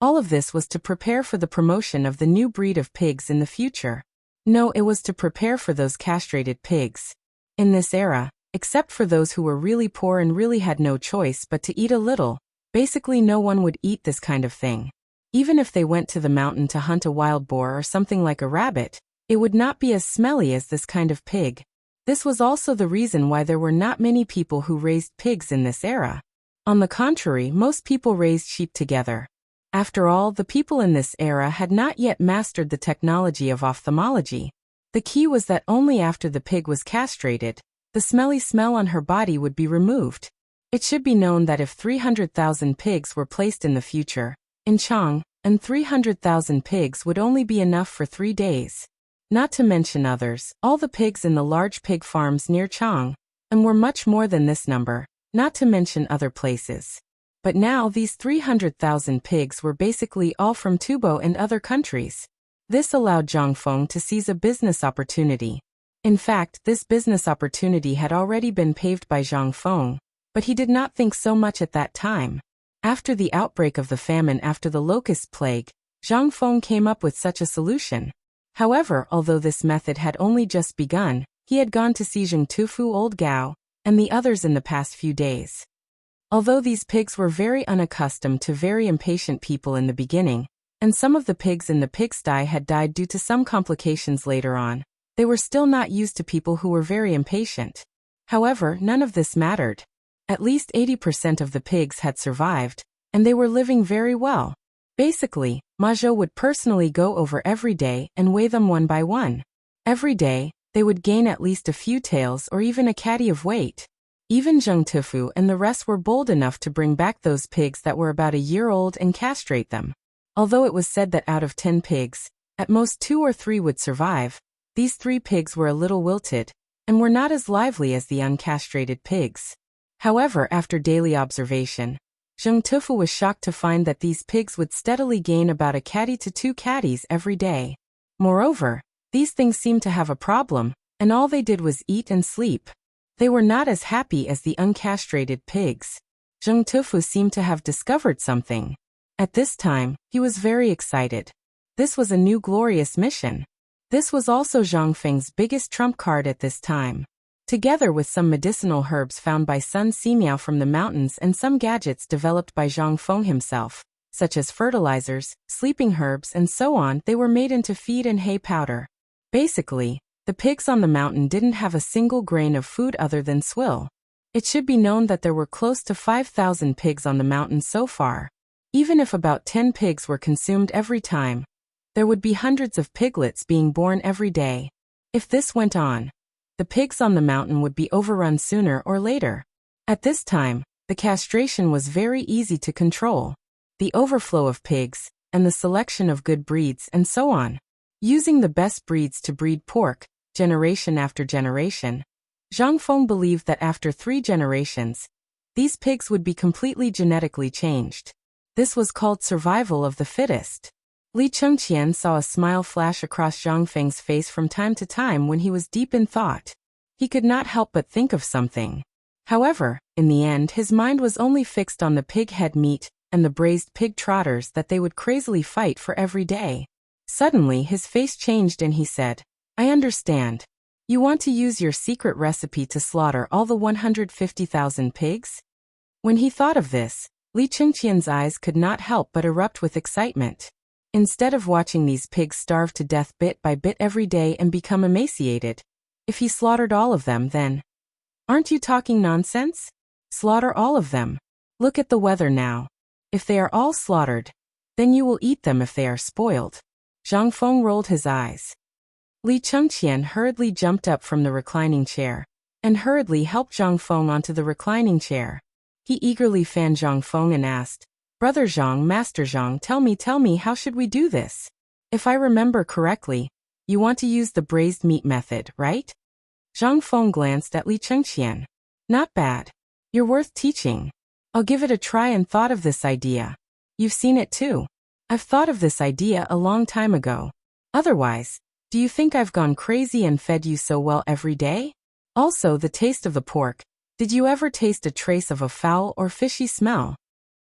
all of this was to prepare for the promotion of the new breed of pigs in the future. No, it was to prepare for those castrated pigs. In this era, except for those who were really poor and really had no choice but to eat a little, basically no one would eat this kind of thing. Even if they went to the mountain to hunt a wild boar or something like a rabbit, it would not be as smelly as this kind of pig. This was also the reason why there were not many people who raised pigs in this era. On the contrary, most people raised sheep together. After all, the people in this era had not yet mastered the technology of ophthalmology. The key was that only after the pig was castrated, the smelly smell on her body would be removed. It should be known that if 300,000 pigs were placed in the future, in Chang, and 300,000 pigs would only be enough for 3 days. Not to mention others, all the pigs in the large pig farms near Chang, and were much more than this number, not to mention other places. But now these 300,000 pigs were basically all from Tubo and other countries. This allowed Zhang Feng to seize a business opportunity. In fact, this business opportunity had already been paved by Zhang Feng, but he did not think so much at that time. After the outbreak of the famine after the locust plague, Zhang Feng came up with such a solution. However, although this method had only just begun, he had gone to see Zheng Tufu, Old Gao, and the others in the past few days. Although these pigs were very unaccustomed to very impatient people in the beginning, and some of the pigs in the pigsty had died due to some complications later on, they were still not used to people who were very impatient. However, none of this mattered. At least 80% of the pigs had survived, and they were living very well. Basically, Ma Zhou would personally go over every day and weigh them one by one. Every day, they would gain at least a few taels or even a caddy of weight. Even Zheng Tufu and the rest were bold enough to bring back those pigs that were about a year old and castrate them. Although it was said that out of 10 pigs, at most 2 or 3 would survive, these 3 pigs were a little wilted, and were not as lively as the uncastrated pigs. However, after daily observation, Zheng Tufu was shocked to find that these pigs would steadily gain about a caddy to 2 caddies every day. Moreover, these things seemed to have a problem, and all they did was eat and sleep. They were not as happy as the uncastrated pigs. Zheng Tufu seemed to have discovered something. At this time, he was very excited. This was a new glorious mission. This was also Zhang Feng's biggest trump card at this time. Together with some medicinal herbs found by Sun Simiao from the mountains and some gadgets developed by Zhang Feng himself, such as fertilizers, sleeping herbs and so on, they were made into feed and hay powder. Basically, the pigs on the mountain didn't have a single grain of food other than swill. It should be known that there were close to 5,000 pigs on the mountain so far. Even if about 10 pigs were consumed every time, there would be hundreds of piglets being born every day. If this went on, the pigs on the mountain would be overrun sooner or later. At this time, the castration was very easy to control. The overflow of pigs, and the selection of good breeds and so on. Using the best breeds to breed pork, generation after generation, Zhang Feng believed that after 3 generations, these pigs would be completely genetically changed. This was called survival of the fittest. Li Chengqian saw a smile flash across Zhang Feng's face from time to time when he was deep in thought. He could not help but think of something. However, in the end his mind was only fixed on the pig head meat and the braised pig trotters that they would crazily fight for every day. Suddenly his face changed and he said, "I understand. You want to use your secret recipe to slaughter all the 150,000 pigs?" When he thought of this, Li Chengqian's eyes could not help but erupt with excitement. Instead of watching these pigs starve to death bit by bit every day and become emaciated, if he slaughtered all of them then... Aren't you talking nonsense? Slaughter all of them. Look at the weather now. If they are all slaughtered, then you will eat them if they are spoiled. Zhang Feng rolled his eyes. Li Chengqian hurriedly jumped up from the reclining chair, and hurriedly helped Zhang Feng onto the reclining chair. He eagerly fanned Zhang Feng and asked, "Brother Zhang, Master Zhang, tell me, how should we do this? If I remember correctly, you want to use the braised meat method, right?" Zhang Feng glanced at Li Chengqian. "Not bad. You're worth teaching. I'll give it a try and thought of this idea. You've seen it too. I've thought of this idea a long time ago. Otherwise, do you think I've gone crazy and fed you so well every day? Also, the taste of the pork. Did you ever taste a trace of a foul or fishy smell?"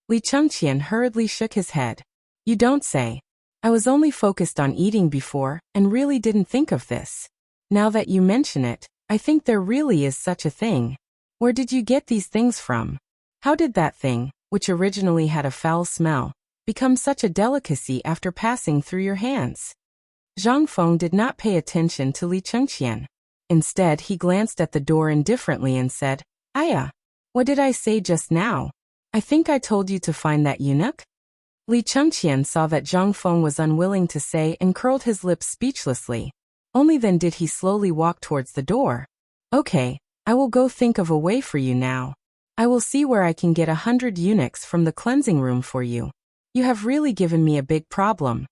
Li Chengqian hurriedly shook his head. "You don't say. I was only focused on eating before and really didn't think of this. Now that you mention it, I think there really is such a thing. Where did you get these things from? How did that thing, which originally had a foul smell, become such a delicacy after passing through your hands? Zhang Feng did not pay attention to Li Chengqian. Instead, he glanced at the door indifferently and said, "Aya, what did I say just now? I think I told you to find that eunuch?" Li Chengqian saw that Zhang Feng was unwilling to say and curled his lips speechlessly. Only then did he slowly walk towards the door. "Okay, I will go think of a way for you now. I will see where I can get 100 eunuchs from the cleansing room for you. You have really given me a big problem."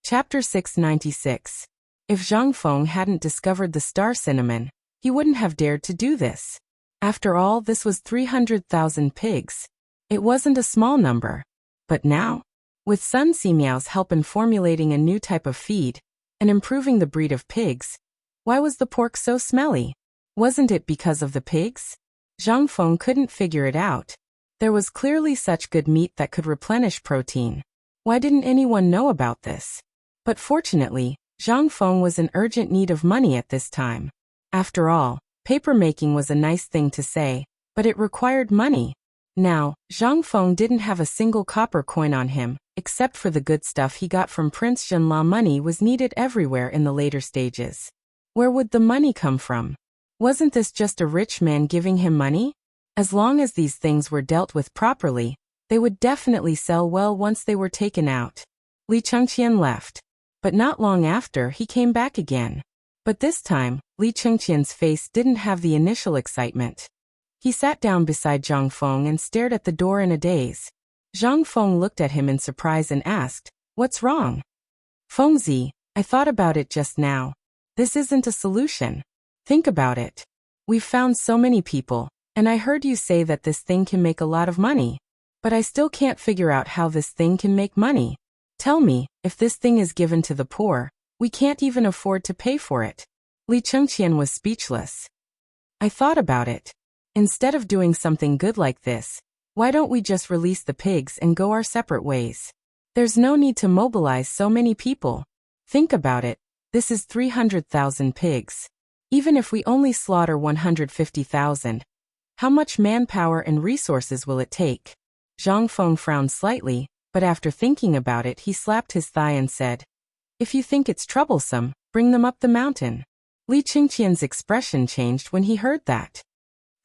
Chapter 696. If Zhang Feng hadn't discovered the star cinnamon, he wouldn't have dared to do this. After all, this was 300,000 pigs. It wasn't a small number. But now, with Sun Simiao's help in formulating a new type of feed and improving the breed of pigs, why was the pork so smelly? Wasn't it because of the pigs? Zhang Feng couldn't figure it out. There was clearly such good meat that could replenish protein. Why didn't anyone know about this? But fortunately, Zhang Feng was in urgent need of money at this time. After all, paper making was a nice thing to say, but it required money. Now, Zhang Feng didn't have a single copper coin on him, except for the good stuff he got from Prince Zhenla. Money was needed everywhere in the later stages. Where would the money come from? Wasn't this just a rich man giving him money? As long as these things were dealt with properly, they would definitely sell well once they were taken out. Li Chengqian left. But not long after, he came back again. But this time, Li Chengqian's face didn't have the initial excitement. He sat down beside Zhang Feng and stared at the door in a daze. Zhang Feng looked at him in surprise and asked, "What's wrong?" "Fengzi, I thought about it just now. This isn't a solution. Think about it. We've found so many people, and I heard you say that this thing can make a lot of money. But I still can't figure out how this thing can make money. Tell me, if this thing is given to the poor, we can't even afford to pay for it." Li Chengqian was speechless. "I thought about it. Instead of doing something good like this, why don't we just release the pigs and go our separate ways? There's no need to mobilize so many people. Think about it, this is 300,000 pigs. Even if we only slaughter 150,000, how much manpower and resources will it take?" Zhang Feng frowned slightly, but after thinking about it he slapped his thigh and said, "If you think it's troublesome, bring them up the mountain." Li Chengqian's expression changed when he heard that.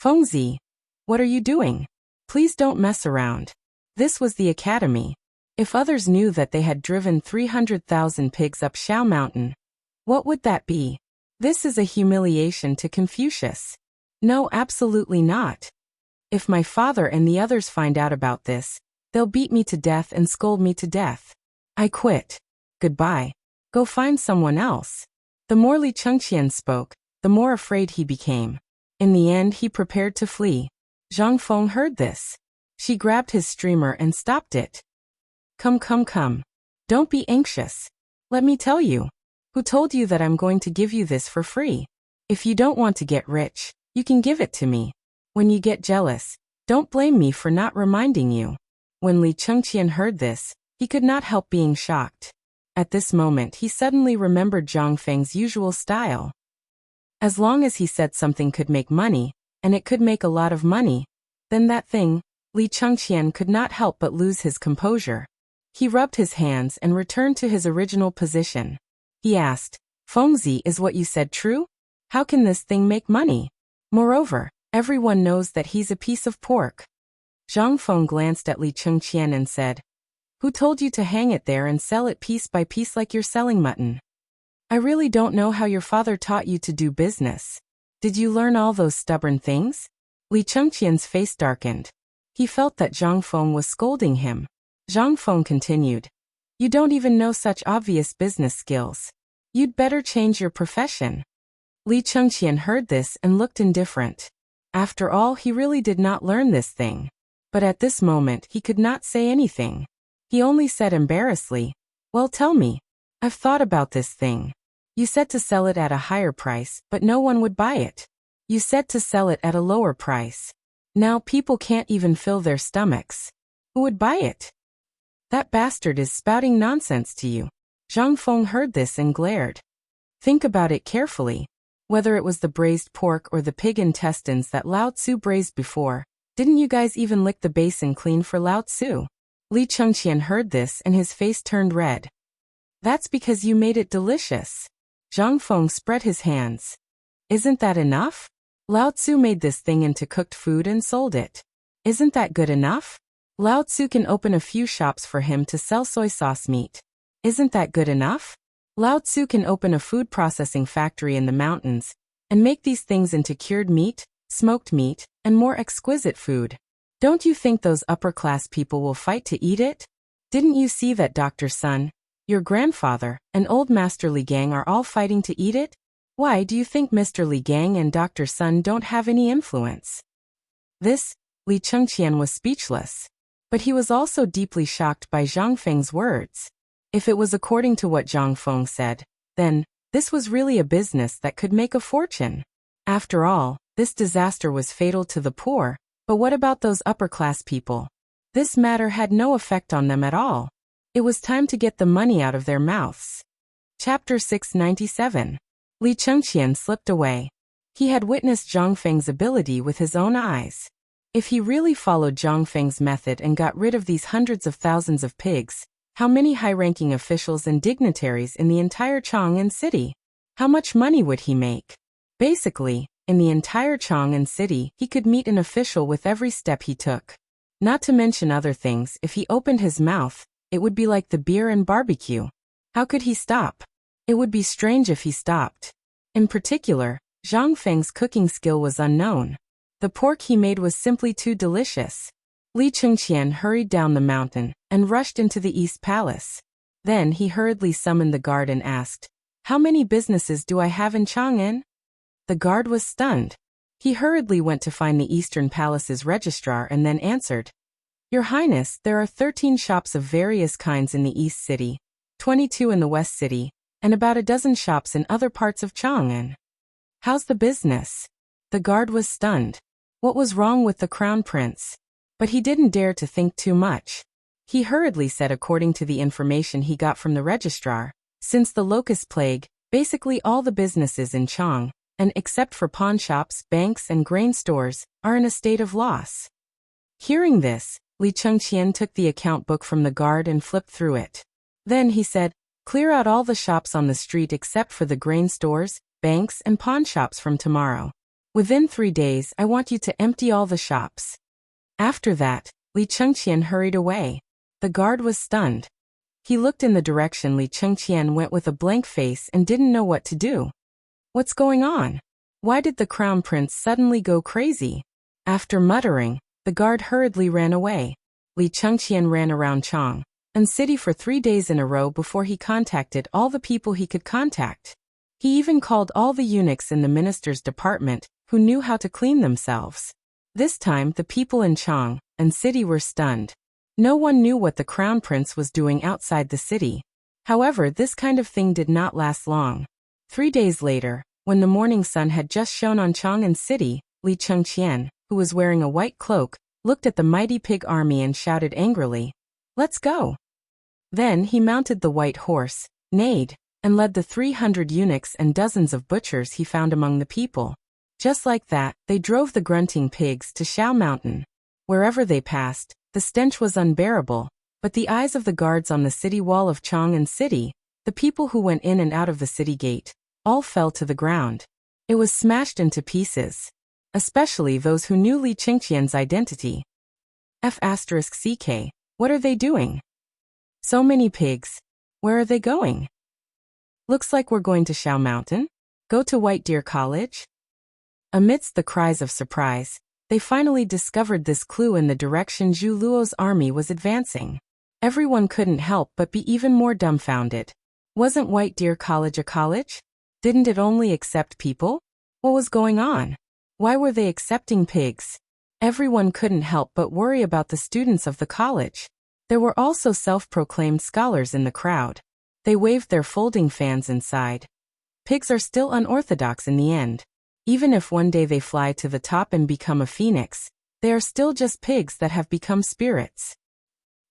"Fengzi, what are you doing? Please don't mess around. This was the academy. If others knew that they had driven 300,000 pigs up Shao Mountain, what would that be? This is a humiliation to Confucius. No, absolutely not. If my father and the others find out about this, they'll beat me to death and scold me to death. I quit. Goodbye. Go find someone else." The more Li Chengqian spoke, the more afraid he became. In the end, he prepared to flee. Zhang Feng heard this. She grabbed his streamer and stopped it. Come. Don't be anxious. Let me tell you. Who told you that I'm going to give you this for free? If you don't want to get rich, you can give it to me. When you get jealous, don't blame me for not reminding you." When Li Chengqian heard this, he could not help being shocked. At this moment, he suddenly remembered Zhang Feng's usual style. As long as he said something could make money, and it could make a lot of money, then that thing, Li Chengqian could not help but lose his composure. He rubbed his hands and returned to his original position. He asked, "Fengzi, is what you said true? How can this thing make money? Moreover, everyone knows that he's a piece of pork." Zhang Feng glanced at Li Chengqian and said, "Who told you to hang it there and sell it piece by piece like you're selling mutton? I really don't know how your father taught you to do business. Did you learn all those stubborn things?" Li Chengqian's face darkened. He felt that Zhang Feng was scolding him. Zhang Feng continued, "You don't even know such obvious business skills. You'd better change your profession." Li Chengqian heard this and looked indifferent. After all, he really did not learn this thing. But at this moment, he could not say anything. He only said embarrassedly, "Well, tell me. I've thought about this thing. You said to sell it at a higher price, but no one would buy it. You said to sell it at a lower price. Now people can't even fill their stomachs. Who would buy it? That bastard is spouting nonsense to you." Zhang Feng heard this and glared. "Think about it carefully. Whether it was the braised pork or the pig intestines that Lao Tzu braised before, didn't you guys even lick the basin clean for Lao Tzu?" Li Chengqian heard this and his face turned red. That's because you made it delicious. Zhang Feng spread his hands. Isn't that enough? Lao Tzu made this thing into cooked food and sold it. Isn't that good enough? Lao Tzu can open a few shops for him to sell soy sauce meat. Isn't that good enough? Lao Tzu can open a food processing factory in the mountains and make these things into cured meat, smoked meat, and more exquisite food. Don't you think those upper-class people will fight to eat it? Didn't you see that Dr. Sun, your grandfather, and old Master Li Gang are all fighting to eat it? Why do you think Mr. Li Gang and Dr. Sun don't have any influence? Li Chengqian was speechless. But he was also deeply shocked by Zhang Feng's words. If it was according to what Zhang Feng said, then this was really a business that could make a fortune. After all, this disaster was fatal to the poor, but what about those upper-class people? This matter had no effect on them at all. It was time to get the money out of their mouths. Chapter 697. Li Chengqian slipped away. He had witnessed Zhang Feng's ability with his own eyes. If he really followed Zhang Feng's method and got rid of these hundreds of thousands of pigs, how many high-ranking officials and dignitaries in the entire Chang'an city? How much money would he make? Basically, in the entire Chang'an city, he could meet an official with every step he took. Not to mention other things, if he opened his mouth, it would be like the beer and barbecue. How could he stop? It would be strange if he stopped. In particular, Zhang Feng's cooking skill was unknown. The pork he made was simply too delicious. Li Chengqian hurried down the mountain and rushed into the East Palace. Then he hurriedly summoned the guard and asked, "How many businesses do I have in Chang'an?" The guard was stunned. He hurriedly went to find the Eastern Palace's registrar and then answered, "Your Highness, there are 13 shops of various kinds in the East City, 22 in the West City, and about a dozen shops in other parts of Chang'an. How's the business?" The guard was stunned. What was wrong with the Crown Prince? But he didn't dare to think too much. He hurriedly said according to the information he got from the registrar, since the locust plague, basically all the businesses in Chang, and except for pawn shops, banks, and grain stores, are in a state of loss. Hearing this, Li Chengqian took the account book from the guard and flipped through it. Then he said, "Clear out all the shops on the street except for the grain stores, banks, and pawn shops from tomorrow. Within 3 days, I want you to empty all the shops." After that, Li Chengqian hurried away. The guard was stunned. He looked in the direction Li Chengqian went with a blank face and didn't know what to do. What's going on? Why did the Crown Prince suddenly go crazy? After muttering, the guard hurriedly ran away. Li Chengqian ran around Chang'an city for 3 days in a row before he contacted all the people he could contact. He even called all the eunuchs in the minister's department who knew how to clean themselves. This time, the people in Chang'an city were stunned. No one knew what the Crown Prince was doing outside the city. However, this kind of thing did not last long. 3 days later, when the morning sun had just shone on Chang'an city, Li Chengqian, who was wearing a white cloak, looked at the mighty pig army and shouted angrily, "Let's go!" Then he mounted the white horse, neighed, and led the 300 eunuchs and dozens of butchers he found among the people. Just like that, they drove the grunting pigs to Shao Mountain. Wherever they passed, the stench was unbearable, but the eyes of the guards on the city wall of Chang'an city, the people who went in and out of the city gate, all fell to the ground. It was smashed into pieces. Especially those who knew Li Chengqian's identity. F***CK, what are they doing? So many pigs. Where are they going? Looks like we're going to Shao Mountain. Go to White Deer College? Amidst the cries of surprise, they finally discovered this clue in the direction Zhu Luo's army was advancing. Everyone couldn't help but be even more dumbfounded. Wasn't White Deer College a college? Didn't it only accept people? What was going on? Why were they accepting pigs? Everyone couldn't help but worry about the students of the college. There were also self-proclaimed scholars in the crowd. They waved their folding fans inside. Pigs are still unorthodox in the end. Even if one day they fly to the top and become a phoenix, they are still just pigs that have become spirits.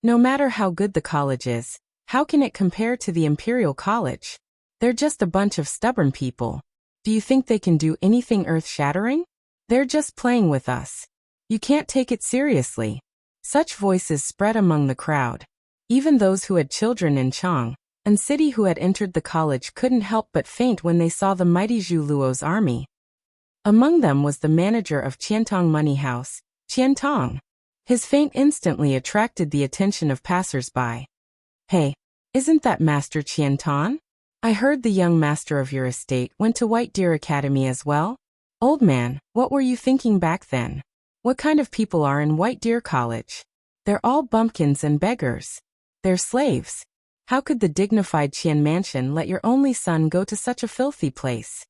No matter how good the college is, how can it compare to the Imperial College? They're just a bunch of stubborn people. Do you think they can do anything earth-shattering? They're just playing with us. You can't take it seriously. Such voices spread among the crowd. Even those who had children in Chang and city who had entered the college couldn't help but faint when they saw the mighty Zhu Luo's army. Among them was the manager of Qiantong Money House, Qiantong. His faint instantly attracted the attention of passers-by. Hey, isn't that Master Qiantong? I heard the young master of your estate went to White Deer Academy as well. Old man, what were you thinking back then? What kind of people are in White Deer College? They're all bumpkins and beggars. They're slaves. How could the dignified Qian mansion let your only son go to such a filthy place?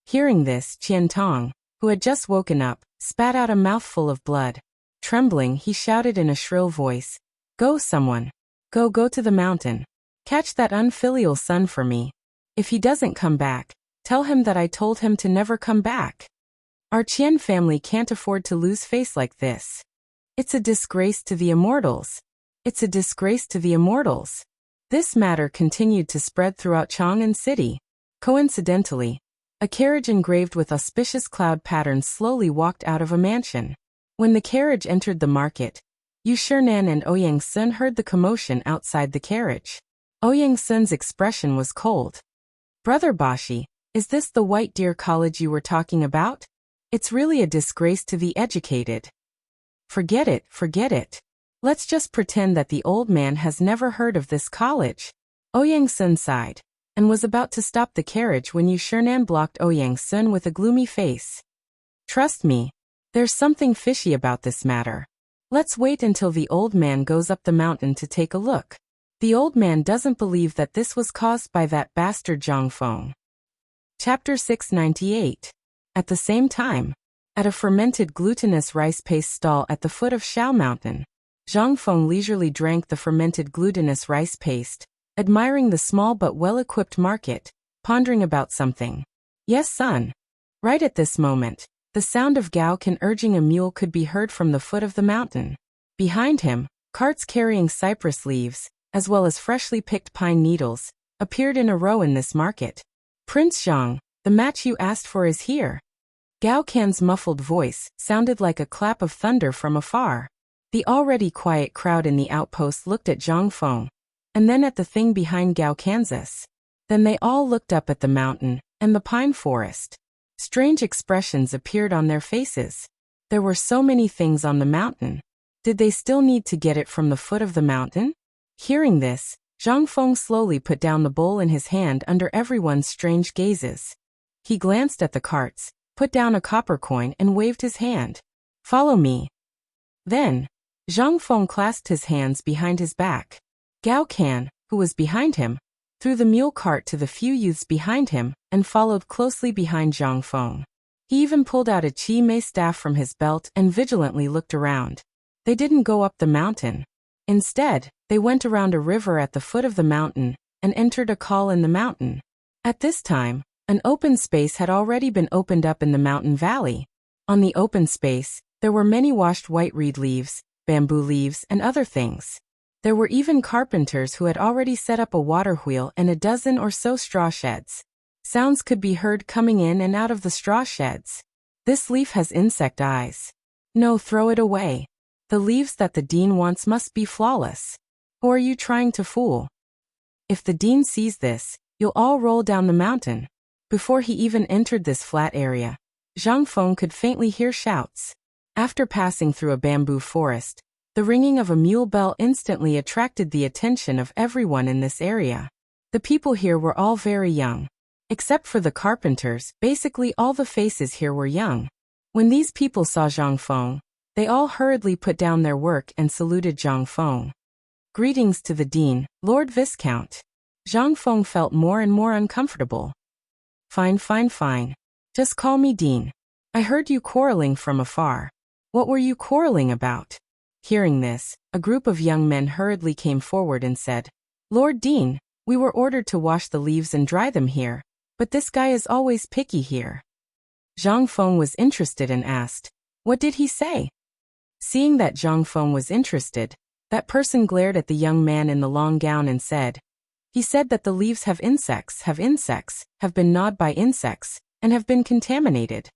Hearing this, Qiantong, who had just woken up, spat out a mouthful of blood. Trembling, he shouted in a shrill voice, "Go, someone. Go to the mountain. Catch that unfilial son for me. If he doesn't come back, tell him that I told him to never come back. Our Qian family can't afford to lose face like this. It's a disgrace to the immortals. It's a disgrace to the immortals." This matter continued to spread throughout Chang'an City. Coincidentally, a carriage engraved with auspicious cloud patterns slowly walked out of a mansion. When the carriage entered the market, Yu Shinan and Ouyang Sun heard the commotion outside the carriage. Ouyang Sun's expression was cold. "Brother Bashi, is this the White Deer College you were talking about? It's really a disgrace to the educated." Forget it. Let's just pretend that the old man has never heard of this college." Ouyang Sun sighed and was about to stop the carriage when Yu Shinan blocked Ouyang Sun with a gloomy face. "Trust me, there's something fishy about this matter. Let's wait until the old man goes up the mountain to take a look. The old man doesn't believe that this was caused by that bastard Zhang Feng." Chapter 698. At the same time, at a fermented glutinous rice paste stall at the foot of Shao Mountain, Zhang Feng leisurely drank the fermented glutinous rice paste, admiring the small but well-equipped market, pondering about something. "Yes, son." Right at this moment, the sound of Gao Can urging a mule could be heard from the foot of the mountain. Behind him, carts carrying cypress leaves, as well as freshly picked pine needles, appeared in a row in this market. "Prince Zhang, the match you asked for is here." Gao Can's muffled voice sounded like a clap of thunder from afar. The already quiet crowd in the outpost looked at Zhang Feng, and then at the thing behind Gao Kansas. Then they all looked up at the mountain and the pine forest. Strange expressions appeared on their faces. There were so many things on the mountain. Did they still need to get it from the foot of the mountain? Hearing this, Zhang Feng slowly put down the bowl in his hand under everyone's strange gazes. He glanced at the carts, put down a copper coin and waved his hand. "Follow me." Then, Zhang Feng clasped his hands behind his back. Gao Can, who was behind him, threw the mule cart to the few youths behind him and followed closely behind Zhang Feng. He even pulled out a Qi Mei staff from his belt and vigilantly looked around. They didn't go up the mountain. Instead, they went around a river at the foot of the mountain and entered a call in the mountain. At this time, an open space had already been opened up in the mountain valley. On the open space, there were many washed white reed leaves, bamboo leaves, and other things. There were even carpenters who had already set up a water wheel and a dozen or so straw sheds. Sounds could be heard coming in and out of the straw sheds. "This leaf has insect eyes. No, throw it away. The leaves that the dean wants must be flawless. Who are you trying to fool? If the dean sees this, you'll all roll down the mountain." Before he even entered this flat area, Zhang Feng could faintly hear shouts. After passing through a bamboo forest, the ringing of a mule bell instantly attracted the attention of everyone in this area. The people here were all very young. Except for the carpenters, basically all the faces here were young. When these people saw Zhang Feng, they all hurriedly put down their work and saluted Zhang Feng. "Greetings to the dean, Lord Viscount." Zhang Feng felt more and more uncomfortable. Fine. Just call me Dean. I heard you quarreling from afar. What were you quarreling about?" Hearing this, a group of young men hurriedly came forward and said, "Lord Dean, we were ordered to wash the leaves and dry them here, but this guy is always picky here." Zhang Feng was interested and asked, "What did he say?" Seeing that Zhang Feng was interested, that person glared at the young man in the long gown and said, "He said that the leaves have insects, have been gnawed by insects, and have been contaminated.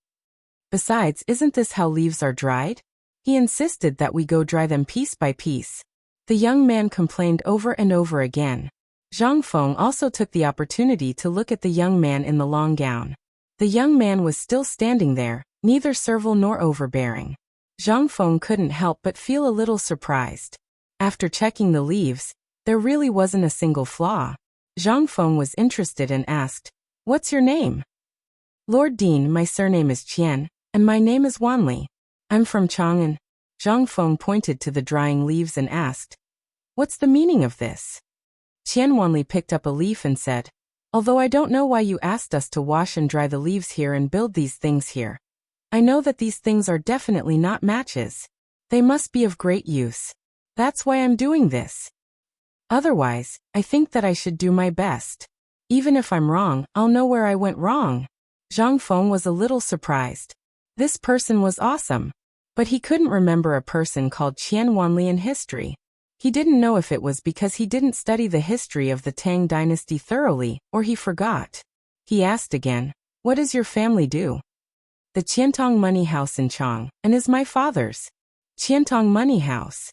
Besides, isn't this how leaves are dried? He insisted that we go dry them piece by piece. The young man complained over and over again. Zhang Feng also took the opportunity to look at the young man in the long gown. The young man was still standing there, neither servile nor overbearing. Zhang Feng couldn't help but feel a little surprised. After checking the leaves, there really wasn't a single flaw. Zhang Feng was interested and asked, "What's your name?" "Lord Dean, my surname is Qian, and my name is Wanli. I'm from Chang'an." Zhang Feng pointed to the drying leaves and asked, "What's the meaning of this?" Qian Wanli picked up a leaf and said, "Although I don't know why you asked us to wash and dry the leaves here and build these things here. I know that these things are definitely not matches. They must be of great use. That's why I'm doing this. Otherwise, I think that I should do my best. Even if I'm wrong, I'll know where I went wrong." Zhang Feng was a little surprised. This person was awesome. But he couldn't remember a person called Qian Wanli in history. He didn't know if it was because he didn't study the history of the Tang dynasty thoroughly, or he forgot. He asked again, "What does your family do?" "The Qiantong Money House in Chang, and is my father's." Qiantong Money House.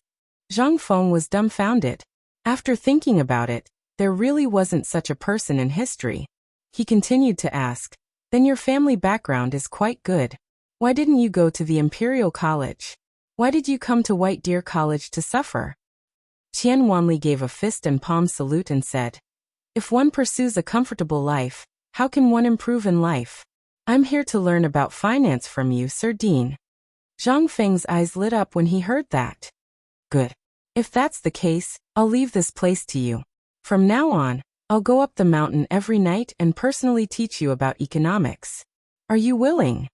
Zhang Feng was dumbfounded. After thinking about it, there really wasn't such a person in history. He continued to ask, "Then your family background is quite good. Why didn't you go to the Imperial College? Why did you come to White Deer College to suffer?" Qian Wanli gave a fist and palm salute and said, "If one pursues a comfortable life, how can one improve in life? I'm here to learn about finance from you, Sir Dean." Zhang Feng's eyes lit up when he heard that. "Good. If that's the case, I'll leave this place to you. From now on, I'll go up the mountain every night and personally teach you about economics. Are you willing?"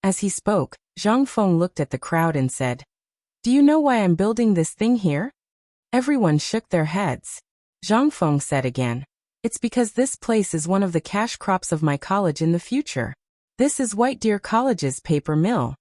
As he spoke, Zhang Feng looked at the crowd and said, "Do you know why I'm building this thing here?" Everyone shook their heads. Zhang Feng said again, "It's because this place is one of the cash crops of my college in the future. This is White Deer College's paper mill."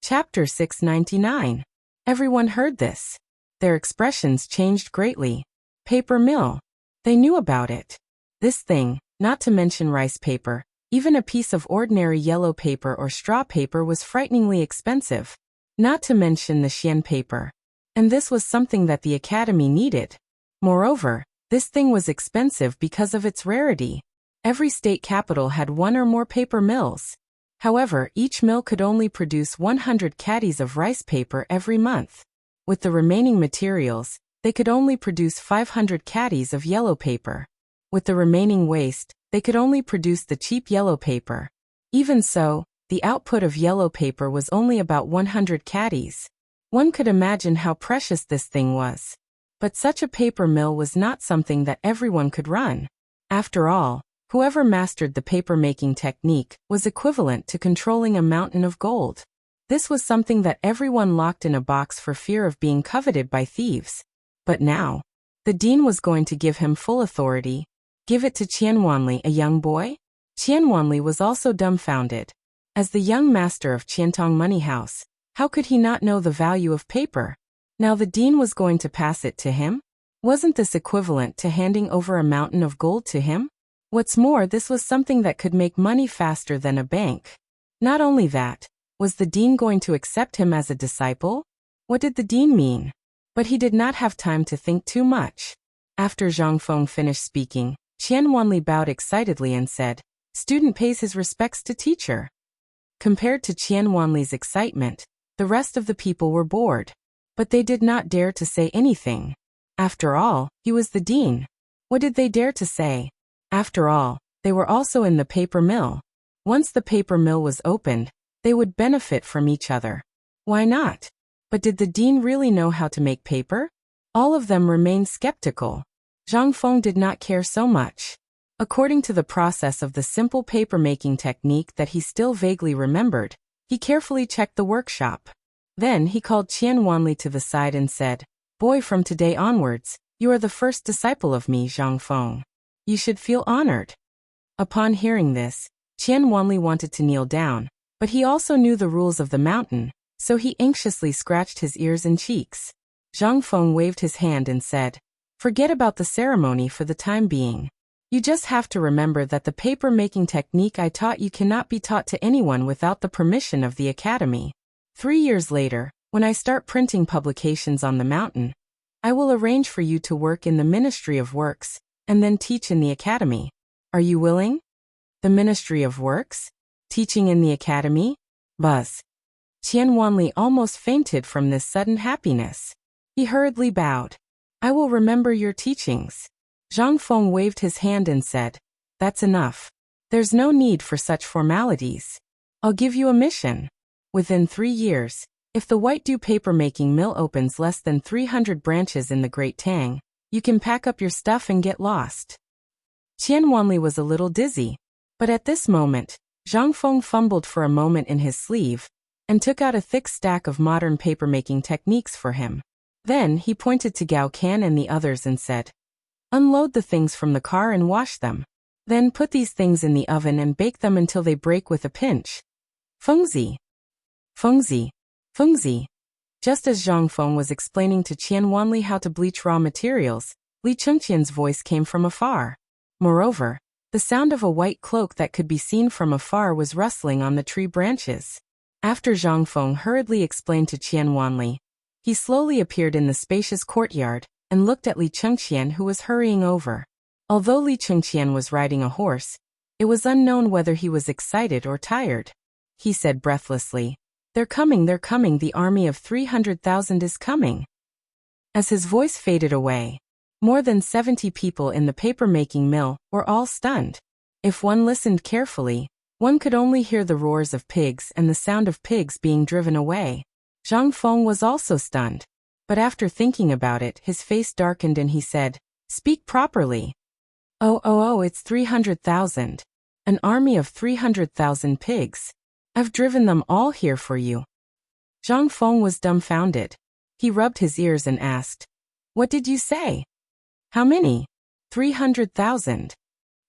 Chapter 699. Everyone heard this. Their expressions changed greatly. Paper mill. They knew about it. This thing, not to mention rice paper, even a piece of ordinary yellow paper or straw paper was frighteningly expensive, not to mention the Xian paper. And this was something that the academy needed. Moreover, this thing was expensive because of its rarity. Every state capital had one or more paper mills. However, each mill could only produce 100 caddies of rice paper every month. With the remaining materials, they could only produce 500 caddies of yellow paper. With the remaining waste, they could only produce the cheap yellow paper. Even so, the output of yellow paper was only about 100 caddies. One could imagine how precious this thing was. But such a paper mill was not something that everyone could run. After all, whoever mastered the paper-making technique was equivalent to controlling a mountain of gold. This was something that everyone locked in a box for fear of being coveted by thieves. But now, the dean was going to give him full authority. Give it to Qian Wanli, a young boy? Qian Wanli was also dumbfounded. As the young master of Qiantong Money House, how could he not know the value of paper? Now the dean was going to pass it to him? Wasn't this equivalent to handing over a mountain of gold to him? What's more, this was something that could make money faster than a bank. Not only that, was the dean going to accept him as a disciple? What did the dean mean? But he did not have time to think too much. After Zhang Feng finished speaking, Qian Wanli bowed excitedly and said, "Student pays his respects to teacher." Compared to Qian Wanli's excitement, the rest of the people were bored. But they did not dare to say anything. After all, he was the dean. What did they dare to say? After all, they were also in the paper mill. Once the paper mill was opened, they would benefit from each other. Why not? But did the dean really know how to make paper? All of them remained skeptical. Zhang Feng did not care so much. According to the process of the simple paper-making technique that he still vaguely remembered, he carefully checked the workshop. Then he called Qian Wanli to the side and said, "Boy, from today onwards, you are the first disciple of me, Zhang Feng. You should feel honored." Upon hearing this, Qian Wanli wanted to kneel down, but he also knew the rules of the mountain, so he anxiously scratched his ears and cheeks. Zhang Feng waved his hand and said, "Forget about the ceremony for the time being. You just have to remember that the paper-making technique I taught you cannot be taught to anyone without the permission of the academy. 3 years later, when I start printing publications on the mountain, I will arrange for you to work in the Ministry of Works, and then teach in the academy. Are you willing? The Ministry of Works? Teaching in the academy? Buzz. Qian Wanli almost fainted from this sudden happiness. He hurriedly bowed. I will remember your teachings. Zhang Feng waved his hand and said, That's enough. There's no need for such formalities. I'll give you a mission. Within 3 years, if the White Dew paper-making mill opens less than 300 branches in the Great Tang, you can pack up your stuff and get lost. Qian Wanli was a little dizzy, but at this moment, Zhang Feng fumbled for a moment in his sleeve and took out a thick stack of modern paper-making techniques for him. Then he pointed to Gao Can and the others and said, Unload the things from the car and wash them. Then put these things in the oven and bake them until they break with a pinch. Fengzi. Fengzi. Fengzi. Just as Zhang Feng was explaining to Qian Wanli how to bleach raw materials, Li Chengqian's voice came from afar. Moreover, the sound of a white cloak that could be seen from afar was rustling on the tree branches. After Zhang Feng hurriedly explained to Qian Wanli, he slowly appeared in the spacious courtyard and looked at Li Chengqian, who was hurrying over. Although Li Chengqian was riding a horse, it was unknown whether he was excited or tired. He said breathlessly, they're coming, the army of 300,000 is coming. As his voice faded away, more than 70 people in the paper-making mill were all stunned. If one listened carefully, one could only hear the roars of pigs and the sound of pigs being driven away. Zhang Feng was also stunned, but after thinking about it, his face darkened and he said, Speak properly. Oh, it's 300,000. An army of 300,000 pigs. I've driven them all here for you. Zhang Feng was dumbfounded. He rubbed his ears and asked, What did you say? How many? 300,000.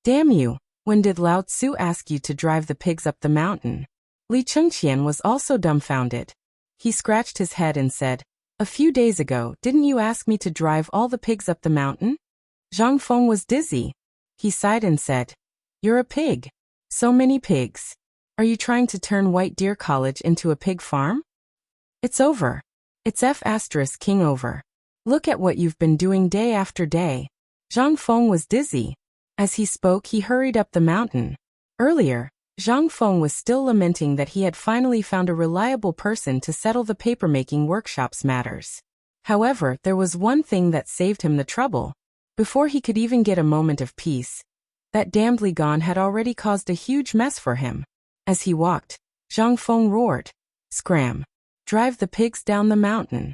Damn you, when did Lao Tzu ask you to drive the pigs up the mountain? Li Chengqian was also dumbfounded. He scratched his head and said, A few days ago, didn't you ask me to drive all the pigs up the mountain? Zhang Feng was dizzy. He sighed and said, You're a pig. So many pigs. Are you trying to turn White Deer College into a pig farm? It's over. It's F***ing over. Look at what you've been doing day after day. Zhang Feng was dizzy. As he spoke, he hurried up the mountain. Earlier, Zhang Feng was still lamenting that he had finally found a reliable person to settle the paper-making workshop's matters. However, there was one thing that saved him the trouble. Before he could even get a moment of peace, that damned Li Gan had already caused a huge mess for him. As he walked, Zhang Feng roared, Scram! Drive the pigs down the mountain.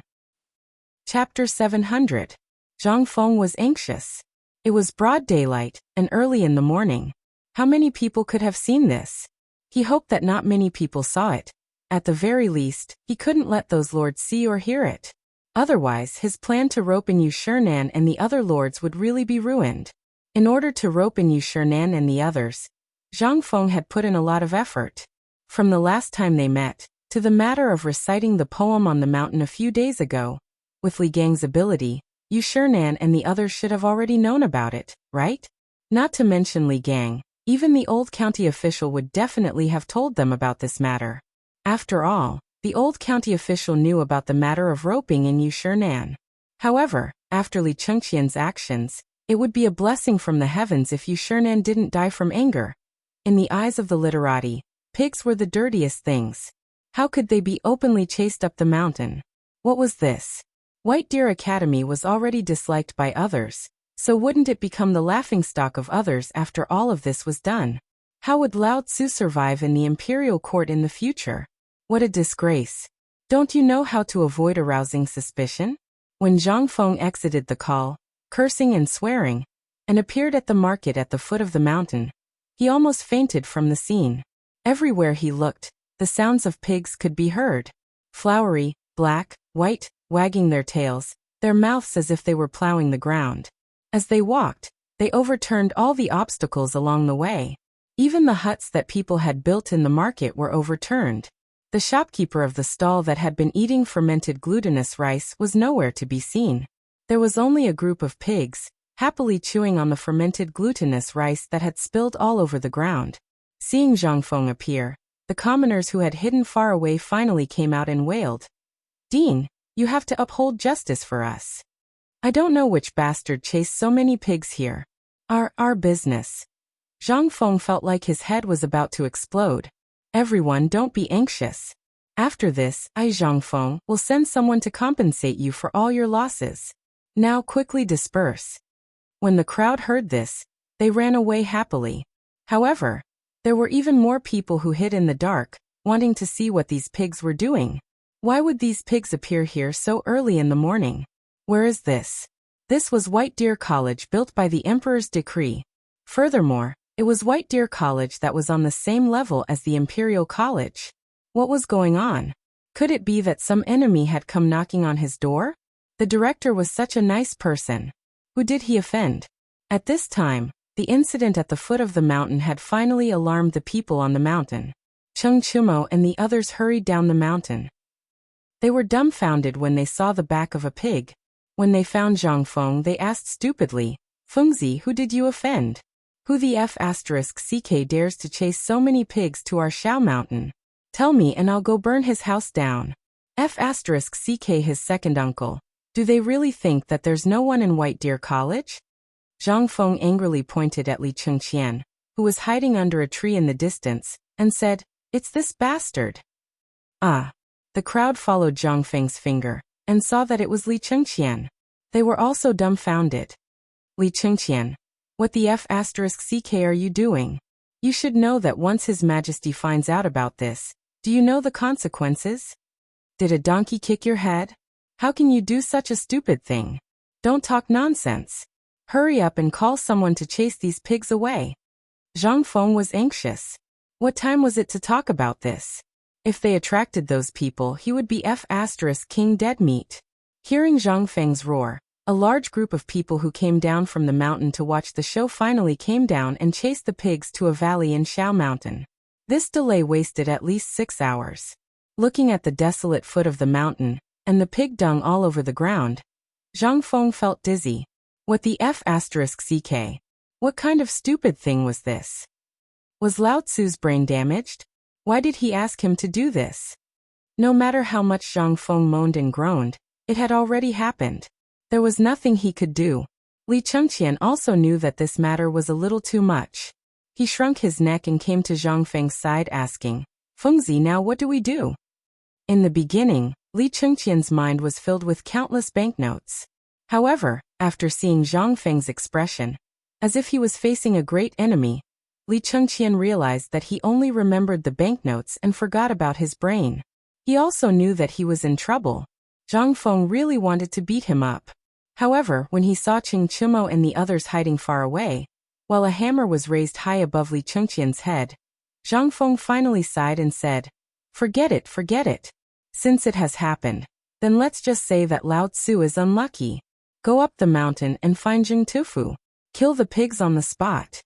Chapter 700. Zhang Feng was anxious. It was broad daylight, and early in the morning. How many people could have seen this? He hoped that not many people saw it. At the very least, he couldn't let those lords see or hear it. Otherwise, his plan to rope in Yu Shinan and the other lords would really be ruined. In order to rope in Yu Shinan and the others, Zhang Feng had put in a lot of effort. From the last time they met, to the matter of reciting the poem on the mountain a few days ago, with Li Gang's ability, Yu Shinan and the others should have already known about it, right? Not to mention Li Gang, even the old county official would definitely have told them about this matter. After all, the old county official knew about the matter of roping in Yu Shinan. However, after Li Chengqian's actions, it would be a blessing from the heavens if Yu Shinan didn't die from anger. In the eyes of the literati, pigs were the dirtiest things. How could they be openly chased up the mountain? What was this? White Deer Academy was already disliked by others, so wouldn't it become the laughingstock of others after all of this was done? How would Lao Tzu survive in the imperial court in the future? What a disgrace. Don't you know how to avoid arousing suspicion? When Zhang Feng exited the call, cursing and swearing, and appeared at the market at the foot of the mountain, he almost fainted from the scene. Everywhere he looked, the sounds of pigs could be heard. Flowery, black, white, wagging their tails, their mouths as if they were plowing the ground. As they walked, they overturned all the obstacles along the way. Even the huts that people had built in the market were overturned. The shopkeeper of the stall that had been eating fermented glutinous rice was nowhere to be seen. There was only a group of pigs, happily chewing on the fermented glutinous rice that had spilled all over the ground. Seeing Zhang Feng appear, The commoners who had hidden far away finally came out and wailed, "Dean, you have to uphold justice for us. I don't know which bastard chased so many pigs here. Our business." Zhang Feng felt like his head was about to explode. "Everyone, don't be anxious. After this, I, Zhang Feng, will send someone to compensate you for all your losses. Now quickly disperse." When the crowd heard this, they ran away happily. However, there were even more people who hid in the dark, wanting to see what these pigs were doing. Why would these pigs appear here so early in the morning? Where is this? This was White Deer College, built by the Emperor's decree. Furthermore, it was White Deer College that was on the same level as the Imperial College. What was going on? Could it be that some enemy had come knocking on his door? The director was such a nice person. Who did he offend? At this time, the incident at the foot of the mountain had finally alarmed the people on the mountain. Cheng Chumo and the others hurried down the mountain. They were dumbfounded when they saw the back of a pig. When they found Zhang Feng, they asked stupidly, "Fengzi, who did you offend? Who the F***ck dares to chase so many pigs to our Shao Mountain? Tell me and I'll go burn his house down." F***ck, his second uncle. Do they really think that there's no one in White Deer College? Zhang Feng angrily pointed at Li Chengqian, who was hiding under a tree in the distance, and said, "It's this bastard." Ah. The crowd followed Zhang Feng's finger, and saw that it was Li Chengqian. They were also dumbfounded. "Li Chengqian, what the F***ck are you doing? You should know that once His Majesty finds out about this, do you know the consequences? Did a donkey kick your head? How can you do such a stupid thing? Don't talk nonsense. Hurry up and call someone to chase these pigs away." Zhang Feng was anxious. What time was it to talk about this? If they attracted those people, he would be King dead meat. Hearing Zhang Feng's roar, a large group of people who came down from the mountain to watch the show finally came down and chased the pigs to a valley in Shao Mountain. This delay wasted at least 6 hours. Looking at the desolate foot of the mountain, and the pig dung all over the ground, Zhang Feng felt dizzy. What the F***ck? What kind of stupid thing was this? Was Lao Tzu's brain damaged? Why did he ask him to do this? No matter how much Zhang Feng moaned and groaned, it had already happened. There was nothing he could do. Li Chengqian also knew that this matter was a little too much. He shrunk his neck and came to Zhang Feng's side asking, "Fengzi, now what do we do?" In the beginning, Li Chengqian's mind was filled with countless banknotes. However, after seeing Zhang Feng's expression, as if he was facing a great enemy, Li Chengqian realized that he only remembered the banknotes and forgot about his brain. He also knew that he was in trouble. Zhang Feng really wanted to beat him up. However, when he saw Cheng Chumo and the others hiding far away, while a hammer was raised high above Li Chengqian's head, Zhang Feng finally sighed and said, forget it. Since it has happened, then let's just say that Lao Tzu is unlucky. Go up the mountain and find Jing Tufu. Kill the pigs on the spot."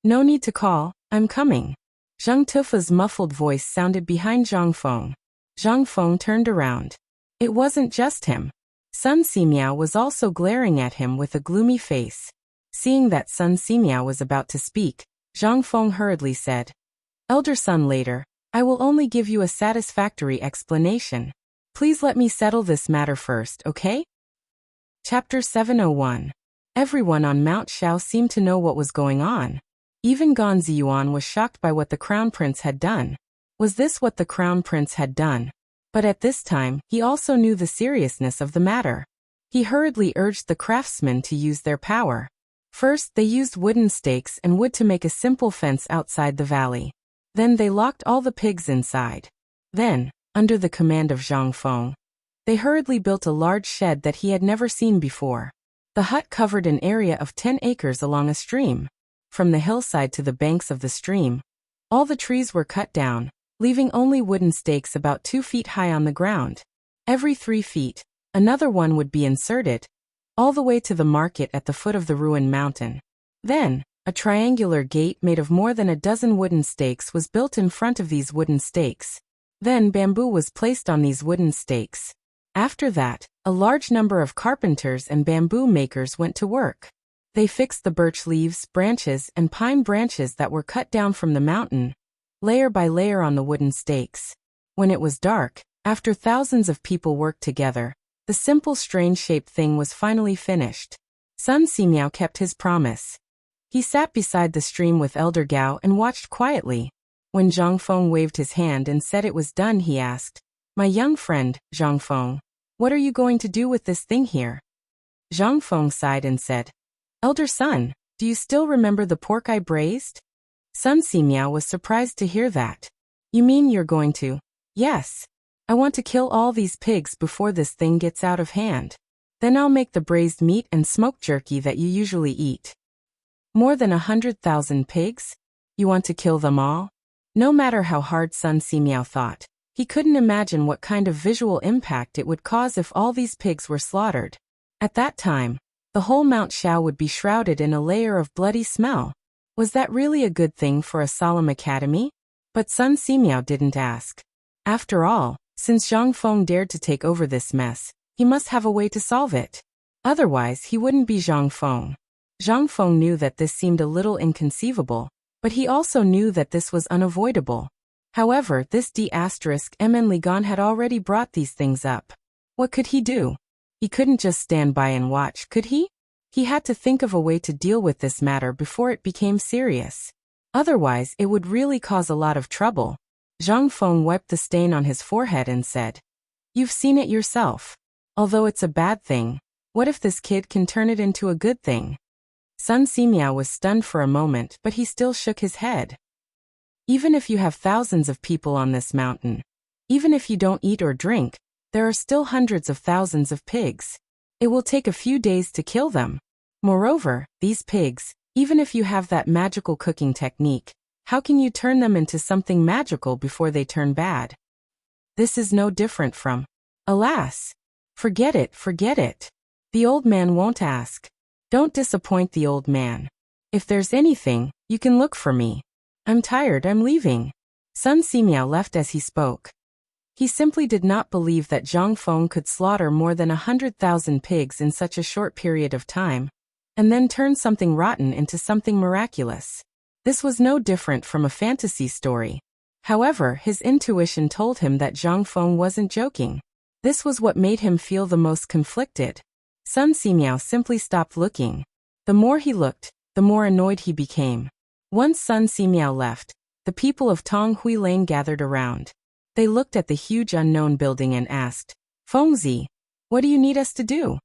"No need to call, I'm coming." Zhang Tufu's muffled voice sounded behind Zhang Feng. Zhang Feng turned around. It wasn't just him. Sun Simiao was also glaring at him with a gloomy face. Seeing that Sun Simiao was about to speak, Zhang Feng hurriedly said, "Elder son, later, I will only give you a satisfactory explanation. Please let me settle this matter first, okay?" Chapter 701. Everyone on Mount Shao seemed to know what was going on. Even Gan Ziyuan was shocked by what the Crown Prince had done. Was this what the Crown Prince had done? But at this time, he also knew the seriousness of the matter. He hurriedly urged the craftsmen to use their power. First, they used wooden stakes and wood to make a simple fence outside the valley. Then they locked all the pigs inside. Then, under the command of Zhang Feng, they hurriedly built a large shed that he had never seen before. The hut covered an area of 10 acres along a stream. From the hillside to the banks of the stream, all the trees were cut down, leaving only wooden stakes about 2 feet high on the ground. Every 3 feet, another one would be inserted, all the way to the market at the foot of the ruined mountain. Then, a triangular gate made of more than a dozen wooden stakes was built in front of these wooden stakes. Then bamboo was placed on these wooden stakes. After that, a large number of carpenters and bamboo makers went to work. They fixed the birch leaves, branches, and pine branches that were cut down from the mountain, layer by layer on the wooden stakes. When it was dark, after thousands of people worked together, the simple strange-shaped thing was finally finished. Sun Simiao kept his promise. He sat beside the stream with Elder Gao and watched quietly. When Zhang Feng waved his hand and said it was done, he asked, "My young friend, Zhang Feng, what are you going to do with this thing here?" Zhang Feng sighed and said, "Elder son, do you still remember the pork I braised?" Sun Simiao was surprised to hear that. "You mean you're going to?" "Yes. I want to kill all these pigs before this thing gets out of hand. Then I'll make the braised meat and smoked jerky that you usually eat." "More than 100,000 pigs? You want to kill them all?" No matter how hard Sun Simiao thought, he couldn't imagine what kind of visual impact it would cause if all these pigs were slaughtered. At that time, the whole Mount Shao would be shrouded in a layer of bloody smell. Was that really a good thing for a solemn academy? But Sun Simiao didn't ask. After all, since Zhang Feng dared to take over this mess, he must have a way to solve it. Otherwise, he wouldn't be Zhang Feng. Zhang Feng knew that this seemed a little inconceivable, but he also knew that this was unavoidable. However, this D***M Li Gan had already brought these things up. What could he do? He couldn't just stand by and watch, could he? He had to think of a way to deal with this matter before it became serious. Otherwise, it would really cause a lot of trouble. Zhang Feng wiped the stain on his forehead and said, "You've seen it yourself. Although it's a bad thing, what if this kid can turn it into a good thing?" Sun Simiao was stunned for a moment, but he still shook his head. "Even if you have thousands of people on this mountain, even if you don't eat or drink, there are still hundreds of thousands of pigs. It will take a few days to kill them. Moreover, these pigs, even if you have that magical cooking technique, how can you turn them into something magical before they turn bad? This is no different from..." "Alas! Forget it, forget it. The old man won't ask. Don't disappoint the old man. If there's anything, you can look for me. I'm tired, I'm leaving." Sun Simiao left as he spoke. He simply did not believe that Zhang Feng could slaughter more than 100,000 pigs in such a short period of time, and then turn something rotten into something miraculous. This was no different from a fantasy story. However, his intuition told him that Zhang Feng wasn't joking. This was what made him feel the most conflicted. Sun Simiao simply stopped looking. The more he looked, the more annoyed he became. Once Sun Simiao left, the people of Tang Lane gathered around. They looked at the huge unknown building and asked, "Fengzi, what do you need us to do?"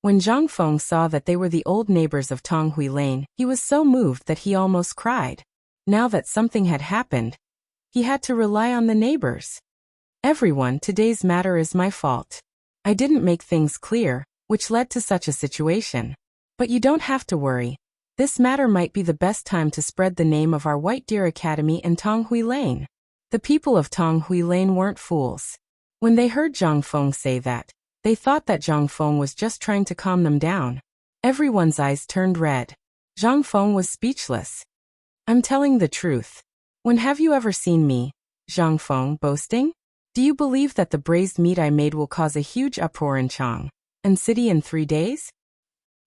When Zhang Feng saw that they were the old neighbors of Tang Lane, he was so moved that he almost cried. Now that something had happened, he had to rely on the neighbors. "Everyone, today's matter is my fault. I didn't make things clear, which led to such a situation. But you don't have to worry. This matter might be the best time to spread the name of our White Deer Academy in Tang Lane." The people of Tang Lane weren't fools. When they heard Zhang Feng say that, they thought that Zhang Feng was just trying to calm them down. Everyone's eyes turned red. Zhang Feng was speechless. "I'm telling the truth. When have you ever seen me, Zhang Feng, boasting? Do you believe that the braised meat I made will cause a huge uproar in Chang and city in 3 days?"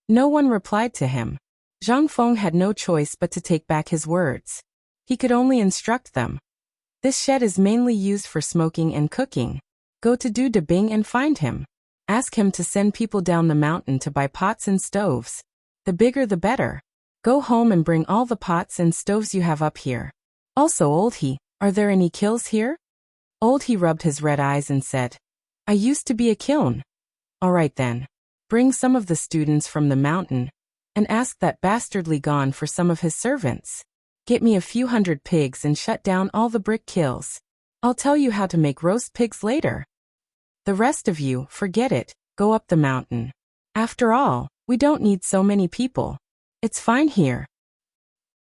No one replied to him. Zhang Feng had no choice but to take back his words. He could only instruct them. "This shed is mainly used for smoking and cooking. Go to Du Debing and find him. Ask him to send people down the mountain to buy pots and stoves. The bigger the better. Go home and bring all the pots and stoves you have up here. Also, Old He, are there any kilns here?" Old He rubbed his red eyes and said, "I used to be a kiln." "All right then. Bring some of the students from the mountain, and ask that bastard Li Gan for some of his servants. Get me a few hundred pigs and shut down all the brick kilns. I'll tell you how to make roast pigs later. The rest of you, forget it, go up the mountain. After all, we don't need so many people. It's fine here."